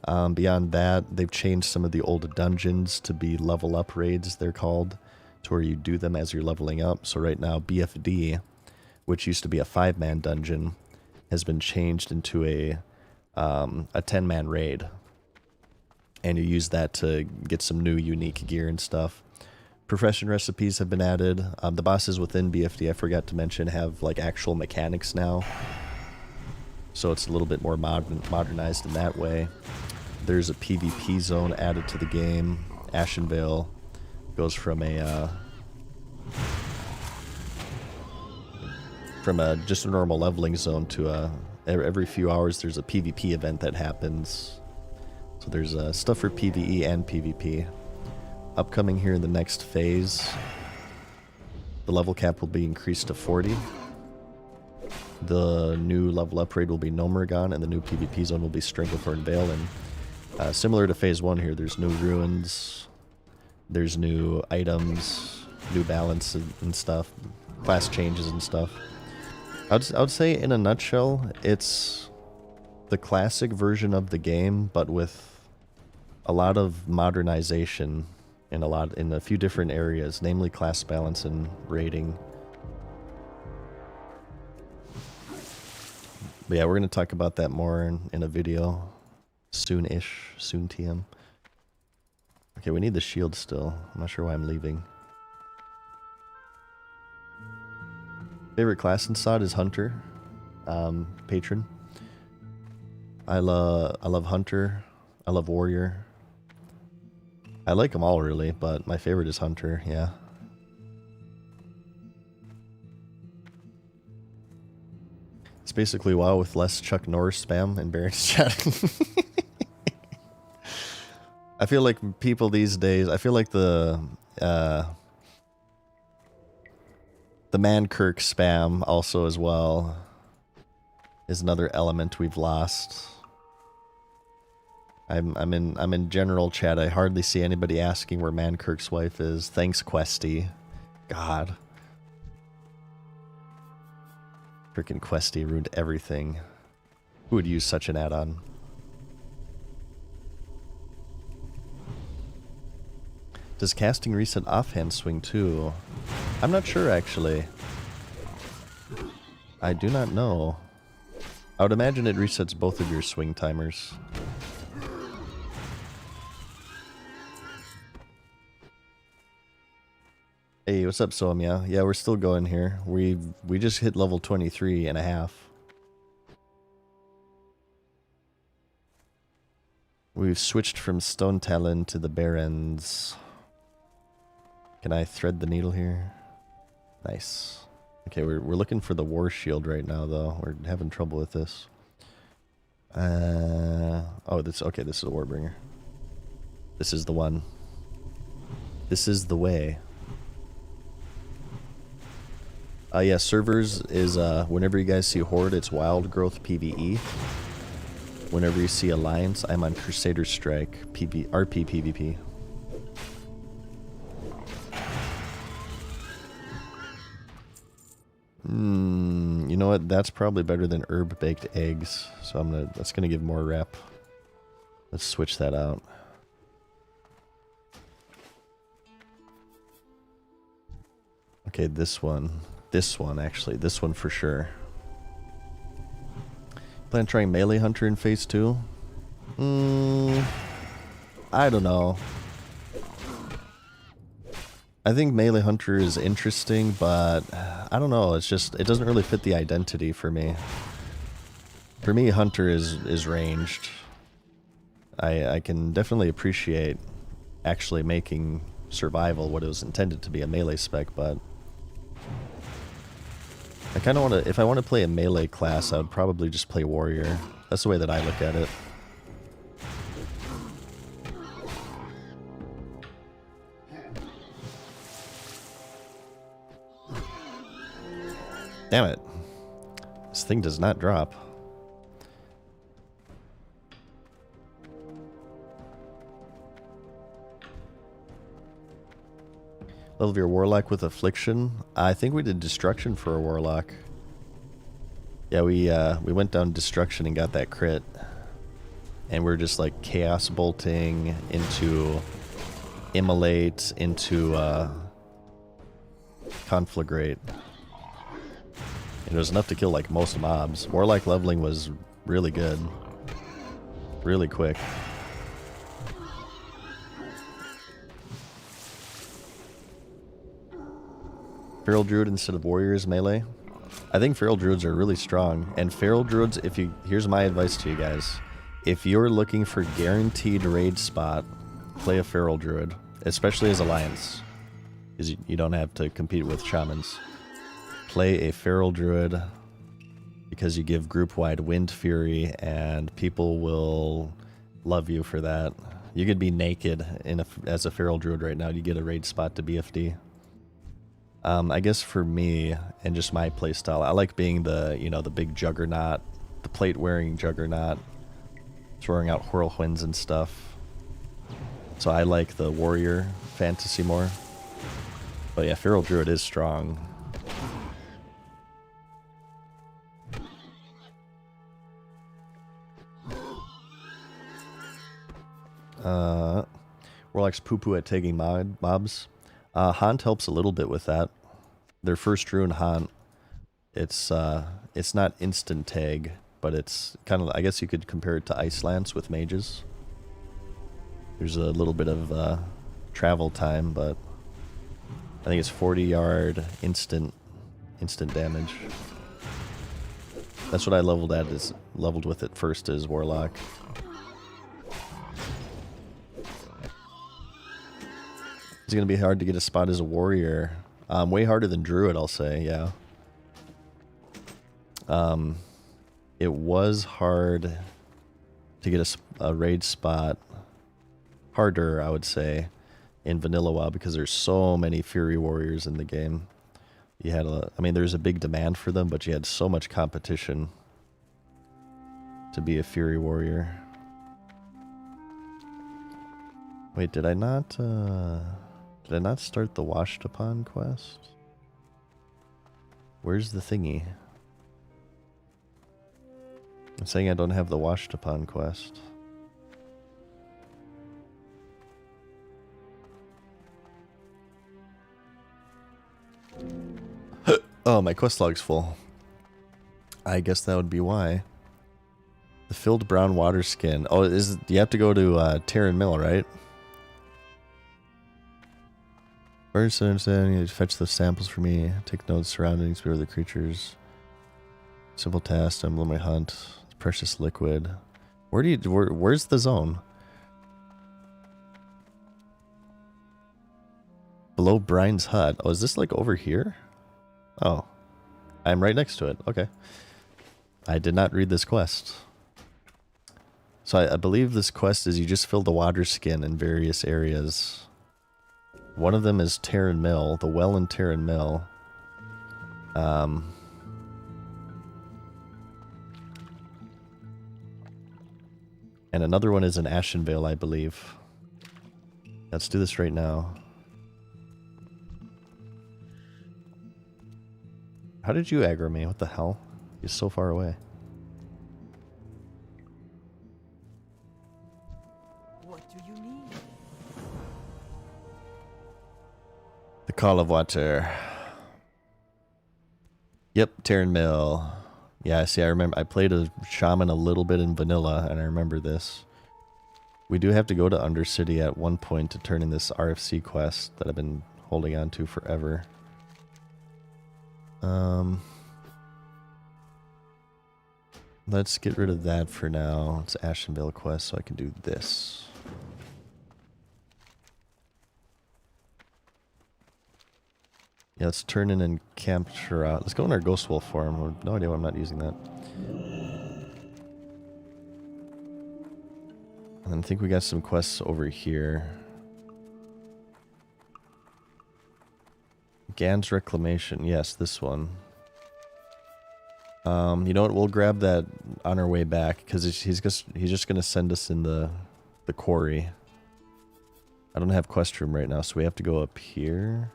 [SPEAKER 1] Beyond that, they've changed some of the old dungeons to be level up raids, they're called, to where you do them as you're leveling up. So right now, BFD, which used to be a 5-man dungeon, has been changed into a 10-man raid. And you use that to get some new unique gear and stuff. Profession recipes have been added. The bosses within BFD, I forgot to mention, have like actual mechanics now. So it's a little bit more modernized in that way. There's a PvP zone added to the game. Ashenvale goes from just a normal leveling zone to every few hours there's a PvP event that happens. So there's stuff for PvE and PvP. Upcoming here in the next phase, the level cap will be increased to 40. The new level upgrade will be Gnomeregan, and the new PvP zone will be Stranglethorn Vale. And similar to phase 1 here, there's new ruins, there's new items, new balance and stuff, class changes and stuff. I would say in a nutshell, it's the classic version of the game, but with a lot of modernization in a few different areas, namely class balance and raiding. But yeah, we're going to talk about that more in a video soon-ish, soon TM. Okay, we need the shield still. I'm not sure why I'm leaving. Favorite class in SOD is Hunter, Patron. I love Hunter. I love Warrior. I like them all really, but my favorite is Hunter, yeah. It's basically WoW with less Chuck Norris spam and Baron's chatting. I feel like people these days, I feel like the Mankirk spam also as well is another element we've lost. I'm in general chat. I hardly see anybody asking where Mankirk's wife is. Thanks, Questy. God. Freaking Questy ruined everything. Who would use such an add-on? Does casting reset offhand swing too? I'm not sure actually. I do not know. I would imagine it resets both of your swing timers. Hey, what's up, Somya? Yeah, we're still going here. We just hit level 23 and a half. We've switched from Stone Talon to the Barrens. Can I thread the needle here? Nice. Okay, we're looking for the War Shield right now, though. We're having trouble with this. Oh, this is a Warbringer. This is the one. This is the way. Yeah, servers is, whenever you guys see Horde, it's Wild Growth PvE. Whenever you see Alliance, I'm on Crusader Strike, RP PvP. You know what? That's probably better than herb baked eggs. So that's gonna give more rep. Let's switch that out. Okay, this one actually, this one for sure. Plan on trying Melee Hunter in phase 2? I don't know. I think Melee Hunter is interesting, but I don't know. It's just, it doesn't really fit the identity for me. For me, Hunter is ranged. I can definitely appreciate actually making survival what it was intended to be, a melee spec, but I kind of want to, if I want to play a melee class, I would probably just play warrior. That's the way that I look at it. Damn it. This thing does not drop. Level of your warlock with affliction. I think we did destruction for a warlock. Yeah, we went down destruction and got that crit. And we're just like chaos bolting into immolate, into conflagrate. And it was enough to kill like most mobs. Warlock leveling was really good. Really quick. Feral Druid instead of Warriors melee. I think Feral Druids are really strong. And Feral Druids, if you, here's my advice to you guys. If you're looking for guaranteed raid spot, play a Feral Druid. Especially as Alliance. Because you don't have to compete with Shamans. Play a Feral Druid because you give group-wide Wind Fury and people will love you for that. You could be naked as a Feral Druid right now. You get a raid spot to BFD. I guess for me and just my playstyle, I like being the, you know, the big juggernaut, the plate-wearing juggernaut, throwing out whirlwinds and stuff. So I like the warrior fantasy more. But yeah, Feral Druid is strong. Warlock's poo-poo at tagging mobs. Haunt helps a little bit with that. Their first rune Haunt, it's not instant tag, but it's kind of, I guess you could compare it to Ice Lance with mages. There's a little bit of travel time, but I think it's 40-yard instant damage. That's what I leveled with it first as Warlock. It's going to be hard to get a spot as a warrior. Way harder than Druid, I'll say, yeah. It was hard to get a raid spot. Harder, I would say, in Vanilla WoW because there's so many Fury Warriors in the game. You had I mean, there's a big demand for them, but you had so much competition to be a Fury Warrior. Wait, did I not start the Washed Upon quest? Where's the thingy? I'm saying I don't have the Washed Upon quest. Oh, my quest log's full. I guess that would be why. The filled brown water skin. Oh, you have to go to Terran Mill, right? First, you fetch the samples for me. Take notes, surroundings, where the creatures. Simple task, emblem my hunt. Precious liquid. Where's the zone? Below Brian's hut. Oh, is this like over here? Oh. I'm right next to it. Okay. I did not read this quest. So I believe this quest is you just fill the water skin in various areas. One of them is Terran Mill, the well in Terran Mill. And another one is in Ashenvale, I believe. Let's do this right now. How did you aggro me? What the hell? He's so far away.
[SPEAKER 3] What do you need?
[SPEAKER 1] The Call of Water. Yep, Terran Mill. Yeah, see, I remember. I played a shaman a little bit in vanilla, and I remember this. We do have to go to Undercity at one point to turn in this RFC quest that I've been holding on to forever. Let's get rid of that for now. It's Ashenvale quest, so I can do this. Yeah, let's turn in and capture out. Let's go in our Ghost Wolf form. I have no idea why I'm not using that. And I think we got some quests over here. Gan's Reclamation. Yes, this one. You know what? We'll grab that on our way back because he's just gonna send us in the quarry. I don't have quest room right now, so we have to go up here.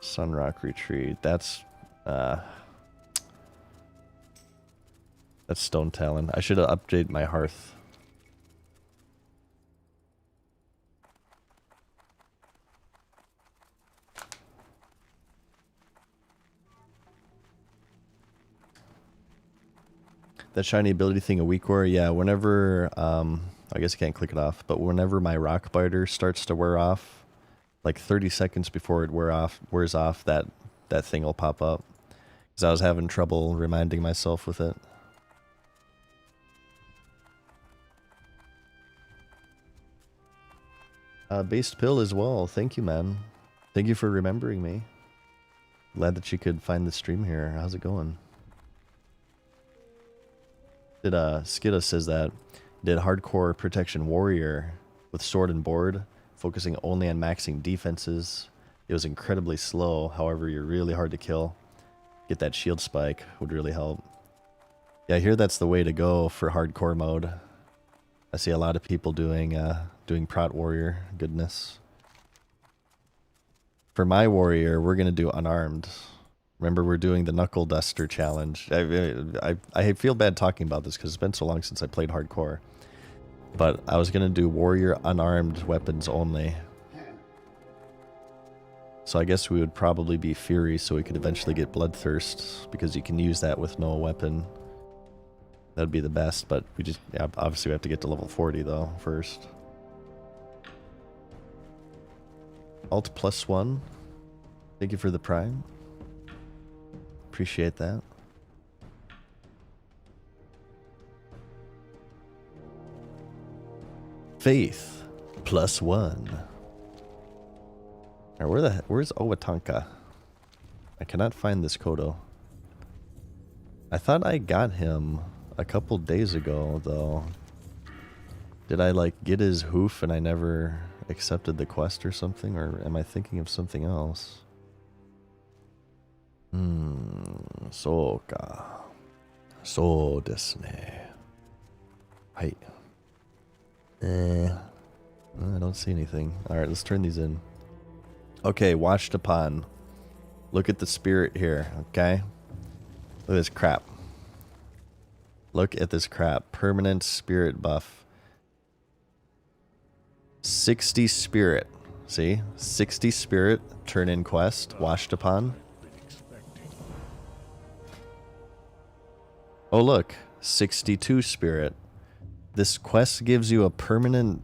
[SPEAKER 1] Sunrock Retreat. That's Stone Talon. I should have updated my hearth. That shiny ability thing, a weak wear, yeah, whenever, I guess I can't click it off, but whenever my rock biter starts to wear off, like 30 seconds before it wears off, that thing will pop up. Because I was having trouble reminding myself with it. Based Pill as well, thank you, man. Thank you for remembering me. Glad that you could find the stream here. How's it going? Skidda says that did hardcore protection warrior with sword and board, focusing only on maxing defenses. It was incredibly slow, however you're really hard to kill. Get that shield spike would really help. Yeah, I hear that's the way to go for hardcore mode. I see a lot of people doing prot warrior goodness. For my warrior, we're gonna do unarmed. Remember, we're doing the Knuckle Duster challenge. I feel bad talking about this because it's been so long since I played hardcore. But I was going to do warrior unarmed weapons only. So I guess we would probably be Fury so we could eventually get Bloodthirst, because you can use that with no weapon. That would be the best, but we just, yeah, obviously we have to get to level 40 though first. Alt +1. Thank you for the Prime. Appreciate that. Faith +1. Now where's Owatonka? I cannot find this Kodo. I thought I got him a couple days ago though. Did I like get his hoof and I never accepted the quest or something, or am I thinking of something else? So desu ne. Hai. I don't see anything. Alright, let's turn these in. Okay, Watched Upon. Look at the spirit here, okay? Look at this crap. Look at this crap. Permanent spirit buff. 60 spirit. See? 60 spirit, turn in quest, Watched Upon. Oh look, 62 spirit. This quest gives you a permanent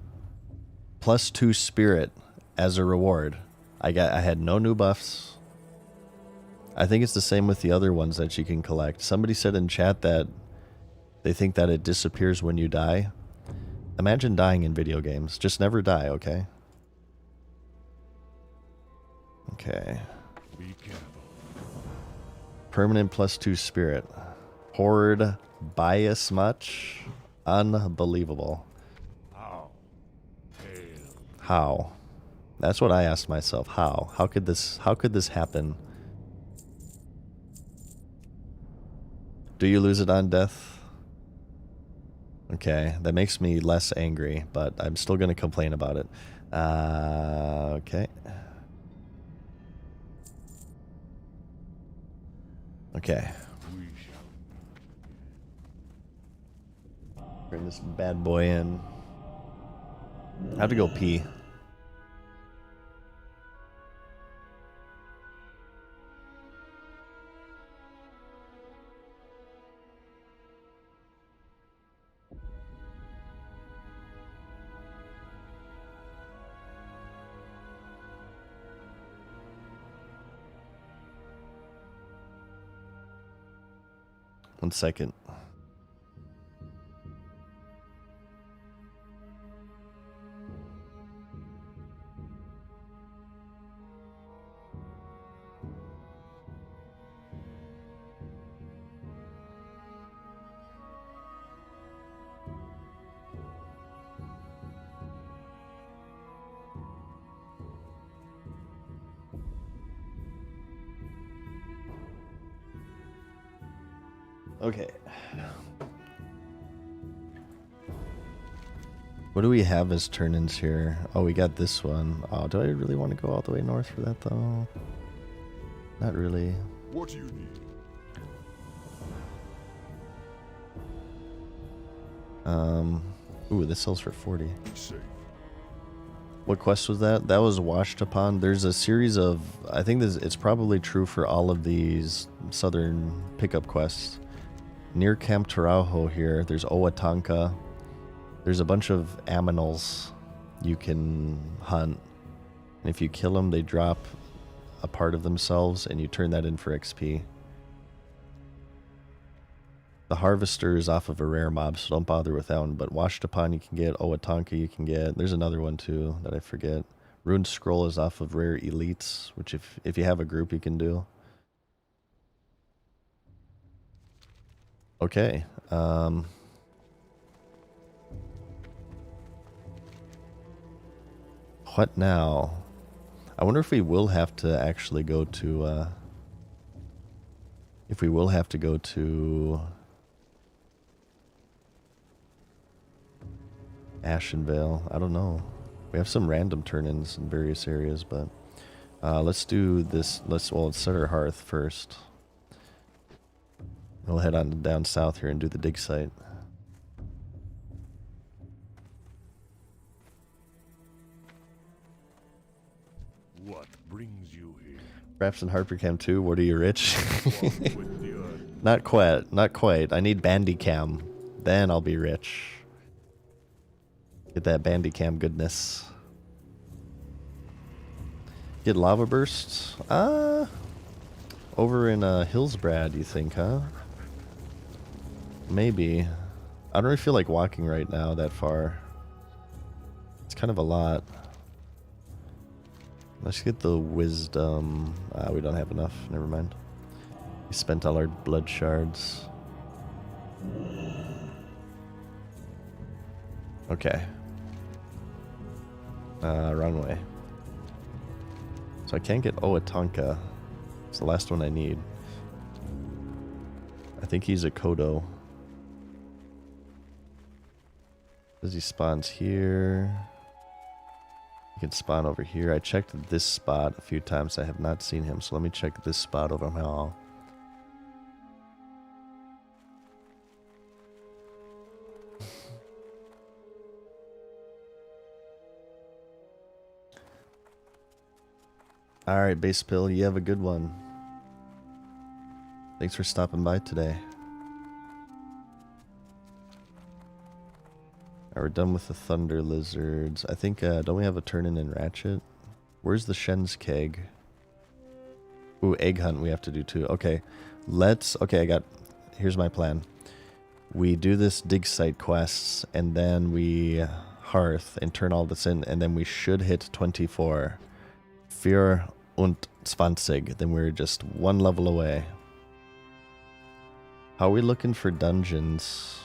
[SPEAKER 1] +2 spirit as a reward. I had no new buffs. I think it's the same with the other ones that you can collect. Somebody said in chat that they think that it disappears when you die. Imagine dying in video games. Just never die, okay? Okay.
[SPEAKER 2] Be careful.
[SPEAKER 1] Permanent +2 spirit. Horde bias much? Unbelievable.
[SPEAKER 2] How? Hail.
[SPEAKER 1] How? That's what I asked myself. How? How could this happen? Do you lose it on death? Okay, that makes me less angry, but I'm still gonna complain about it. Okay. Okay.
[SPEAKER 2] We shall.
[SPEAKER 1] Bring this bad boy in. I have to go pee. 1 second. Okay. What do we have as turn-ins here? Oh, we got this one. Oh, do I really want to go all the way north for that, though? Not really.
[SPEAKER 2] What do you need?
[SPEAKER 1] Ooh, this sells for 40.
[SPEAKER 2] Be safe.
[SPEAKER 1] What quest was that? That was Washed Upon. There's a series of... I think it's probably true for all of these southern pickup quests. Near Camp Taraujo here, there's Owatanka. There's a bunch of aminals you can hunt. And if you kill them, they drop a part of themselves, and you turn that in for XP. The Harvester is off of a rare mob, so don't bother with that one. But Washed Upon you can get, Owatanka you can get. There's another one too that I forget. Ruined Scroll is off of rare elites, which if you have a group you can do. Okay. What now? I wonder if we will have to actually go to if we will have to go to Ashenvale. I don't know. We have some random turn-ins in various areas, but let's do this. Let's set our hearth first. We'll head on down south here and do the dig site.
[SPEAKER 2] What brings you here?
[SPEAKER 1] Perhaps in Harpercam too. What are you, rich?
[SPEAKER 2] Walk with the earth.
[SPEAKER 1] Not quite. Not quite. I need Bandicam. Then I'll be rich. Get that Bandicam goodness. Get lava bursts? Over in Hillsbrad, you think, huh? Maybe. I don't really feel like walking right now that far. It's kind of a lot. Let's get the wisdom. We don't have enough. Never mind. We spent all our blood shards. Okay. Wrong way. So I can't get Owatanka. It's the last one I need. I think he's a Kodo. Does he spawns here? He can spawn over here. I checked this spot a few times. I have not seen him, so let me check this spot over here. Alright, Base Pill, you have a good one. Thanks for stopping by today. Alright, we're done with the Thunder Lizards. I think, don't we have a turn-in in Ratchet? Where's the Shen's Keg? Ooh, Egg Hunt we have to do too. Okay, here's my plan. We do this dig site quests, and then we hearth and turn all this in, and then we should hit 24. 24, then we're just one level away. How are we looking for dungeons?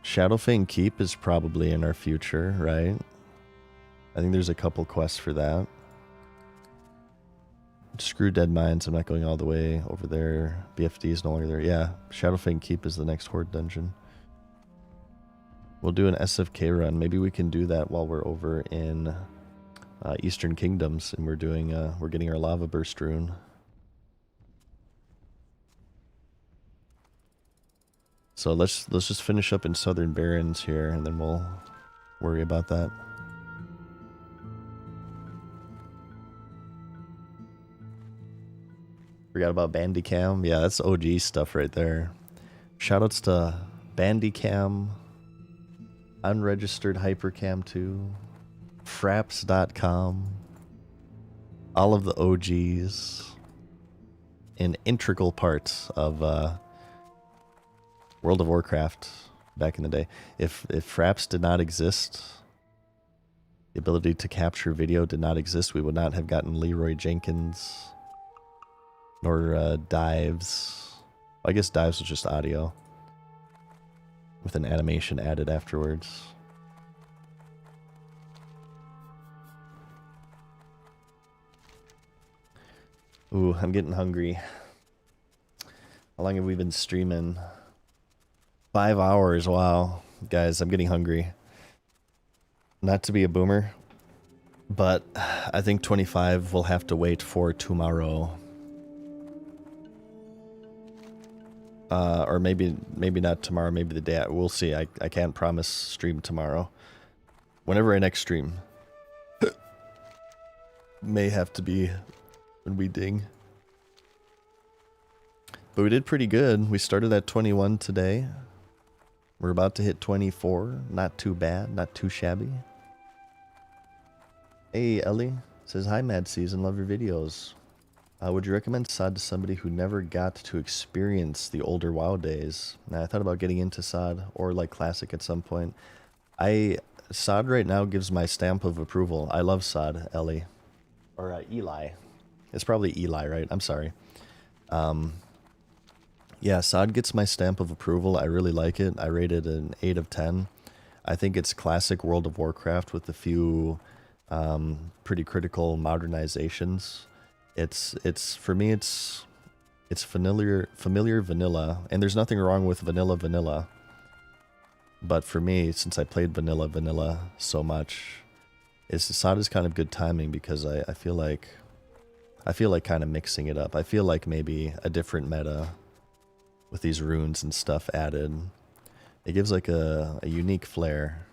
[SPEAKER 1] Shadowfang Keep is probably in our future, right? I think there's a couple quests for that. Screw Dead Mines, I'm not going all the way over there. BFD is no longer there. Yeah, Shadowfang Keep is the next Horde dungeon. We'll do an SFK run. Maybe we can do that while we're over in Eastern Kingdoms, and we're getting our Lava Burst rune. So let's just finish up in Southern Barrens here, and then we'll worry about that. Forgot about Bandicam. Yeah, that's OG stuff right there. Shoutouts to Bandicam, Unregistered Hypercam 2, Fraps.com, all of the OGs, an integral part of World of Warcraft back in the day. If Fraps did not exist, the ability to capture video did not exist, we would not have gotten Leroy Jenkins nor Dives. I guess Dives was just audio with an animation added afterwards. Ooh, I'm getting hungry. How long have we been streaming? 5 hours, wow. Guys, I'm getting hungry. Not to be a boomer, but I think 25 will have to wait for tomorrow. Or maybe not tomorrow, maybe the day. We'll see. I can't promise stream tomorrow. Whenever I next stream. May have to be when we ding. But we did pretty good. We started at 21 today. We're about to hit 24. Not too bad. Not too shabby. Hey, Ellie. Says, hi, Mad Season. Love your videos. Would you recommend SOD to somebody who never got to experience the older WoW days? Now, I thought about getting into SOD or like Classic at some point. SOD right now gives my stamp of approval. I love SOD, Ellie. Or Eli. It's probably Eli, right? I'm sorry. Yeah, SOD gets my stamp of approval. I really like it. I rate it an 8 of 10. I think it's classic World of Warcraft with a few pretty critical modernizations. It's for me it's familiar vanilla, and there's nothing wrong with vanilla. But for me, since I played vanilla so much, SOD is kind of good timing because I feel like kind of mixing it up. I feel like maybe a different meta with these runes and stuff added. It gives like a unique flair.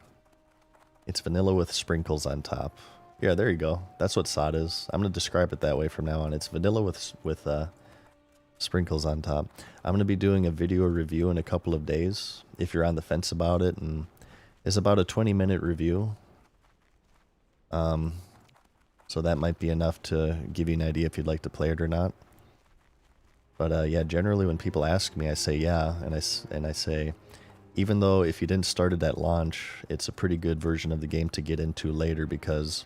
[SPEAKER 1] It's vanilla with sprinkles on top. Yeah, there you go. That's what SOD is. I'm going to describe it that way from now on. It's vanilla with sprinkles on top. I'm going to be doing a video review in a couple of days if you're on the fence about it, and it's about a 20-minute review. So that might be enough to give you an idea if you'd like to play it or not. But yeah, generally when people ask me, I say yeah, and I say, even though if you didn't start it at launch, it's a pretty good version of the game to get into later because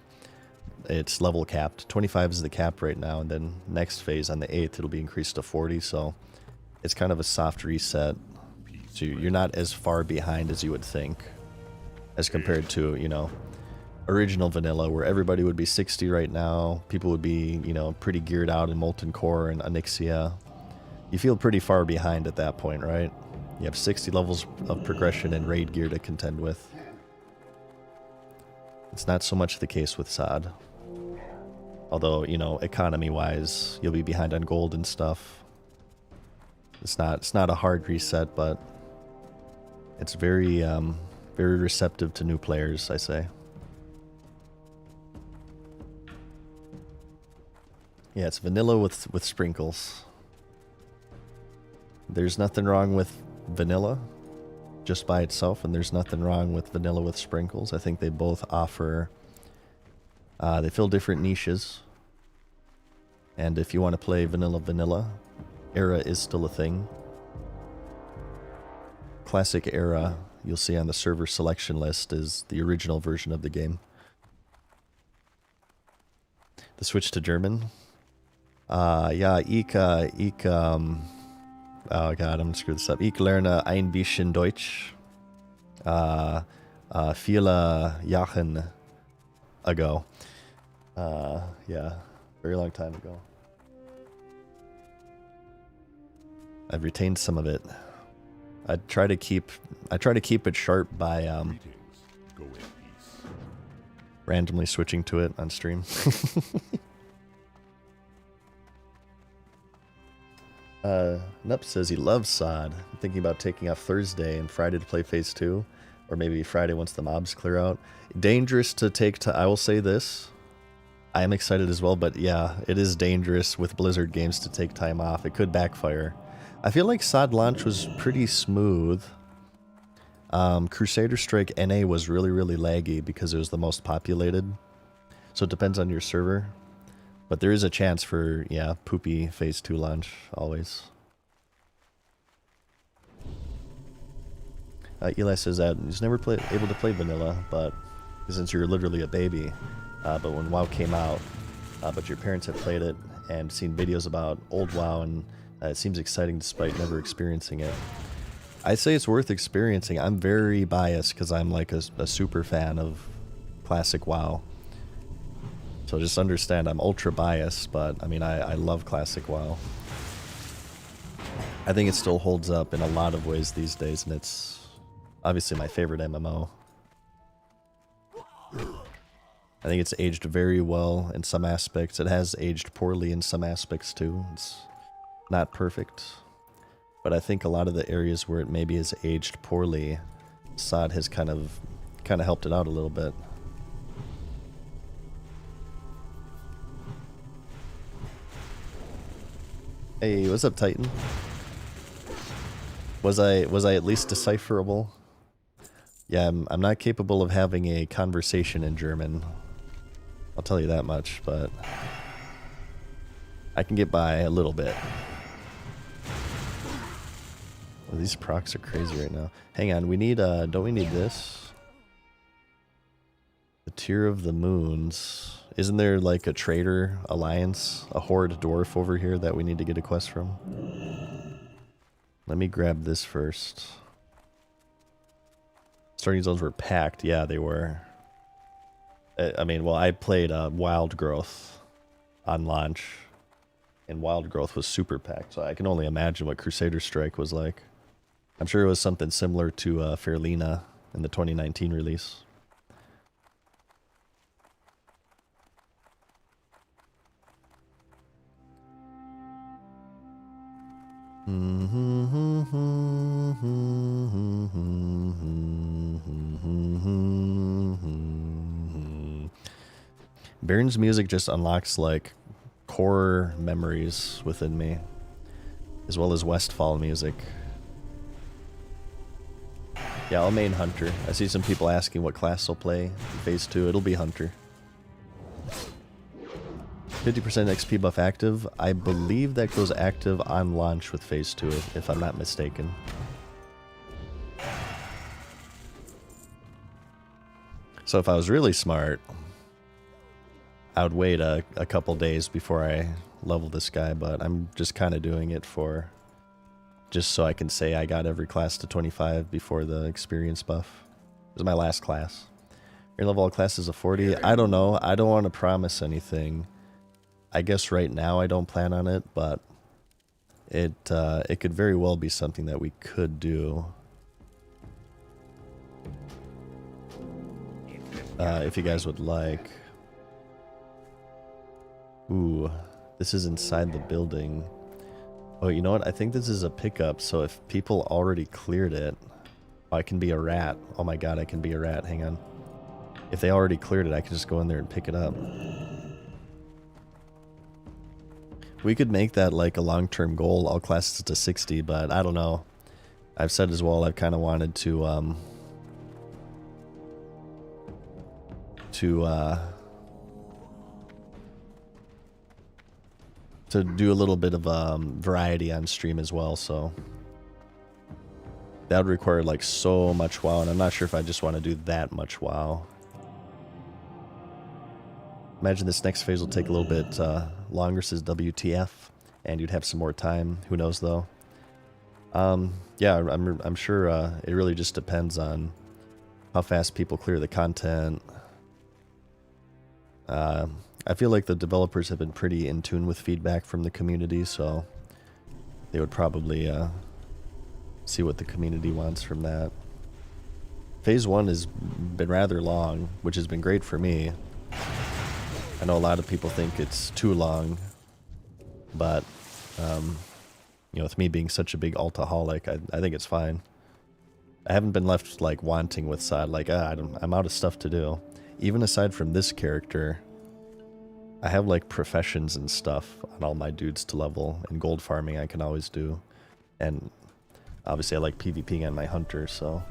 [SPEAKER 1] it's level capped. 25 is the cap right now, and then next phase on the 8th it'll be increased to 40, so it's kind of a soft reset. So you're not as far behind as you would think, as compared to, you know, original vanilla where everybody would be 60 right now. People would be, you know, pretty geared out in Molten Core and Onyxia. You feel pretty far behind at that point, right? You have 60 levels of progression and raid gear to contend with. It's not so much the case with SOD. Although, you know, economy-wise, you'll be behind on gold and stuff. It's not a hard reset, but it's very receptive to new players, I say. Yeah, it's vanilla with sprinkles. There's nothing wrong with vanilla just by itself, and there's nothing wrong with vanilla with sprinkles. I think they both offer, they fill different niches. And if you want to play vanilla, era is still a thing. Classic era, you'll see on the server selection list, is the original version of the game. The switch to German. Ja, oh god, I'm gonna screw this up. Ich lerne ein bisschen Deutsch. Viele Jahren ago. Yeah, very long time ago. I've retained some of it. I try to keep it sharp by
[SPEAKER 2] Greetings. Go in peace.
[SPEAKER 1] randomly switching to it on stream. Nup says he loves SOD. I'm thinking about taking off Thursday and Friday to play Phase 2. Or maybe Friday once the mobs clear out. Dangerous to take I will say this. I am excited as well, but yeah, it is dangerous with Blizzard games to take time off. It could backfire. I feel like SOD launch was pretty smooth. Crusader Strike NA was really laggy because it was the most populated. So it depends on your server. But there is a chance for, yeah, poopy phase 2 launch, always. Eli says that he's never able to play vanilla, but since you're literally a baby, but when WoW came out, but your parents have played it and seen videos about old WoW, and it seems exciting despite never experiencing it. I say it's worth experiencing. I'm very biased because I'm like a super fan of classic WoW. So just understand I'm ultra biased, but I mean, I love classic WoW. I think it still holds up in a lot of ways these days, and it's obviously my favorite MMO. I think it's aged very well in some aspects. It has aged poorly in some aspects too. It's not perfect. But I think a lot of the areas where it maybe has aged poorly, SOD has kind of helped it out a little bit. Hey, what's up, Titan? Was I at least decipherable? Yeah, I'm not capable of having a conversation in German. I'll tell you that much, but I can get by a little bit. Oh, these procs are crazy right now. Hang on, we need, don't we need this? The Tear of the Moons. Isn't there like a traitor alliance, a horde dwarf over here that we need to get a quest from? Let me grab this first. Starting zones were packed. Yeah, they were. I mean, well, I played Wild Growth on launch, and Wild Growth was super packed, so I can only imagine what Crusader Strike was like. I'm sure it was something similar to Fairlina in the 2019 release. Baron's music just unlocks like core memories within me, as well as Westfall music. Yeah, I'll main Hunter. I see some people asking what class I'll play in Phase 2. It'll be Hunter. 50% XP buff active. I believe that goes active on launch with Phase 2, if I'm not mistaken. So if I was really smart, I would wait a couple days before I level this guy, but I'm just kind of doing it for just so I can say I got every class to 25 before the experience buff. This is my last class. Your level all classes of 40. I don't know. I don't want to promise anything. I guess right now I don't plan on it, but it could very well be something that we could do. If you guys would like. Ooh, this is inside the building. Oh, you know what? I think this is a pickup, so if people already cleared it... Oh, I can be a rat. Oh my god, I can be a rat. Hang on. If they already cleared it, I can just go in there and pick it up. We could make that like a long-term goal, all classes to 60, but I don't know. I've said as well, I've kind of wanted to do a little bit of variety on stream as well, so that would require like so much WoW, and I'm not sure if I just want to do that much WoW. Imagine this next phase will take a little bit longer, says WTF, and you'd have some more time. Who knows though? Yeah, I'm sure it really just depends on how fast people clear the content. I feel like the developers have been pretty in tune with feedback from the community, so they would probably see what the community wants from that. Phase 1 has been rather long, which has been great for me. I know a lot of people think it's too long, but you know, with me being such a big altaholic, I think it's fine. I haven't been left like wanting with SOD, like I'm out of stuff to do. Even aside from this character, I have like professions and stuff on all my dudes to level, and gold farming I can always do. And obviously I like PvPing on my hunter, so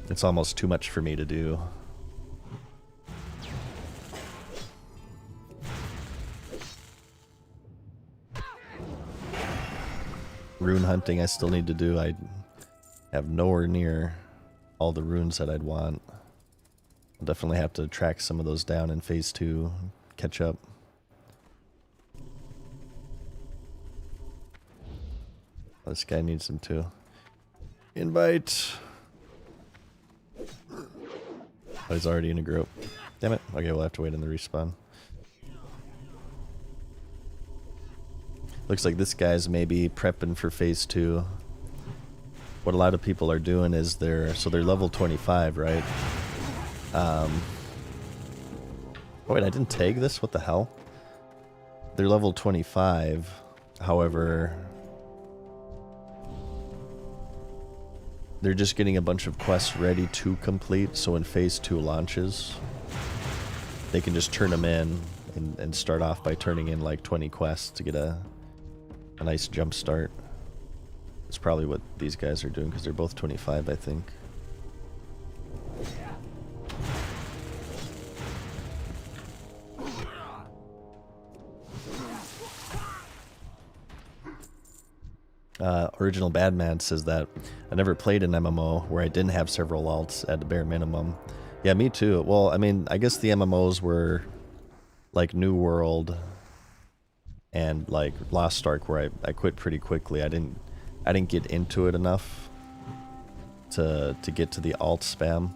[SPEAKER 1] it's almost too much for me to do. Rune hunting I still need to do. I have nowhere near all the runes that I'd want. I'll definitely have to track some of those down in phase 2, catch up. This guy needs them too. Invite! Oh, he's already in a group. Damn it. Okay, we'll have to wait in the respawn. Looks like this guy's maybe prepping for phase 2. What a lot of people are doing is they're level 25, right? Oh wait, I didn't tag this? What the hell? They're level 25, however, they're just getting a bunch of quests ready to complete, so when phase 2 launches, they can just turn them in and start off by turning in like 20 quests to get a nice jump start. It's probably what these guys are doing because they're both 25, I think. Original Badman says that I never played an MMO where I didn't have several alts at the bare minimum. Yeah, me too. Well, I mean, I guess the MMOs were like New World and like Lost Ark, where I quit pretty quickly. I didn't get into it enough to get to the alt spam.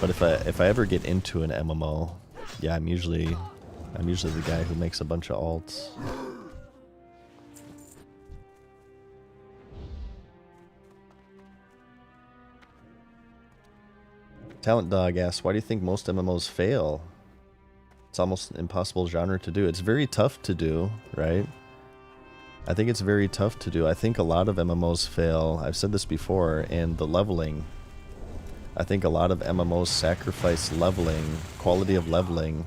[SPEAKER 1] But if I ever get into an MMO, yeah, I'm usually the guy who makes a bunch of alts. Talent Dog asks, why do you think most MMOs fail? It's almost an impossible genre to do. It's very tough to do, right? I think it's very tough to do. I think a lot of MMOs fail. I've said this before, in the leveling. I think a lot of MMOs sacrifice leveling, quality of leveling,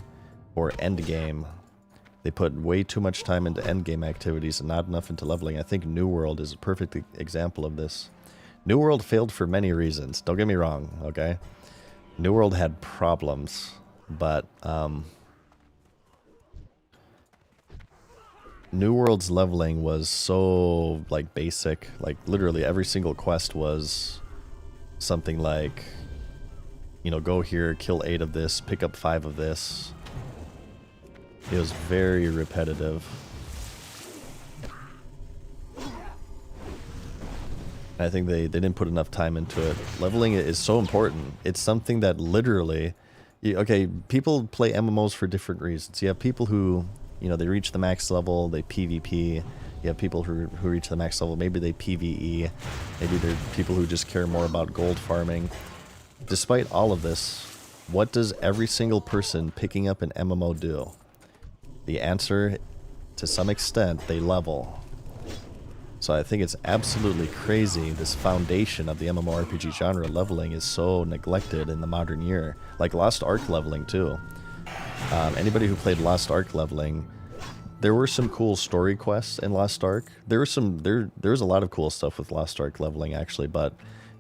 [SPEAKER 1] or endgame. They put way too much time into endgame activities and not enough into leveling. I think New World is a perfect example of this. New World failed for many reasons. Don't get me wrong, okay? New World had problems, but New World's leveling was so like basic. Like literally every single quest was something like, you know, go here, kill 8 of this, pick up 5 of this. It was very repetitive. I think they didn't put enough time into it. Leveling is so important. It's something that literally, okay, people play MMOs for different reasons. You have people who, you know, they reach the max level, they PvP. You have people who reach the max level, maybe they PvE. Maybe they're people who just care more about gold farming. Despite all of this, what does every single person picking up an MMO do? The answer, to some extent, they level. So I think it's absolutely crazy. This foundation of the MMORPG genre, leveling, is so neglected in the modern year. Like Lost Ark leveling too. Anybody who played Lost Ark leveling, there were some cool story quests in Lost Ark. There was a lot of cool stuff with Lost Ark leveling actually, but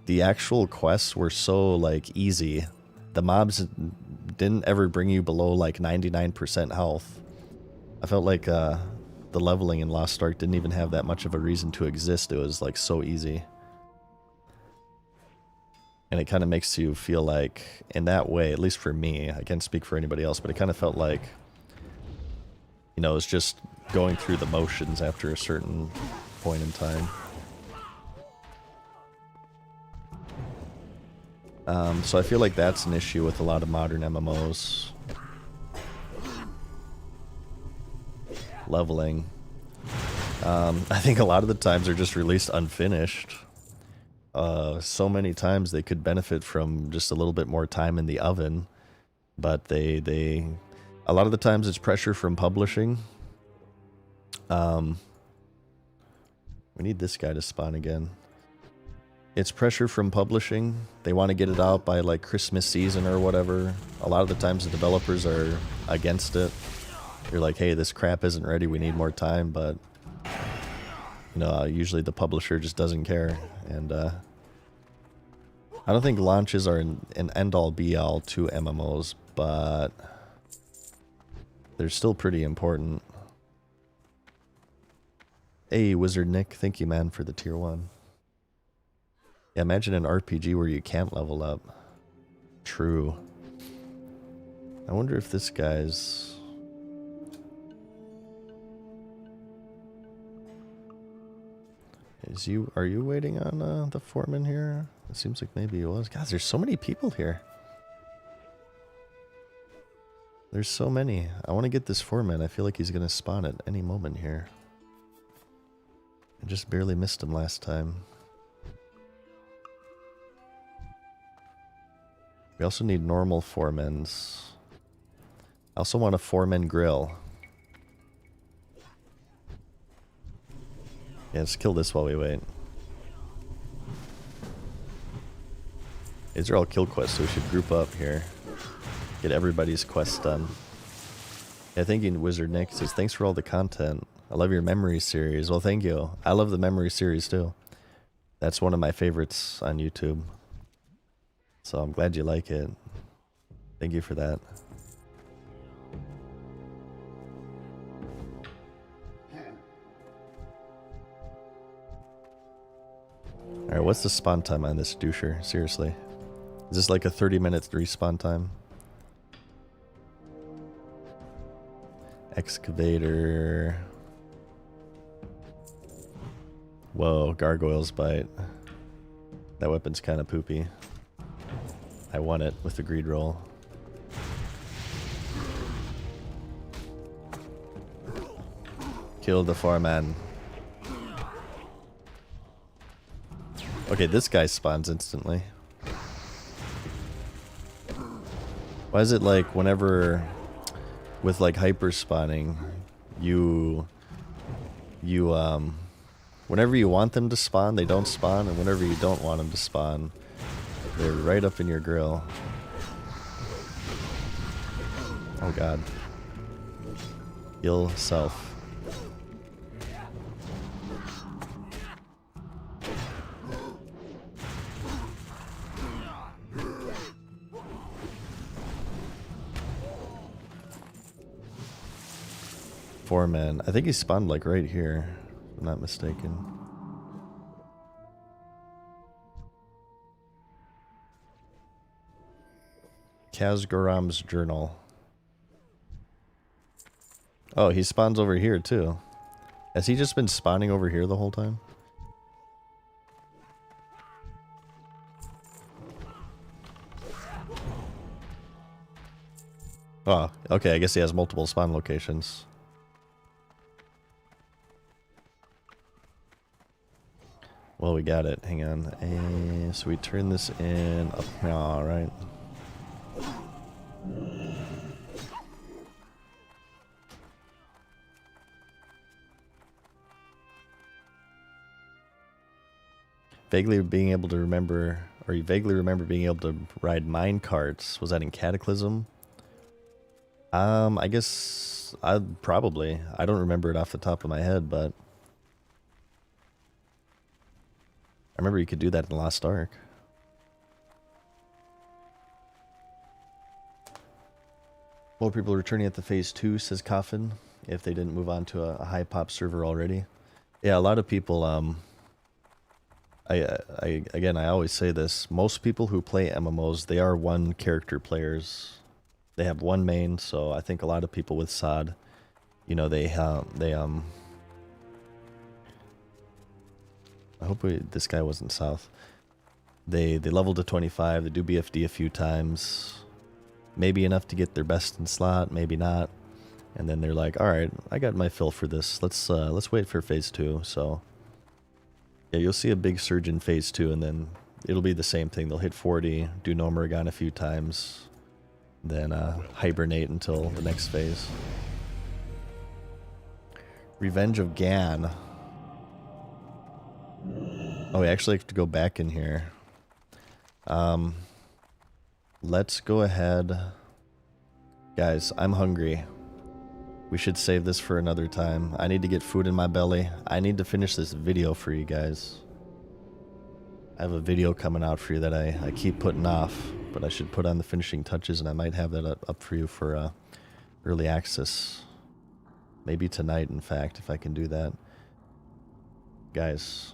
[SPEAKER 1] the actual quests were so like easy. The mobs didn't ever bring you below like 99% health. I felt like the leveling in Lost Ark didn't even have that much of a reason to exist. It was like so easy. And it kind of makes you feel like, in that way, at least for me, I can't speak for anybody else, but it kind of felt like, you know, it's just going through the motions after a certain point in time. So I feel like that's an issue with a lot of modern MMOs. Leveling. I think a lot of the times they're just released unfinished. So many times they could benefit from just a little bit more time in the oven, but a lot of the times it's pressure from publishing. We need this guy to spawn again. It's pressure from publishing. They want to get it out by like Christmas season or whatever. A lot of the times the developers are against it. You're like, hey, this crap isn't ready, we need more time, but you know, usually the publisher just doesn't care. And I don't think launches are an end-all be-all to MMOs, but they're still pretty important. Hey, Wizard Nick, thank you, man, for the tier 1. Yeah, imagine an RPG where you can't level up. True. I wonder if this guy's... Are you waiting on the foreman here? It seems like maybe he was. God, there's so many people here. There's so many. I want to get this foreman. I feel like he's going to spawn at any moment here. I just barely missed him last time. We also need normal foremans. I also want a foreman grill. Yeah, let's kill this while we wait. These are all kill quests, so we should group up here. Get everybody's quests done. Yeah, thank you, Wizard Nick. Says, thanks for all the content. I love your memory series. Well, thank you. I love the memory series, too. That's one of my favorites on YouTube. So I'm glad you like it. Thank you for that. Alright, what's the spawn time on this doucher? Seriously. Is this like a 30-minute respawn time? Excavator. Whoa, Gargoyle's Bite. That weapon's kind of poopy. I won it with the greed roll. Kill the foreman. Okay, this guy spawns instantly. Why is it like whenever with like hyper spawning, whenever you want them to spawn, they don't spawn, and whenever you don't want them to spawn, they're right up in your grill. Oh god. Heal self. Foreman. I think he spawned like right here, if I'm not mistaken. Kazgaram's journal. Oh, he spawns over here too. Has he just been spawning over here the whole time? Oh, okay, I guess he has multiple spawn locations. Well, we got it. Hang on. So we turn this in up now, alright. Vaguely being able to remember, or you vaguely remember being able to ride mine carts. Was that in Cataclysm? I guess I probably. I don't remember it off the top of my head, but I remember you could do that in Lost Ark. More people returning at the Phase 2, says Coffin, if they didn't move on to a high pop server already. Yeah, a lot of people, again, I always say this, most people who play MMOs, they are one character players. They have one main, so I think a lot of people with SOD, you know, I hope this guy wasn't south. They leveled to 25, they do BFD a few times. Maybe enough to get their best in slot, maybe not. And then they're like, alright, I got my fill for this. Let's wait for Phase 2. So yeah, you'll see a big surge in Phase 2, and then it'll be the same thing. They'll hit 40, do Gnomeregan a few times, then hibernate until the next phase. Revenge of Gan. Oh, we actually have to go back in here. Let's go ahead. Guys, I'm hungry. We should save this for another time. I need to get food in my belly. I need to finish this video for you guys. I have a video coming out for you that I keep putting off, but I should put on the finishing touches, and I might have that up for you for early access. Maybe tonight, in fact, if I can do that. Guys,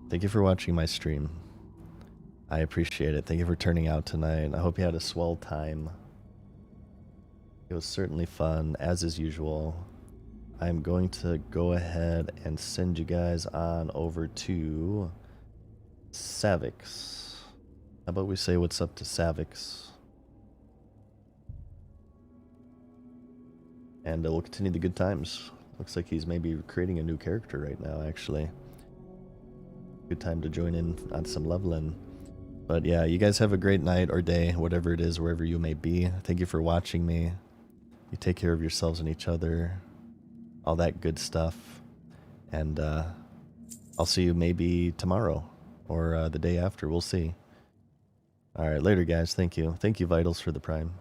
[SPEAKER 1] thank you for watching my stream. I appreciate it. Thank you for turning out tonight. I hope you had a swell time. It was certainly fun, as is usual. I'm going to go ahead and send you guys on over to Savix. How about we say what's up to Savix? And we'll continue the good times. Looks like he's maybe creating a new character right now, actually. Good time to join in on some leveling. But yeah, you guys have a great night or day, whatever it is, wherever you may be. Thank you for watching me. You take care of yourselves and each other. All that good stuff. And I'll see you maybe tomorrow or the day after. We'll see. All right, later, guys. Thank you. Thank you, Vitals, for the Prime.